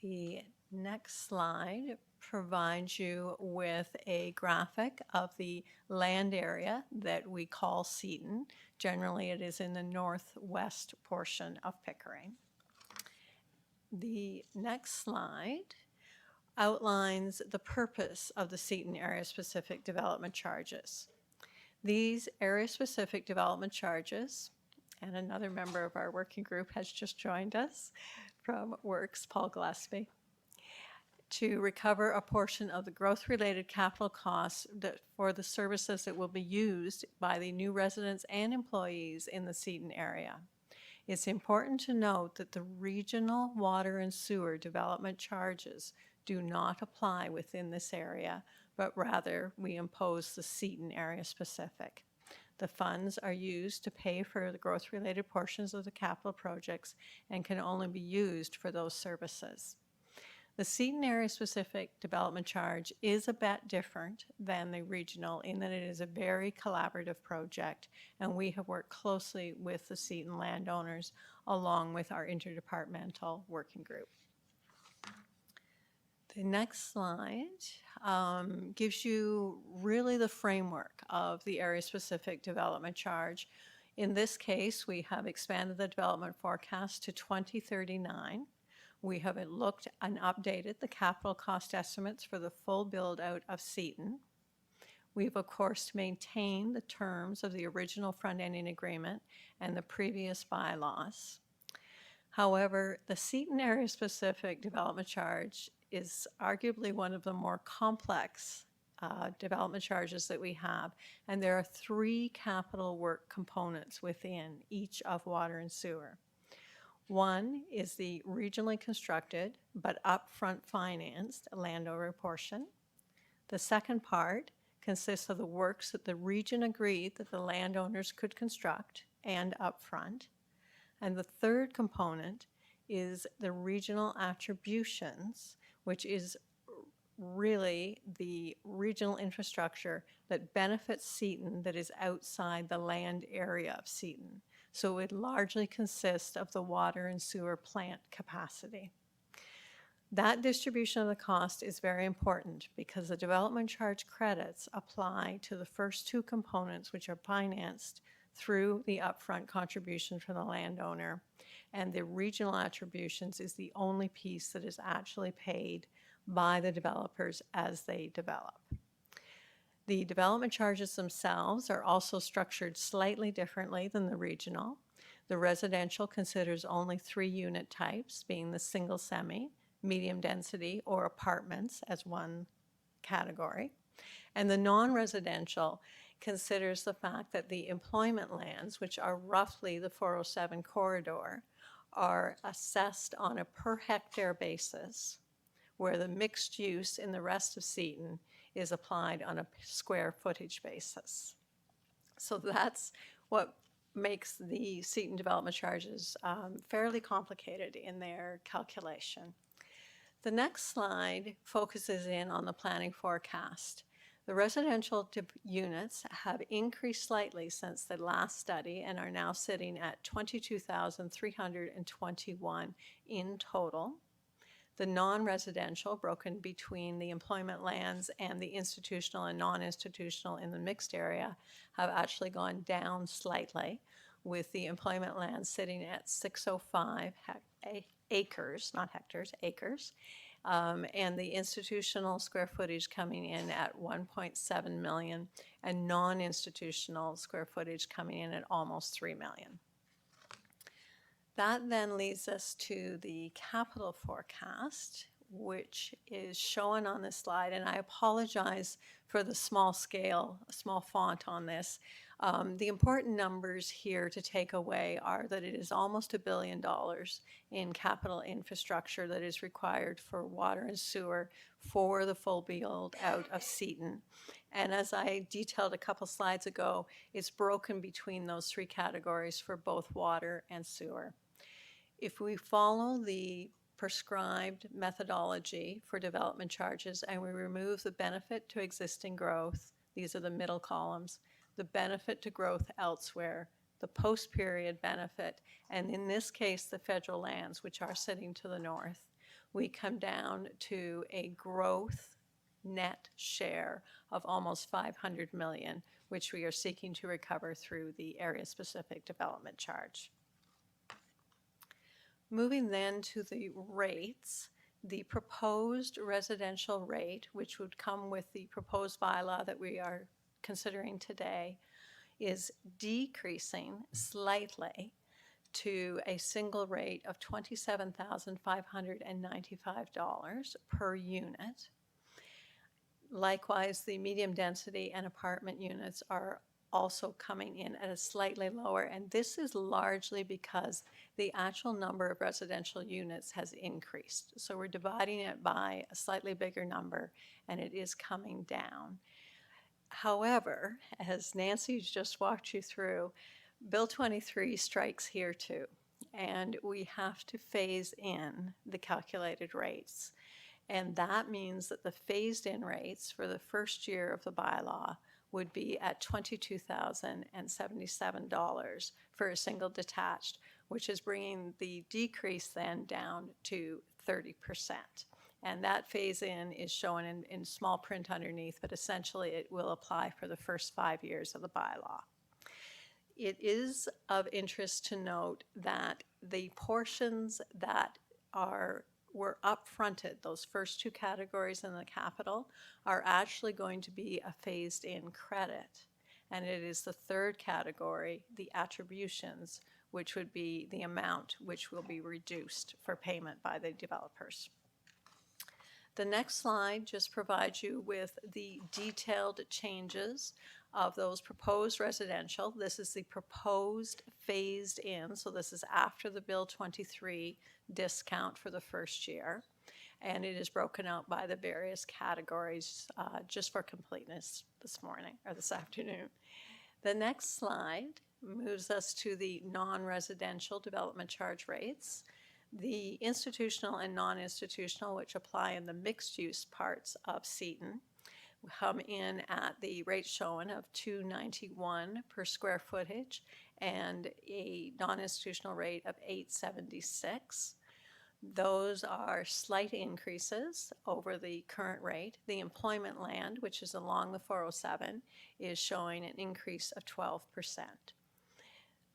Speaker 15: The next slide provides you with a graphic of the land area that we call Seton. Generally, it is in the northwest portion of Pickering. The next slide outlines the purpose of the Seton area-specific development charges. These area-specific development charges, and another member of our working group has just joined us from Works, Paul Gillespie, to recover a portion of the growth-related capital costs for the services that will be used by the new residents and employees in the Seton area. It's important to note that the regional water and sewer development charges do not apply within this area, but rather we impose the Seton area specific. The funds are used to pay for the growth-related portions of the capital projects and can only be used for those services. The Seton area-specific development charge is a bit different than the regional in that it is a very collaborative project, and we have worked closely with the Seton landowners along with our interdepartmental working group. The next slide gives you really the framework of the area-specific development charge. In this case, we have expanded the development forecast to 2039. We have looked and updated the capital cost estimates for the full build-out of Seton. We've, of course, maintained the terms of the original front-ending agreement and the previous bylaws. However, the Seton area-specific development charge is arguably one of the more complex development charges that we have, and there are 3 capital work components within each of water and sewer. One is the regionally constructed but upfront financed landowner portion. The second part consists of the works that the region agreed that the landowners could construct and upfront. And the third component is the regional attributions, which is really the regional infrastructure that benefits Seton that is outside the land area of Seton. So it would largely consist of the water and sewer plant capacity. That distribution of the cost is very important because the development charge credits apply to the first 2 components, which are financed through the upfront contribution from the landowner, and the regional attributions is the only piece that is actually paid by the developers as they develop. The development charges themselves are also structured slightly differently than the regional. The residential considers only 3 unit types, being the single semi, medium density, or apartments as one category. And the non-residential considers the fact that the employment lands, which are roughly the 407 corridor, are assessed on a per hectare basis, where the mixed use in the rest of Seton is applied on a square footage basis. So that's what makes the Seton development charges fairly complicated in their calculation. The next slide focuses in on the planning forecast. The residential units have increased slightly since the last study and are now sitting at 22,321 in total. The non-residential, broken between the employment lands and the institutional and non-institutional in the mixed area, have actually gone down slightly, with the employment lands sitting at 605 acres, not hectares, acres, and the institutional square footage coming in at 1.7 million, and non-institutional square footage coming in at almost 3 million. That then leads us to the capital forecast, which is shown on this slide, and I apologize for the small scale, small font on this. The important numbers here to take away are that it is almost $1 billion in capital infrastructure that is required for water and sewer for the full build out of Seton. And as I detailed a couple slides ago, it's broken between those three categories for both water and sewer. If we follow the prescribed methodology for development charges and we remove the benefit to existing growth, these are the middle columns, the benefit to growth elsewhere, the post-period benefit, and in this case, the federal lands, which are sitting to the north, we come down to a growth net share of almost 500 million, which we are seeking to recover through the area-specific development charge. Moving then to the rates, the proposed residential rate, which would come with the proposed bylaw that we are considering today, is decreasing slightly to a single rate of $27,595 per unit. Likewise, the medium density and apartment units are also coming in at a slightly lower, and this is largely because the actual number of residential units has increased. So we're dividing it by a slightly bigger number, and it is coming down. However, as Nancy's just walked you through, Bill 23 strikes here too, and we have to phase in the calculated rates. And that means that the phased-in rates for the first year of the bylaw would be at $22,077 for a single detached, which is bringing the decrease then down to 30%. And that phase-in is shown in small print underneath, but essentially it will apply for the first 5 years of the bylaw. It is of interest to note that the portions that were upfronted, those first two categories in the capital, are actually going to be a phased-in credit. And it is the third category, the attributions, which would be the amount which will be reduced for payment by the developers. The next slide just provides you with the detailed changes of those proposed residential. This is the proposed phased in, so this is after the Bill 23 discount for the first year. And it is broken out by the various categories just for completeness this morning or this afternoon. The next slide moves us to the non-residential development charge rates. The institutional and non-institutional, which apply in the mixed-use parts of Seton, come in at the rate shown of $291 per square footage and a non-institutional rate of $876. Those are slight increases over the current rate. The employment land, which is along the 407, is showing an increase of 12%.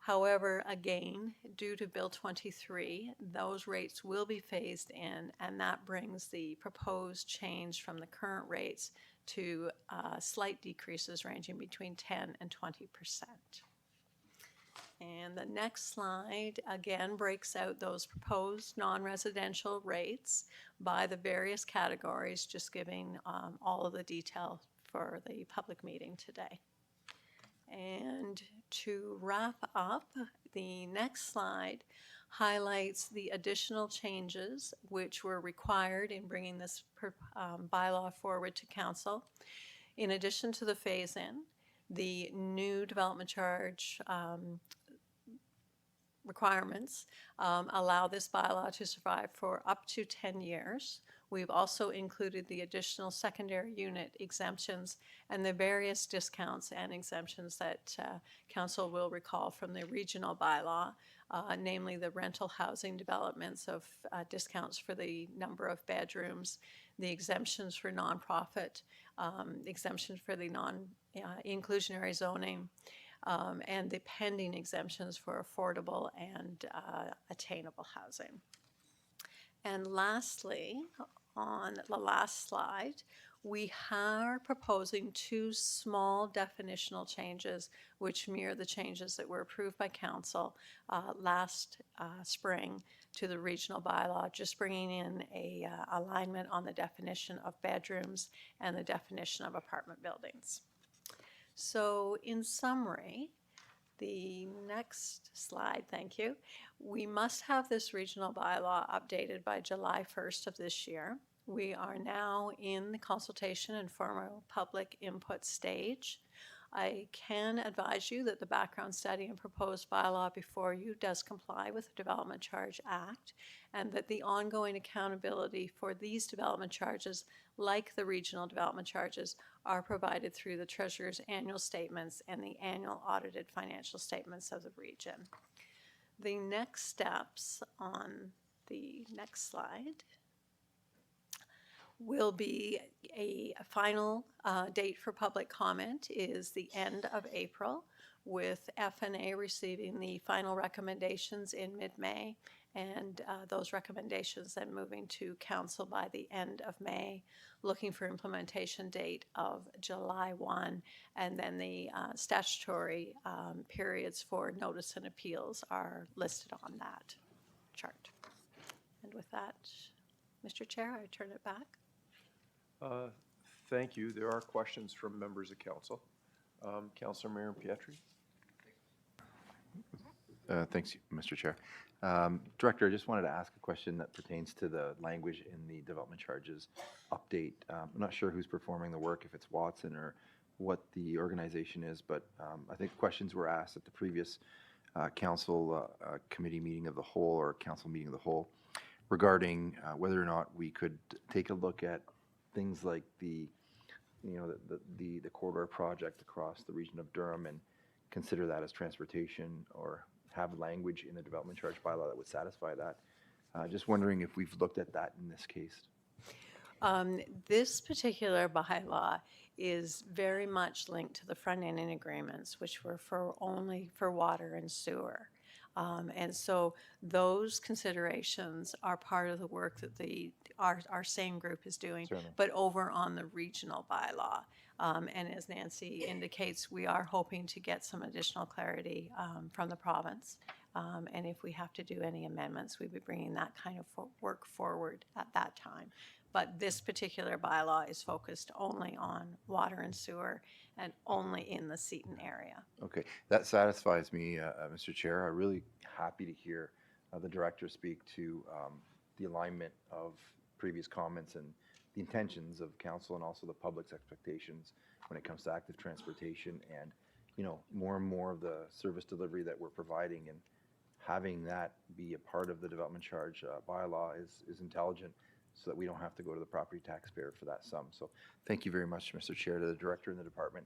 Speaker 15: However, again, due to Bill 23, those rates will be phased in, and that brings the proposed change from the current rates to slight decreases ranging between 10 and 20%. And the next slide again breaks out those proposed non-residential rates by the various categories, just giving all of the detail for the public meeting today. And to wrap up, the next slide highlights the additional changes which were required in bringing this bylaw forward to council. In addition to the phase-in, the new development charge requirements allow this bylaw to survive for up to 10 years. We've also included the additional secondary unit exemptions and the various discounts and exemptions that council will recall from the regional bylaw, namely the rental housing developments of discounts for the number of bedrooms, the exemptions for nonprofit, exemptions for the non-inclusionary zoning, and the pending exemptions for affordable and attainable housing. And lastly, on the last slide, we are proposing two small definitional changes which mirror the changes that were approved by council last spring to the regional bylaw, just bringing in a alignment on the definition of bedrooms and the definition of apartment buildings. So in summary, the next slide, thank you. We must have this regional bylaw updated by July 1st of this year. We are now in the consultation and formal public input stage. I can advise you that the background study and proposed bylaw before you does comply with the Development Charge Act, and that the ongoing accountability for these development charges, like the regional development charges, are provided through the Treasurer's annual statements and the annual audited financial statements of the region. The next steps on the next slide will be a final date for public comment is the end of April, with FNA receiving the final recommendations in mid-May, and those recommendations then moving to council by the end of May, looking for implementation date of July 1, and then the statutory periods for notice and appeals are listed on that chart. And with that, Mr. Chair, I turn it back.
Speaker 1: Thank you. There are questions from members of council. Councilor Mayor Pietri.
Speaker 13: Thanks, Mr. Chair. Director, I just wanted to ask a question that pertains to the language in the development charges update. I'm not sure who's performing the work, if it's Watson or what the organization is, but I think questions were asked at the previous council committee meeting of the whole or council meeting of the whole regarding whether or not we could take a look at things like the corridor project across the region of Durham and consider that as transportation, or have language in the development charge bylaw that would satisfy that. Just wondering if we've looked at that in this case.
Speaker 15: This particular bylaw is very much linked to the front-ending agreements, which were only for water and sewer. And so those considerations are part of the work that our same group is doing,
Speaker 13: Certainly.
Speaker 15: but over on the regional bylaw. And as Nancy indicates, we are hoping to get some additional clarity from the province. And if we have to do any amendments, we'd be bringing that kind of work forward at that time. But this particular bylaw is focused only on water and sewer and only in the Seton area.
Speaker 13: Okay, that satisfies me, Mr. Chair. I'm really happy to hear the director speak to the alignment of previous comments and the intentions of council and also the public's expectations when it comes to active transportation and, more and more of the service delivery that we're providing, and having that be a part of the development charge bylaw is intelligent, so that we don't have to go to the property taxpayer for that sum. So thank you very much, Mr. Chair, to the director and the department.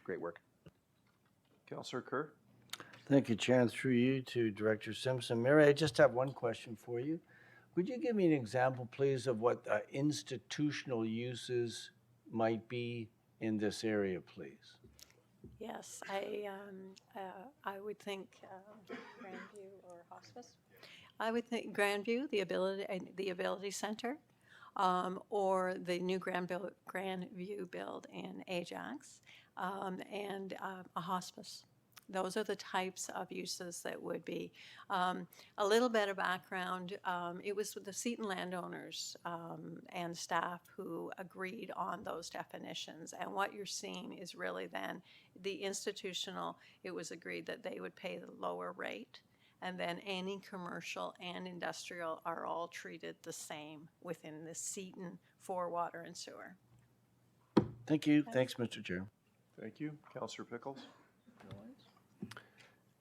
Speaker 13: Great work.
Speaker 1: Councilor Kerr.
Speaker 17: Thank you, Chair, and through you to Director Simpson. Mary, I just have one question for you. Would you give me an example, please, of what institutional uses might be in this area, please?
Speaker 15: Yes, I would think Grandview or hospice. I would think Grandview, the Ability Center, or the new Grandview build in Ajax, and a hospice. Those are the types of uses that would be. A little bit of background, it was the Seton landowners and staff who agreed on those definitions. And what you're seeing is really then the institutional, it was agreed that they would pay the lower rate. And then any commercial and industrial are all treated the same within the Seton for water and sewer.
Speaker 17: Thank you. Thanks, Mr. Chair.
Speaker 1: Thank you. Councilor Pickles.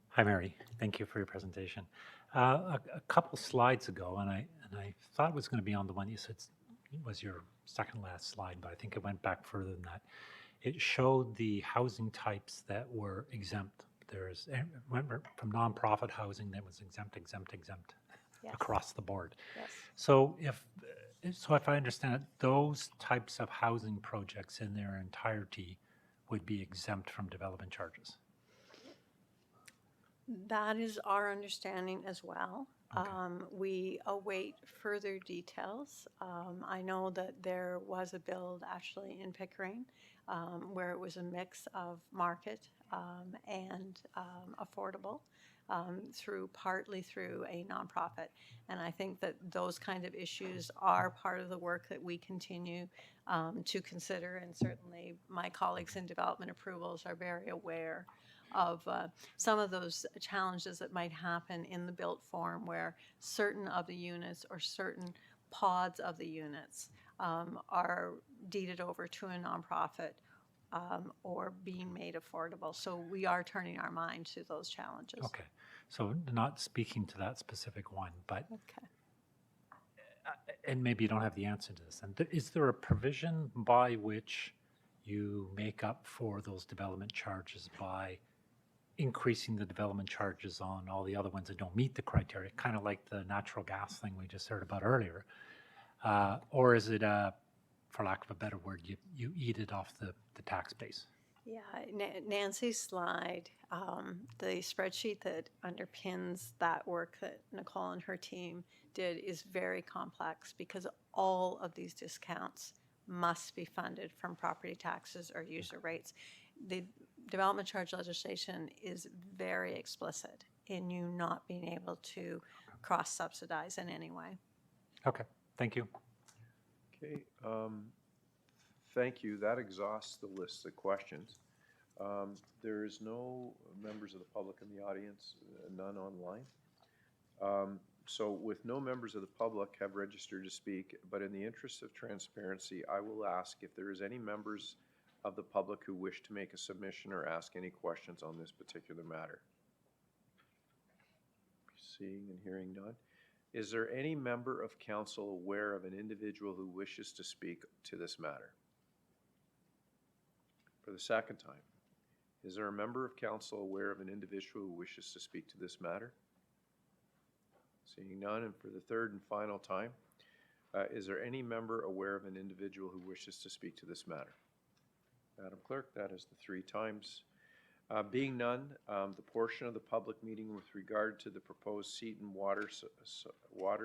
Speaker 6: Hi, Mary. Thank you for your presentation. A couple slides ago, and I thought it was going to be on the one you said was your second last slide, but I think it went back further than that. It showed the housing types that were exempt. There's, remember, from nonprofit housing that was exempt
Speaker 15: Yes.
Speaker 6: across the board.
Speaker 15: Yes.
Speaker 6: So if I understand it, those types of housing projects in their entirety would be exempt from development charges.
Speaker 15: That is our understanding as well. Okay. We await further details. I know that there was a build actually in Pickering where it was a mix of market and affordable partly through a nonprofit. And I think that those kind of issues are part of the work that we continue to consider, and certainly my colleagues in development approvals are very aware of some of those challenges that might happen in the built form where certain of the units or certain pods of the units are deeded over to a nonprofit or being made affordable. So we are turning our mind to those challenges.
Speaker 6: Okay, so not speaking to that specific one, but,
Speaker 15: Okay.
Speaker 6: and maybe you don't have the answer to this, and is there a provision by which you make up for those development charges by increasing the development charges on all the other ones that don't meet the criteria, kind of like the natural gas thing we just heard about earlier? Or is it, for lack of a better word, you eat it off the tax base?
Speaker 15: Yeah, Nancy's slide, the spreadsheet that underpins that work that Nicole and her team did is very complex because all of these discounts must be funded from property taxes or user rates. The development charge legislation is very explicit in you not being able to cross-subsidize in any way.
Speaker 6: Okay, thank you.
Speaker 1: Okay, thank you. That exhausts the list of questions. There is no members of the public in the audience, none online. So with no members of the public have registered to speak, but in the interest of transparency, I will ask if there is any members of the public who wish to make a submission or ask any questions on this particular matter. Seeing and hearing none. Is there any member of council aware of an individual who wishes to speak to this matter? For the second time, is there a member of council aware of an individual who wishes to speak to this matter? Seeing none, and for the third and final time, is there any member aware of an individual who wishes to speak to this matter? Madam Clerk, that is the 3 times. Being none, the portion of the public meeting with regard to the proposed Seton water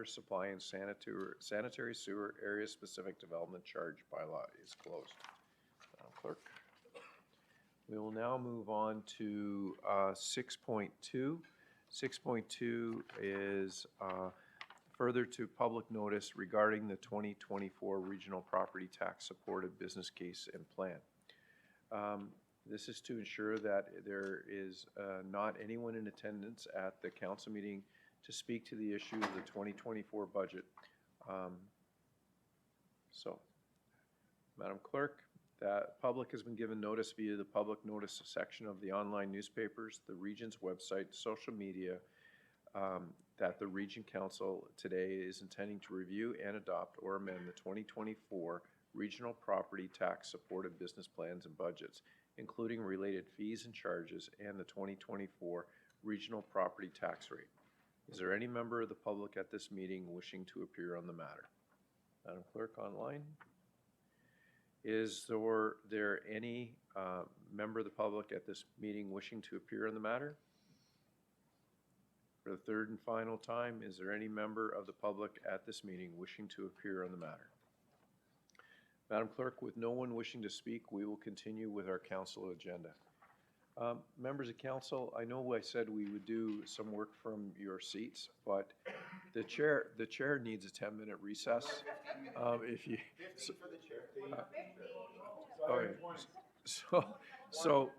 Speaker 1: supply and sanitary sewer area specific development charge bylaw is closed. Madam Clerk. We will now move on to 6.2. 6.2 is further to public notice regarding the 2024 Regional Property Tax Supported Business Case and Plan. This is to ensure that there is not anyone in attendance at the council meeting to speak to the issue of the 2024 budget. So, Madam Clerk, the public has been given notice via the public notice section of the online newspapers, the Region's website, social media, that the Region Council today is intending to review and adopt or amend the 2024 Regional Property Tax Supported Business Plans and Budgets, including related fees and charges, and the 2024 Regional Property Tax Rate. Is there any member of the public at this meeting wishing to appear on the matter? Madam Clerk, online. Is there any member of the public at this meeting wishing to appear on the matter? For the third and final time, is there any member of the public at this meeting wishing to appear on the matter? Madam Clerk, with no one wishing to speak, we will continue with our council agenda. Members of council, I know I said we would do some work from your seats, but the chair needs a 10-minute recess. If you, so,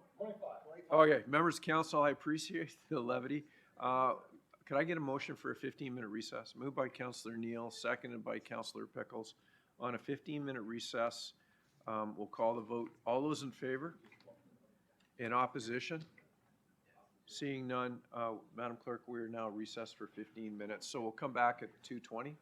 Speaker 1: okay, members of council, I appreciate the levity. Could I get a motion for a 15-minute recess? Moved by Councillor Neal, seconded by Councillor Pickles. On a 15-minute recess, we'll call the vote. All those in favor? In opposition? Seeing none, Madam Clerk, we are now recessed for 15 minutes. So we'll come back at 2:20.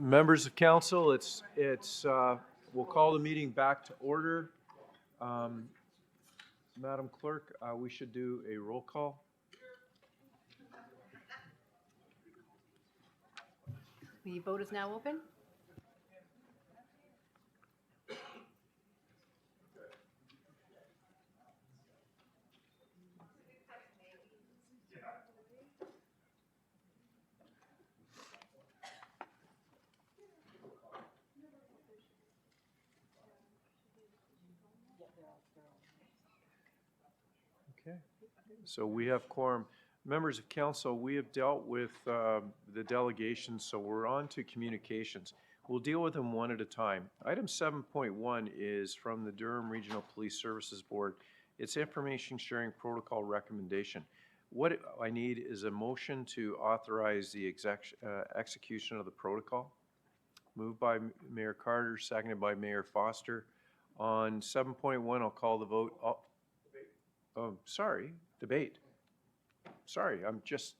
Speaker 1: Members of council, we'll call the meeting back to order. Madam Clerk, we should do a roll call.
Speaker 3: The vote is now open.
Speaker 1: Okay, so we have quorum. Members of council, we have dealt with the delegations, so we're on to communications. We'll deal with them one at a time. Item 7.1 is from the Durham Regional Police Services Board. It's information sharing protocol recommendation. What I need is a motion to authorize the execution of the protocol. Moved by Mayor Carter, seconded by Mayor Foster. On 7.1, I'll call the vote. Debate. Sorry, I'm just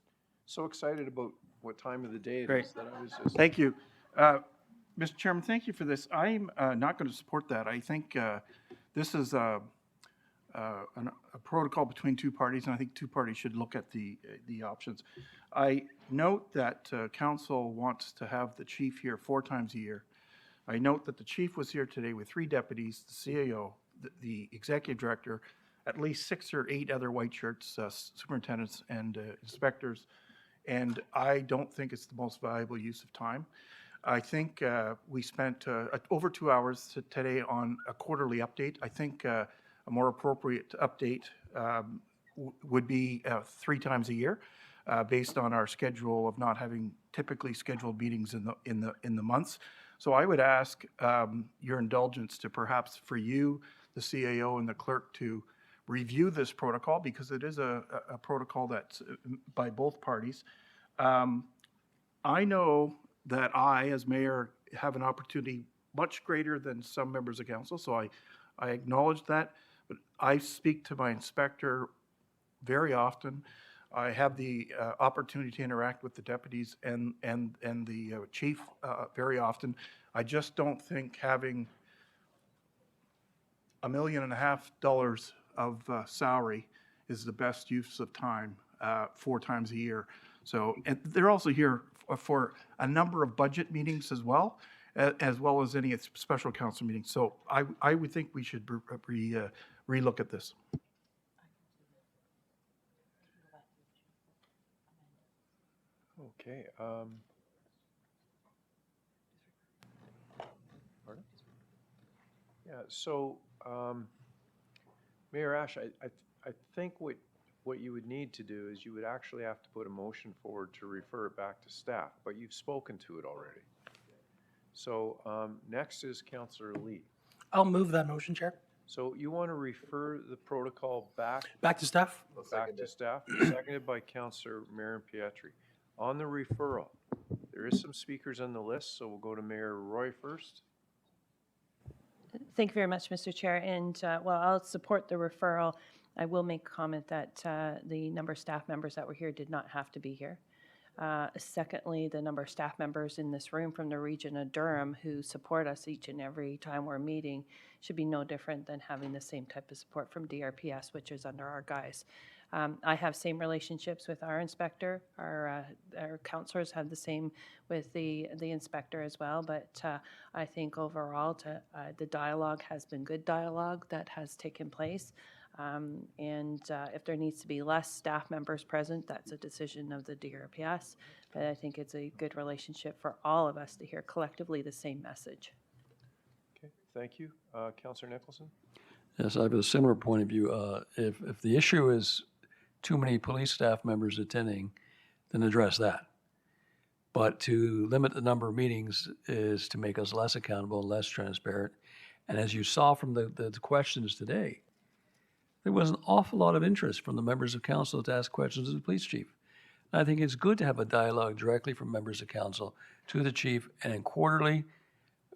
Speaker 1: so excited about what time of the day it
Speaker 19: Great.
Speaker 1: is that I was just.
Speaker 19: Thank you. Mr. Chairman, thank you for this. I'm not going to support that. I think this is a protocol between two parties, and I think two parties should look at the options. I note that council wants to have the chief here 4 times a year. I note that the chief was here today with 3 deputies, the CAO, the executive director, at least 6 or 8 other white shirts, superintendents and inspectors, and I don't think it's the most valuable use of time. I think we spent over 2 hours today on a quarterly update. I think a more appropriate update would be 3 times a year, based on our schedule of not having typically scheduled meetings in the months. So I would ask your indulgence to perhaps for you, the CAO and the clerk, to review this protocol, because it is a protocol that's by both parties. I know that I, as mayor, have an opportunity much greater than some members of council, so I acknowledge that, but I speak to my inspector very often. I have the opportunity to interact with the deputies and the chief very often. I just don't think having $1.5 million of salary is the best use of time 4 times a year. So, and they're also here for a number of budget meetings as well as any special council meetings. So I would think we should relook at this.
Speaker 1: Okay. Pardon? Yeah, so Mayor Ash, I think what you would need to do is you would actually have to put a motion forward to refer it back to staff, but you've spoken to it already. So next is Councillor Lee.
Speaker 20: I'll move that motion, Chair.
Speaker 1: So you want to refer the protocol back?
Speaker 20: Back to staff?
Speaker 1: Back to staff, seconded by Councillor Marion Pietri. On the referral, there is some speakers on the list, so we'll go to Mayor Roy first.
Speaker 23: Thank you very much, Mr. Chair. And while I'll support the referral, I will make comment that the number of staff members that were here did not have to be here. Secondly, the number of staff members in this room from the region of Durham who support us each and every time we're meeting should be no different than having the same type of support from DRPS, which is under our guise. I have same relationships with our inspector. Our counselors have the same with the inspector as well. But I think overall, the dialogue has been good dialogue that has taken place. If there needs to be less staff members present, that's a decision of the DRPS. But I think it's a good relationship for all of us to hear collectively the same message.
Speaker 1: Okay, thank you. Councillor Nicholson?
Speaker 11: Yes, I have a similar point of view. If the issue is too many police staff members attending, then address that. But to limit the number of meetings is to make us less accountable and less transparent. And as you saw from the questions today, there was an awful lot of interest from the members of council to ask questions of the police chief. And I think it's good to have a dialogue directly from members of council to the chief, and in quarterly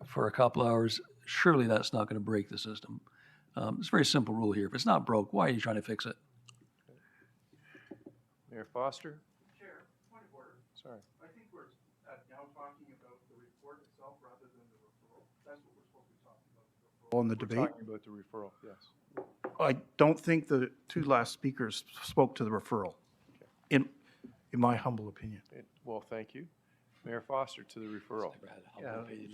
Speaker 11: for a couple hours. Surely that's not going to break the system. It's a very simple rule here. If it's not broke, why are you trying to fix it?
Speaker 1: Mayor Foster?
Speaker 19: Chair, point of order.
Speaker 1: Sorry.
Speaker 19: I think we're now talking about the report On the
Speaker 1: We're
Speaker 19: debate.
Speaker 1: talking about the referral, yes.
Speaker 19: I don't think the two last speakers spoke to the referral, in my humble opinion.
Speaker 1: Well, thank you. Mayor Foster to the referral.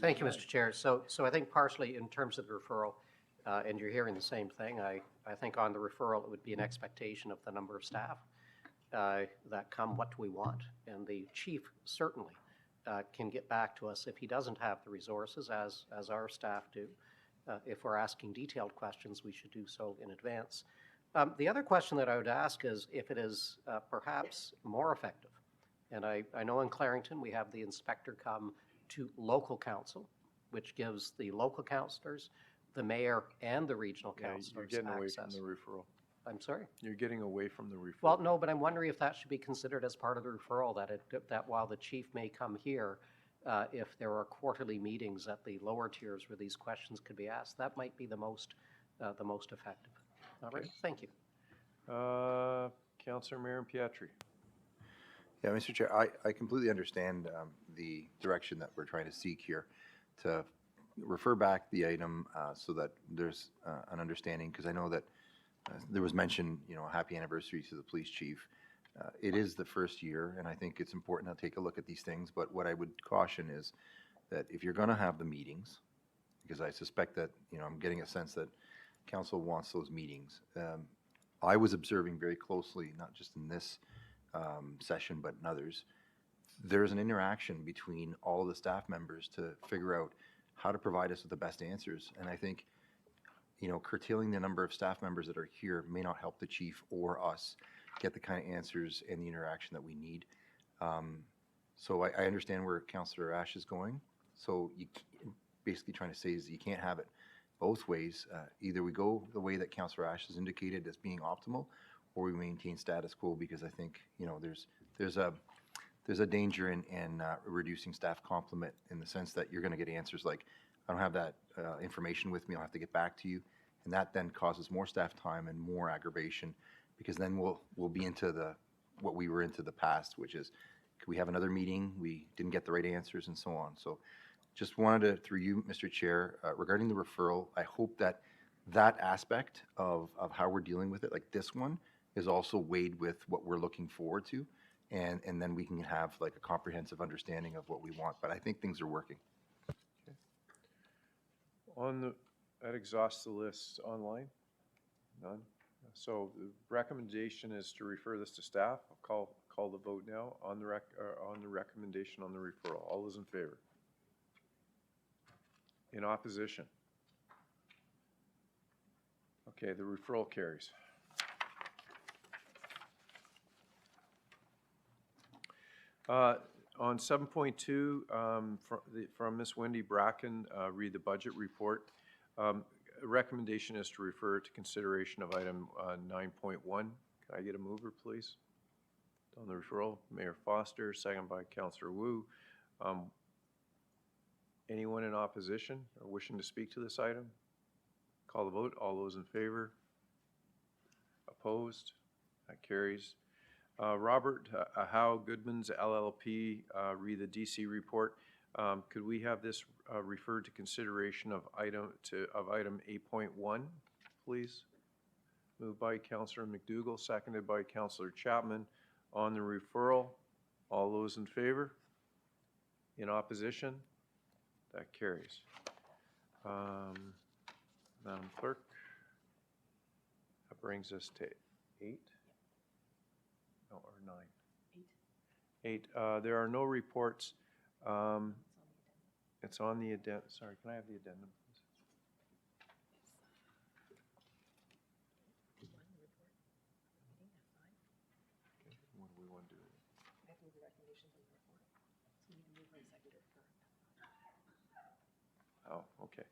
Speaker 9: Thank you, Mr. Chair. So I think partially in terms of the referral, and you're hearing the same thing, I think on the referral, it would be an expectation of the number of staff that come, what do we want? And the chief certainly can get back to us if he doesn't have the resources, as our staff do. If we're asking detailed questions, we should do so in advance. The other question that I would ask is if it is perhaps more effective. And I know in Clarington, we have the inspector come to local council, which gives the local councilors, the mayor, and the regional
Speaker 1: Yeah,
Speaker 9: councilors
Speaker 1: you're getting away from
Speaker 9: access.
Speaker 1: the referral.
Speaker 9: I'm sorry?
Speaker 1: You're getting away from the referral.
Speaker 9: Well, no, but I'm wondering if that should be considered as part of the referral, that while the chief may come here, if there are quarterly meetings at the lower tiers where these questions could be asked, that might be the most effective. All right, thank you.
Speaker 1: Councillor Marion Pietri.
Speaker 13: Yeah, Mr. Chair, I completely understand the direction that we're trying to seek here to refer back the item so that there's an understanding, because I know that there was mention, happy anniversary to the police chief. It is the first year, and I think it's important to take a look at these things, but what I would caution is that if you're going to have the meetings, because I suspect that, I'm getting a sense that council wants those meetings. I was observing very closely, not just in this session, but in others, there's an interaction between all of the staff members to figure out how to provide us with the best answers. And I think, curtailing the number of staff members that are here may not help the chief or us get the kind of answers and the interaction that we need. So I understand where Councillor Ash is going. So basically trying to say is you can't have it both ways. Either we go the way that Councillor Ash has indicated as being optimal, or we maintain status quo, because I think, there's a danger in reducing staff complement in the sense that you're going to get answers like, I don't have that information with me, I'll have to get back to you. And that then causes more staff time and more aggravation, because then we'll be into what we were into the past, which is, could we have another meeting? We didn't get the right answers and so on. So just wanted to, through you, Mr. Chair, regarding the referral, I hope that aspect of how we're dealing with it, like this one, is also weighed with what we're looking forward to, and then we can have like a comprehensive understanding of what we want. But I think things are working.
Speaker 1: That exhausts the list online? None? So the recommendation is to refer this to staff. I'll call the vote now on the recommendation on the referral. All those in favor? In opposition? Okay, the referral carries. On 7.2, from Ms. Wendy Bracken, read the budget report. Recommendation is to refer to consideration of item 9.1. Can I get a mover, please? On the referral, Mayor Foster, second by Councillor Wu. Anyone in opposition or wishing to speak to this item? Call the vote. All those in favor? Opposed? That carries. Robert Howe Goodman's LLP, read the DC report. Could we have this referred to consideration of item 8.1, please? Moved by Councillor McDougall, seconded by Councillor Chapman. On the referral, all those in favor? In opposition? That carries. Madam Clerk, that brings us to 8. No, or 9. 8. There are no reports. It's on the addendum. Sorry, can I have the addendum, please? Okay, what do we want to do? Oh, okay.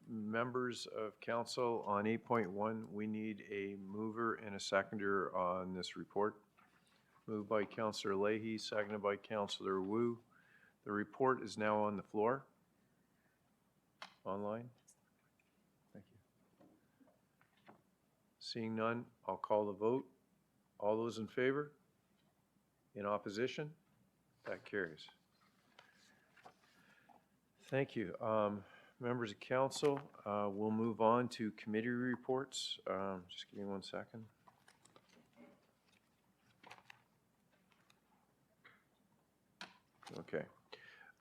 Speaker 1: Members of council, on 8.1, we need a mover and a seconder on this report. Moved by Councillor Leahy, seconded by Councillor Wu. The report is now on the floor. Online. Thank you. Seeing none, I'll call the vote. All those in favor? In opposition? That carries. Thank you. members of council, we'll move on to committee reports. Just give me 1 second. Okay.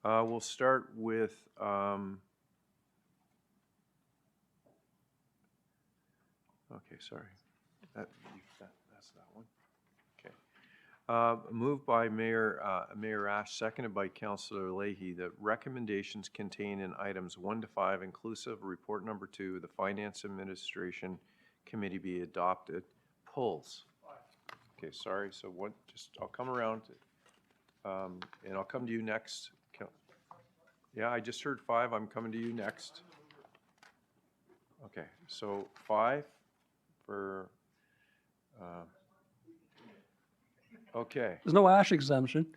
Speaker 1: We'll start with okay, sorry. That's that one. Okay. Moved by Mayor Ash, seconded by Councillor Leahy, that recommendations contained in items 1 to 5, inclusive report number 2, the Finance Administration Committee be adopted. Pulls. Okay, sorry. So what? I'll come around, and I'll come to you next. Yeah, I just heard 5. I'm coming to you next. Okay, so 5 for. Okay.
Speaker 11: There's no ash exemption.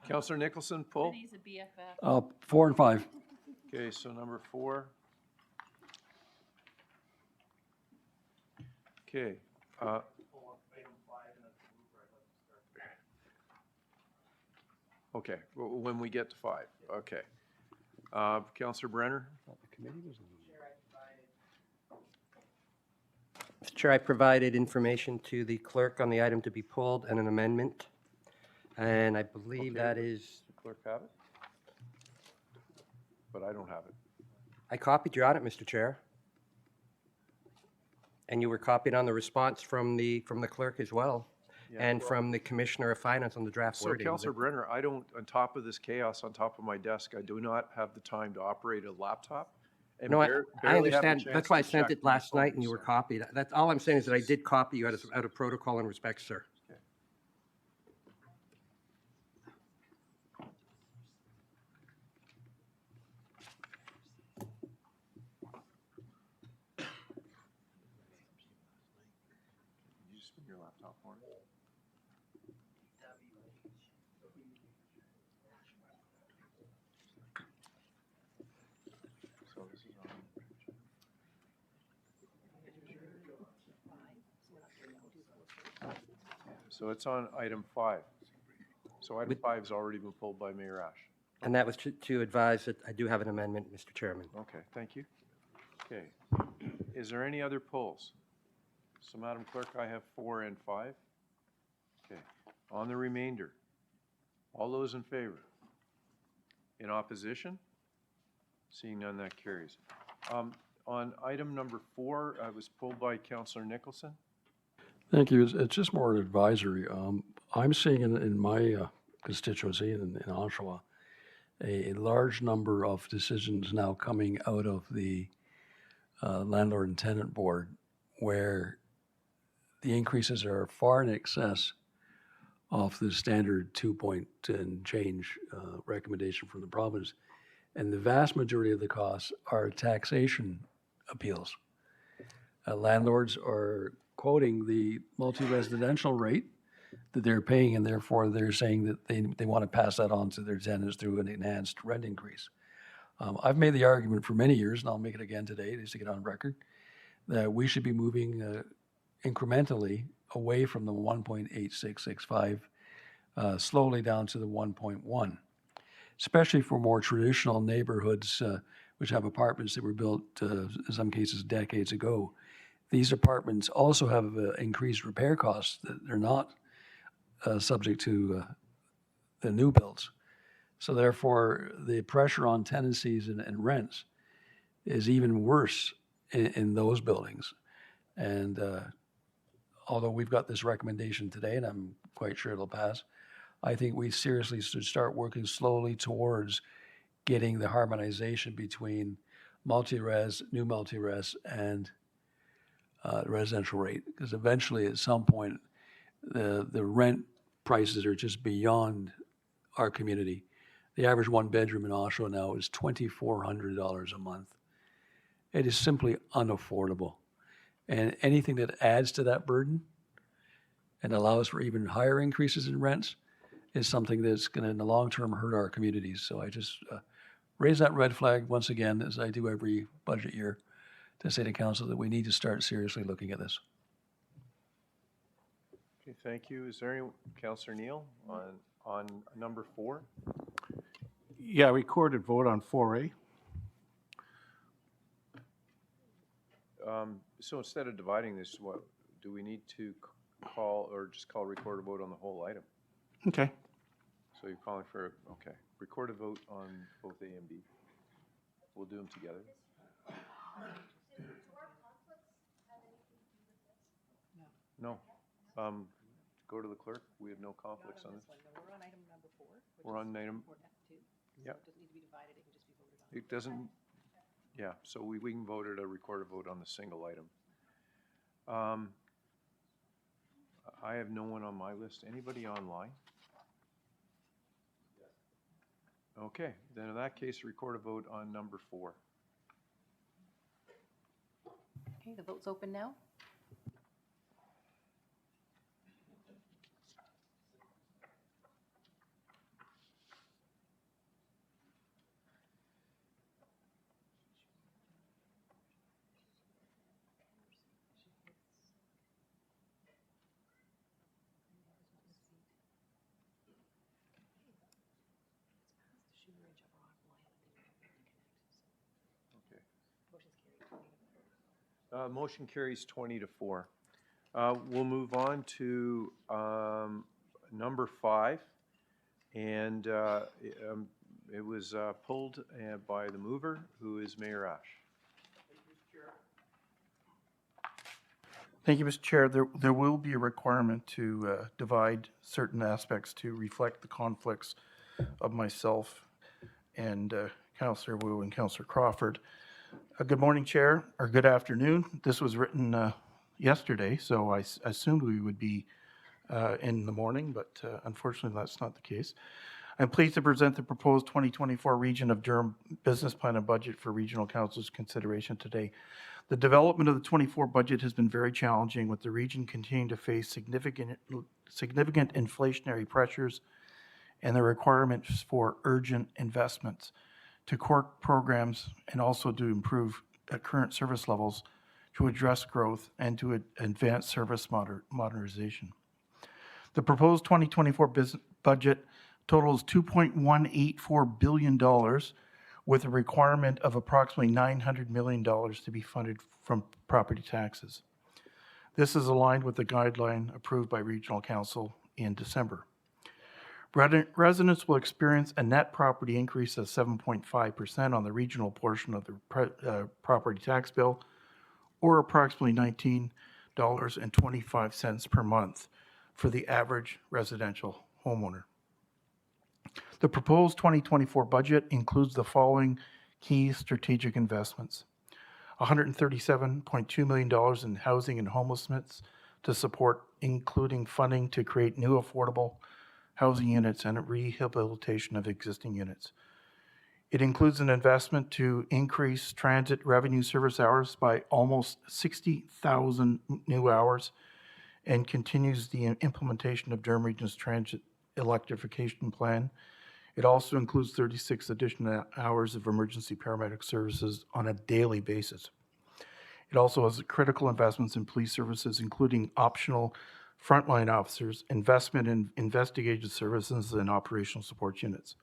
Speaker 1: Councillor Nicholson, pull.
Speaker 3: He's a BFF.
Speaker 11: 4 and 5.
Speaker 1: Okay, so number 4. Okay. Okay, when we get to 5. Okay. Councillor Brenner?
Speaker 8: Mr. Chair, I provided information to the clerk on the item to be pulled and an amendment. And I believe that is,
Speaker 1: The clerk have it? But I don't have it.
Speaker 8: I copied you on it, Mr. Chair. And you were copied on the response from the clerk as well,
Speaker 1: Yeah,
Speaker 8: and
Speaker 1: well-
Speaker 8: from the Commissioner of Finance on the draft
Speaker 1: So
Speaker 8: wording.
Speaker 1: Councillor Brenner, I don't, on top of this chaos on top of my desk, I do not have the time to operate a laptop. and
Speaker 8: No, I
Speaker 1: barely have a
Speaker 8: understand.
Speaker 1: chance
Speaker 8: That's why I
Speaker 1: to
Speaker 8: sent
Speaker 1: check
Speaker 8: it
Speaker 1: my
Speaker 8: last night
Speaker 1: phone,
Speaker 8: and you were
Speaker 1: so-
Speaker 8: copied. That's all I'm saying is that I did copy you out of protocol and respect, sir.
Speaker 1: Can you just spin your laptop for me? So this is on. So it's on item 5. So item 5 has already been pulled by Mayor Ash.
Speaker 8: And that was to advise that I do have an amendment, Mr. Chairman.
Speaker 1: Okay, thank you. Okay. Is there any other polls? So Madam Clerk, I have 4 and 5. Okay. On the remainder, all those in favor? In opposition? Seeing none, that carries. On item number 4, I was pulled by Councillor Nicholson.
Speaker 11: Thank you. It's just more an advisory. I'm seeing in my constituency in Oshawa a large number of decisions now coming out of the landlord and tenant board where the increases are far in excess of the standard 2 and change recommendation from the province. And the vast majority of the costs are taxation appeals. Landlords are quoting the multi-residential rate that they're paying, and therefore they're saying that they want to pass that on to their tenants through an enhanced rent increase. I've made the argument for many years, and I'll make it again today, just to get on record, that we should be moving incrementally away from the 1.8665, slowly down to the 1.1, especially for more traditional neighborhoods which have apartments that were built, in some cases, decades ago. These apartments also have increased repair costs that they're not subject to the new builds. So therefore, the pressure on tenancies and rents is even worse in those buildings. And although we've got this recommendation today, and I'm quite sure it'll pass, I think we seriously should start working slowly towards getting the harmonization between multi-res, new multi-res, and residential rate. Because eventually, at some point, the rent prices are just beyond our community. The average one-bedroom in Oshawa now is $2,400 a month. It is simply unaffordable. And anything that adds to that burden and allows for even higher increases in rents is something that's going to, in the long term, hurt our communities. So I just raise that red flag once again, as I do every budget year, to say to council that we need to start seriously looking at this.
Speaker 1: Okay, thank you. Is there any, Councillor Neal, on on number 4?
Speaker 19: Yeah, recorded vote on 4A.
Speaker 1: So instead of dividing this, what, do we need to call, or just call recorded vote on the whole item?
Speaker 19: Okay.
Speaker 1: So you're calling for, okay, recorded vote on both A and B. We'll do them together. No. Go to the clerk. We have no conflicts on this.
Speaker 3: We're on item number 4.
Speaker 1: We're on item, yeah.
Speaker 3: It doesn't need to be divided, it can just be voted on.
Speaker 1: It doesn't, yeah, so we can vote it a recorded vote on the single item. I have no one on my list. Anybody online? Okay, then in that case, record a vote on number 4.
Speaker 3: Okay, the vote's open now.
Speaker 1: Motion carries 20 to 4. We'll move on to number 5, and it was pulled by the mover, who is Mayor Ash.
Speaker 19: Thank you, Mr. Chair. There will be a requirement to divide certain aspects to reflect the conflicts of myself and Councillor Wu and Councillor Crawford. Good morning, Chair, or good afternoon. This was written yesterday, so I assumed we would be in the morning, but unfortunately that's not the case. I'm pleased to present the proposed 2024 Region of Durham Business Plan and Budget for Regional Council's consideration today. The development of the 24 budget has been very challenging, with the region continuing to face significant inflationary pressures and the requirements for urgent investments to core programs and also to improve current service levels to address growth and to advance service modernization. The proposed 2024 business budget totals $2.184 billion, with a requirement of approximately $900 million to be funded from property taxes. This is aligned with the guideline approved by Regional Council in December. Residents will experience a net property increase of 7.5% on the regional portion of the property tax bill, or approximately $19.25 per month for the average residential homeowner. The proposed 2024 budget includes the following key strategic investments: $137.2 million in housing and homelessness to support, including funding to create new affordable housing units and rehabilitation of existing units. It includes an investment to increase transit revenue service hours by almost 60,000 new hours and continues the implementation of Durham Region's transit electrification plan. It also includes 36 additional hours of emergency paramedic services on a daily basis. It also has critical investments in police services, including optional frontline officers, investment in investigative services, and operational support units.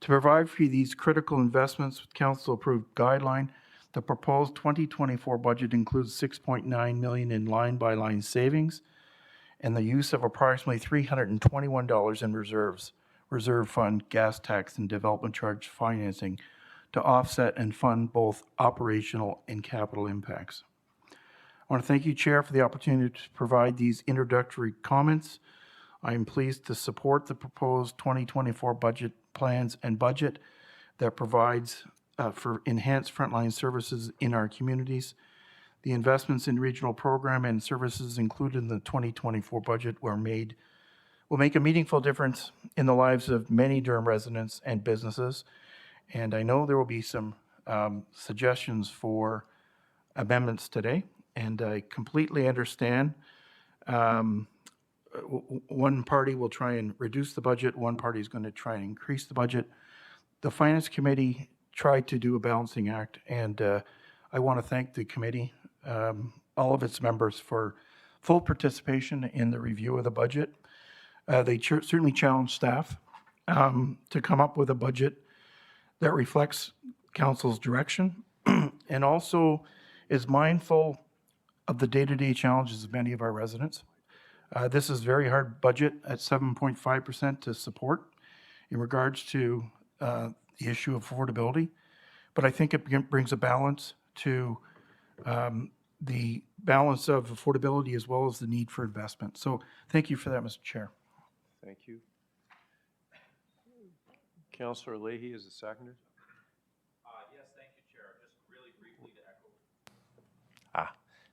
Speaker 19: To provide for these critical investments with council-approved guideline, the proposed 2024 budget includes $6.9 million in line-by-line savings and the use of approximately $321 in reserve fund, gas tax, and development charge financing to offset and fund both operational and capital impacts. I want to thank you, Chair, for the opportunity to provide these introductory comments. I am pleased to support the proposed 2024 budget plans and budget that provides for enhanced frontline services in our communities. The investments in regional program and services included in the 2024 budget will make a meaningful difference in the lives of many Durham residents and businesses. And I know there will be some suggestions for amendments today, and I completely understand. One party will try and reduce the budget, one party is going to try and increase the budget. The Finance Committee tried to do a balancing act, and I want to thank the committee, all of its members, for full participation in the review of the budget. They certainly challenged staff to come up with a budget that reflects council's direction and also is mindful of the day-to-day challenges of many of our residents. This is a very hard budget at 7.5% to support in regards to the issue of affordability, but I think it brings a balance to the balance of affordability as well as the need for investment. So thank you for that, Mr. Chair.
Speaker 1: Thank you. Councillor Leahy is the seconder.
Speaker 14: Yes, thank you, Chair. Just really briefly to echo.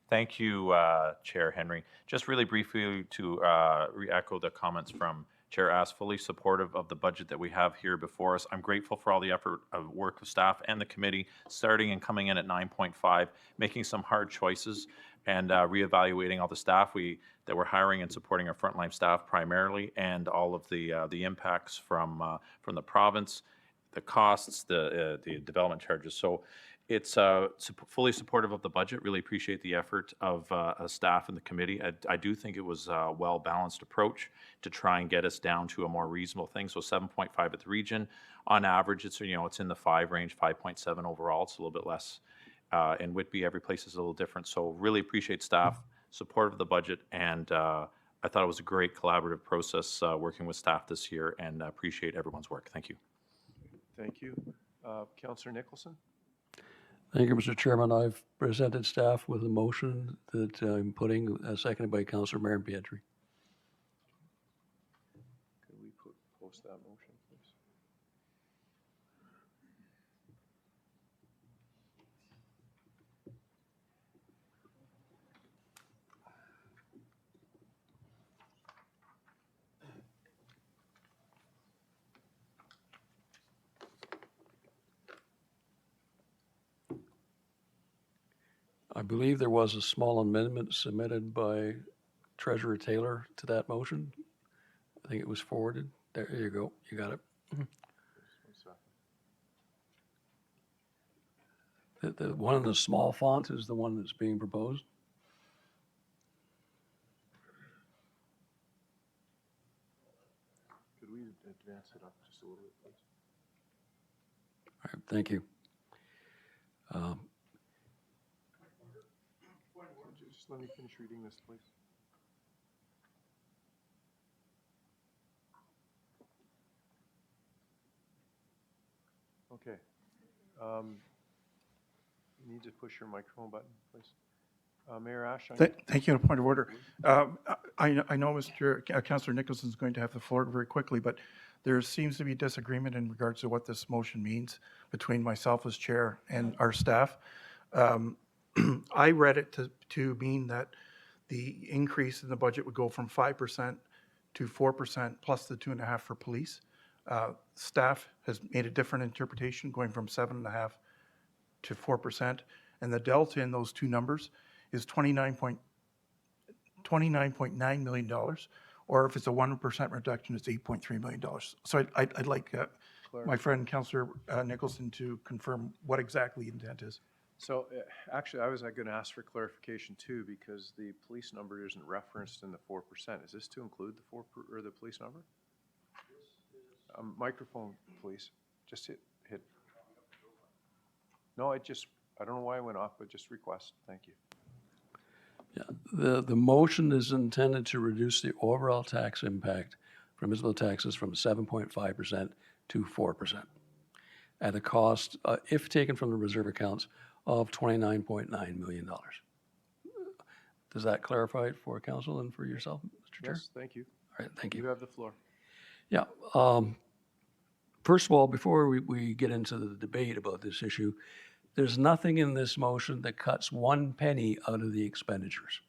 Speaker 14: Thank you, Chair Henry. Just really briefly to re-echo the comments from Chair Ask, fully supportive of the budget that we have here before us. I'm grateful for all the effort of work of staff and the committee, starting and coming in at 9.5, making some hard choices and reevaluating all the staff that we're hiring and supporting our frontline staff primarily, and all of the impacts from the province, the costs, the development charges. So it's fully supportive of the budget. Really appreciate the effort of staff and the committee. I do think it was a well-balanced approach to try and get us down to a more reasonable thing. So 7.5 at the region. On average, it's in the 5 range, 5.7 overall. It's a little bit less. In Whitby, every place is a little different. So really appreciate staff, support of the budget, and I thought it was a great collaborative process working with staff this year, and appreciate everyone's work. Thank you.
Speaker 1: Thank you. Councillor Nicholson?
Speaker 11: Thank you, Mr. Chairman. I've presented staff with a motion that I'm putting, seconded by Councillor Marin Pietri.
Speaker 1: Could we post that motion, please?
Speaker 11: I believe there was a small amendment submitted by Treasurer Taylor to that motion. I think it was forwarded. There you go. You got it. The one in the small font is the one that's being proposed.
Speaker 1: Could we advance it up just a little bit, please?
Speaker 11: All right, thank you.
Speaker 1: Just let me finish reading this, please. Okay. You need to push your microphone button, please. Mayor Ash.
Speaker 19: Thank you. On a point of order. I know Councillor Nicholson is going to have the floor very quickly, but there seems to be disagreement in regards to what this motion means between myself as chair and our staff. I read it to mean that the increase in the budget would go from 5% to 4% plus the 2.5% for police. Staff has made a different interpretation, going from 7.5% to 4%, and the delta in those two numbers is $29.9 million, or if it's a 1% reduction, it's $8.3 million. So I'd like my friend Councillor Nicholson to confirm what exactly the intent is.
Speaker 1: So actually, I was going to ask for clarification too, because the police number isn't referenced in the 4%. Is this to include the police number? Microphone, please. Just hit. No, I don't know why I went off, but just request. Thank you.
Speaker 11: Yeah, the motion is intended to reduce the overall tax impact from municipal taxes from 7.5% to 4% at a cost, if taken from the reserve accounts, of $29.9 million. Does that clarify it for council and for yourself, Mr. Chair?
Speaker 1: Yes, thank you.
Speaker 11: All right, thank you.
Speaker 1: You have the floor.
Speaker 11: Yeah. First of all, before we get into the debate about this issue, there's nothing in this motion that cuts 1 penny out of the expenditures.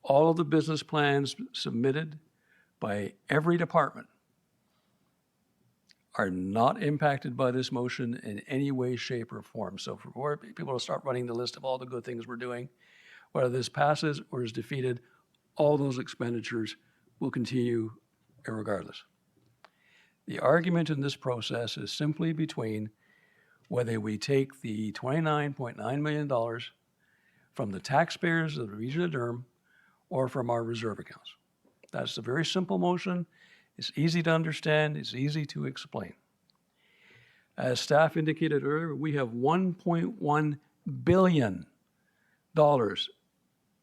Speaker 11: All of the business plans submitted by every department are not impacted by this motion in any way, shape, or form. So for people to start running the list of all the good things we're doing, whether this passes or is defeated, all those expenditures will continue irregardless. The argument in this process is simply between whether we take the $29.9 million from the taxpayers of the region of Durham or from our reserve accounts. That's a very simple motion. It's easy to understand. It's easy to explain. As staff indicated earlier, we have $1.1 billion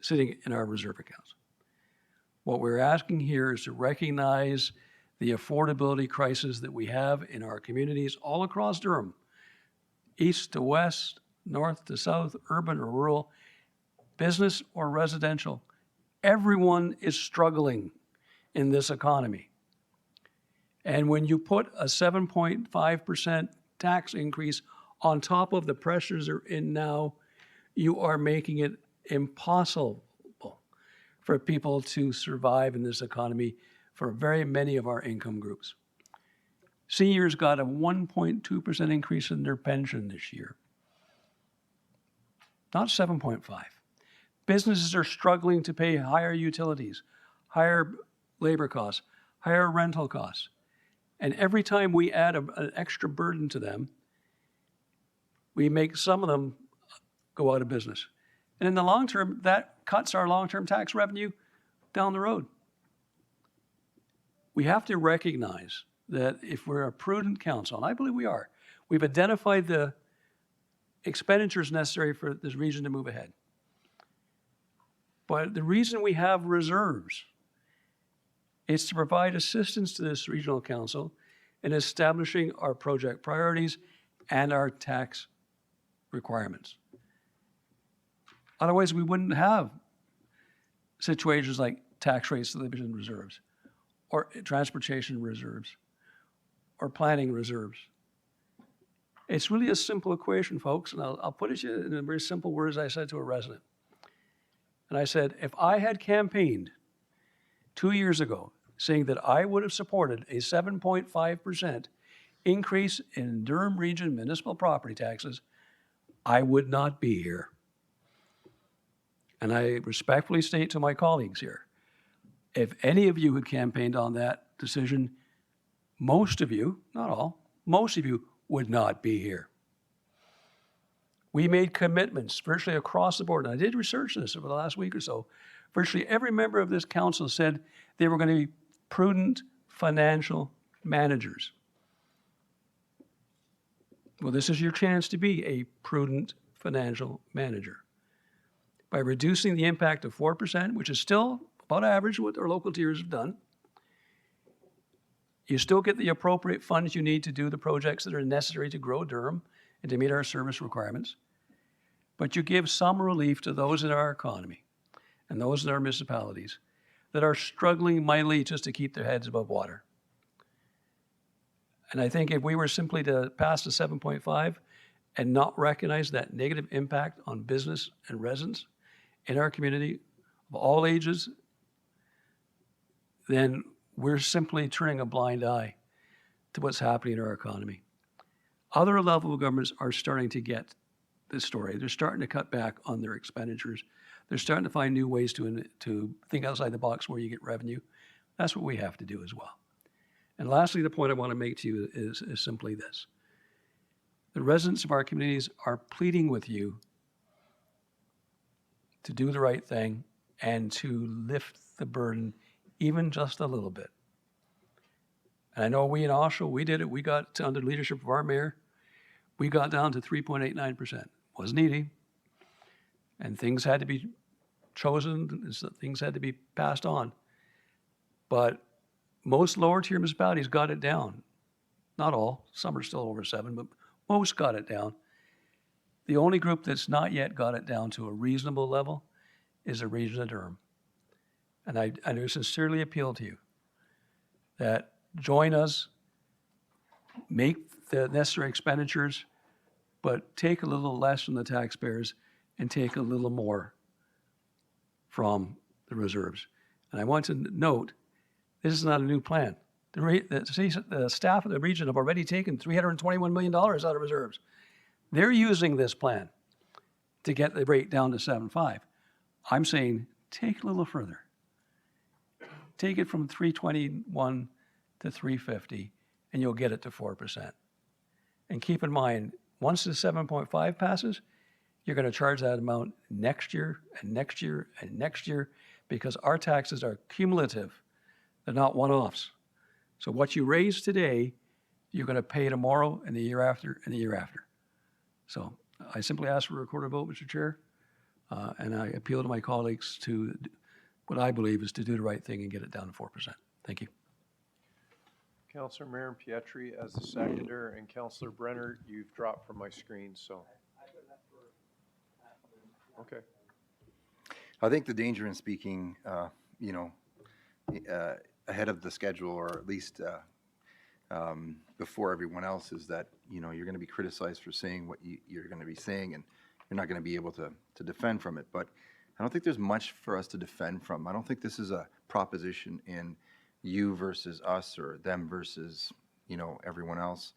Speaker 11: sitting in our reserve accounts. What we're asking here is to recognize the affordability crisis that we have in our communities all across Durham, east to west, north to south, urban or rural, business or residential. Everyone is struggling in this economy. And when you put a 7.5% tax increase on top of the pressures they're in now, you are making it impossible for people to survive in this economy for very many of our income groups. Seniors got a 1.2% increase in their pension this year, not 7.5. Businesses are struggling to pay higher utilities, higher labor costs, higher rental costs. And every time we add an extra burden to them, we make some of them go out of business. And in the long term, that cuts our long-term tax revenue down the road. We have to recognize that if we're a prudent council, and I believe we are, we've identified the expenditures necessary for this region to move ahead. But the reason we have reserves is to provide assistance to this regional council in establishing our project priorities and our tax requirements. Otherwise, we wouldn't have situations like tax rates division reserves, or transportation reserves, or planning reserves. It's really a simple equation, folks, and I'll put it in a very simple words I said to a resident. And I said, if I had campaigned 2 years ago saying that I would have supported a 7.5% increase in Durham Region municipal property taxes, I would not be here. And I respectfully state to my colleagues here, if any of you had campaigned on that decision, most of you, not all, most of you would not be here. We made commitments virtually across the board. And I did research this over the last week or so. Virtually every member of this council said they were going to be prudent financial managers. Well, this is your chance to be a prudent financial manager. By reducing the impact of 4%, which is still about average what our local tiers have done, you still get the appropriate funds you need to do the projects that are necessary to grow Durham and to meet our service requirements. But you give some relief to those in our economy and those in our municipalities that are struggling mightily just to keep their heads above water. And I think if we were simply to pass the 7.5 and not recognize that negative impact on business and residents in our community of all ages, then we're simply turning a blind eye to what's happening in our economy. Other level of governments are starting to get this story. They're starting to cut back on their expenditures. They're starting to find new ways to think outside the box where you get revenue. That's what we have to do as well. And lastly, the point I want to make to you is simply this. The residents of our communities are pleading with you to do the right thing and to lift the burden even just a little bit. And I know we in Oshawa, we did it. We got, under the leadership of our mayor, we got down to 3.89%. Wasn't easy. And things had to be chosen, things had to be passed on. But most lower tier municipalities got it down. Not all, some are still over 7, but most got it down. The only group that's not yet got it down to a reasonable level is the region of Durham. And I do sincerely appeal to you that join us, make the necessary expenditures, but take a little less from the taxpayers and take a little more from the reserves. And I want to note, this is not a new plan. The staff of the region have already taken $321 million out of reserves. They're using this plan to get the rate down to 7.5. I'm saying take a little further. Take it from 321 to 350, and you'll get it to 4%. And keep in mind, once the 7.5 passes, you're going to charge that amount next year and next year and next year, because our taxes are cumulative They're not one-offs. So what you raise today, you're going to pay tomorrow and the year after and the year after. So I simply ask for a recorded vote, Mr. Chair, and I appeal to my colleagues to what I believe is to do the right thing and get it down to 4%. Thank you.
Speaker 1: Councillor Marin Pietri as the seconder, and Councillor Brenner, you've dropped from my screen, so. Okay.
Speaker 13: I think the danger in speaking, ahead of the schedule, or at least before everyone else, is that, you're going to be criticized for saying what you're going to be saying, and you're not going to be able to defend from it. But I don't think there's much for us to defend from. I don't think this is a proposition in you versus us or them versus, everyone else.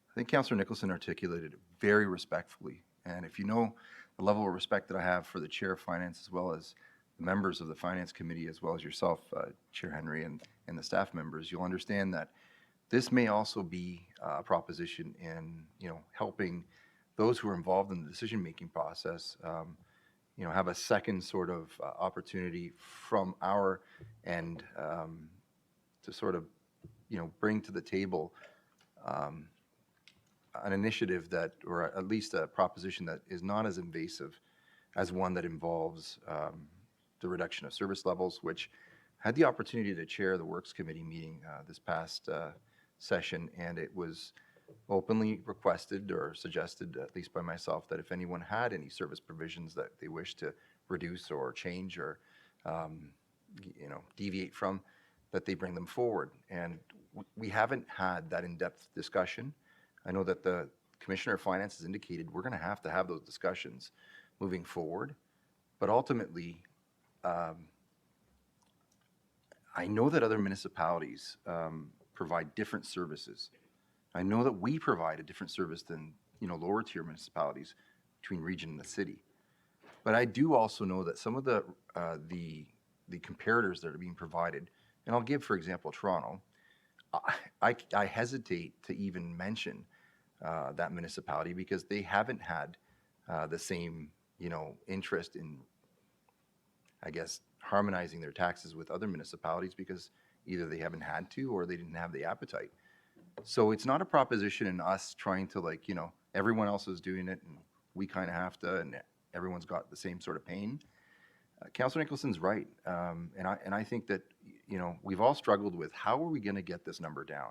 Speaker 13: I think Councillor Nicholson articulated it very respectfully. And if you know the level of respect that I have for the Chair of Finance, as well as the members of the Finance Committee, as well as yourself, Chair Henry, and the staff members, you'll understand that this may also be a proposition in, helping those who are involved in the decision-making process, have a second sort of opportunity from our end to sort of, bring to the table an initiative that, or at least a proposition that is not as invasive as one that involves the reduction of service levels, which had the opportunity to chair the Works Committee meeting this past session, and it was openly requested or suggested, at least by myself, that if anyone had any service provisions that they wish to reduce or change or deviate from, that they bring them forward. And we haven't had that in-depth discussion. I know that the Commissioner of Finance has indicated we're going to have those discussions moving forward. But ultimately, I know that other municipalities provide different services. I know that we provide a different service than, lower tier municipalities between region and the city. But I do also know that some of the comparators that are being provided, and I'll give, for example, Toronto, I hesitate to even mention that municipality because they haven't had the same, interest in, I guess, harmonizing their taxes with other municipalities because either they haven't had to or they didn't have the appetite. So it's not a proposition in us trying to everyone else is doing it and we kind of have to, and everyone's got the same sort of pain. Councillor Nicholson's right. And I think that, we've all struggled with how are we going to get this number down?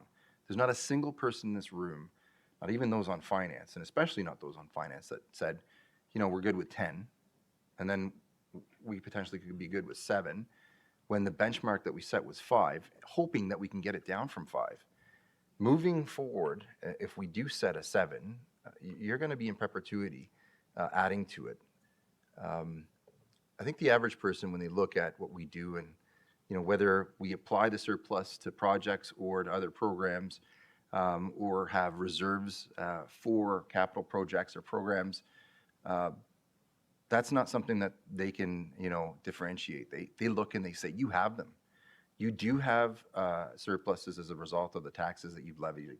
Speaker 13: There's not a single person in this room, not even those on finance, and especially not those on finance, that said, we're good with 10. And then we potentially could be good with 7 when the benchmark that we set was 5, hoping that we can get it down from 5. Moving forward, if we do set a 7, you're going to be in perpetuity adding to it. I think the average person, when they look at what we do and, whether we apply the surplus to projects or to other programs or have reserves for capital projects or programs, that's not something that they can, differentiate. They look and they say, you have them. You do have surpluses as a result of the taxes that you've levied.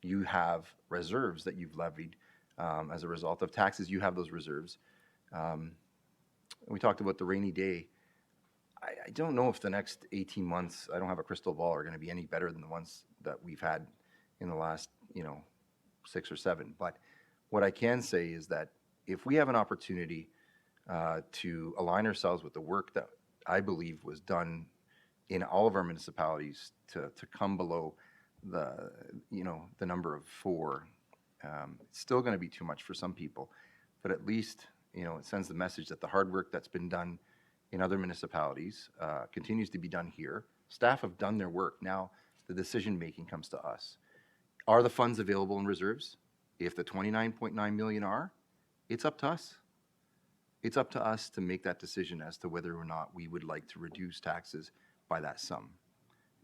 Speaker 13: You have reserves that you've levied as a result of taxes. You have those reserves. We talked about the rainy day. I don't know if the next 18 months, I don't have a crystal ball, are going to be any better than the ones that we've had in the last, 6 or 7. But what I can say is that if we have an opportunity to align ourselves with the work that I believe was done in all of our municipalities to come below the number of 4, it's still going to be too much for some people. But at least, it sends the message that the hard work that's been done in other municipalities continues to be done here. Staff have done their work. Now the decision-making comes to us. Are the funds available in reserves? If the 29.9 million are, it's up to us. It's up to us to make that decision as to whether or not we would like to reduce taxes by that sum.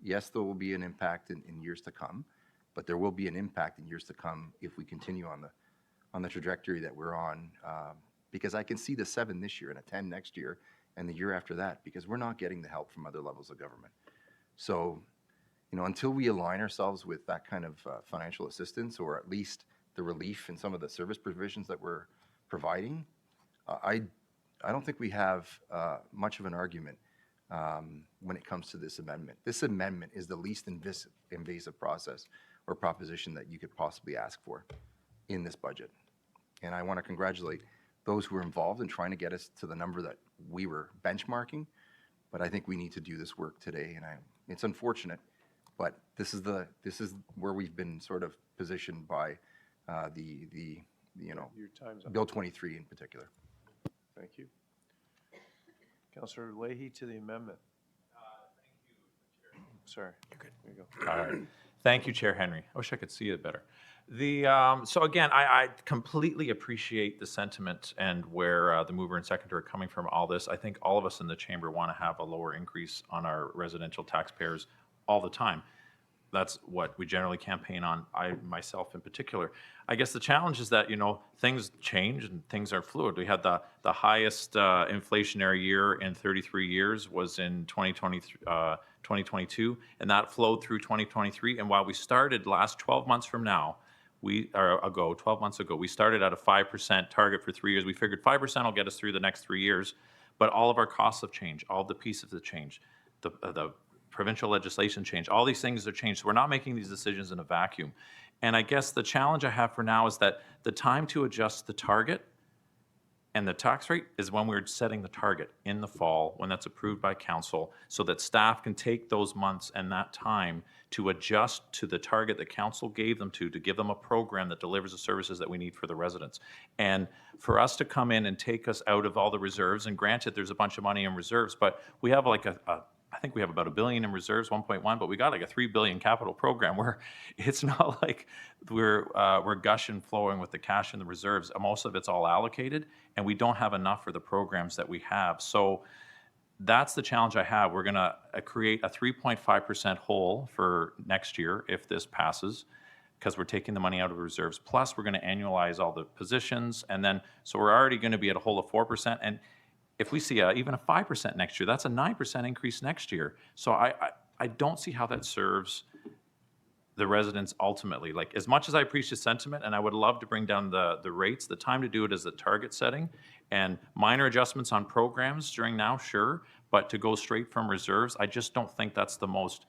Speaker 13: Yes, there will be an impact in years to come, but there will be an impact in years to come if we continue on the trajectory that we're on, because I can see the 7 this year and a 10 next year and the year after that, because we're not getting the help from other levels of government. So, until we align ourselves with that kind of financial assistance, or at least the relief in some of the service provisions that we're providing, I don't think we have much of an argument when it comes to this amendment. This amendment is the least invasive process or proposition that you could possibly ask for in this budget. And I want to congratulate those who were involved in trying to get us to the number that we were benchmarking. But I think we need to do this work today, and it's unfortunate, but this is where we've been sort of positioned by the
Speaker 1: Your time's up.
Speaker 13: Bill 23 in particular.
Speaker 1: Thank you. Councillor Leahy to the amendment. Sorry. You're good. There you go.
Speaker 14: All right. Thank you, Chair Henry. I wish I could see it better. So again, I completely appreciate the sentiment and where the mover and seconder are coming from all this. I think all of us in the chamber want to have a lower increase on our residential taxpayers all the time. That's what we generally campaign on, myself in particular. I guess the challenge is that, things change and things are fluid. We had the highest inflationary year in 33 years was in 2022, and that flowed through 2023. And while we started last 12 months from now, 12 months ago, we started at a 5% target for 3 years. We figured 5% will get us through the next 3 years, but all of our costs have changed. All of the pieces have changed. The provincial legislation changed. All these things have changed. So we're not making these decisions in a vacuum. And I guess the challenge I have for now is that the time to adjust the target and the tax rate is when we're setting the target in the fall, when that's approved by council, so that staff can take those months and that time to adjust to the target that council gave them to give them a program that delivers the services that we need for the residents. And for us to come in and take us out of all the reserves, and granted, there's a bunch of money in reserves, but we have like I think we have about $1 billion in reserves, 1.1, but we got like a $3 billion capital program where it's not like we're gushing, flowing with the cash in the reserves. Most of it's all allocated, and we don't have enough for the programs that we have. So that's the challenge I have. We're going to create a 3.5% hole for next year if this passes, because we're taking the money out of reserves. Plus, we're going to annualize all the positions, and then so we're already going to be at a hole of 4%. And if we see even a 5% next year, that's a 9% increase next year. So I don't see how that serves the residents ultimately. Like, as much as I appreciate the sentiment, and I would love to bring down the rates, the time to do it is the target setting, and minor adjustments on programs during now, sure, but to go straight from reserves, I just don't think that's the most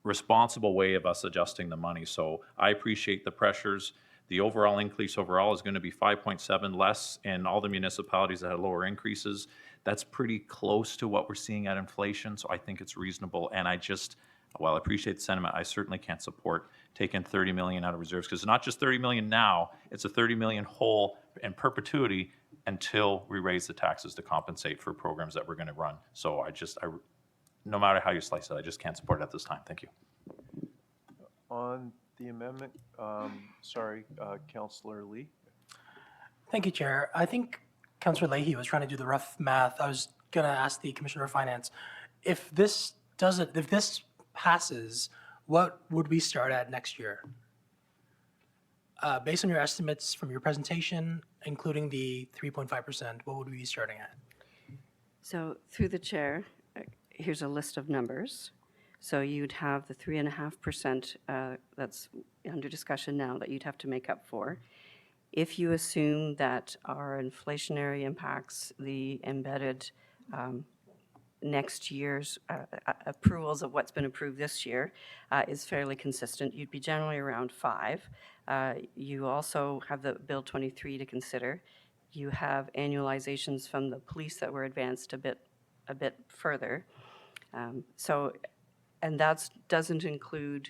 Speaker 14: responsible way of us adjusting the money. So I appreciate the pressures. The overall increase overall is going to be 5.7 less in all the municipalities that had lower increases. That's pretty close to what we're seeing at inflation, so I think it's reasonable. And while I appreciate the sentiment, I certainly can't support taking 30 million out of reserves, because it's not just 30 million now, it's a 30 million hole in perpetuity until we raise the taxes to compensate for programs that we're going to run. So no matter how you slice it, I just can't support it at this time. Thank you.
Speaker 1: On the amendment, Councillor Lee.
Speaker 20: Thank you, Chair. I think Councillor Leahy was trying to do the rough math. I was going to ask the Commissioner of Finance, if this passes, what would we start at next year? Based on your estimates from your presentation, including the 3.5%, what would we be starting at?
Speaker 5: So through the chair, here's a list of numbers. So you'd have the 3.5% that's under discussion now that you'd have to make up for. If you assume that our inflationary impacts, the embedded next year's approvals of what's been approved this year is fairly consistent, you'd be generally around 5. You also have the Bill 23 to consider. You have annualizations from the police that were advanced a bit further. And that doesn't include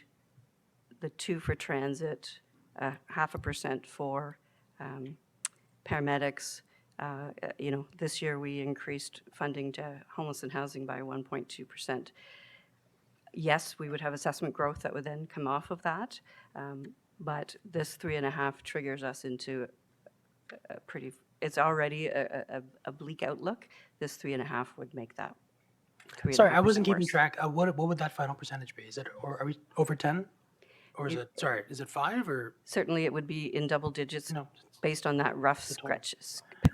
Speaker 5: the 2 for transit, 0.5% for paramedics. This year we increased funding to homeless and housing by 1.2%. Yes, we would have assessment growth that would then come off of that, but this 3.5 triggers us into it's already a bleak outlook. This 3.5 would make that.
Speaker 20: Sorry, I wasn't keeping track. What would that final percentage be? Or are we over 10? Or is it 5 or?
Speaker 5: Certainly it would be in double digits based on that rough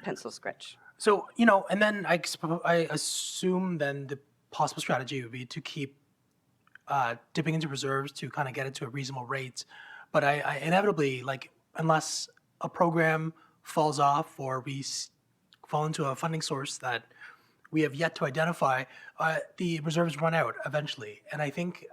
Speaker 5: pencil scratch.
Speaker 20: So, and then I assume then the possible strategy would be to keep dipping into reserves to kind of get it to a reasonable rate. But I inevitably, unless a program falls off or we fall into a funding source that we have yet to identify, the reserves run out eventually. And I think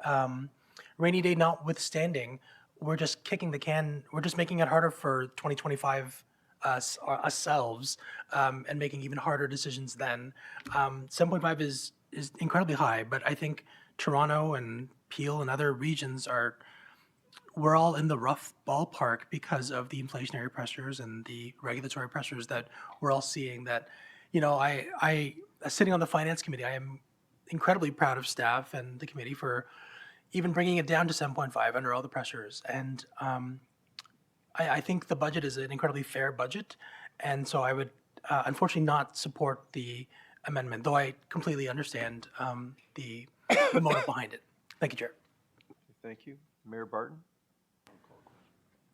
Speaker 20: rainy day notwithstanding, we're just kicking the can, we're just making it harder for 2025 ourselves and making even harder decisions then. 7.5 is incredibly high, but I think Toronto and Peel and other regions we're all in the rough ballpark because of the inflationary pressures and the regulatory pressures that we're all seeing. That, I sitting on the finance committee, I am incredibly proud of staff and the committee for even bringing it down to 7.5 under all the pressures. And I think the budget is an incredibly fair budget, and so I would unfortunately not support the amendment, though I completely understand the motive behind it. Thank you, Chair.
Speaker 1: Thank you. Mayor Barton?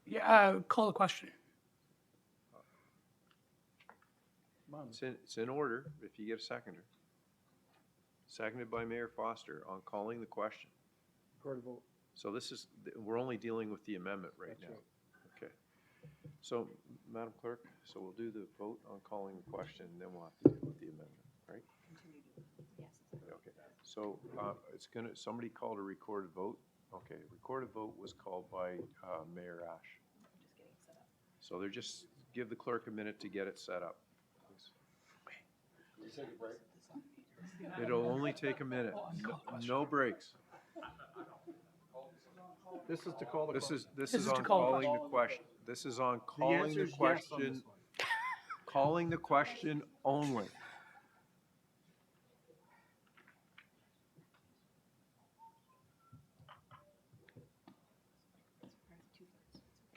Speaker 20: Yeah, call the question.
Speaker 1: It's in order, if you get a seconder. Seconded by Mayor Foster on calling the question. So we're only dealing with the amendment right now. Okay. So, Madam Clerk, so we'll do the vote on calling the question, and then we'll have to deal with the amendment, right? Okay. So somebody called a recorded vote? Okay, recorded vote was called by Mayor Ash. So give the clerk a minute to get it set up, please. It'll only take a minute. No breaks.
Speaker 19: This is to call the question.
Speaker 1: This is on calling the question. This is on calling the question. Calling the question only.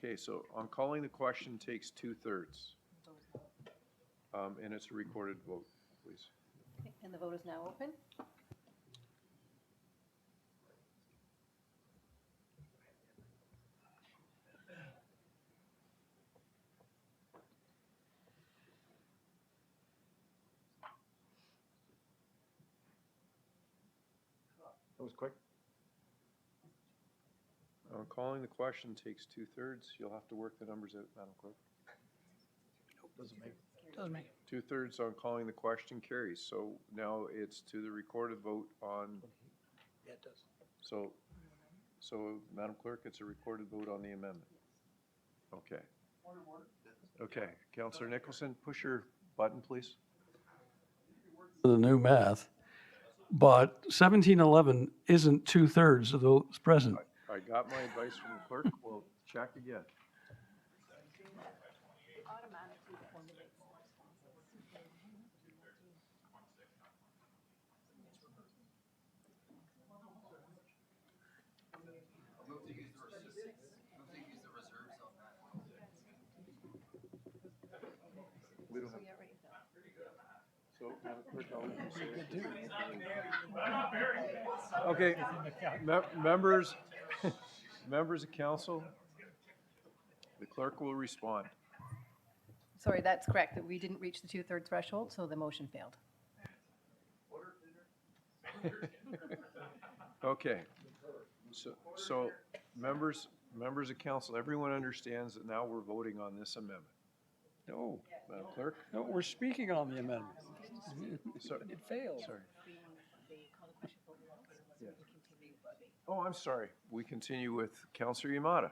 Speaker 1: Okay, so on calling the question takes 2/3. And it's a recorded vote, please.
Speaker 3: And the vote is now open?
Speaker 19: That was quick.
Speaker 1: Calling the question takes 2/3. You'll have to work the numbers out, Madam Clerk.
Speaker 20: Doesn't make it.
Speaker 1: 2/3 on calling the question carries. So now it's to the recorded vote on.
Speaker 20: Yeah, it does.
Speaker 1: So Madam Clerk, it's a recorded vote on the amendment. Okay. Okay, Councillor Nicholson, push your button, please.
Speaker 11: The new math, but 1711 isn't 2/3 of those present.
Speaker 1: I got my advice from the clerk. We'll check again. We don't have. So, Madam Clerk, okay, members of council, the clerk will respond.
Speaker 4: Sorry, that's correct, that we didn't reach the 2/3 threshold, so the motion failed.
Speaker 1: Okay, so members of council, everyone understands that now we're voting on this amendment.
Speaker 11: No,
Speaker 1: Madam Clerk?
Speaker 11: no, we're speaking on the amendment.
Speaker 1: It failed. Sorry. Yeah. Oh, I'm sorry. We continue with Councillor Yamada.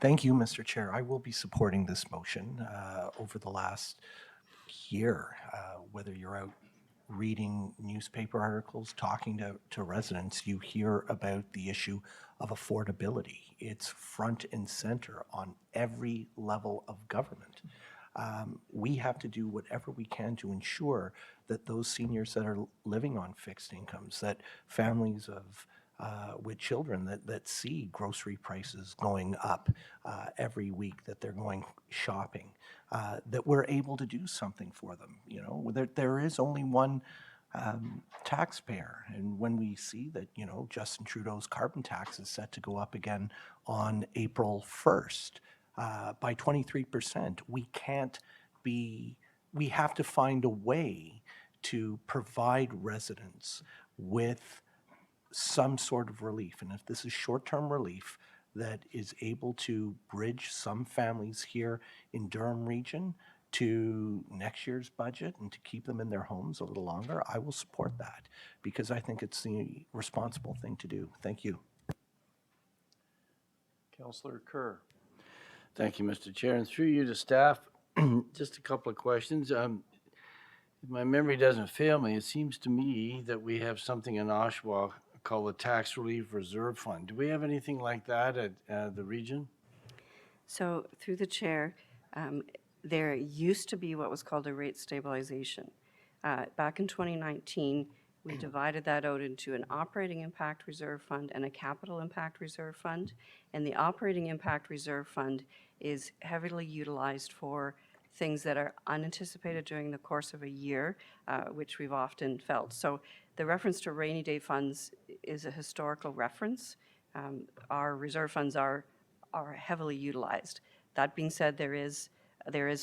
Speaker 18: Thank you, Mr. Chair. I will be supporting this motion. Over the last year, whether you're out reading newspaper articles, talking to residents, you hear about the issue of affordability. It's front and center on every level of government. We have to do whatever we can to ensure that those seniors that are living on fixed incomes, that families with children that see grocery prices going up every week, that they're going shopping, that we're able to do something for them. You know, there is only one taxpayer, and when we see that, you know, Justin Trudeau's carbon tax is set to go up again on April 1st by 23%, we have to find a way to provide residents with some sort of relief. And if this is short-term relief that is able to bridge some families here in Durham region to next year's budget and to keep them in their homes a little longer, I will support that because I think it's the responsible thing to do. Thank you.
Speaker 1: Councillor Kerr.
Speaker 17: Thank you, Mr. Chair. And through you to staff, just a couple of questions. If my memory doesn't fail me, it seems to me that we have something in Oshawa called the Tax Relief Reserve Fund. Do we have anything like that at the region?
Speaker 5: So through the chair, there used to be what was called a rate stabilization. Back in 2019, we divided that out into an operating impact reserve fund and a capital impact reserve fund. And the operating impact reserve fund is heavily utilized for things that are unanticipated during the course of a year, which we've often felt. So the reference to rainy day funds is a historical reference. Our reserve funds are heavily utilized. That being said, there is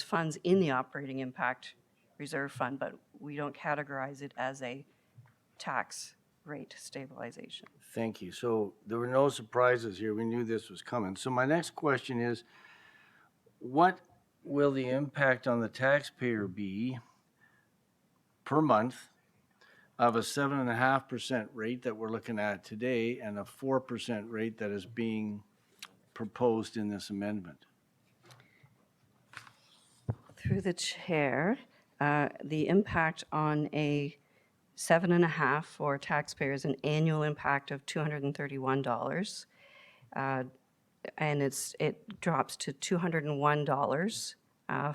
Speaker 5: funds in the operating impact reserve fund, but we don't categorize it as a tax rate stabilization.
Speaker 17: Thank you. So there were no surprises here. We knew this was coming. So my next question is, what will the impact on the taxpayer be per month of a 7.5% rate that we're looking at today and a 4% rate that is being proposed in this amendment?
Speaker 5: Through the chair, the impact on a 7.5 for taxpayers, an annual impact of $231, and it drops to $201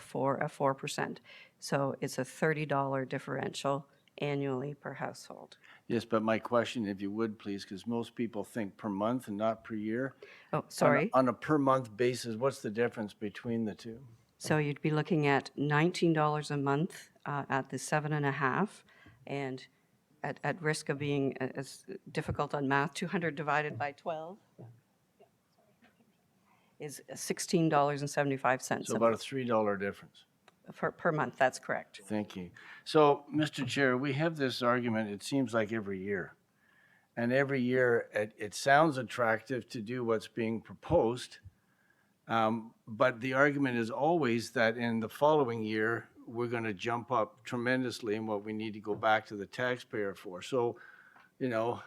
Speaker 5: for a 4%. So it's a $30 differential annually per household.
Speaker 17: Yes, but my question, if you would please, because most people think per month and not per year.
Speaker 5: Oh, sorry.
Speaker 17: On a per month basis, what's the difference between the two?
Speaker 5: So you'd be looking at $19 a month at the 7.5, and at risk of being as difficult on math, 200 divided by 12 is $16.75.
Speaker 17: So about a $3 difference.
Speaker 5: Per month, that's correct.
Speaker 17: Thank you. So, Mr. Chair, we have this argument, it seems like every year. And every year, it sounds attractive to do what's being proposed, but the argument is always that in the following year, we're going to jump up tremendously in what we need to go back to the taxpayer for. So, you know,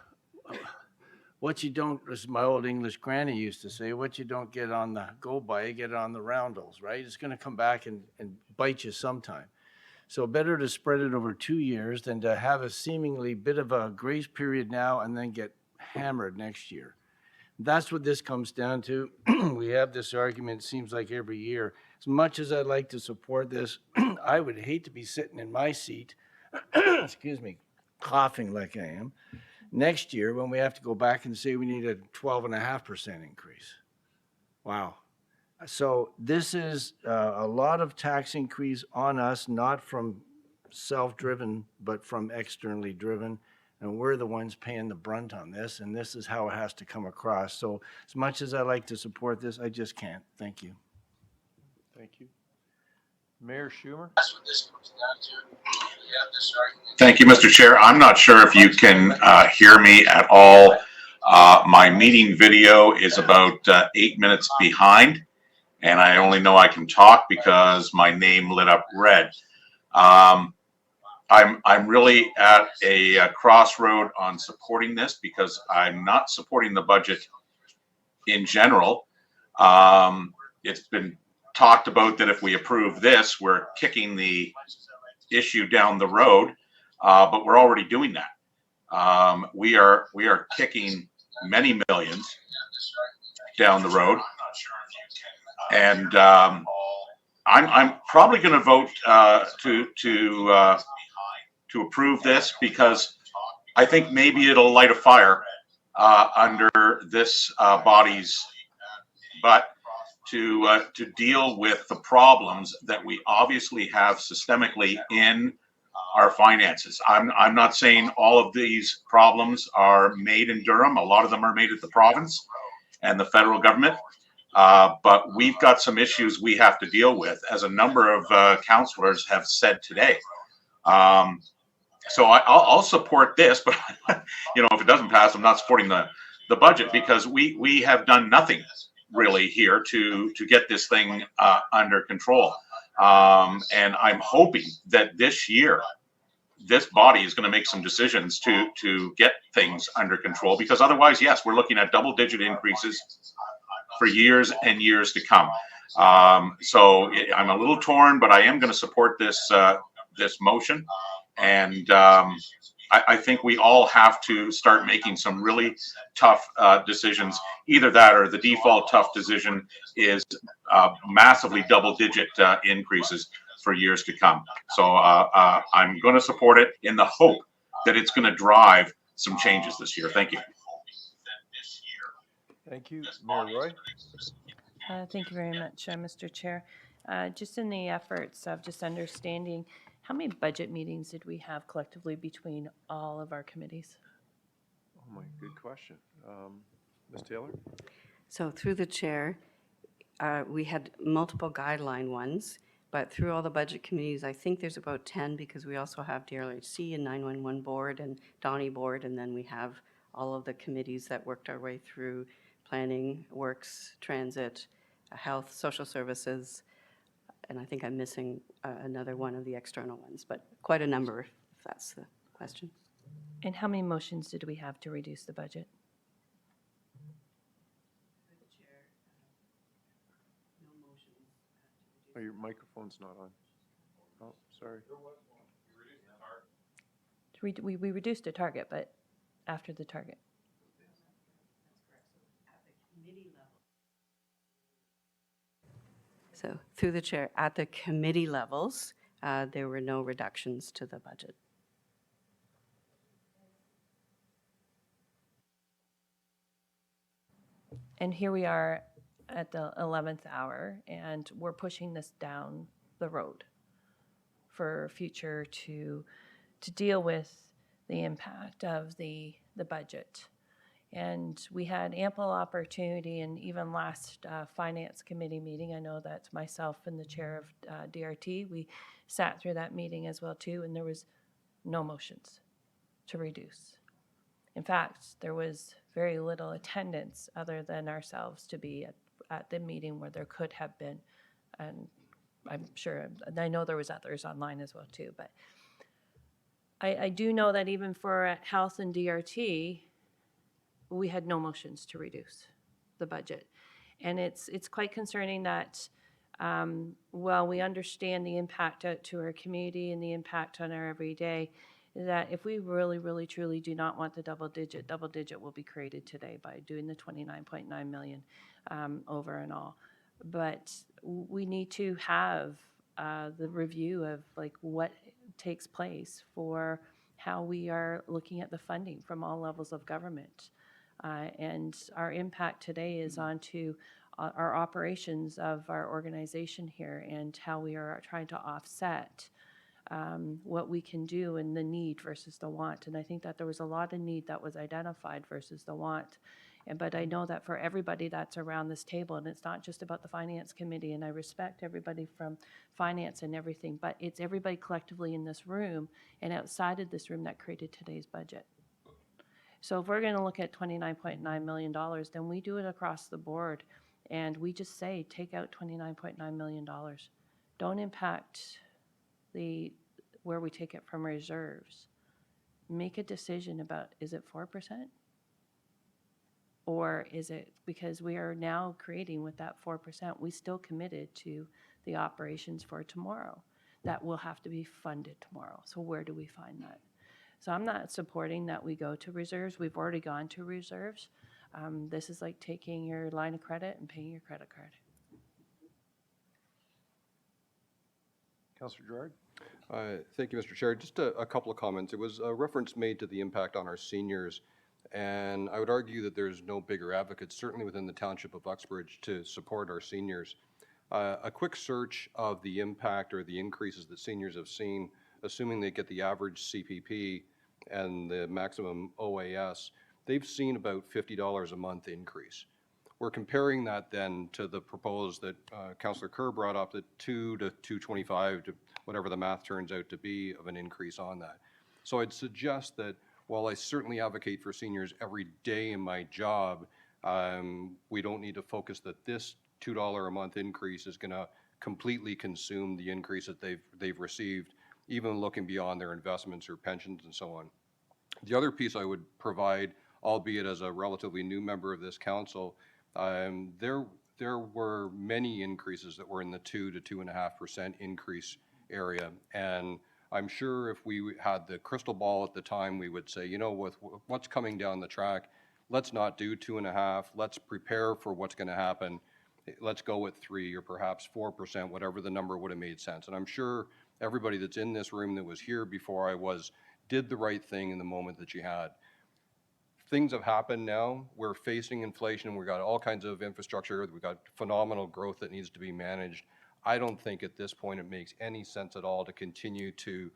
Speaker 17: what you don't, as my old English granny used to say, what you don't get on the go by, you get on the roundels, right? It's going to come back and bite you sometime. So better to spread it over 2 years than to have a seemingly bit of a grace period now and then get hammered next year. That's what this comes down to. We have this argument, seems like every year. As much as I'd like to support this, I would hate to be sitting in my seat, excuse me, coughing like I am, next year when we have to go back and say we need a 12.5% increase. Wow. So this is a lot of tax increase on us, not from self-driven, but from externally driven. And we're the ones paying the brunt on this, and this is how it has to come across. So as much as I like to support this, I just can't. Thank you.
Speaker 1: Thank you. Mayor Schumer?
Speaker 10: Thank you, Mr. Chair. I'm not sure if you can hear me at all. My meeting video is about 8 minutes behind, and I only know I can talk because my name lit up red. I'm really at a crossroad on supporting this because I'm not supporting the budget in general. It's been talked about that if we approve this, we're kicking the issue down the road, but we're already doing that. We are kicking many millions down the road, and I'm probably going to vote to approve this because I think maybe it'll light a fire under this body's butt to deal with the problems that we obviously have systemically in our finances. I'm not saying all of these problems are made in Durham. A lot of them are made at the province and the federal government. But we've got some issues we have to deal with, as a number of councillors have said today. So I'll support this, but you know, if it doesn't pass, I'm not supporting the budget because we have done nothing really here to get this thing under control. And I'm hoping that this year, this body is going to make some decisions to get things under control, because otherwise, yes, we're looking at double-digit increases for years and years to come. So I'm a little torn, but I am going to support this this motion, and I think we all have to start making some really tough decisions. Either that, or the default tough decision is massively double-digit increases for years to come. So I'm going to support it in the hope that it's going to drive some changes this year. Thank you.
Speaker 1: Thank you. Mayor Roy?
Speaker 23: Thank you very much, Mr. Chair. Just in the efforts of just understanding, how many budget meetings did we have collectively between all of our committees?
Speaker 1: Oh, my, good question. Ms. Taylor?
Speaker 5: So through the chair, we had multiple guideline ones, but through all the budget committees, I think there's about 10, because we also have DRHC and 911 board and Donny board, and then we have all of the committees that worked our way through planning, works, transit, health, social services, and I think I'm missing another one of the external ones, but quite a number, if that's the question.
Speaker 23: And how many motions did we have to reduce the budget?
Speaker 1: Oh, your microphone's not on. Oh, sorry.
Speaker 23: We reduced the target, but after the target.
Speaker 5: So through the chair, at the committee levels, there were no reductions to the budget.
Speaker 23: And here we are at the 11th hour, and we're pushing this down the road for future to deal with the impact of the budget. And we had ample opportunity, and even last Finance Committee meeting, I know that myself and the chair of DRT, we sat through that meeting as well too, and there was no motions to reduce. In fact, there was very little attendance other than ourselves to be at the meeting where there could have been, and I'm sure, and I know there was others online as well too, but I do know that even for health and DRT, we had no motions to reduce the budget. And it's quite concerning that while we understand the impact to our community and the impact on our everyday, that if we really, really, truly do not want the double digit will be created today by doing the 29.9 million over and all. But we need to have the review of like what takes place for how we are looking at the funding from all levels of government. And our impact today is onto our operations of our organization here and how we are trying to offset what we can do and the need versus the want. And I think that there was a lot of need that was identified versus the want. But I know that for everybody that's around this table, and it's not just about the Finance Committee, and I respect everybody from finance and everything, but it's everybody collectively in this room and outside of this room that created today's budget. So if we're going to look at $29.9 million, then we do it across the board, and we just say, take out $29.9 million. Don't impact where we take it from reserves. Make a decision about, is it 4%? Or is it, because we are now creating with that 4%, we still committed to the operations for tomorrow. That will have to be funded tomorrow. So where do we find that? So I'm not supporting that we go to reserves. We've already gone to reserves. This is like taking your line of credit and paying your credit card.
Speaker 1: Councillor Gerard?
Speaker 2: Thank you, Mr. Chair. Just a couple of comments. It was a reference made to the impact on our seniors, and I would argue that there's no bigger advocate, certainly within the Township of Uxbridge, to support our seniors. A quick search of the impact or the increases that seniors have seen, assuming they get the average CPP and the maximum OAS, they've seen about $50 a month increase. We're comparing that then to the proposed that Councillor Kerr brought up, that $2 to $2.25 to whatever the math turns out to be of an increase on that. So I'd suggest that while I certainly advocate for seniors every day in my job, we don't need to focus that this $2 a month increase is going to completely consumed the increase that they've received, even looking beyond their investments or pensions and so on. The other piece I would provide, albeit as a relatively new member of this council, there were many increases that were in the 2 to 2.5% increase area. And I'm sure if we had the crystal ball at the time, we would say, you know, with what's coming down the track, let's not do 2.5, let's prepare for what's going to happen. Let's go with 3 or perhaps 4%, whatever the number would have made sense. And I'm sure everybody that's in this room that was here before I was did the right thing in the moment that you had. Things have happened now. We're facing inflation. We've got all kinds of infrastructure. We've got phenomenal growth that needs to be managed. I don't think at this point it makes any sense at all to continue to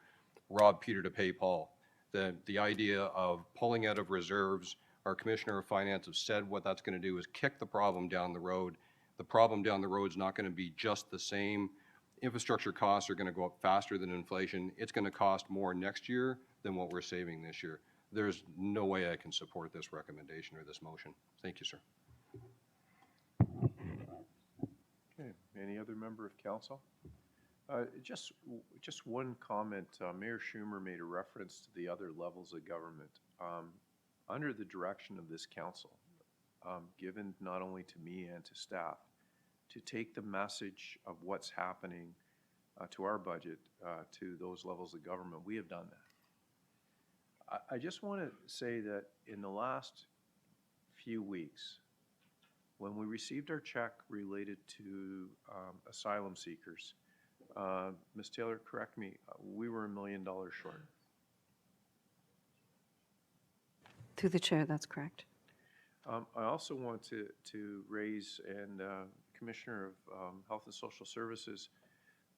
Speaker 2: rob Peter to pay Paul. The idea of pulling out of reserves, our Commissioner of Finance has said what that's going to do is kick the problem down the road. The problem down the road is not going to be just the same. Infrastructure costs are going to go up faster than inflation. It's going to cost more next year than what we're saving this year. There's no way I can support this recommendation or this motion. Thank you, sir.
Speaker 1: Okay, any other member of council? Just one comment. Mayor Schumer made a reference to the other levels of government. Under the direction of this council, given not only to me and to staff, to take the message of what's happening to our budget to those levels of government, we have done that. I just want to say that in the last few weeks, when we received our check related to asylum seekers, Ms. Taylor, correct me, we were $1 million short.
Speaker 5: Through the chair, that's correct.
Speaker 1: I also want to raise, and Commissioner of Health and Social Services,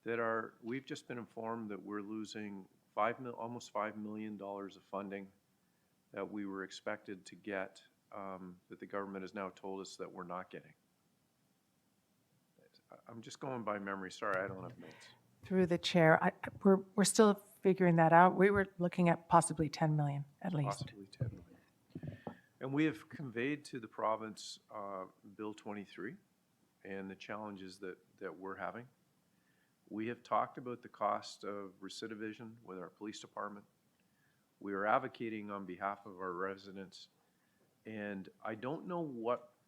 Speaker 1: that we've just been informed that we're losing almost $5 million of funding that we were expected to get, that the government has now told us that we're not getting. I'm just going by memory. Sorry, I don't have notes.
Speaker 16: Through the chair, we're still figuring that out. We were looking at possibly 10 million at least.
Speaker 1: Possibly 10 million. And we have conveyed to the province Bill 23 and the challenges that we're having. We have talked about the cost of recidivism with our police department. We are advocating on behalf of our residents. And I don't know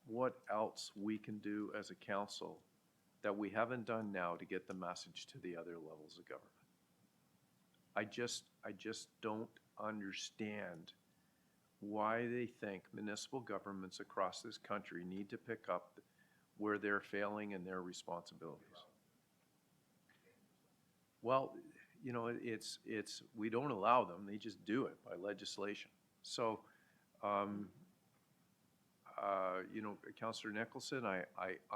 Speaker 1: what else we can do as a council that we haven't done now to get the message to the other levels of government. I just don't understand why they think municipal governments across this country need to pick up where they're failing in their responsibilities. Well, you know, we don't allow them, they just do it by legislation. So, you know, Councillor Nicholson, I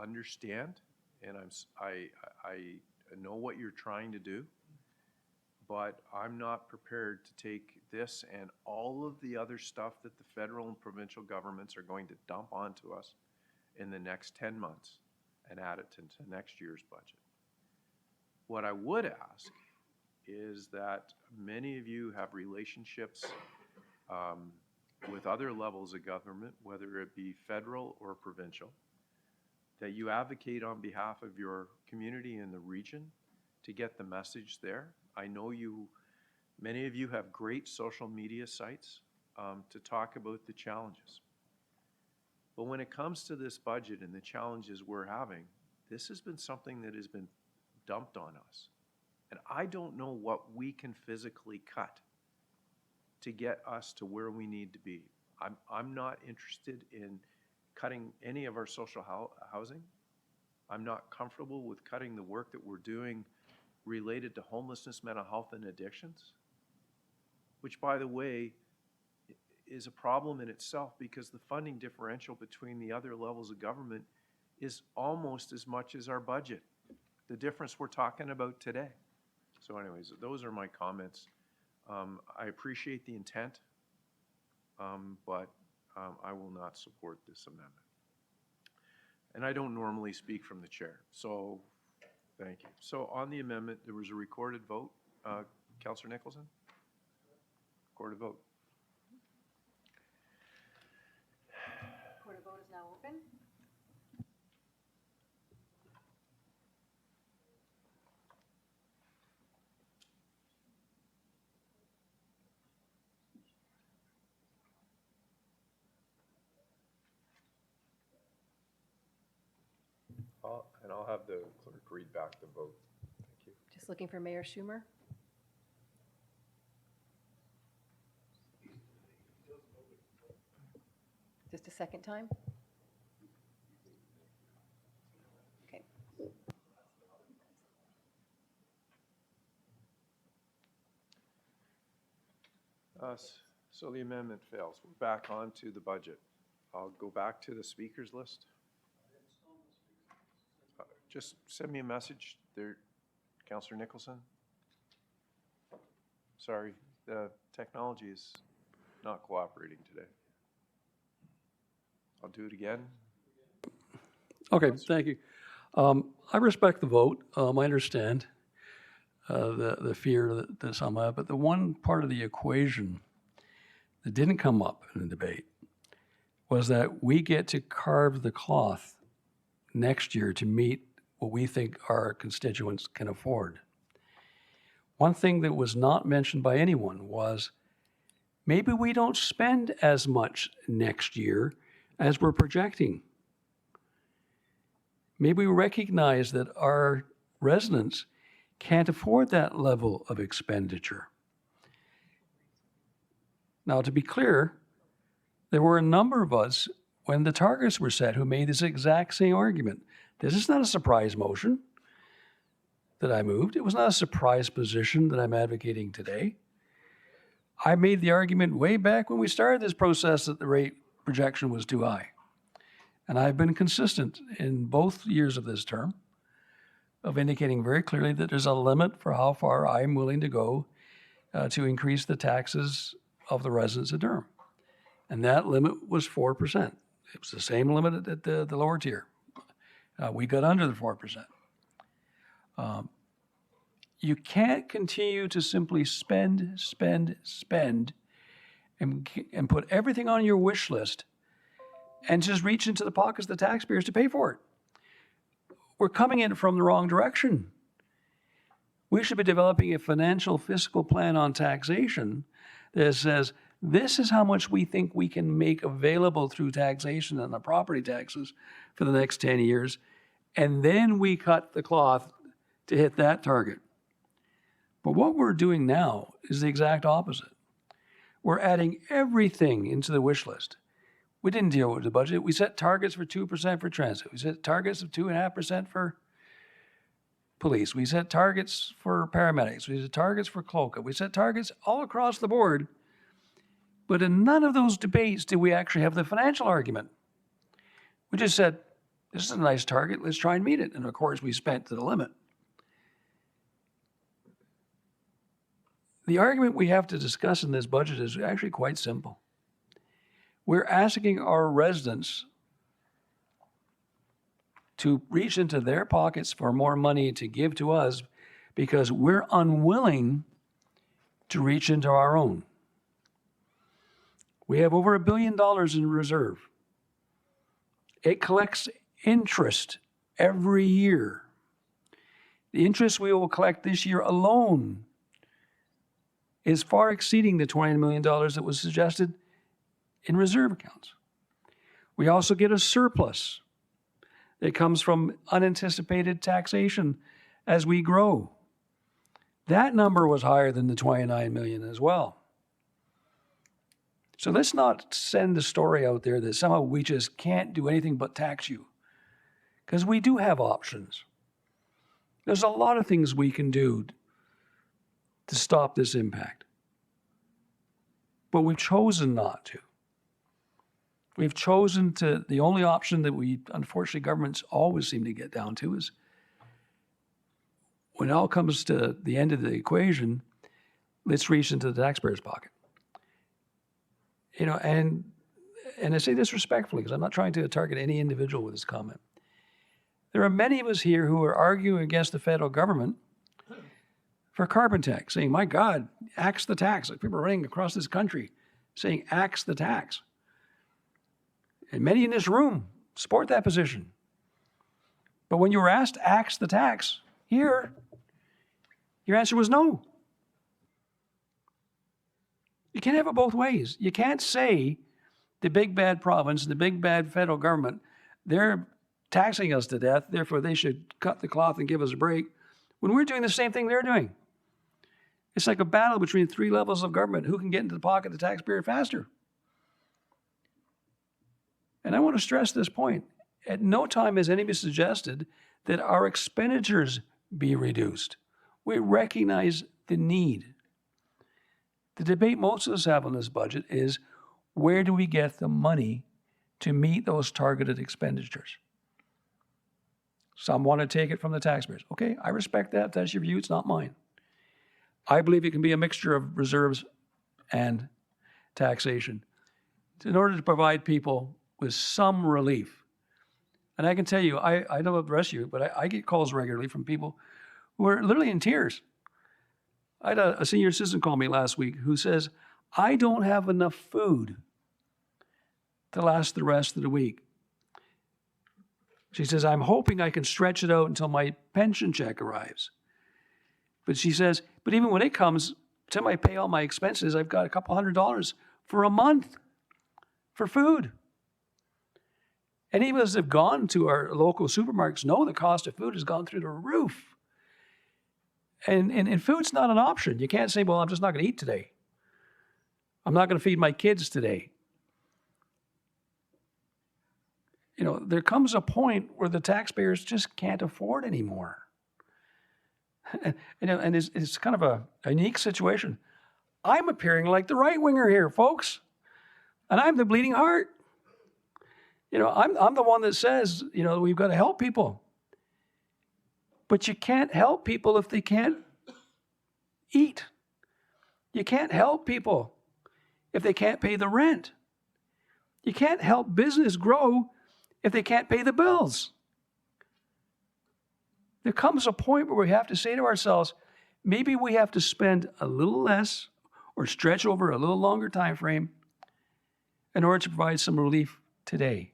Speaker 1: understand, and I know what you're trying to do, but I'm not prepared to take this and all of the other stuff that the federal and provincial governments are going to dump onto us in the next 10 months and add it to next year's budget. What I would ask is that many of you have relationships with other levels of government, whether it be federal or provincial, that you advocate on behalf of your community in the region to get the message there. I know many of you have great social media sites to talk about the challenges. But when it comes to this budget and the challenges we're having, this has been something that has been dumped on us. And I don't know what we can physically cut to get us to where we need to be. I'm not interested in cutting any of our social housing. I'm not comfortable with cutting the work that we're doing related to homelessness, mental health, and addictions, which, by the way, is a problem in itself because the funding differential between the other levels of government is almost as much as our budget, the difference we're talking about today. So anyways, those are my comments. I appreciate the intent, but I will not support this amendment. And I don't normally speak from the chair, so thank you. So on the amendment, there was a recorded vote. Councillor Nicholson? Recorded vote.
Speaker 4: Recorded vote is now open.
Speaker 1: I'll have the clerk read back the vote. Thank you.
Speaker 4: Just looking for Mayor Schumer. Just a second time? Okay.
Speaker 1: So the amendment fails. We're back on to the budget. I'll go back to the speakers list. Just send me a message there, Councillor Nicholson. Sorry, the technology is not cooperating today. I'll do it again.
Speaker 11: Okay, thank you. I respect the vote. I understand the fear that some have, but the one part of the equation that didn't come up in the debate was that we get to carve the cloth next year to meet what we think our constituents can afford. One thing that was not mentioned by anyone was maybe we don't spend as much next year as we're projecting. Maybe we recognize that our residents can't afford that level of expenditure. Now, to be clear, there were a number of us when the targets were set who made this exact same argument. This is not a surprise motion that I moved. It was not a surprise position that I'm advocating today. I made the argument way back when we started this process that the rate projection was too high. And I've been consistent in both years of this term of indicating very clearly that there's a limit for how far I'm willing to go to increase the taxes of the residents of Durham. And that limit was 4%. It was the same limit at the lower tier. We got under the 4%. You can't continue to simply spend, and put everything on your wish list and just reach into the pockets of the taxpayers to pay for it. We're coming in from the wrong direction. We should be developing a financial fiscal plan on taxation that says, this is how much we think we can make available through taxation and the property taxes for the next 10 years. And then we cut the cloth to hit that target. But what we're doing now is the exact opposite. We're adding everything into the wish list. We didn't deal with the budget. We set targets for 2% for transit. We set targets of 2.5% for police. We set targets for paramedics. We set targets for CLOCA. We set targets all across the board. But in none of those debates did we actually have the financial argument. We just said, this is a nice target, let's try and meet it. And of course, we spent to the limit. The argument we have to discuss in this budget is actually quite simple. We're asking our residents to reach into their pockets for more money to give to us because we're unwilling to reach into our own. We have over $1 billion in reserve. It collects interest every year. The interest we will collect this year alone is far exceeding the $20 million that was suggested in reserve accounts. We also get a surplus that comes from unanticipated taxation as we grow. That number was higher than the 29 million as well. So let's not send the story out there that somehow we just can't do anything but tax you, because we do have options. There's a lot of things we can do to stop this impact. But we've chosen not to. We've chosen to, the only option that we, unfortunately, governments always seem to get down to is when it all comes to the end of the equation, let's reach into the taxpayer's pocket. You know, and I say this respectfully because I'm not trying to target any individual with this comment. There are many of us here who are arguing against the federal government for carbon tax, saying, my God, axe the tax. Like people are running across this country saying, axe the tax. And many in this room support that position. But when you were asked to axe the tax here, your answer was no. You can't have it both ways. You can't say the big bad province, the big bad federal government, they're taxing us to death, therefore they should cut the cloth and give us a break, when we're doing the same thing they're doing. It's like a battle between three levels of government. Who can get into the pocket of the taxpayer faster? And I want to stress this point. At no time has anybody suggested that our expenditures be reduced. We recognize the need. The debate most of us have on this budget is, where do we get the money to meet those targeted expenditures? Some want to take it from the taxpayers. Okay, I respect that. That's your view. It's not mine. I believe it can be a mixture of reserves and taxation in order to provide people with some relief. And I can tell you, I don't know about the rest of you, but I get calls regularly from people who are literally in tears. I had a senior citizen call me last week who says, I don't have enough food to last the rest of the week. She says, I'm hoping I can stretch it out until my pension check arrives. But she says, but even when it comes, until I pay all my expenses, I've got a couple $100 for a month for food. Any of us that have gone to our local supermarkets know the cost of food has gone through the roof. And food's not an option. You can't say, well, I'm just not going to eat today. I'm not going to feed my kids today. You know, there comes a point where the taxpayers just can't afford anymore. And it's kind of a unique situation. I'm appearing like the right-winger here, folks. And I'm the bleeding heart. You know, I'm the one that says, you know, we've got to help people. But you can't help people if they can't eat. You can't help people if they can't pay the rent. You can't help business grow if they can't pay the bills. There comes a point where we have to say to ourselves, maybe we have to spend a little less or stretch over a little longer time frame in order to provide some relief today.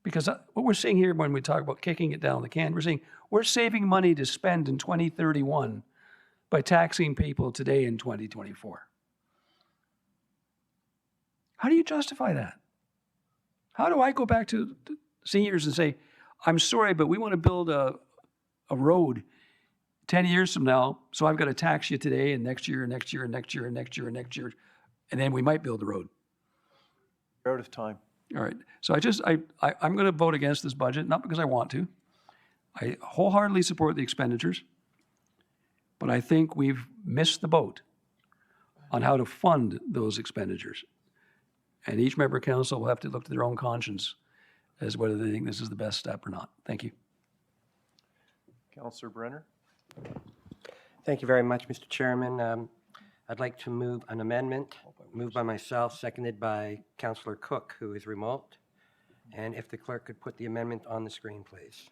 Speaker 11: Because what we're seeing here when we talk about kicking it down the can, we're saying we're saving money to spend in 2031 by taxing people today in 2024. How do you justify that? How do I go back to seniors and say, I'm sorry, but we want to build a road 10 years from now, so I've got to tax you today and next year and next year and next year and next year and next year, and then we might build the road.
Speaker 1: You're out of time.
Speaker 11: All right. So I'm going to vote against this budget, not because I want to. I wholeheartedly support the expenditures, but I think we've missed the boat on how to fund those expenditures. And each member of council will have to look to their own conscience as whether they think this is the best step or not. Thank you.
Speaker 1: Councillor Brenner?
Speaker 8: Thank you very much, Mr. Chairman. I'd like to move an amendment, moved by myself, seconded by Councillor Cook, who is remote. And if the clerk could put the amendment on the screen, please.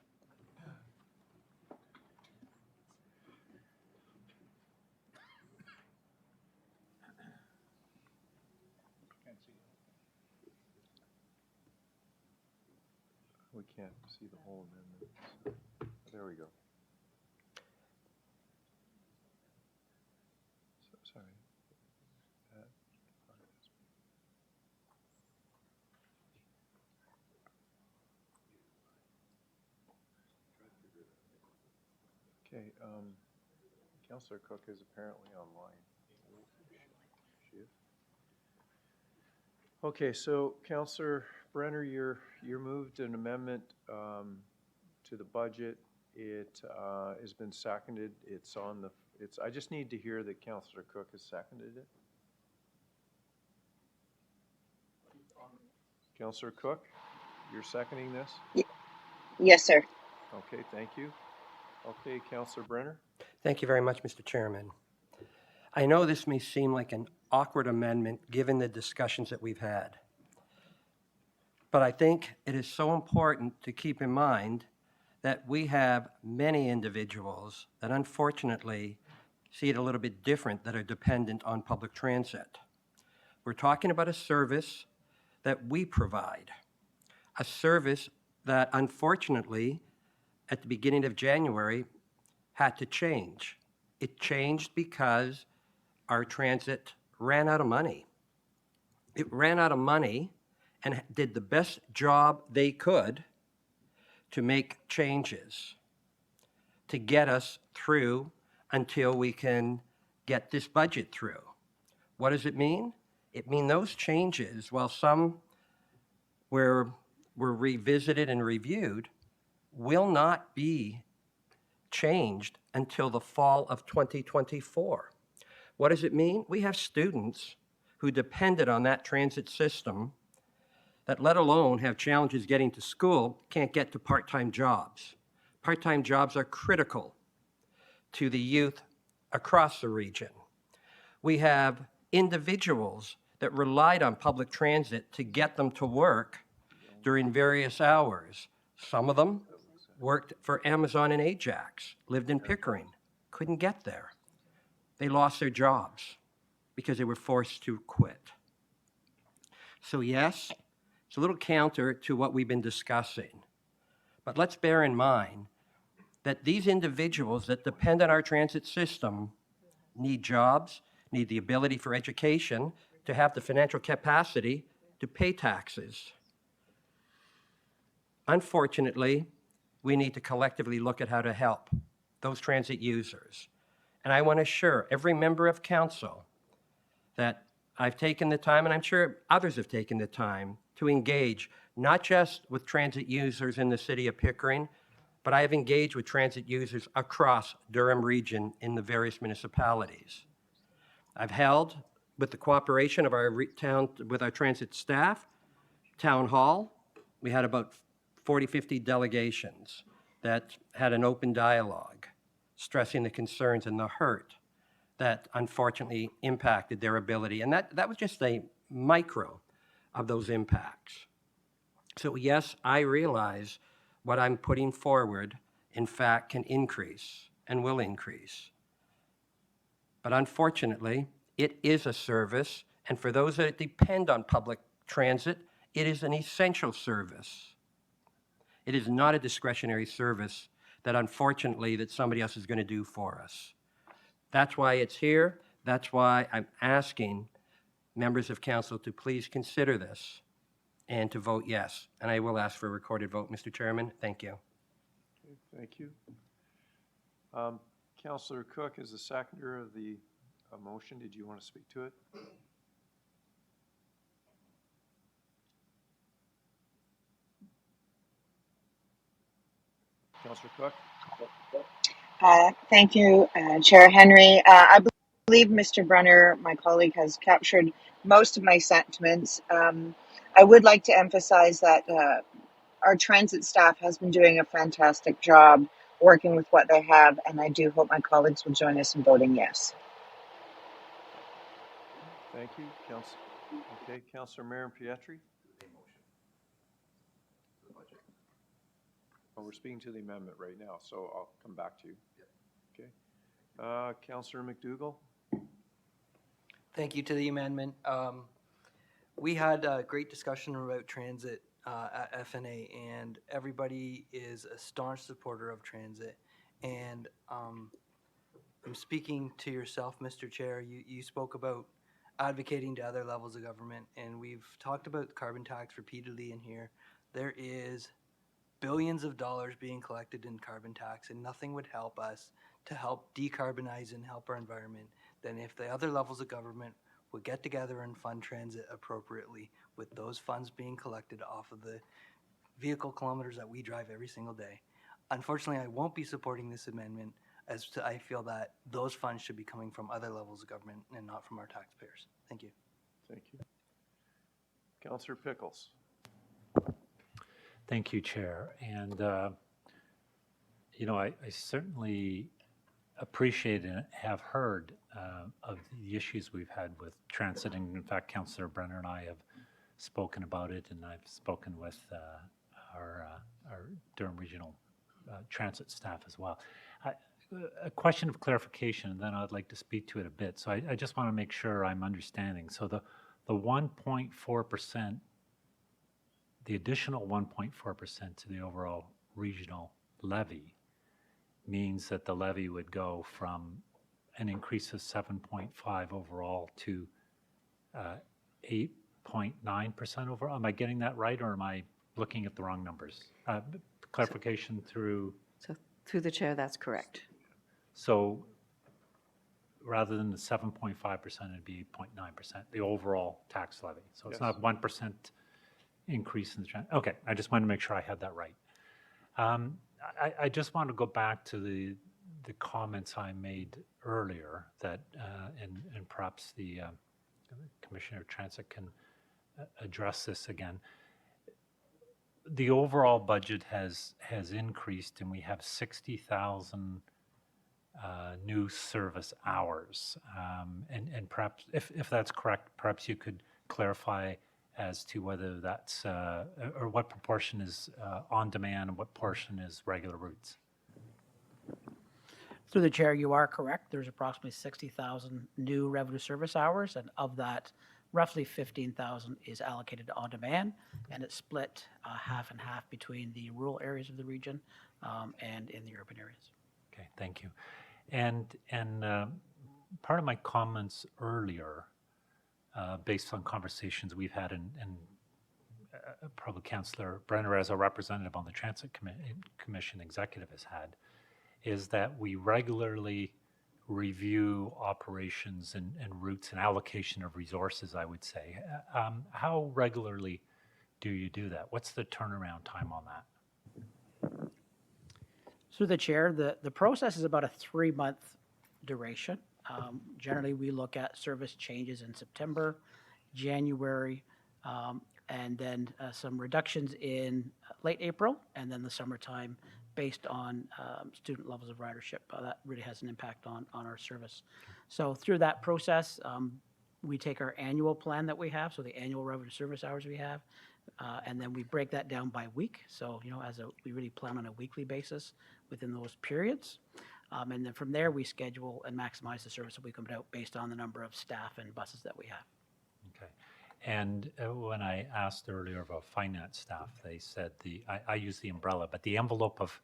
Speaker 1: We can't see the whole amendment. There we go. Sorry. Okay, Councillor Cook is apparently online. She is? Okay, so Councillor Brenner, you're moved an amendment to the budget. It has been seconded. It's on the. I just need to hear that Councillor Cook has seconded it. Councillor Cook, you're seconding this?
Speaker 12: Yes, sir.
Speaker 1: Okay, thank you. Okay, Councillor Brenner.
Speaker 8: Thank you very much, Mr. Chairman. I know this may seem like an awkward amendment given the discussions that we've had. But I think it is so important to keep in mind that we have many individuals that unfortunately see it a little bit different that are dependent on public transit. We're talking about a service that we provide, a service that unfortunately at the beginning of January had to change. It changed because our transit ran out of money. It ran out of money and did the best job they could to make changes to get us through until we can get this budget through. What does it mean? It means those changes, while some were revisited and reviewed, will not be changed until the fall of 2024. What does it mean? We have students who depended on that transit system that, let alone have challenges getting to school, can't get to part-time jobs. Part-time jobs are critical to the youth across the region. We have individuals that relied on public transit to get them to work during various hours. Some of them worked for Amazon in Ajax, lived in Pickering, couldn't get there. They lost their jobs because they were forced to quit. So yes, it's a little counter to what we've been discussing. But let's bear in mind that these individuals that depend on our transit system need jobs, need the ability for education, to have the financial capacity to pay taxes. Unfortunately, we need to collectively look at how to help those transit users. And I want to assure every member of council that I've taken the time, and I'm sure others have taken the time, to engage not just with transit users in the city of Pickering, but I have engaged with transit users across Durham region in the various municipalities. I've held, with the cooperation of our with our transit staff, town hall. We had about 40, 50 delegations that had an open dialogue, stressing the concerns and the hurt that unfortunately impacted their ability. And that was just a micro of those impacts. So yes, I realize what I'm putting forward, in fact, can increase and will increase. But unfortunately, it is a service, and for those that depend on public transit, it is an essential service. It is not a discretionary service that unfortunately that somebody else is going to do for us. That's why it's here. That's why I'm asking members of council to please consider this and to vote yes. And I will ask for a recorded vote, Mr. Chairman. Thank you.
Speaker 1: Okay, thank you. Councillor Cook is the seconder of the motion. Did you want to speak to it? Councillor Cook?
Speaker 12: Thank you, Chair Henry. I believe Mr. Brunner, my colleague, has captured most of my sentiments. I would like to emphasize that our transit staff has been doing a fantastic job working with what they have, and I do hope my colleagues will join us in voting yes.
Speaker 1: Thank you, Council. Okay, Councillor Marin Pietri? Oh, we're speaking to the amendment right now, so I'll come back to you. Okay. Councillor McDougall?
Speaker 7: Thank you to the amendment. We had a great discussion about transit at FNA, and everybody is a staunch supporter of transit. And I'm speaking to yourself, Mr. Chair. You spoke about advocating to other levels of government, and we've talked about the carbon tax repeatedly in here. There is billions of dollars being collected in carbon tax, and nothing would help us to help decarbonize and help our environment than if the other levels of government would get together and fund transit appropriately, with those funds being collected off of the vehicle kilometers that we drive every single day. Unfortunately, I won't be supporting this amendment, as I feel that those funds should be coming from other levels of government and not from our taxpayers. Thank you.
Speaker 1: Thank you. Councillor Pickles?
Speaker 6: Thank you, Chair. And, you know, I certainly appreciate and have heard of the issues we've had with transit. And in fact, Councillor Brenner and I have spoken about it, and I've spoken with our Durham Regional transit staff as well. A question of clarification, and then I'd like to speak to it a bit. So I just want to make sure I'm understanding. So the 1.4%, the additional 1.4% to the overall regional levy means that the levy would go from an increase of 7.5 overall to 8.9% overall. Am I getting that right, or am I looking at the wrong numbers? clarification through,
Speaker 5: So through the chair, that's correct.
Speaker 6: so rather than the 7.5%, it'd be 0.9%, the overall tax levy. So it's
Speaker 1: Yes.
Speaker 6: not 1% increase in the, okay, I just wanted to make sure I had that right. I just want to go back to the comments I made earlier that, and perhaps the Commissioner of Transit can address this again. The overall budget has increased, and we have 60,000 new service hours. And perhaps, if that's correct, perhaps you could clarify as to whether that's, or what proportion is on demand and what portion is regular routes.
Speaker 15: Through the chair, you are correct. There's approximately 60,000 new revenue service hours, and of that, roughly 15,000 is allocated to on-demand, and it's split half and half between the rural areas of the region and in the urban areas.
Speaker 6: Okay, thank you. And part of my comments earlier, based on conversations we've had, and probably Councillor Brenner as a representative on the Transit Commission executive has had, is that we regularly review operations and routes and allocation of resources, I would say. How regularly do you do that? What's the turnaround time on that?
Speaker 15: Through the chair, the process is about a 3-month duration. Generally, we look at service changes in September, January, and then some reductions in late April, and then the summertime based on student levels of ridership. That really has an impact on our service. So through that process, we take our annual plan that we have, so the annual revenue service hours we have, and then we break that down by week. So, we really plan on a weekly basis within those periods. And then from there, we schedule and maximize the service that we come out based on the number of staff and buses that we have.
Speaker 6: Okay. And when I asked earlier about finance staff, they said I use the umbrella, but the envelope of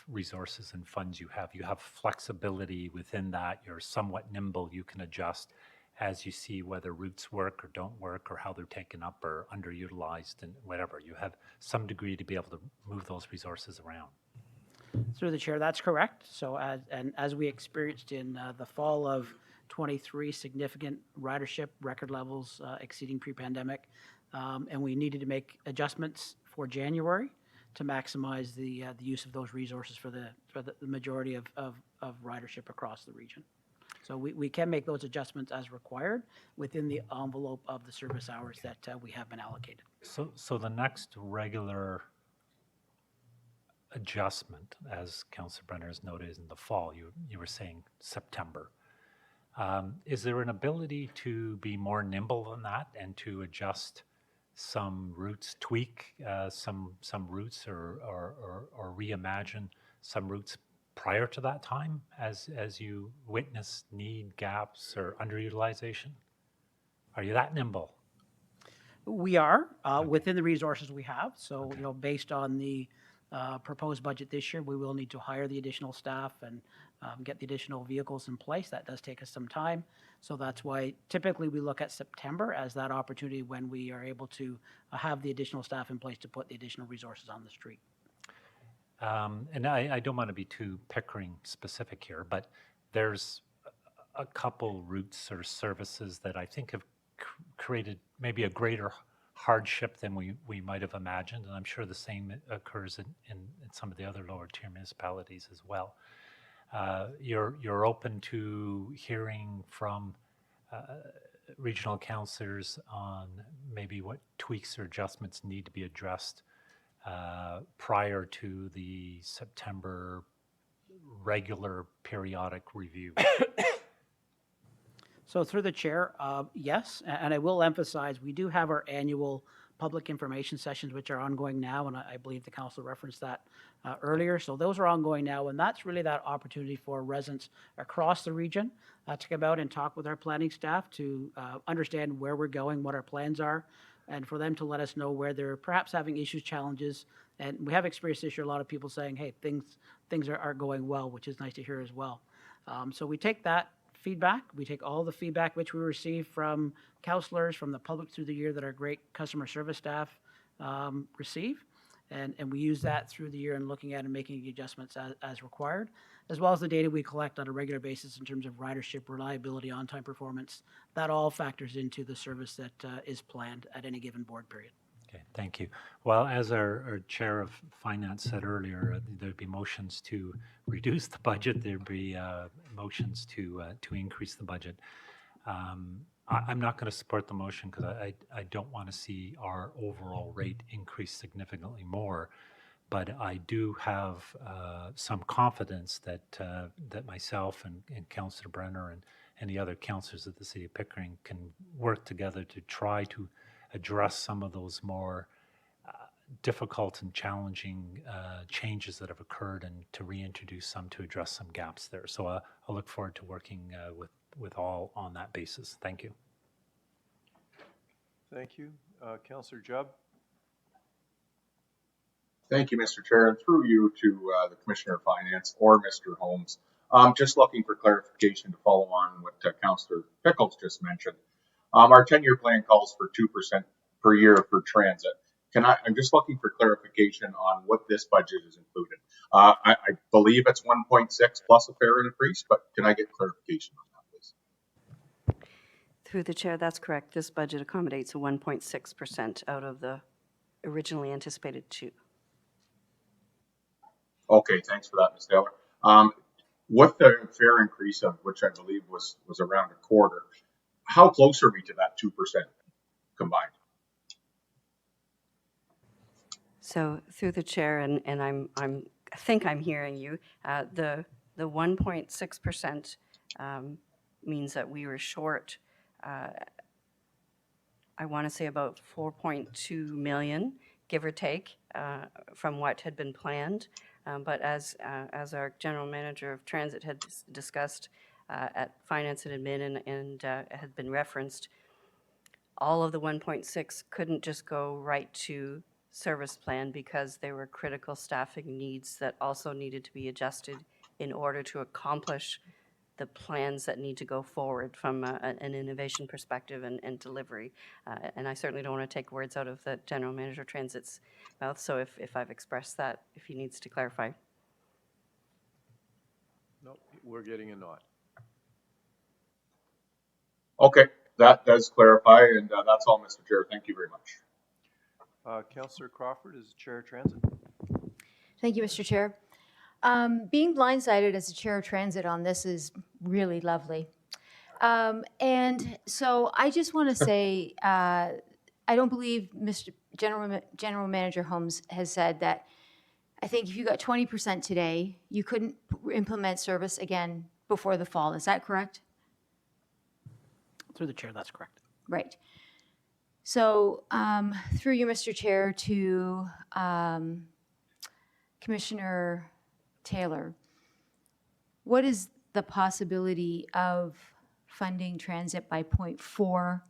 Speaker 6: resources and funds you have flexibility within that. You're somewhat nimble. You can adjust as you see whether routes work or don't work, or how they're taken up or underutilized, and whatever. You have some degree to be able to move those resources around.
Speaker 15: Through the chair, that's correct. So as we experienced in the fall of 23, significant ridership record levels exceeding pre-pandemic, and we needed to make adjustments for January to maximize the use of those resources for the majority of ridership across the region. So we can make those adjustments as required within the envelope of the service hours that we have been allocated.
Speaker 6: So the next regular adjustment, as Councillor Brenner has noted, is in the fall. You were saying September. Is there an ability to be more nimble than that and to adjust some routes, tweak some routes, or reimagine some routes prior to that time as you witness need, gaps, or underutilization? Are you that nimble?
Speaker 15: We are within the resources we have. So, based on the proposed budget this year, we will need to hire the additional staff and get the additional vehicles in place. That does take us some time. So that's why typically we look at September as that opportunity when we are able to have the additional staff in place to put the additional resources on the street.
Speaker 6: And I don't want to be too Pickering specific here, but there's a couple routes or services that I think have created maybe a greater hardship than we might have imagined, and I'm sure the same occurs in some of the other lower tier municipalities as well. You're open to hearing from regional councillors on maybe what tweaks or adjustments need to be addressed prior to the September regular periodic review.
Speaker 15: So through the chair, yes, and I will emphasize, we do have our annual public information sessions, which are ongoing now, and I believe the council referenced that earlier. So those are ongoing now, and that's really that opportunity for residents across the region to come out and talk with our planning staff to understand where we're going, what our plans are, and for them to let us know where they're perhaps having issues, challenges. And we have experienced this year, a lot of people saying, hey, things are going well, which is nice to hear as well. So we take that feedback. We take all the feedback which we receive from councillors, from the public through the year that our great customer service staff receive. And we use that through the year and looking at and making adjustments as required, as well as the data we collect on a regular basis in terms of ridership, reliability, on-time performance. That all factors into the service that is planned at any given board period.
Speaker 6: Okay, thank you. Well, as our Chair of Finance said earlier, there'd be motions to reduce the budget. There'd be motions to increase the budget. I'm not going to support the motion because I don't want to see our overall rate increase significantly more. But I do have some confidence that that myself and Councillor Brenner and the other councillors of the City of Pickering can work together to try to address some of those more difficult and challenging changes that have occurred, and to reintroduce some to address some gaps there. So I look forward to working with all on that basis. Thank you.
Speaker 1: Thank you. Councillor Jubb?
Speaker 9: Thank you, Mr. Chair, and through you to the Commissioner of Finance or Mr. Holmes. Just looking for clarification to follow on what Councillor Pickles just mentioned. Our 10-year plan calls for 2% per year for transit. I'm just looking for clarification on what this budget is included. I believe it's 1.6 plus a fare increase, but can I get clarification on that, please?
Speaker 5: Through the chair, that's correct. This budget accommodates a 1.6% out of the originally anticipated 2.
Speaker 9: Okay, thanks for that, Ms. Taylor. With the fare increase of which I believe was around a quarter, how close are we to that 2% combined?
Speaker 5: So through the chair, and I think I'm hearing you. The 1.6% means that we were short. I want to say about 4.2 million, give or take, from what had been planned. But as our general manager of transit had discussed at Finance and Admin and had been referenced, all of the 1.6 couldn't just go right to service plan because there were critical staffing needs that also needed to be adjusted in order to accomplish the plans that need to go forward from an innovation perspective and delivery. And I certainly don't want to take words out of the General Manager of Transit's mouth, so if I've expressed that, if he needs to clarify.
Speaker 1: No, we're getting a nod.
Speaker 9: Okay, that does clarify, and that's all, Mr. Chair. Thank you very much.
Speaker 1: Councillor Crawford is Chair of Transit.
Speaker 21: Thank you, Mr. Chair. Being blindsided as the Chair of Transit on this is really lovely. And so I just want to say, I don't believe Mr. General Manager Holmes has said that I think if you got 20% today, you couldn't implement service again before the fall. Is that correct?
Speaker 15: Through the chair, that's correct.
Speaker 21: Right. So through you, Mr. Chair, to Commissioner Taylor, what is the possibility of funding transit by 0.4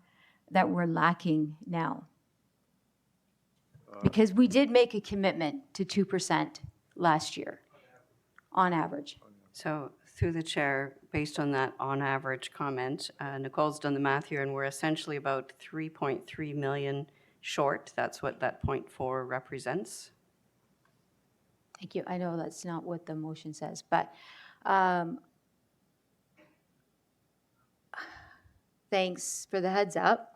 Speaker 21: that we're lacking now? Because we did make a commitment to 2% last year, on average.
Speaker 5: So through the chair, based on that on average comment, Nicole's done the math here, and we're essentially about 3.3 million short. That's what that 0.4 represents.
Speaker 21: Thank you. I know that's not what the motion says, but thanks for the heads up.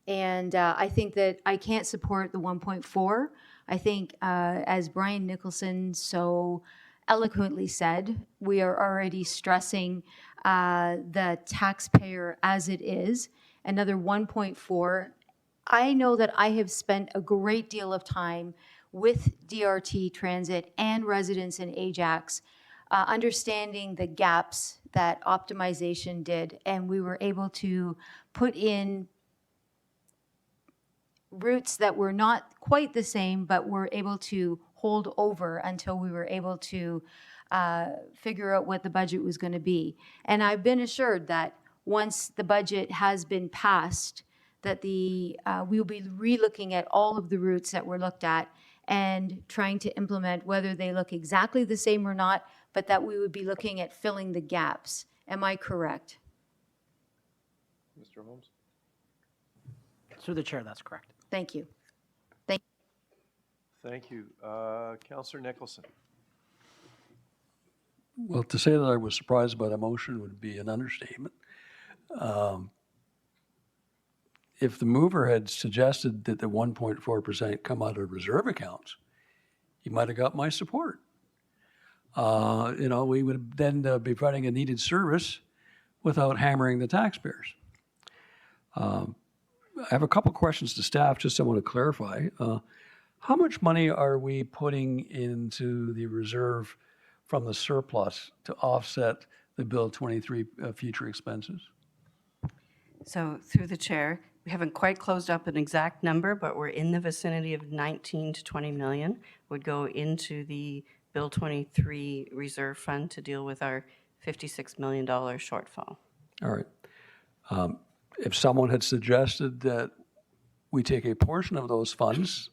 Speaker 21: And I think that I can't support the 1.4. I think, as Brian Nicholson so eloquently said, we are already stressing the taxpayer as it is. Another 1.4. I know that I have spent a great deal of time with DRT Transit and residents in Ajax, understanding the gaps that optimization did, and we were able to put in routes that were not quite the same, but were able to hold over until we were able to figure out what the budget was going to be. And I've been assured that once the budget has been passed, that we will be relooking at all of the routes that were looked at and trying to implement, whether they look exactly the same or not, but that we would be looking at filling the gaps. Am I correct?
Speaker 1: Mr. Holmes?
Speaker 15: Through the chair, that's correct.
Speaker 21: Thank you.
Speaker 1: Thank you. Councillor Nicholson.
Speaker 11: Well, to say that I was surprised by the motion would be an understatement. If the mover had suggested that the 1.4% come out of reserve accounts, he might have got my support. We would then be providing a needed service without hammering the taxpayers. I have a couple questions to staff, just I want to clarify. How much money are we putting into the reserve from the surplus to offset the Bill 23 future expenses?
Speaker 5: So through the chair, we haven't quite closed up an exact number, but we're in the vicinity of 19 to 20 million would go into the Bill 23 reserve fund to deal with our $56 million shortfall.
Speaker 11: All right. If someone had suggested that we take a portion of those funds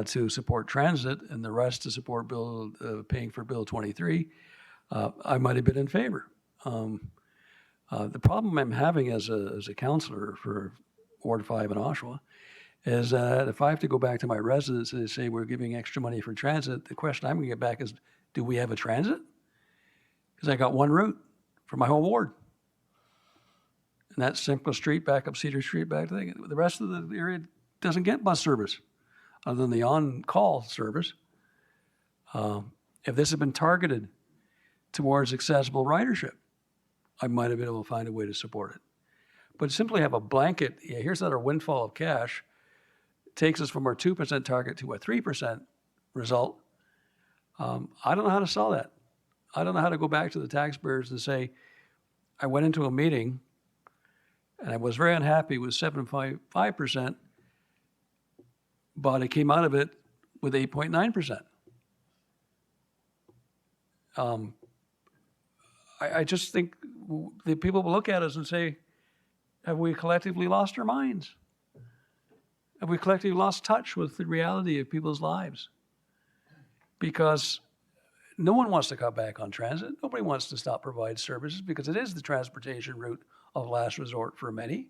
Speaker 11: to support transit and the rest to support paying for Bill 23, I might have been in favor. The problem I'm having as a councillor for Ward 5 in Oshawa is that if I have to go back to my residents and say we're giving extra money for transit, the question I'm going to get back is, do we have a transit? Because I got one route for my whole ward. And that's Simcoe Street, back up Cedar Street, back to the rest of the area doesn't get bus service other than the on-call service. If this had been targeted towards accessible ridership, I might have been able to find a way to support it. But simply have a blanket, here's another windfall of cash, takes us from our 2% target to a 3% result. I don't know how to sell that. I don't know how to go back to the taxpayers and say, I went into a meeting and I was very unhappy with 7.5%, but I came out of it with 8.9%. I just think the people will look at us and say, have we collectively lost our minds? Have we collectively lost touch with the reality of people's lives? Because no one wants to cut back on transit. Nobody wants to stop provide services because it is the transportation route of last resort for many.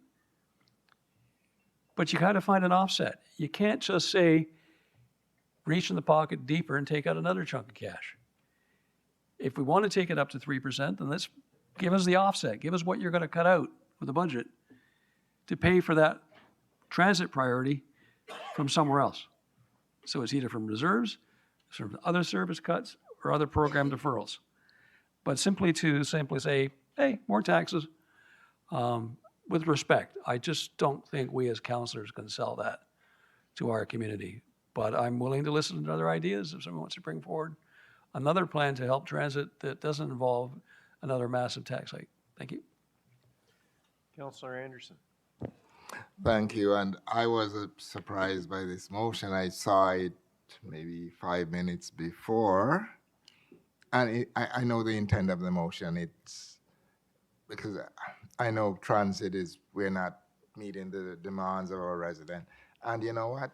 Speaker 11: But you got to find an offset. You can't just say, reach in the pocket deeper and take out another chunk of cash. If we want to take it up to 3%, then let's give us the offset. Give us what you're going to cut out with the budget to pay for that transit priority from somewhere else. So it's either from reserves, from other service cuts, or other program deferrals. But simply say, hey, more taxes, with respect. I just don't think we as councillors can sell that to our community. But I'm willing to listen to other ideas if someone wants to bring forward another plan to help transit that doesn't involve another massive tax hike. Thank you.
Speaker 1: Councillor Anderson.
Speaker 13: Thank you. And I was surprised by this motion. I saw it maybe 5 minutes before. And I know the intent of the motion. It's because I know transit we're not meeting the demands of our resident. And you know what?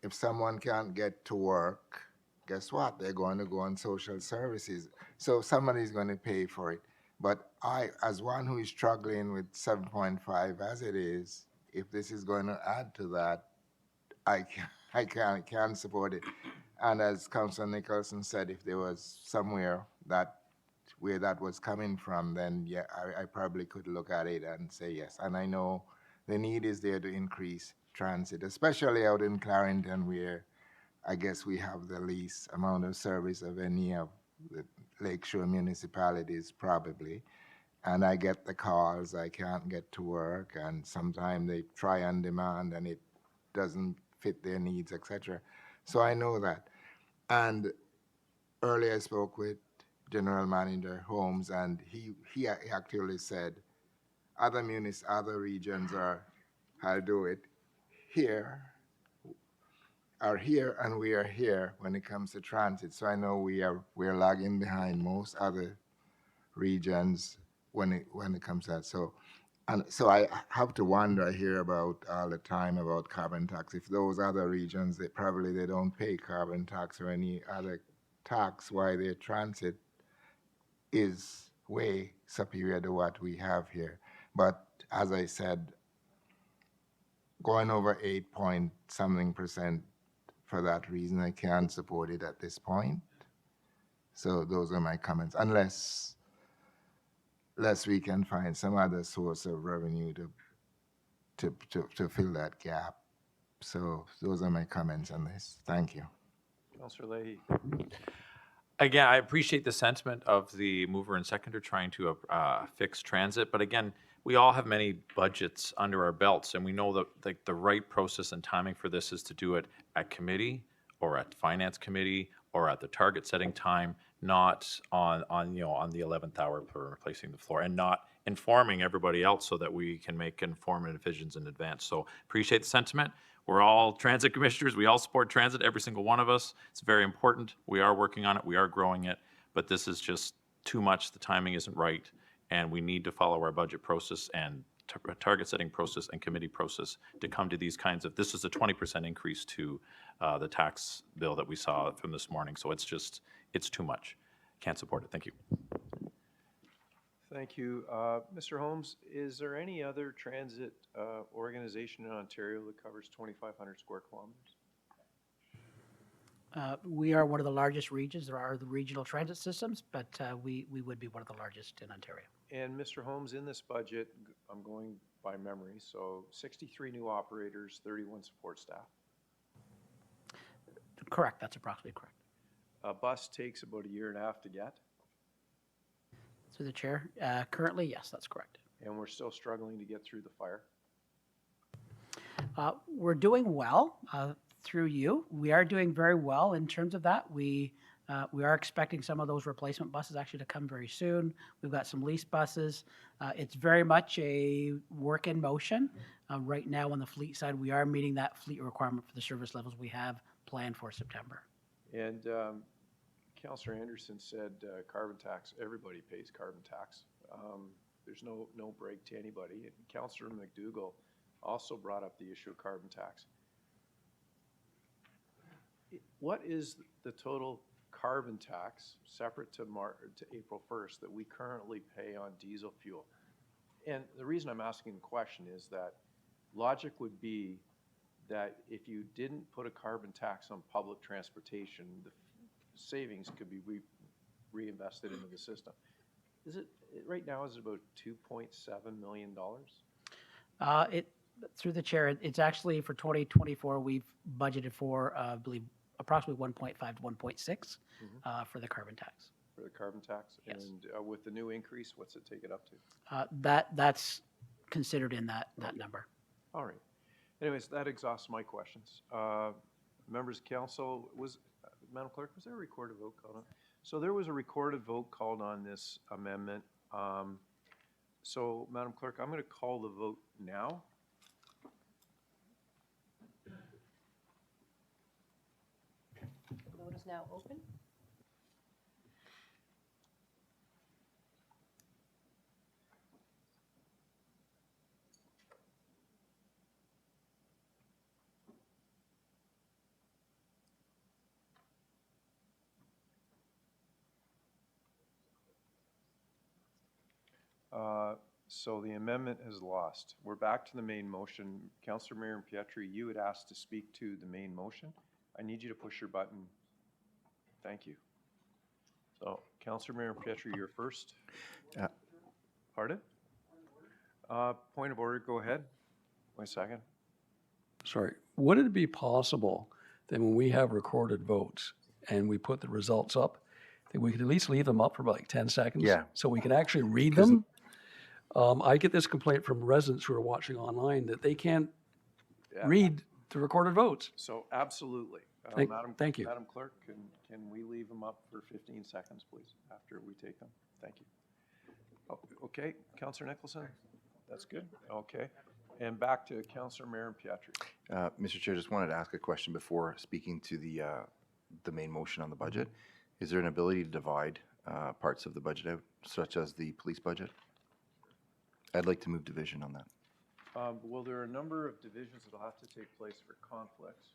Speaker 13: If someone can't get to work, guess what? They're going to go on social services. So somebody's going to pay for it. But I, as one who is struggling with 7.5 as it is, if this is going to add to that, I can't support it. And as Councillor Nicholson said, if there was somewhere where that was coming from, then yeah, I probably could look at it and say yes. And I know the need is there to increase transit, especially out in Clarington, where I guess we have the least amount of service of any of the Lakeshore municipalities, probably. And I get the calls, I can't get to work, and sometimes they try on demand and it doesn't fit their needs, etc. So I know that. And earlier I spoke with General Manager Holmes, and he actually said other regions I'll do it here, are here, and we are here when it comes to transit. So I know we're lagging behind most other regions when it comes to that. So I have to wonder, I hear about all the time about carbon tax. If those other regions, they don't pay carbon tax or any other tax, why their transit is way superior to what we have here. But as I said, going over 8 point something% for that reason, I can't support it at this point. So those are my comments, unless we can find some other source of revenue to fill that gap. So those are my comments on this. Thank you.
Speaker 1: Councillor Leahy.
Speaker 3: Again, I appreciate the sentiment of the mover and seconder trying to fix transit, but again, we all have many budgets under our belts, and we know that the right process and timing for this is to do it at committee or at finance committee or at the target setting time, not on the 11th hour for replacing the floor, and not informing everybody else so that we can make informed decisions in advance. So appreciate the sentiment. We're all transit commissioners. We all support transit, every single one of us. It's very important. We are working on it. We are growing it, but this is just too much. The timing isn't right, and we need to follow our budget process and target setting process and committee process to come to these kinds of, this is a 20% increase to the tax bill that we saw from this morning. So it's too much. Can't support it. Thank you.
Speaker 1: Thank you. Mr. Holmes, is there any other transit organization in Ontario that covers 2,500 square kilometers?
Speaker 15: We are one of the largest regions. There are the regional transit systems, but we would be one of the largest in Ontario.
Speaker 1: And Mr. Holmes, in this budget, I'm going by memory, so 63 new operators, 31 support staff.
Speaker 15: Correct. That's approximately correct.
Speaker 1: A bus takes about a year and a half to get,
Speaker 15: Through the chair, currently, yes, that's correct.
Speaker 1: and we're still struggling to get through the fire.
Speaker 15: We're doing well through you. We are doing very well in terms of that. We are expecting some of those replacement buses actually to come very soon. We've got some lease buses. It's very much a work in motion. Right now on the fleet side, we are meeting that fleet requirement for the service levels we have planned for September.
Speaker 1: And Councillor Anderson said carbon tax, everybody pays carbon tax. There's no break to anybody. And Councillor McDougall also brought up the issue of carbon tax. What is the total carbon tax separate to April 1st that we currently pay on diesel fuel? And the reason I'm asking the question is that logic would be that if you didn't put a carbon tax on public transportation, the savings could be reinvested into the system. Is it right now? Is it about $2.7 million?
Speaker 15: Through the chair, it's actually for 2024. We've budgeted for, I believe, approximately 1.5 to 1.6 for the carbon tax.
Speaker 1: For the carbon tax,
Speaker 15: yes.
Speaker 1: And with the new increase, what's it take it up to?
Speaker 15: That's considered in that number.
Speaker 1: All right. Anyways, that exhausts my questions. Members of council, Madam Clerk, was there a recorded vote called on? So there was a recorded vote called on this amendment. So Madam Clerk, I'm going to call the vote now.
Speaker 4: The vote is now open.
Speaker 1: So the amendment has lost. We're back to the main motion. Councillor Miriam Pietri, you had asked to speak to the main motion. I need you to push your button. Thank you. So Councillor Miriam Pietri, you're first. Pardon? Point of order, go ahead. Wait a second.
Speaker 11: Sorry, would it be possible that when we have recorded votes and we put the results up, that we could at least leave them up for about like 10 seconds?
Speaker 14: Yeah.
Speaker 11: So we can actually read them? I get this complaint from residents who are watching online that they can't read the recorded votes.
Speaker 1: So absolutely.
Speaker 11: Thank you.
Speaker 1: Madam Clerk, can we leave them up for 15 seconds, please, after we take them? Thank you. Oh, okay, Councillor Nicholson? That's good. Okay. And back to Councillor Miriam Pietri.
Speaker 14: Mr. Chair, just wanted to ask a question before speaking to the main motion on the budget. Is there an ability to divide parts of the budget out, such as the police budget? I'd like to move division on that.
Speaker 1: Well, there are a number of divisions that will have to take place for conflicts.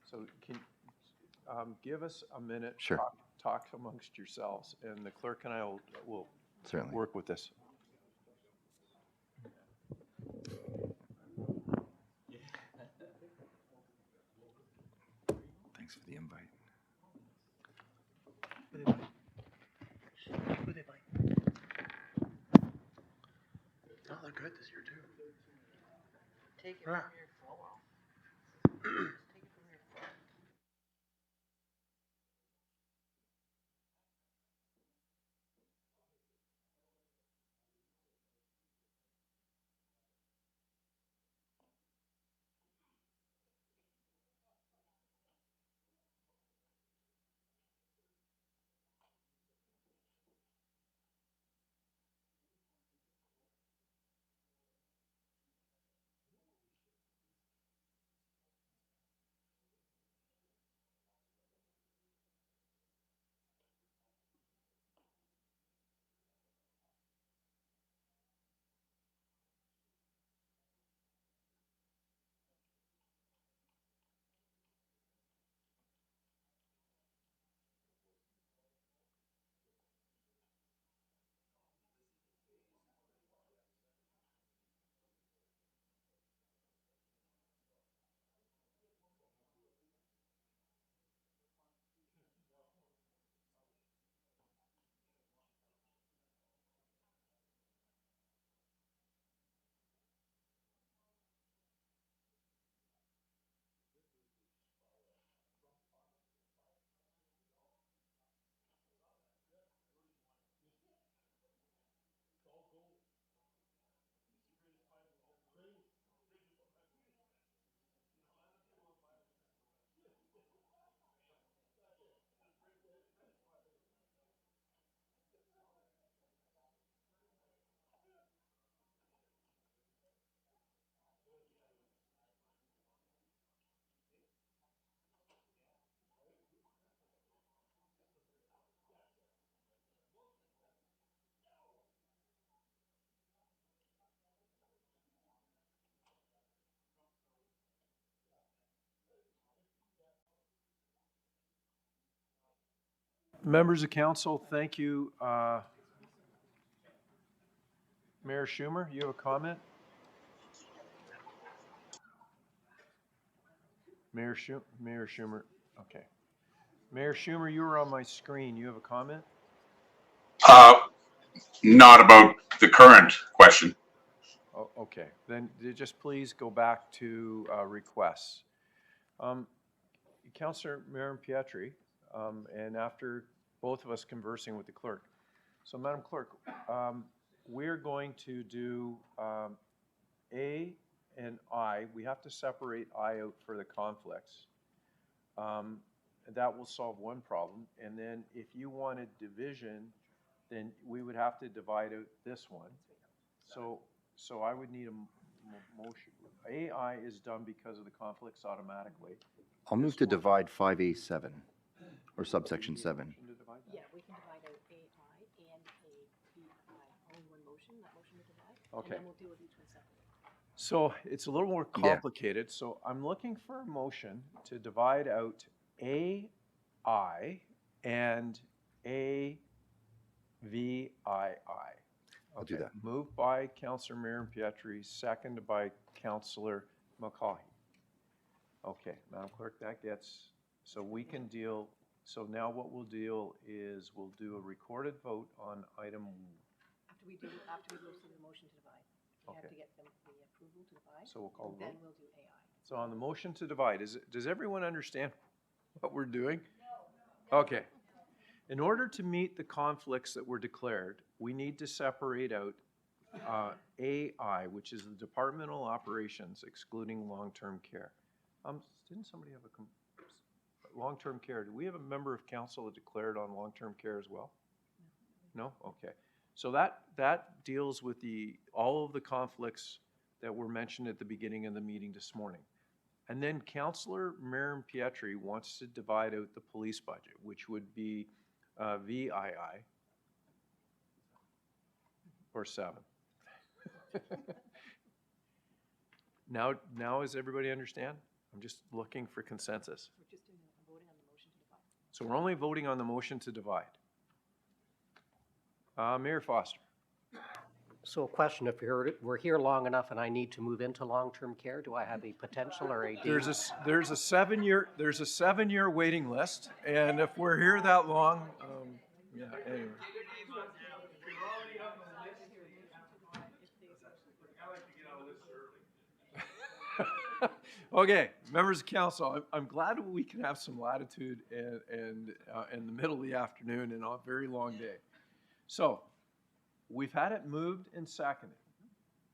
Speaker 1: So can give us a minute.
Speaker 14: Sure.
Speaker 1: Talk amongst yourselves, and the clerk and I will
Speaker 14: Certainly
Speaker 1: work with this.
Speaker 14: Thanks for the invite.
Speaker 19: Oh, they're good this year too.
Speaker 7: Take it
Speaker 19: from
Speaker 7: here.
Speaker 1: Members of council, thank you. Mayor Schumer, you have a comment? Mayor Schumer, okay. Mayor Schumer, you were on my screen. You have a comment?
Speaker 10: Not about the current question.
Speaker 1: Oh, okay, then just please go back to requests. Councillor Maren Pietri, and after both of us conversing with the clerk. So Madam Clerk, we're going to do A and I. We have to separate I out for the conflicts. That will solve one problem. And then if you wanted division, then we would have to divide out this one. So I would need a motion. AI is done because of the conflicts automatically.
Speaker 14: I'll move to divide 5A7, or subsection 7.
Speaker 4: Yeah, we can divide out AI and ABI all in one motion, that motion to divide.
Speaker 1: Okay.
Speaker 4: And then we'll deal with each one separately.
Speaker 1: So it's a little more complicated. So I'm looking for a motion to divide out AI and AVII.
Speaker 14: I'll do that.
Speaker 1: Moved by Councillor Maren Pietri, seconded by Councillor McCaughey. Okay, Madam Clerk, that gets, so we can deal, so now what we'll deal is we'll do a recorded vote on item,
Speaker 4: After we go through the motion to divide, we have
Speaker 1: Okay.
Speaker 4: to get the approval to divide.
Speaker 1: So we'll call
Speaker 4: and
Speaker 1: the
Speaker 4: then
Speaker 1: vote.
Speaker 4: we'll do AI.
Speaker 1: so on the motion to divide, does everyone understand what we're doing? No. Okay. In order to meet the conflicts that were declared, we need to separate out AI, which is the departmental operations excluding long-term care. Didn't somebody have a long-term care? Do we have a member of council that declared on long-term care as well? No? Okay. So that deals with all of the conflicts that were mentioned at the beginning of the meeting this morning. And then Councillor Maren Pietri wants to divide out the police budget, which would be VII or 7. Now does everybody understand? I'm just looking for consensus.
Speaker 4: We're just voting on the motion to divide.
Speaker 1: So we're only voting on the motion to divide. Mayor Foster.
Speaker 8: So a question, if we're here long enough and I need to move into long-term care, do I have a potential or a D?
Speaker 1: There's a 7-year waiting list, and if we're here that long, yeah, anyway. Okay, members of council, I'm glad we can have some latitude and in the middle of the afternoon and on a very long day. So, we've had it moved and seconded.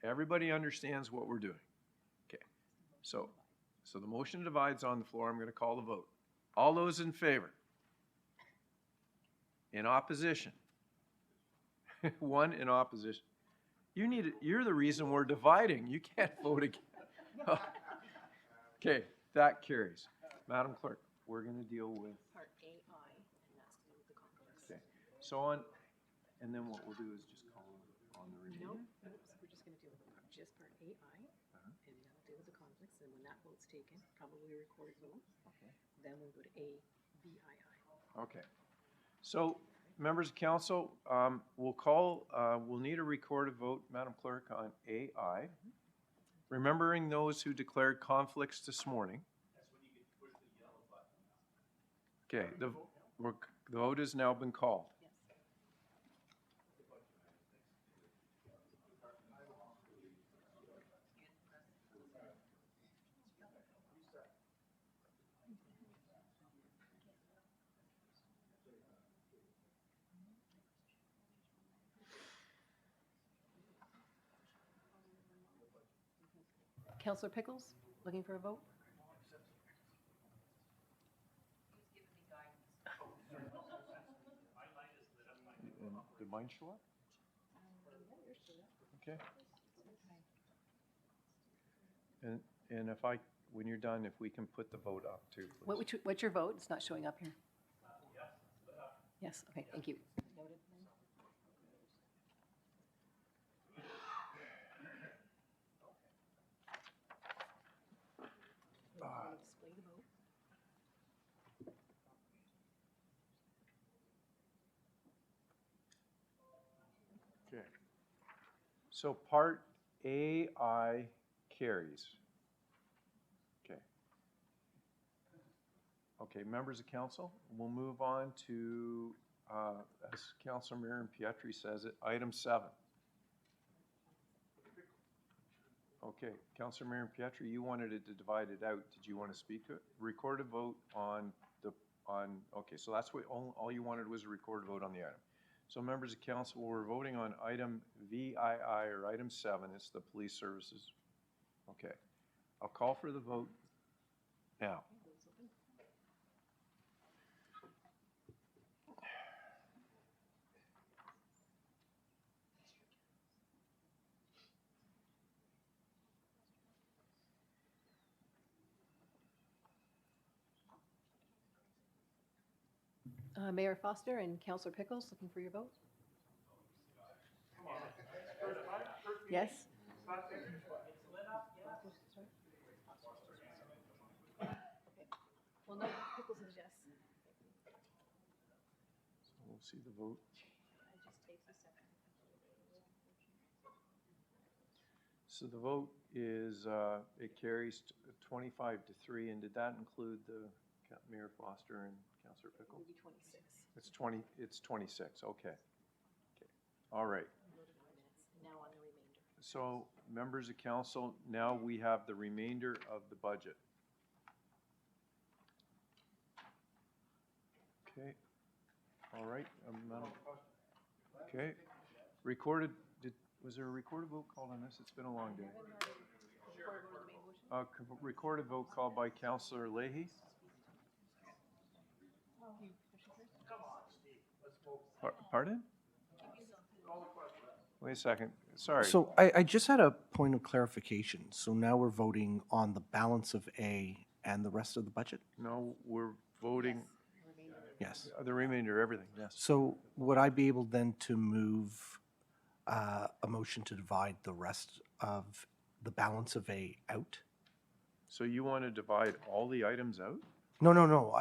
Speaker 1: Everybody understands what we're doing. Okay, so the motion divides on the floor. I'm going to call the vote. All those in favor? In opposition? One in opposition. You're the reason we're dividing. You can't vote again. Okay, that carries. Madam Clerk, we're going to deal with.
Speaker 4: Part AI, and that's to do with the conflicts.
Speaker 1: Okay, so on, and then what we'll do is just call on the remainder.
Speaker 4: Nope, we're just gonna deal with just part AI, and that'll deal with the conflicts, and when that vote's taken, probably a recorded vote.
Speaker 1: Okay.
Speaker 4: Then we'll go to ABII.
Speaker 1: Okay. So, members of council, we'll need a recorded vote, Madam Clerk, on AI. Remembering those who declared conflicts this morning. Okay, the vote has now been called.
Speaker 4: Councillor Pickles, looking for a vote?
Speaker 1: And did mine show up? Okay. And if when you're done, if we can put the vote up too, please.
Speaker 4: What's your vote? It's not showing up here. Yes, okay, thank you. Noted. Display the vote.
Speaker 1: Okay. So part AI carries. Okay. Okay, members of council, we'll move on to, as Councilor Miriam Pietri says it, item 7. Okay, Councilor Miriam Pietri, you wanted it to divide it out. Did you want to speak to it? Recorded vote okay, so that's what, all you wanted was a recorded vote on the item. So members of council, we're voting on item VII or item 7. It's the police services. Okay, I'll call for the vote now.
Speaker 4: Mayor Foster and Councillor Pickles, looking for your vote? Yes? Well, no, Pickles is yes.
Speaker 1: So we'll see the vote.
Speaker 4: It just takes a second.
Speaker 1: So the vote is, it carries 25-3, and did that include the Mayor Foster and Councillor Pickles?
Speaker 4: Maybe 26.
Speaker 1: It's 26, okay. All right.
Speaker 4: Now on the remainder.
Speaker 1: So, members of council, now we have the remainder of the budget. Okay, all right. Okay, was there a recorded vote called on this? It's been a long day. Recorded vote called by Councillor Leahy. Pardon? Wait a second, sorry.
Speaker 18: So I just had a point of clarification. So now we're voting on the balance of A and the rest of the budget?
Speaker 1: No, we're voting.
Speaker 18: Yes.
Speaker 1: The remainder, everything, yes.
Speaker 18: So would I be able then to move a motion to divide the rest of the balance of A out?
Speaker 1: So you want to divide all the items out?
Speaker 18: No.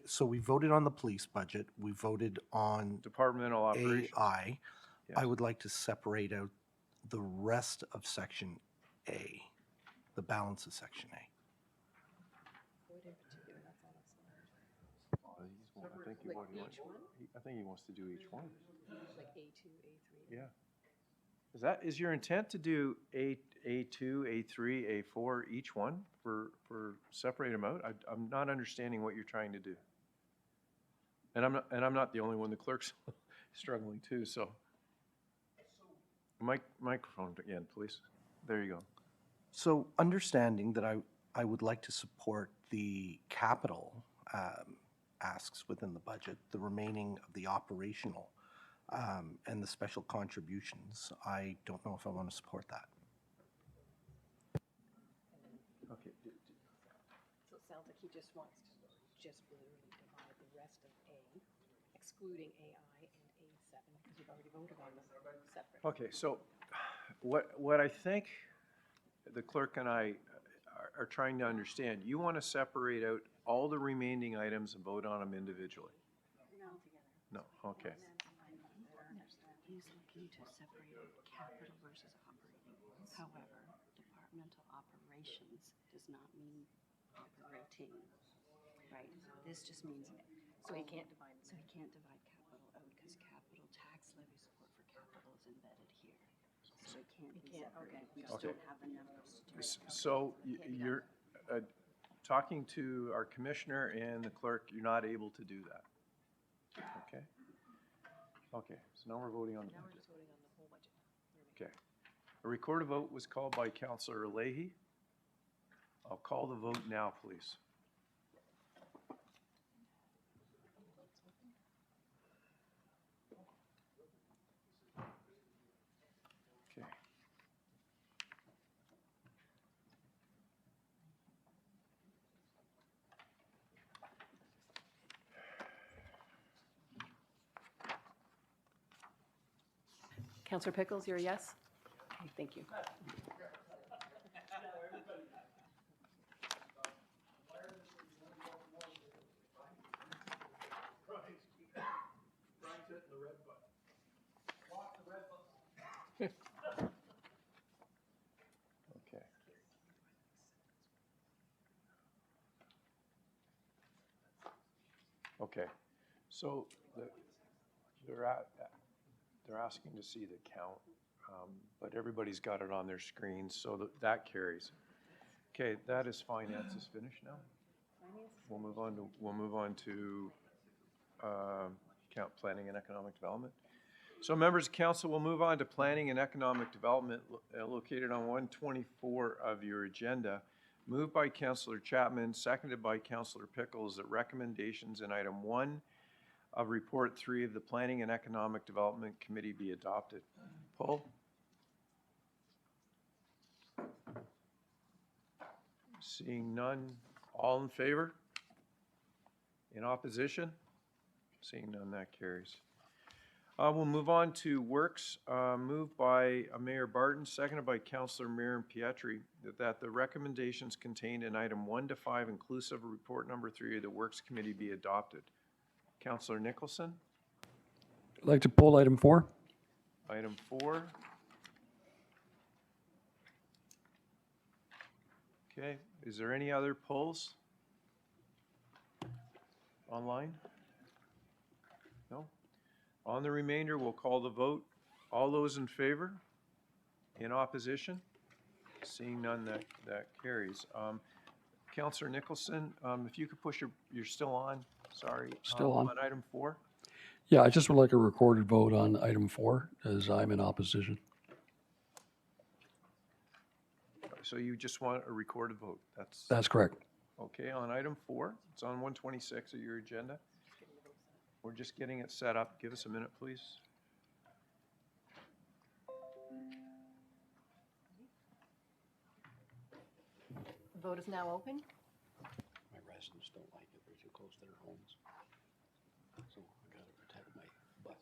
Speaker 18: So we voted on the police budget. We voted on
Speaker 1: Departmental operations.
Speaker 18: AI.
Speaker 1: Yes.
Speaker 18: I would like to separate out the rest of Section A, the balance of Section A.
Speaker 1: I think he wants to do each one.
Speaker 4: Like A2, A3.
Speaker 1: Yeah. Is your intent to do A2, A3, A4, each one for separate them out? I'm not understanding what you're trying to do. And I'm not the only one, the clerk's struggling too, so. Microphone again, please. There you go.
Speaker 18: So understanding that I would like to support the capital asks within the budget, the remaining of the operational and the special contributions, I don't know if I want to support that.
Speaker 1: Okay.
Speaker 4: So it sounds like he just wants to just literally divide the rest of A, excluding AI and A7, because we've already voted on them separate.
Speaker 1: Okay, so what I think the clerk and I are trying to understand, you want to separate out all the remaining items and vote on them individually? No, okay.
Speaker 5: He's looking to separate capital versus operating. However, departmental operations does not mean operating, right? This just means,
Speaker 4: So he can't divide them.
Speaker 5: so he can't divide capital out because capital tax levy support for capital is embedded here. So he can't be separated. We just
Speaker 1: Okay.
Speaker 5: don't have the numbers to do it.
Speaker 1: So you're talking to our commissioner and the clerk, you're not able to do that? Okay? Okay, so now we're voting on the
Speaker 4: Now we're
Speaker 1: budget.
Speaker 4: just voting on the whole budget.
Speaker 1: Okay. A recorded vote was called by Councillor Leahy. I'll call the vote now, please. Okay.
Speaker 4: Councillor Pickles, you're a yes? Okay, thank you.
Speaker 1: Okay. Okay, so they're asking to see the count, but everybody's got it on their screens, so that carries. Okay, that is finance is finished now. We'll move on to count planning and economic development. So members of council, we'll move on to planning and economic development located on 124 of your agenda. Moved by Councillor Chapman, seconded by Councillor Pickles, that recommendations in item 1 of report 3 of the Planning and Economic Development Committee be adopted. Paul? Seeing none, all in favor? In opposition? Seeing none, that carries. We'll move on to works, moved by Mayor Barton, seconded by Councillor Miriam Pietri, that the recommendations contained in item 1 to 5, inclusive of report number 3 of the Works Committee, be adopted. Councillor Nicholson?
Speaker 11: I'd like to pull item 4.
Speaker 1: Item 4. Okay, is there any other polls? Online? No? On the remainder, we'll call the vote. All those in favor? In opposition? Seeing none, that carries. Councillor Nicholson, if you could push you're still on, sorry.
Speaker 11: Still on.
Speaker 1: On item 4?
Speaker 11: Yeah, I just would like a recorded vote on item 4, as I'm in opposition.
Speaker 1: So you just want a recorded vote?
Speaker 11: That's correct.
Speaker 1: Okay, on item 4, it's on 126 of your agenda. We're just getting it set up. Give us a minute, please.
Speaker 4: The vote is now open.
Speaker 11: My residents don't like it. They're too close to their homes. So I gotta protect my butt.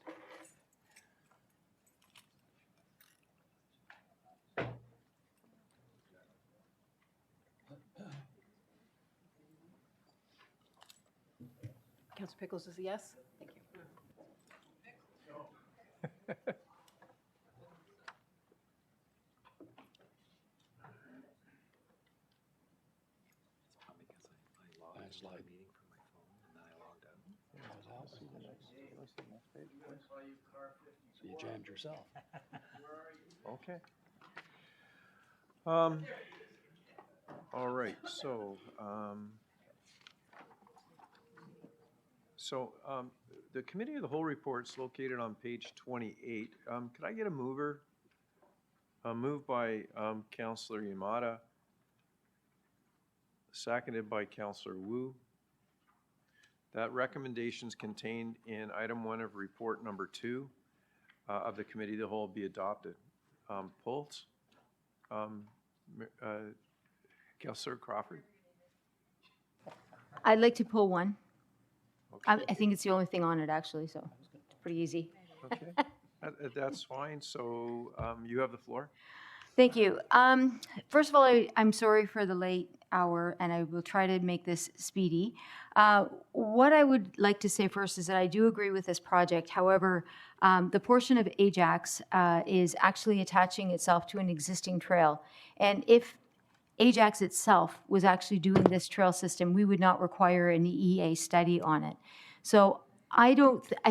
Speaker 4: Councillor Pickles is a yes? Thank you.
Speaker 6: live meeting from my phone, and then I logged out.
Speaker 11: See the next page, please? So you jammed yourself.
Speaker 1: Okay. All right, so, the Committee of the Whole report's located on page 28. Could I get a mover? A move by Councillor Yamada, seconded by Councillor Wu. That recommendation is contained in item 1 of report number 2 of the Committee of the Whole be adopted. Pulse? Councillor Crawford?
Speaker 21: I'd like to pull one.
Speaker 1: Okay.
Speaker 21: I think it's the only thing on it, actually, so it's pretty easy.
Speaker 1: Okay, that's fine. So you have the floor.
Speaker 21: Thank you. First of all, I'm sorry for the late hour, and I will try to make this speedy. What I would like to say first is that I do agree with this project. However, the portion of Ajax is actually attaching itself to an existing trail. And if Ajax itself was actually doing this trail system, we would not require an EA study on it. So I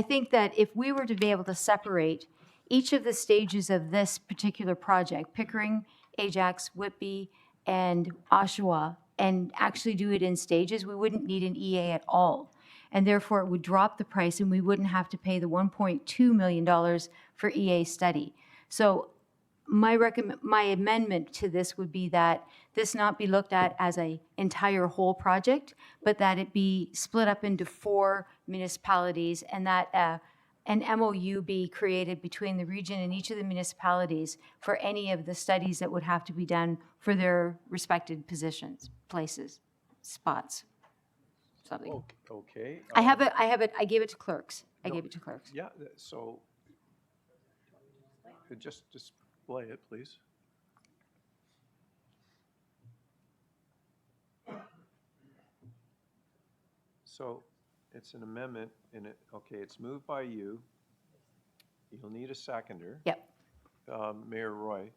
Speaker 21: think that if we were to be able to separate each of the stages of this particular project, Pickering, Ajax, Whitby, and Oshawa, and actually do it in stages, we wouldn't need an EA at all. And therefore, it would drop the price and we wouldn't have to pay the $1.2 million for EA study. So my amendment to this would be that this not be looked at as an entire whole project, but that it be split up into 4 municipalities, and that an MOU be created between the region and each of the municipalities for any of the studies that would have to be done for their respected positions, places, spots, something.
Speaker 1: Okay.
Speaker 21: I have it, I gave it to clerks. I
Speaker 1: No,
Speaker 21: gave it to clerks.
Speaker 1: Yeah, so just display it, please. So it's an amendment, and it's moved by you. You'll need a seconder.
Speaker 21: Yep.
Speaker 1: Mayor Roy.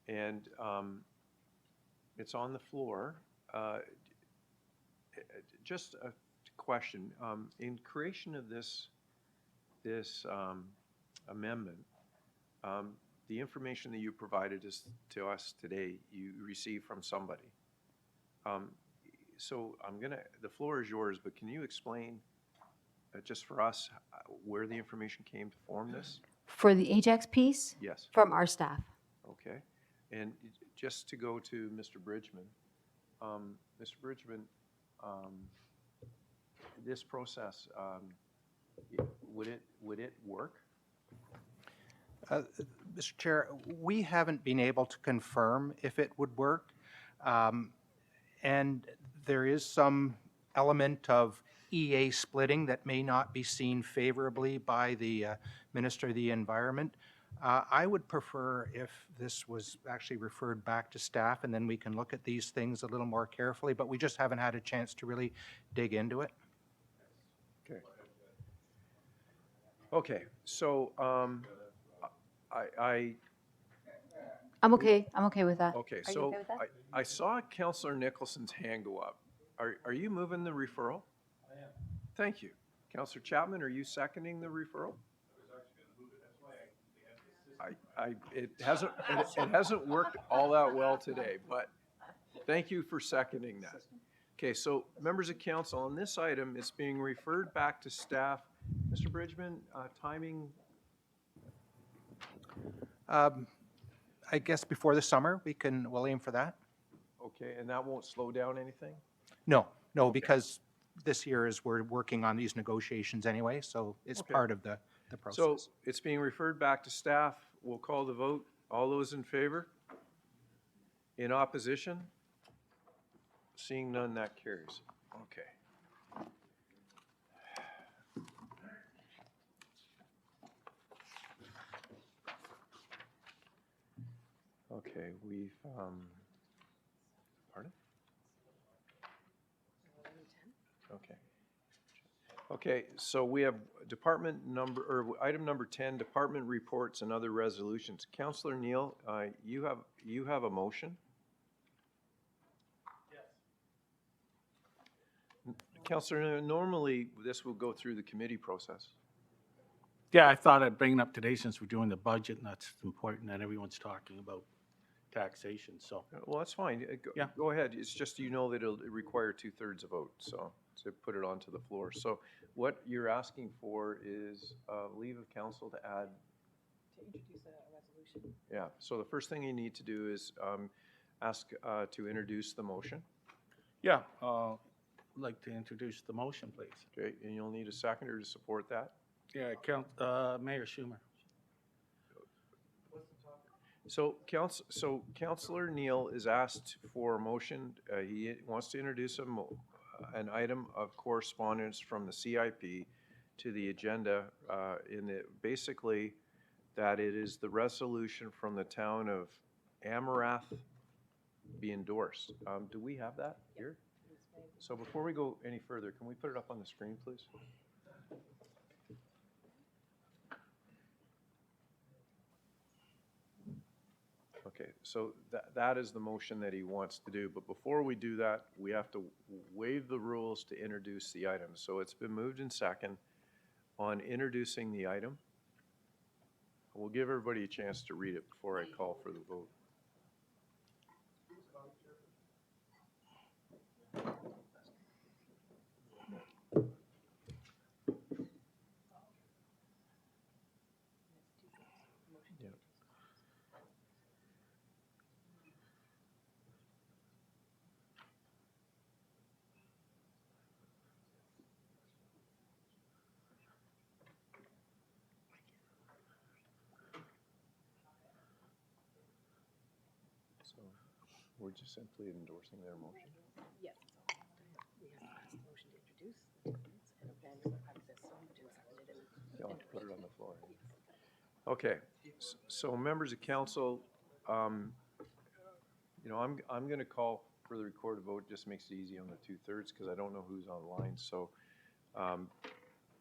Speaker 1: And it's on the floor. Just a question. In creation of this amendment, the information that you provided to us today, you received from somebody. So the floor is yours, but can you explain, just for us, where the information came to form this?
Speaker 21: For the Ajax piece?
Speaker 1: Yes.
Speaker 21: From our staff.
Speaker 1: Okay. And just to go to Mr. Bridgman, Mr. Bridgman, this process, would it work?
Speaker 17: Mr. Chair, we haven't been able to confirm if it would work. And there is some element of EA splitting that may not be seen favorably by the Minister of the Environment. I would prefer if this was actually referred back to staff, and then we can look at these things a little more carefully, but we just haven't had a chance to really dig into it.
Speaker 1: Okay. Okay, so
Speaker 21: I'm okay with that.
Speaker 1: Okay,
Speaker 21: Are you
Speaker 1: so
Speaker 21: okay with that?
Speaker 1: I saw Councillor Nicholson's hand go up. Are you moving the referral? I am. Thank you. Councillor Chapman, are you seconding the referral? It hasn't worked all that well today, but thank you for seconding that. Okay, so members of council, on this item, it's being referred back to staff. Mr. Bridgman, timing?
Speaker 17: I guess before the summer, we'll aim for that.
Speaker 1: Okay, and that won't slow down anything?
Speaker 17: No, because this year is we're working on these negotiations anyway, so it's
Speaker 1: Okay.
Speaker 17: part of the process.
Speaker 1: So it's being referred back to staff. We'll call the vote. All those in favor? In opposition? Seeing none, that carries. Okay. Okay, we've, pardon? Okay. Okay, so we have item number 10, department reports and other resolutions. Councillor Neal, you have a motion? Yes. Councillor, normally this will go through the committee process.
Speaker 20: Yeah, I thought I'd bring it up today since we're doing the budget, and that's important that everyone's talking about taxation, so.
Speaker 1: Well, that's fine.
Speaker 20: Yeah.
Speaker 1: Go ahead. It's just you know that it'll require 2/3 vote, so to put it onto the floor. So what you're asking for is leave of council to add.
Speaker 4: To introduce a resolution.
Speaker 1: Yeah. So the first thing you need to do is ask to introduce the motion.
Speaker 20: Yeah, I'd like to introduce the motion, please.
Speaker 1: Okay, and you'll need a seconder to support that.
Speaker 20: Yeah, Mayor Schumer.
Speaker 1: So Councillor Neal is asked for a motion. He wants to introduce an item of correspondence from the CIP to the agenda basically that it is the resolution from the town of Amarath be endorsed. Do we have that here? So before we go any further, can we put it up on the screen, please? Okay, so that is the motion that he wants to do. But before we do that, we have to waive the rules to introduce the item. So it's been moved in second on introducing the item. We'll give everybody a chance to read it before I call for the vote. So we're just simply endorsing their motion.
Speaker 4: Yes. We have to pass the motion to introduce the ordinance, and then access so moved and seconded and.
Speaker 1: Yeah, I'll put it on the floor. Okay, so members of council, you know, I'm going to call for the recorded vote. Just makes it easy on the 2/3 because I don't know who's online. So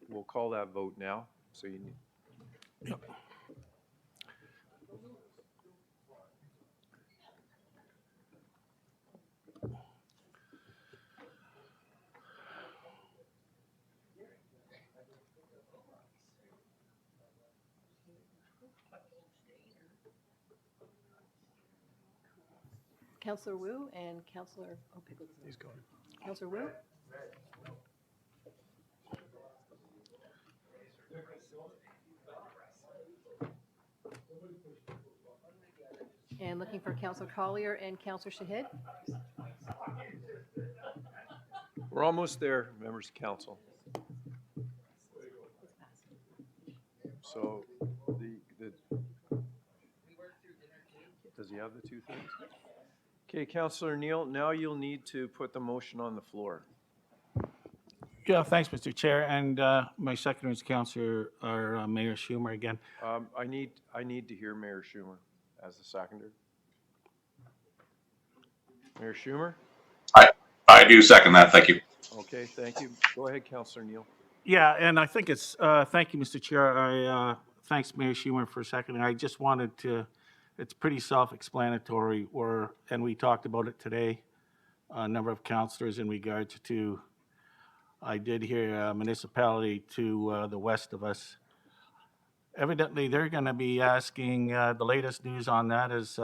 Speaker 1: we'll call that vote now. So you need.
Speaker 20: Yep.
Speaker 4: Councillor Wu and Councillor, oh, Pickles.
Speaker 1: He's gone.
Speaker 4: Councillor Wu? And looking for Councillor Collier and Councillor Shahid?
Speaker 1: We're almost there, members of council. So does he have the 2/3? Okay, Councillor Neal, now you'll need to put the motion on the floor.
Speaker 20: Yeah, thanks, Mr. Chair, and my seconder is Councillor, or Mayor Schumer again.
Speaker 1: I need to hear Mayor Schumer as the seconder. Mayor Schumer?
Speaker 10: I do second that. Thank you.
Speaker 1: Okay, thank you. Go ahead, Councillor Neal.
Speaker 20: Yeah, and I think it's, thank you, Mr. Chair. Thanks, Mayor Schumer, for seconding. I just wanted to, it's pretty self-explanatory, and we talked about it today, a number of councillors in regards to, I did hear a municipality to the west of us. Evidently, they're going to be asking, the latest news on that is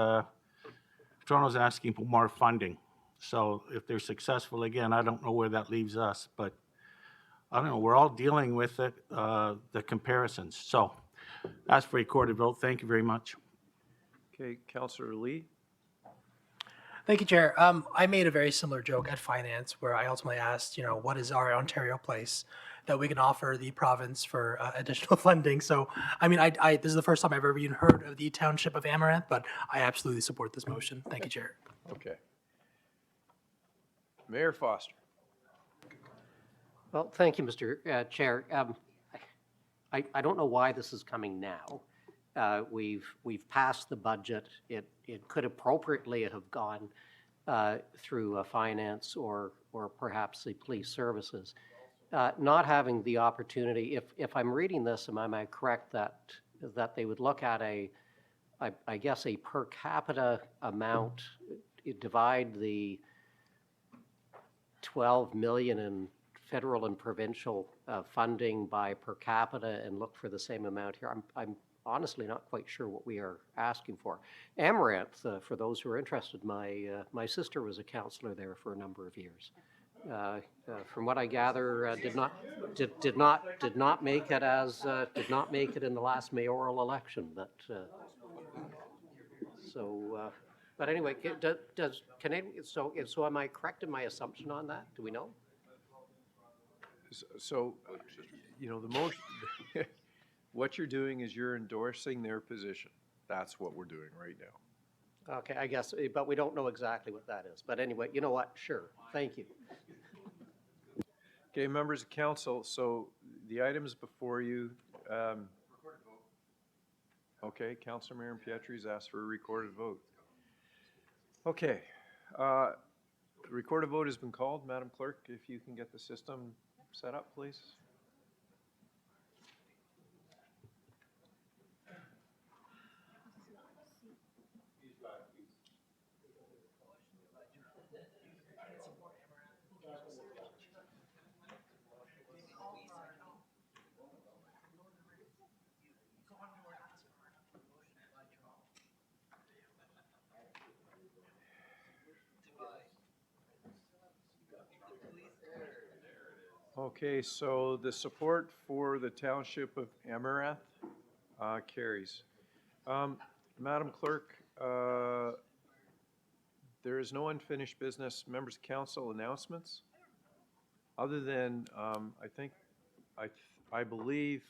Speaker 20: Toronto's asking for more funding. So if they're successful again, I don't know where that leaves us, but I don't know, we're all dealing with it, the comparisons. So ask for a recorded vote. Thank you very much.
Speaker 1: Okay, Councillor Lee?
Speaker 22: Thank you, Chair. I made a very similar joke at Finance where I ultimately asked, you know, what is our Ontario place that we can offer the province for additional funding? So, I mean, this is the first time I've ever even heard of the township of Amaranth, but I absolutely support this motion. Thank you, Chair.
Speaker 1: Okay. Mayor Foster?
Speaker 23: Well, thank you, Mr. Chair. I don't know why this is coming now. We've passed the budget. It could appropriately have gone through finance or perhaps the police services. Not having the opportunity, if I'm reading this, am I correct that they would look at I guess a per capita amount, divide the 12 million and federal and provincial funding by per capita and look for the same amount here. I'm honestly not quite sure what we are asking for. Amaranth, for those who are interested, my sister was a counselor there for a number of years. From what I gather, did not make it as did not make it in the last mayoral election. But but anyway, does Canadian? So am I correct in my assumption on that? Do we know?
Speaker 1: So, the motion, what you're doing is you're endorsing their position. That's what we're doing right now.
Speaker 23: Okay, I guess, but we don't know exactly what that is. But anyway, you know what? Sure. Thank you.
Speaker 1: Okay, members of council, so the items before you, okay, Councilor Mayor Pietri's asked for a recorded vote. Okay, recorded vote has been called. Madam Clerk, if you can get the system set up, please. Okay, so the support for the Township of Amaranth carries. Madam Clerk, there is no unfinished business. Members of council announcements, other than I believe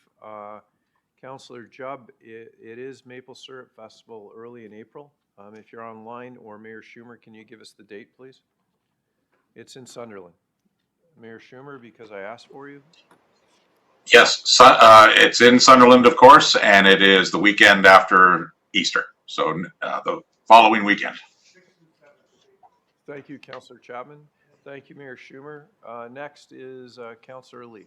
Speaker 1: Councilor Jubb, it is Maple Syrup Festival early in April. If you're online, or Mayor Schumer, can you give us the date, please? It's in Sunderland. Mayor Schumer, because I asked for you.
Speaker 10: Yes, it's in Sunderland, of course, and it is the weekend after Easter, so the following weekend.
Speaker 1: Thank you, Councilor Chapman. Thank you, Mayor Schumer. Next is Councilor Lee.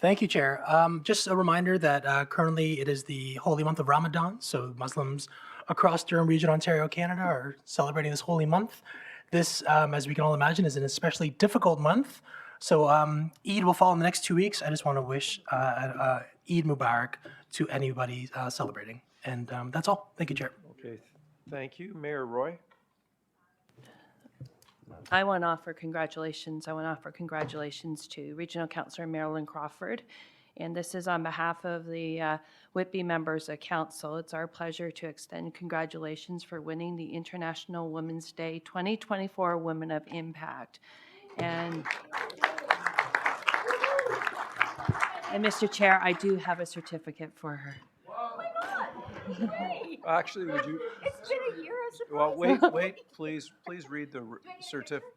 Speaker 22: Thank you, Chair. Just a reminder that currently it is the holy month of Ramadan, so Muslims across Durham Region, Ontario, Canada are celebrating this holy month. This, as we can all imagine, is an especially difficult month. So Eid will fall in the next 2 weeks. I just want to wish Eid Mubarak to anybody celebrating. And that's all. Thank you, Chair.
Speaker 1: Okay, thank you. Mayor Roy.
Speaker 2: I want to offer congratulations. I want to offer congratulations to Regional Councillor Marilyn Crawford. And this is on behalf of the Whitby members of council. It's our pleasure to extend congratulations for winning the International Women's Day 2024 Women of Impact. And Mr. Chair, I do have a certificate for her.
Speaker 1: Actually, would you?
Speaker 2: It's been a year of
Speaker 1: Well, wait, please read the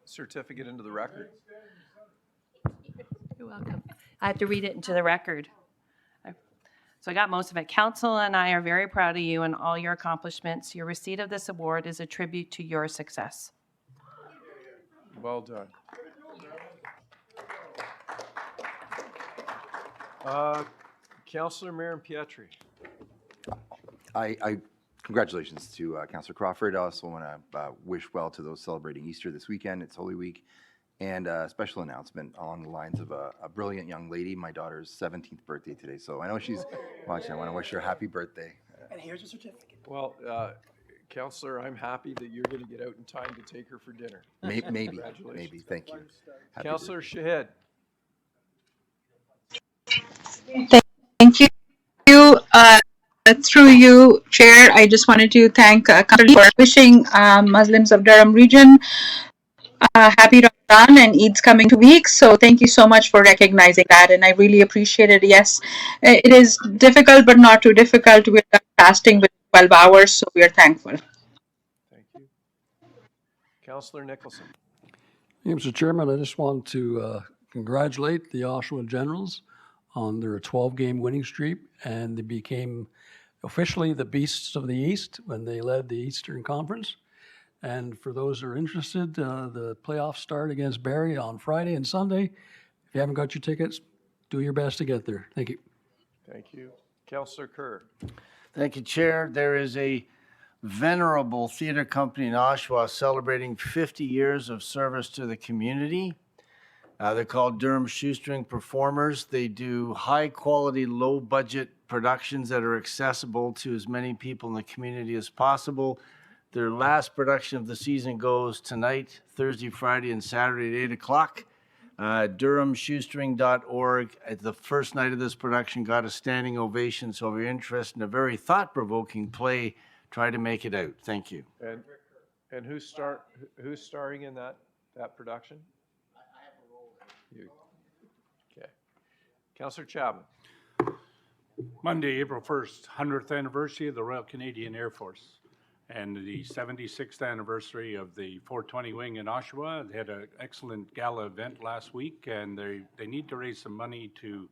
Speaker 1: certificate into the record.
Speaker 2: You're welcome. I have to read it into the record. So I got most of it. Council and I are very proud of you and all your accomplishments. Your receipt of this award is a tribute to your success.
Speaker 1: Well done. Councilor Mayor Pietri.
Speaker 14: Congratulations to Councillor Crawford. I also want to wish well to those celebrating Easter this weekend. It's Holy Week. And a special announcement along the lines of a brilliant young lady, my daughter's 17th birthday today. So I know she's watching. I want to wish her a happy birthday.
Speaker 22: And here's your certificate.
Speaker 1: Well, Councillor, I'm happy that you're going to get out in time to take her for dinner.
Speaker 14: Maybe.
Speaker 1: Congratulations.
Speaker 14: Thank you. Happy
Speaker 1: Councillor Shahed.
Speaker 12: Thank you. Through you, Chair, I just wanted to thank Councillor for wishing Muslims of Durham Region happy Ramadan, and Eid's coming 2 weeks. So thank you so much for recognizing that, and I really appreciate it. Yes, it is difficult, but not too difficult. We're fasting with 12 hours, so we are thankful.
Speaker 1: Thank you. Councillor Nicholson.
Speaker 11: Yeah, Mr. Chairman, I just want to congratulate the Oshawa Generals on their 12-game winning streak, and they became officially the Beasts of the East when they led the Eastern Conference. And for those who are interested, the playoffs start against Barrie on Friday and Sunday. If you haven't got your tickets, do your best to get there. Thank you.
Speaker 1: Thank you. Councillor Kerr.
Speaker 16: Thank you, Chair. There is a venerable theater company in Oshawa celebrating 50 years of service to the community. They're called Durham Shoestring Performers. They do high-quality, low-budget productions that are accessible to as many people in the community as possible. Their last production of the season goes tonight, Thursday, Friday, and Saturday at 8 o'clock. DurhamShoestring.org. At the first night of this production got a standing ovation, so if you're interested in a very thought-provoking play, try to make it out. Thank you.
Speaker 1: And who's starring in that production? I have a role there. You. Okay. Councillor Chapman.
Speaker 3: Monday, April 1st, 100th anniversary of the Royal Canadian Air Force and the 76th anniversary of the 420 wing in Oshawa. They had an excellent gala event last week, and they need to raise some money to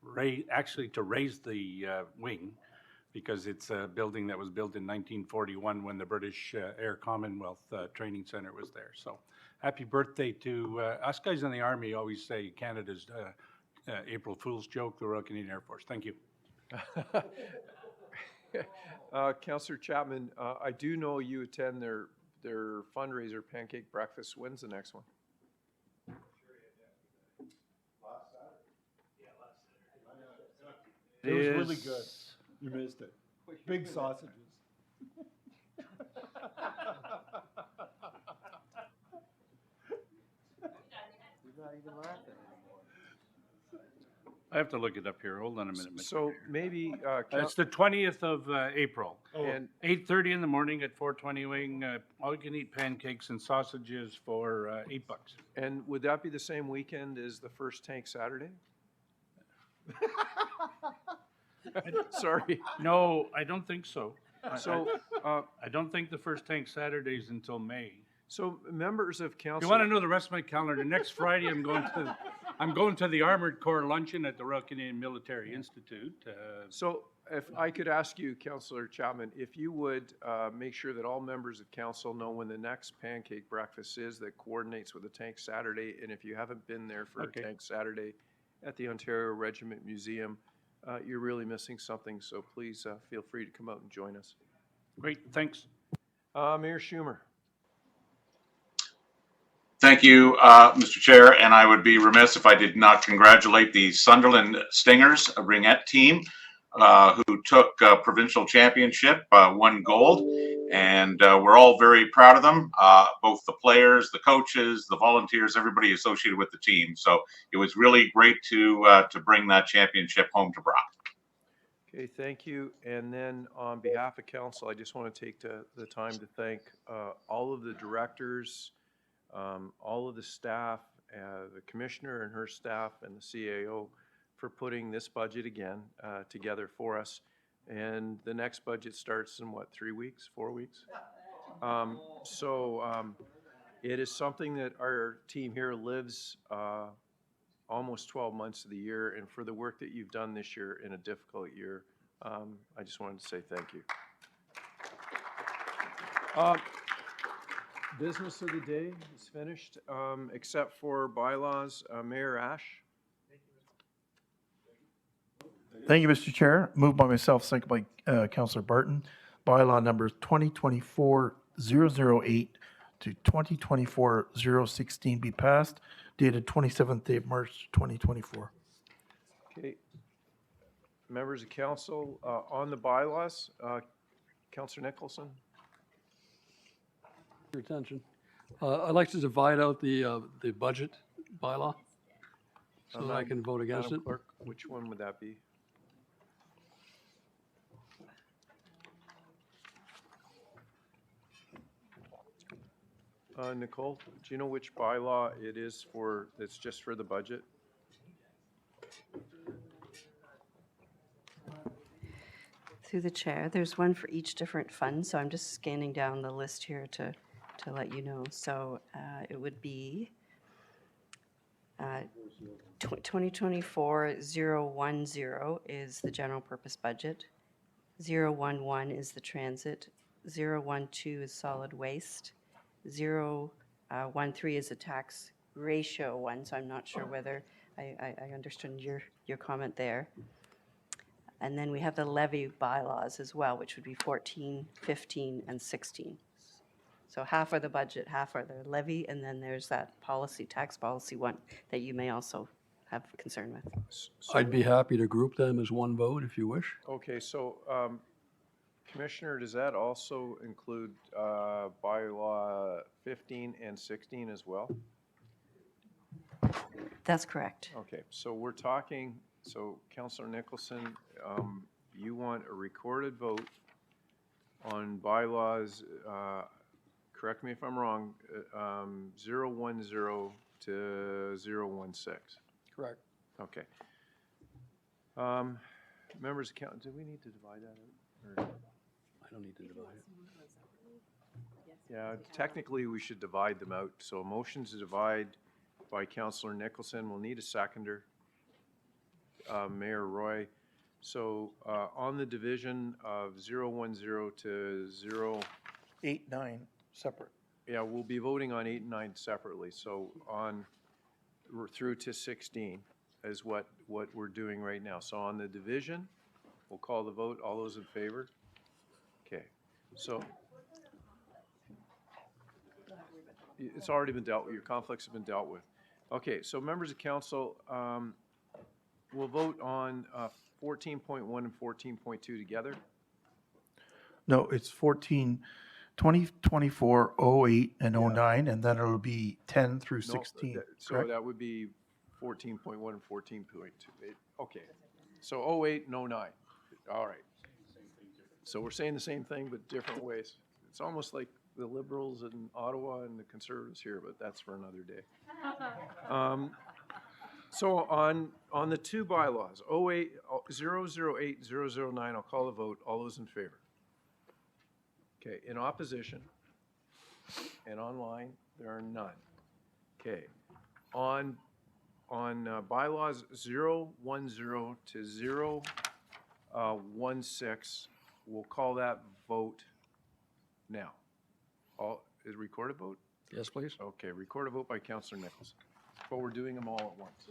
Speaker 3: raise the wing, because it's a building that was built in 1941 when the British Air Commonwealth Training Center was there. So happy birthday to us guys in the Army. Always say Canada's April Fool's joke, the Royal Canadian Air Force. Thank you.
Speaker 1: Councillor Chapman, I do know you attend their fundraiser pancake breakfast. When's the next one?
Speaker 3: It was really good. You missed it. Big sausages. I have to look it up here. Hold on a minute. Mr.
Speaker 1: So
Speaker 3: Chair.
Speaker 1: maybe
Speaker 3: It's the 20th of April.
Speaker 1: And
Speaker 3: 8:30 in the morning at 420 Wing. All you can eat pancakes and sausages for $8.
Speaker 1: And would that be the same weekend as the first Tank Saturday? Sorry.
Speaker 3: No, I don't think so.
Speaker 1: So,
Speaker 3: I don't think the first Tank Saturday is until May.
Speaker 1: So members of
Speaker 3: If
Speaker 1: council.
Speaker 3: you want to know the rest of my calendar, next Friday I'm going to the Armored Corps luncheon at the Royal Canadian Military Institute.
Speaker 1: So if I could ask you, Councillor Chapman, if you would make sure that all members of council know when the next pancake breakfast is that coordinates with the Tank Saturday, and if you haven't been there for
Speaker 3: Okay.
Speaker 1: a Tank Saturday at the Ontario Regiment Museum, you're really missing something, so please feel free to come out and join us.
Speaker 3: Great, thanks.
Speaker 1: Mayor Schumer.
Speaker 10: Thank you, Mr. Chair, and I would be remiss if I did not congratulate the Sunderland Stingers, a ringette team, who took provincial championship, won gold, and we're all very proud of them, both the players, the coaches, the volunteers, everybody associated with the team. So it was really great to bring that championship home to Brock.
Speaker 1: Okay, thank you. And then on behalf of council, I just want to take the time to thank all of the directors, all of the staff, the commissioner and her staff, and the CAO for putting this budget again together for us. And the next budget starts in what, 3 weeks, 4 weeks? It is something that our team here lives almost 12 months of the year, and for the work that you've done this year in a difficult year, I just wanted to say thank you. Business of the day is finished, except for bylaws. Mayor Ash.
Speaker 19: Thank you, Mr. Chair. Moved by myself, second by Councillor Barton. Bylaw numbers 2024-008 to 2024-016 be passed, dated 27th day of March 2024.
Speaker 1: Okay. Members of council, on the bylaws, Councillor Nicholson.
Speaker 11: Your attention. I'd like to divide out the budget bylaw so that I can vote against
Speaker 1: Madam
Speaker 11: it.
Speaker 1: Clerk, which one would that be? Nicole, do you know which bylaw it is for, that's just for the budget?
Speaker 5: Through the chair, there's one for each different fund, so I'm just scanning down the list here to let you know. So it would be 2024-010 is the general purpose budget, 011 is the transit, 012 is solid waste, 013 is a tax ratio one, so I'm not sure whether I understood your comment there. And then we have the levy bylaws as well, which would be 14, 15, and 16. So half are the budget, half are the levy, and then there's that policy, tax policy one that you may also have concern with.
Speaker 11: I'd be happy to group them as one vote if you wish.
Speaker 1: Okay, so, Commissioner, does that also include bylaw 15 and 16 as well?
Speaker 5: That's correct.
Speaker 1: Okay, so we're talking, so Councillor Nicholson, you want a recorded vote on bylaws, correct me if I'm wrong, 010 to 016?
Speaker 11: Correct.
Speaker 1: Okay. Members of council, do we need to divide that out? Or-
Speaker 11: I don't need to divide it.
Speaker 1: Yeah, technically, we should divide them out. So a motion to divide by Councillor Nicholson. We'll need a seconder. Mayor Roy. So on the division of 010 to 0,
Speaker 19: 8, 9, separate.
Speaker 1: yeah, we'll be voting on 8 and 9 separately. So on, we're through to 16 is what we're doing right now. So on the division, we'll call the vote. All those in favor? Okay, so it's already been dealt with. Your conflicts have been dealt with. Okay, so members of council, we'll vote on 14.1 and 14.2 together.
Speaker 19: No, it's 2024, 08, and 09, and then it'll be 10 through
Speaker 1: No,
Speaker 19: 16,
Speaker 1: So
Speaker 19: correct?
Speaker 1: that would be 14.1 and 14.2. Okay, so 08 and 09. All right. So we're saying the same thing, but different ways. It's almost like the Liberals in Ottawa and the Conservatives here, but that's for another day. So on the two bylaws, 008, 008, 009, I'll call the vote. All those in favor? Okay, in opposition and online, there are none. Okay, on bylaws 010 to 016, we'll call that vote now. Is recorded vote?
Speaker 11: Yes, please.
Speaker 1: Okay, recorded vote by Councillor Nicholson. But we're doing them all at once.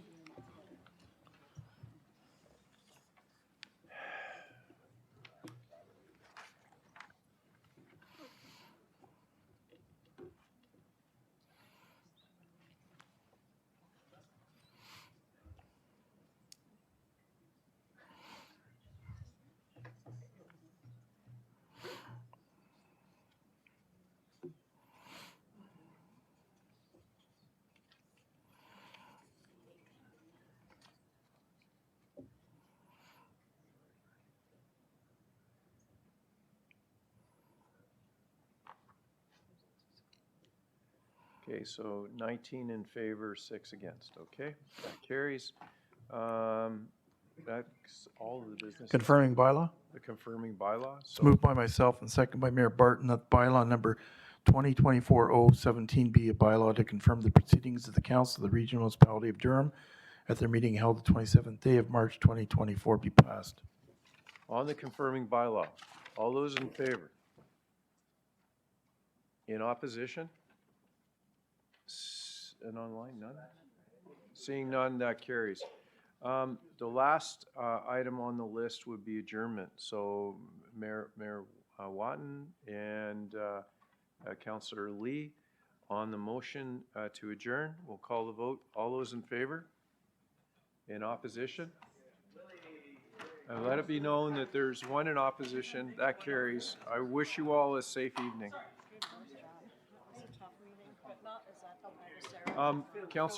Speaker 1: Okay, so 19 in favor, 6 against, okay? That carries. That's all of the business.
Speaker 19: Confirming bylaw?
Speaker 1: The confirming bylaw.
Speaker 19: It's
Speaker 1: So
Speaker 19: moved by myself and second by Mayor Barton that bylaw number 2024-017 be a bylaw to confirm the proceedings of the Council of the Regional Municipality of Durham at their meeting held the 27th day of March 2024 be passed.
Speaker 1: on the confirming bylaw, all those in favor? In opposition? And online, none? Seeing none, that carries. The last item on the list would be adjournment. So Mayor Watton and Councillor Lee on the motion to adjourn. We'll call the vote. All those in favor? In opposition? And let it be known that there's one in opposition. That carries. I wish you all a safe evening. Councillor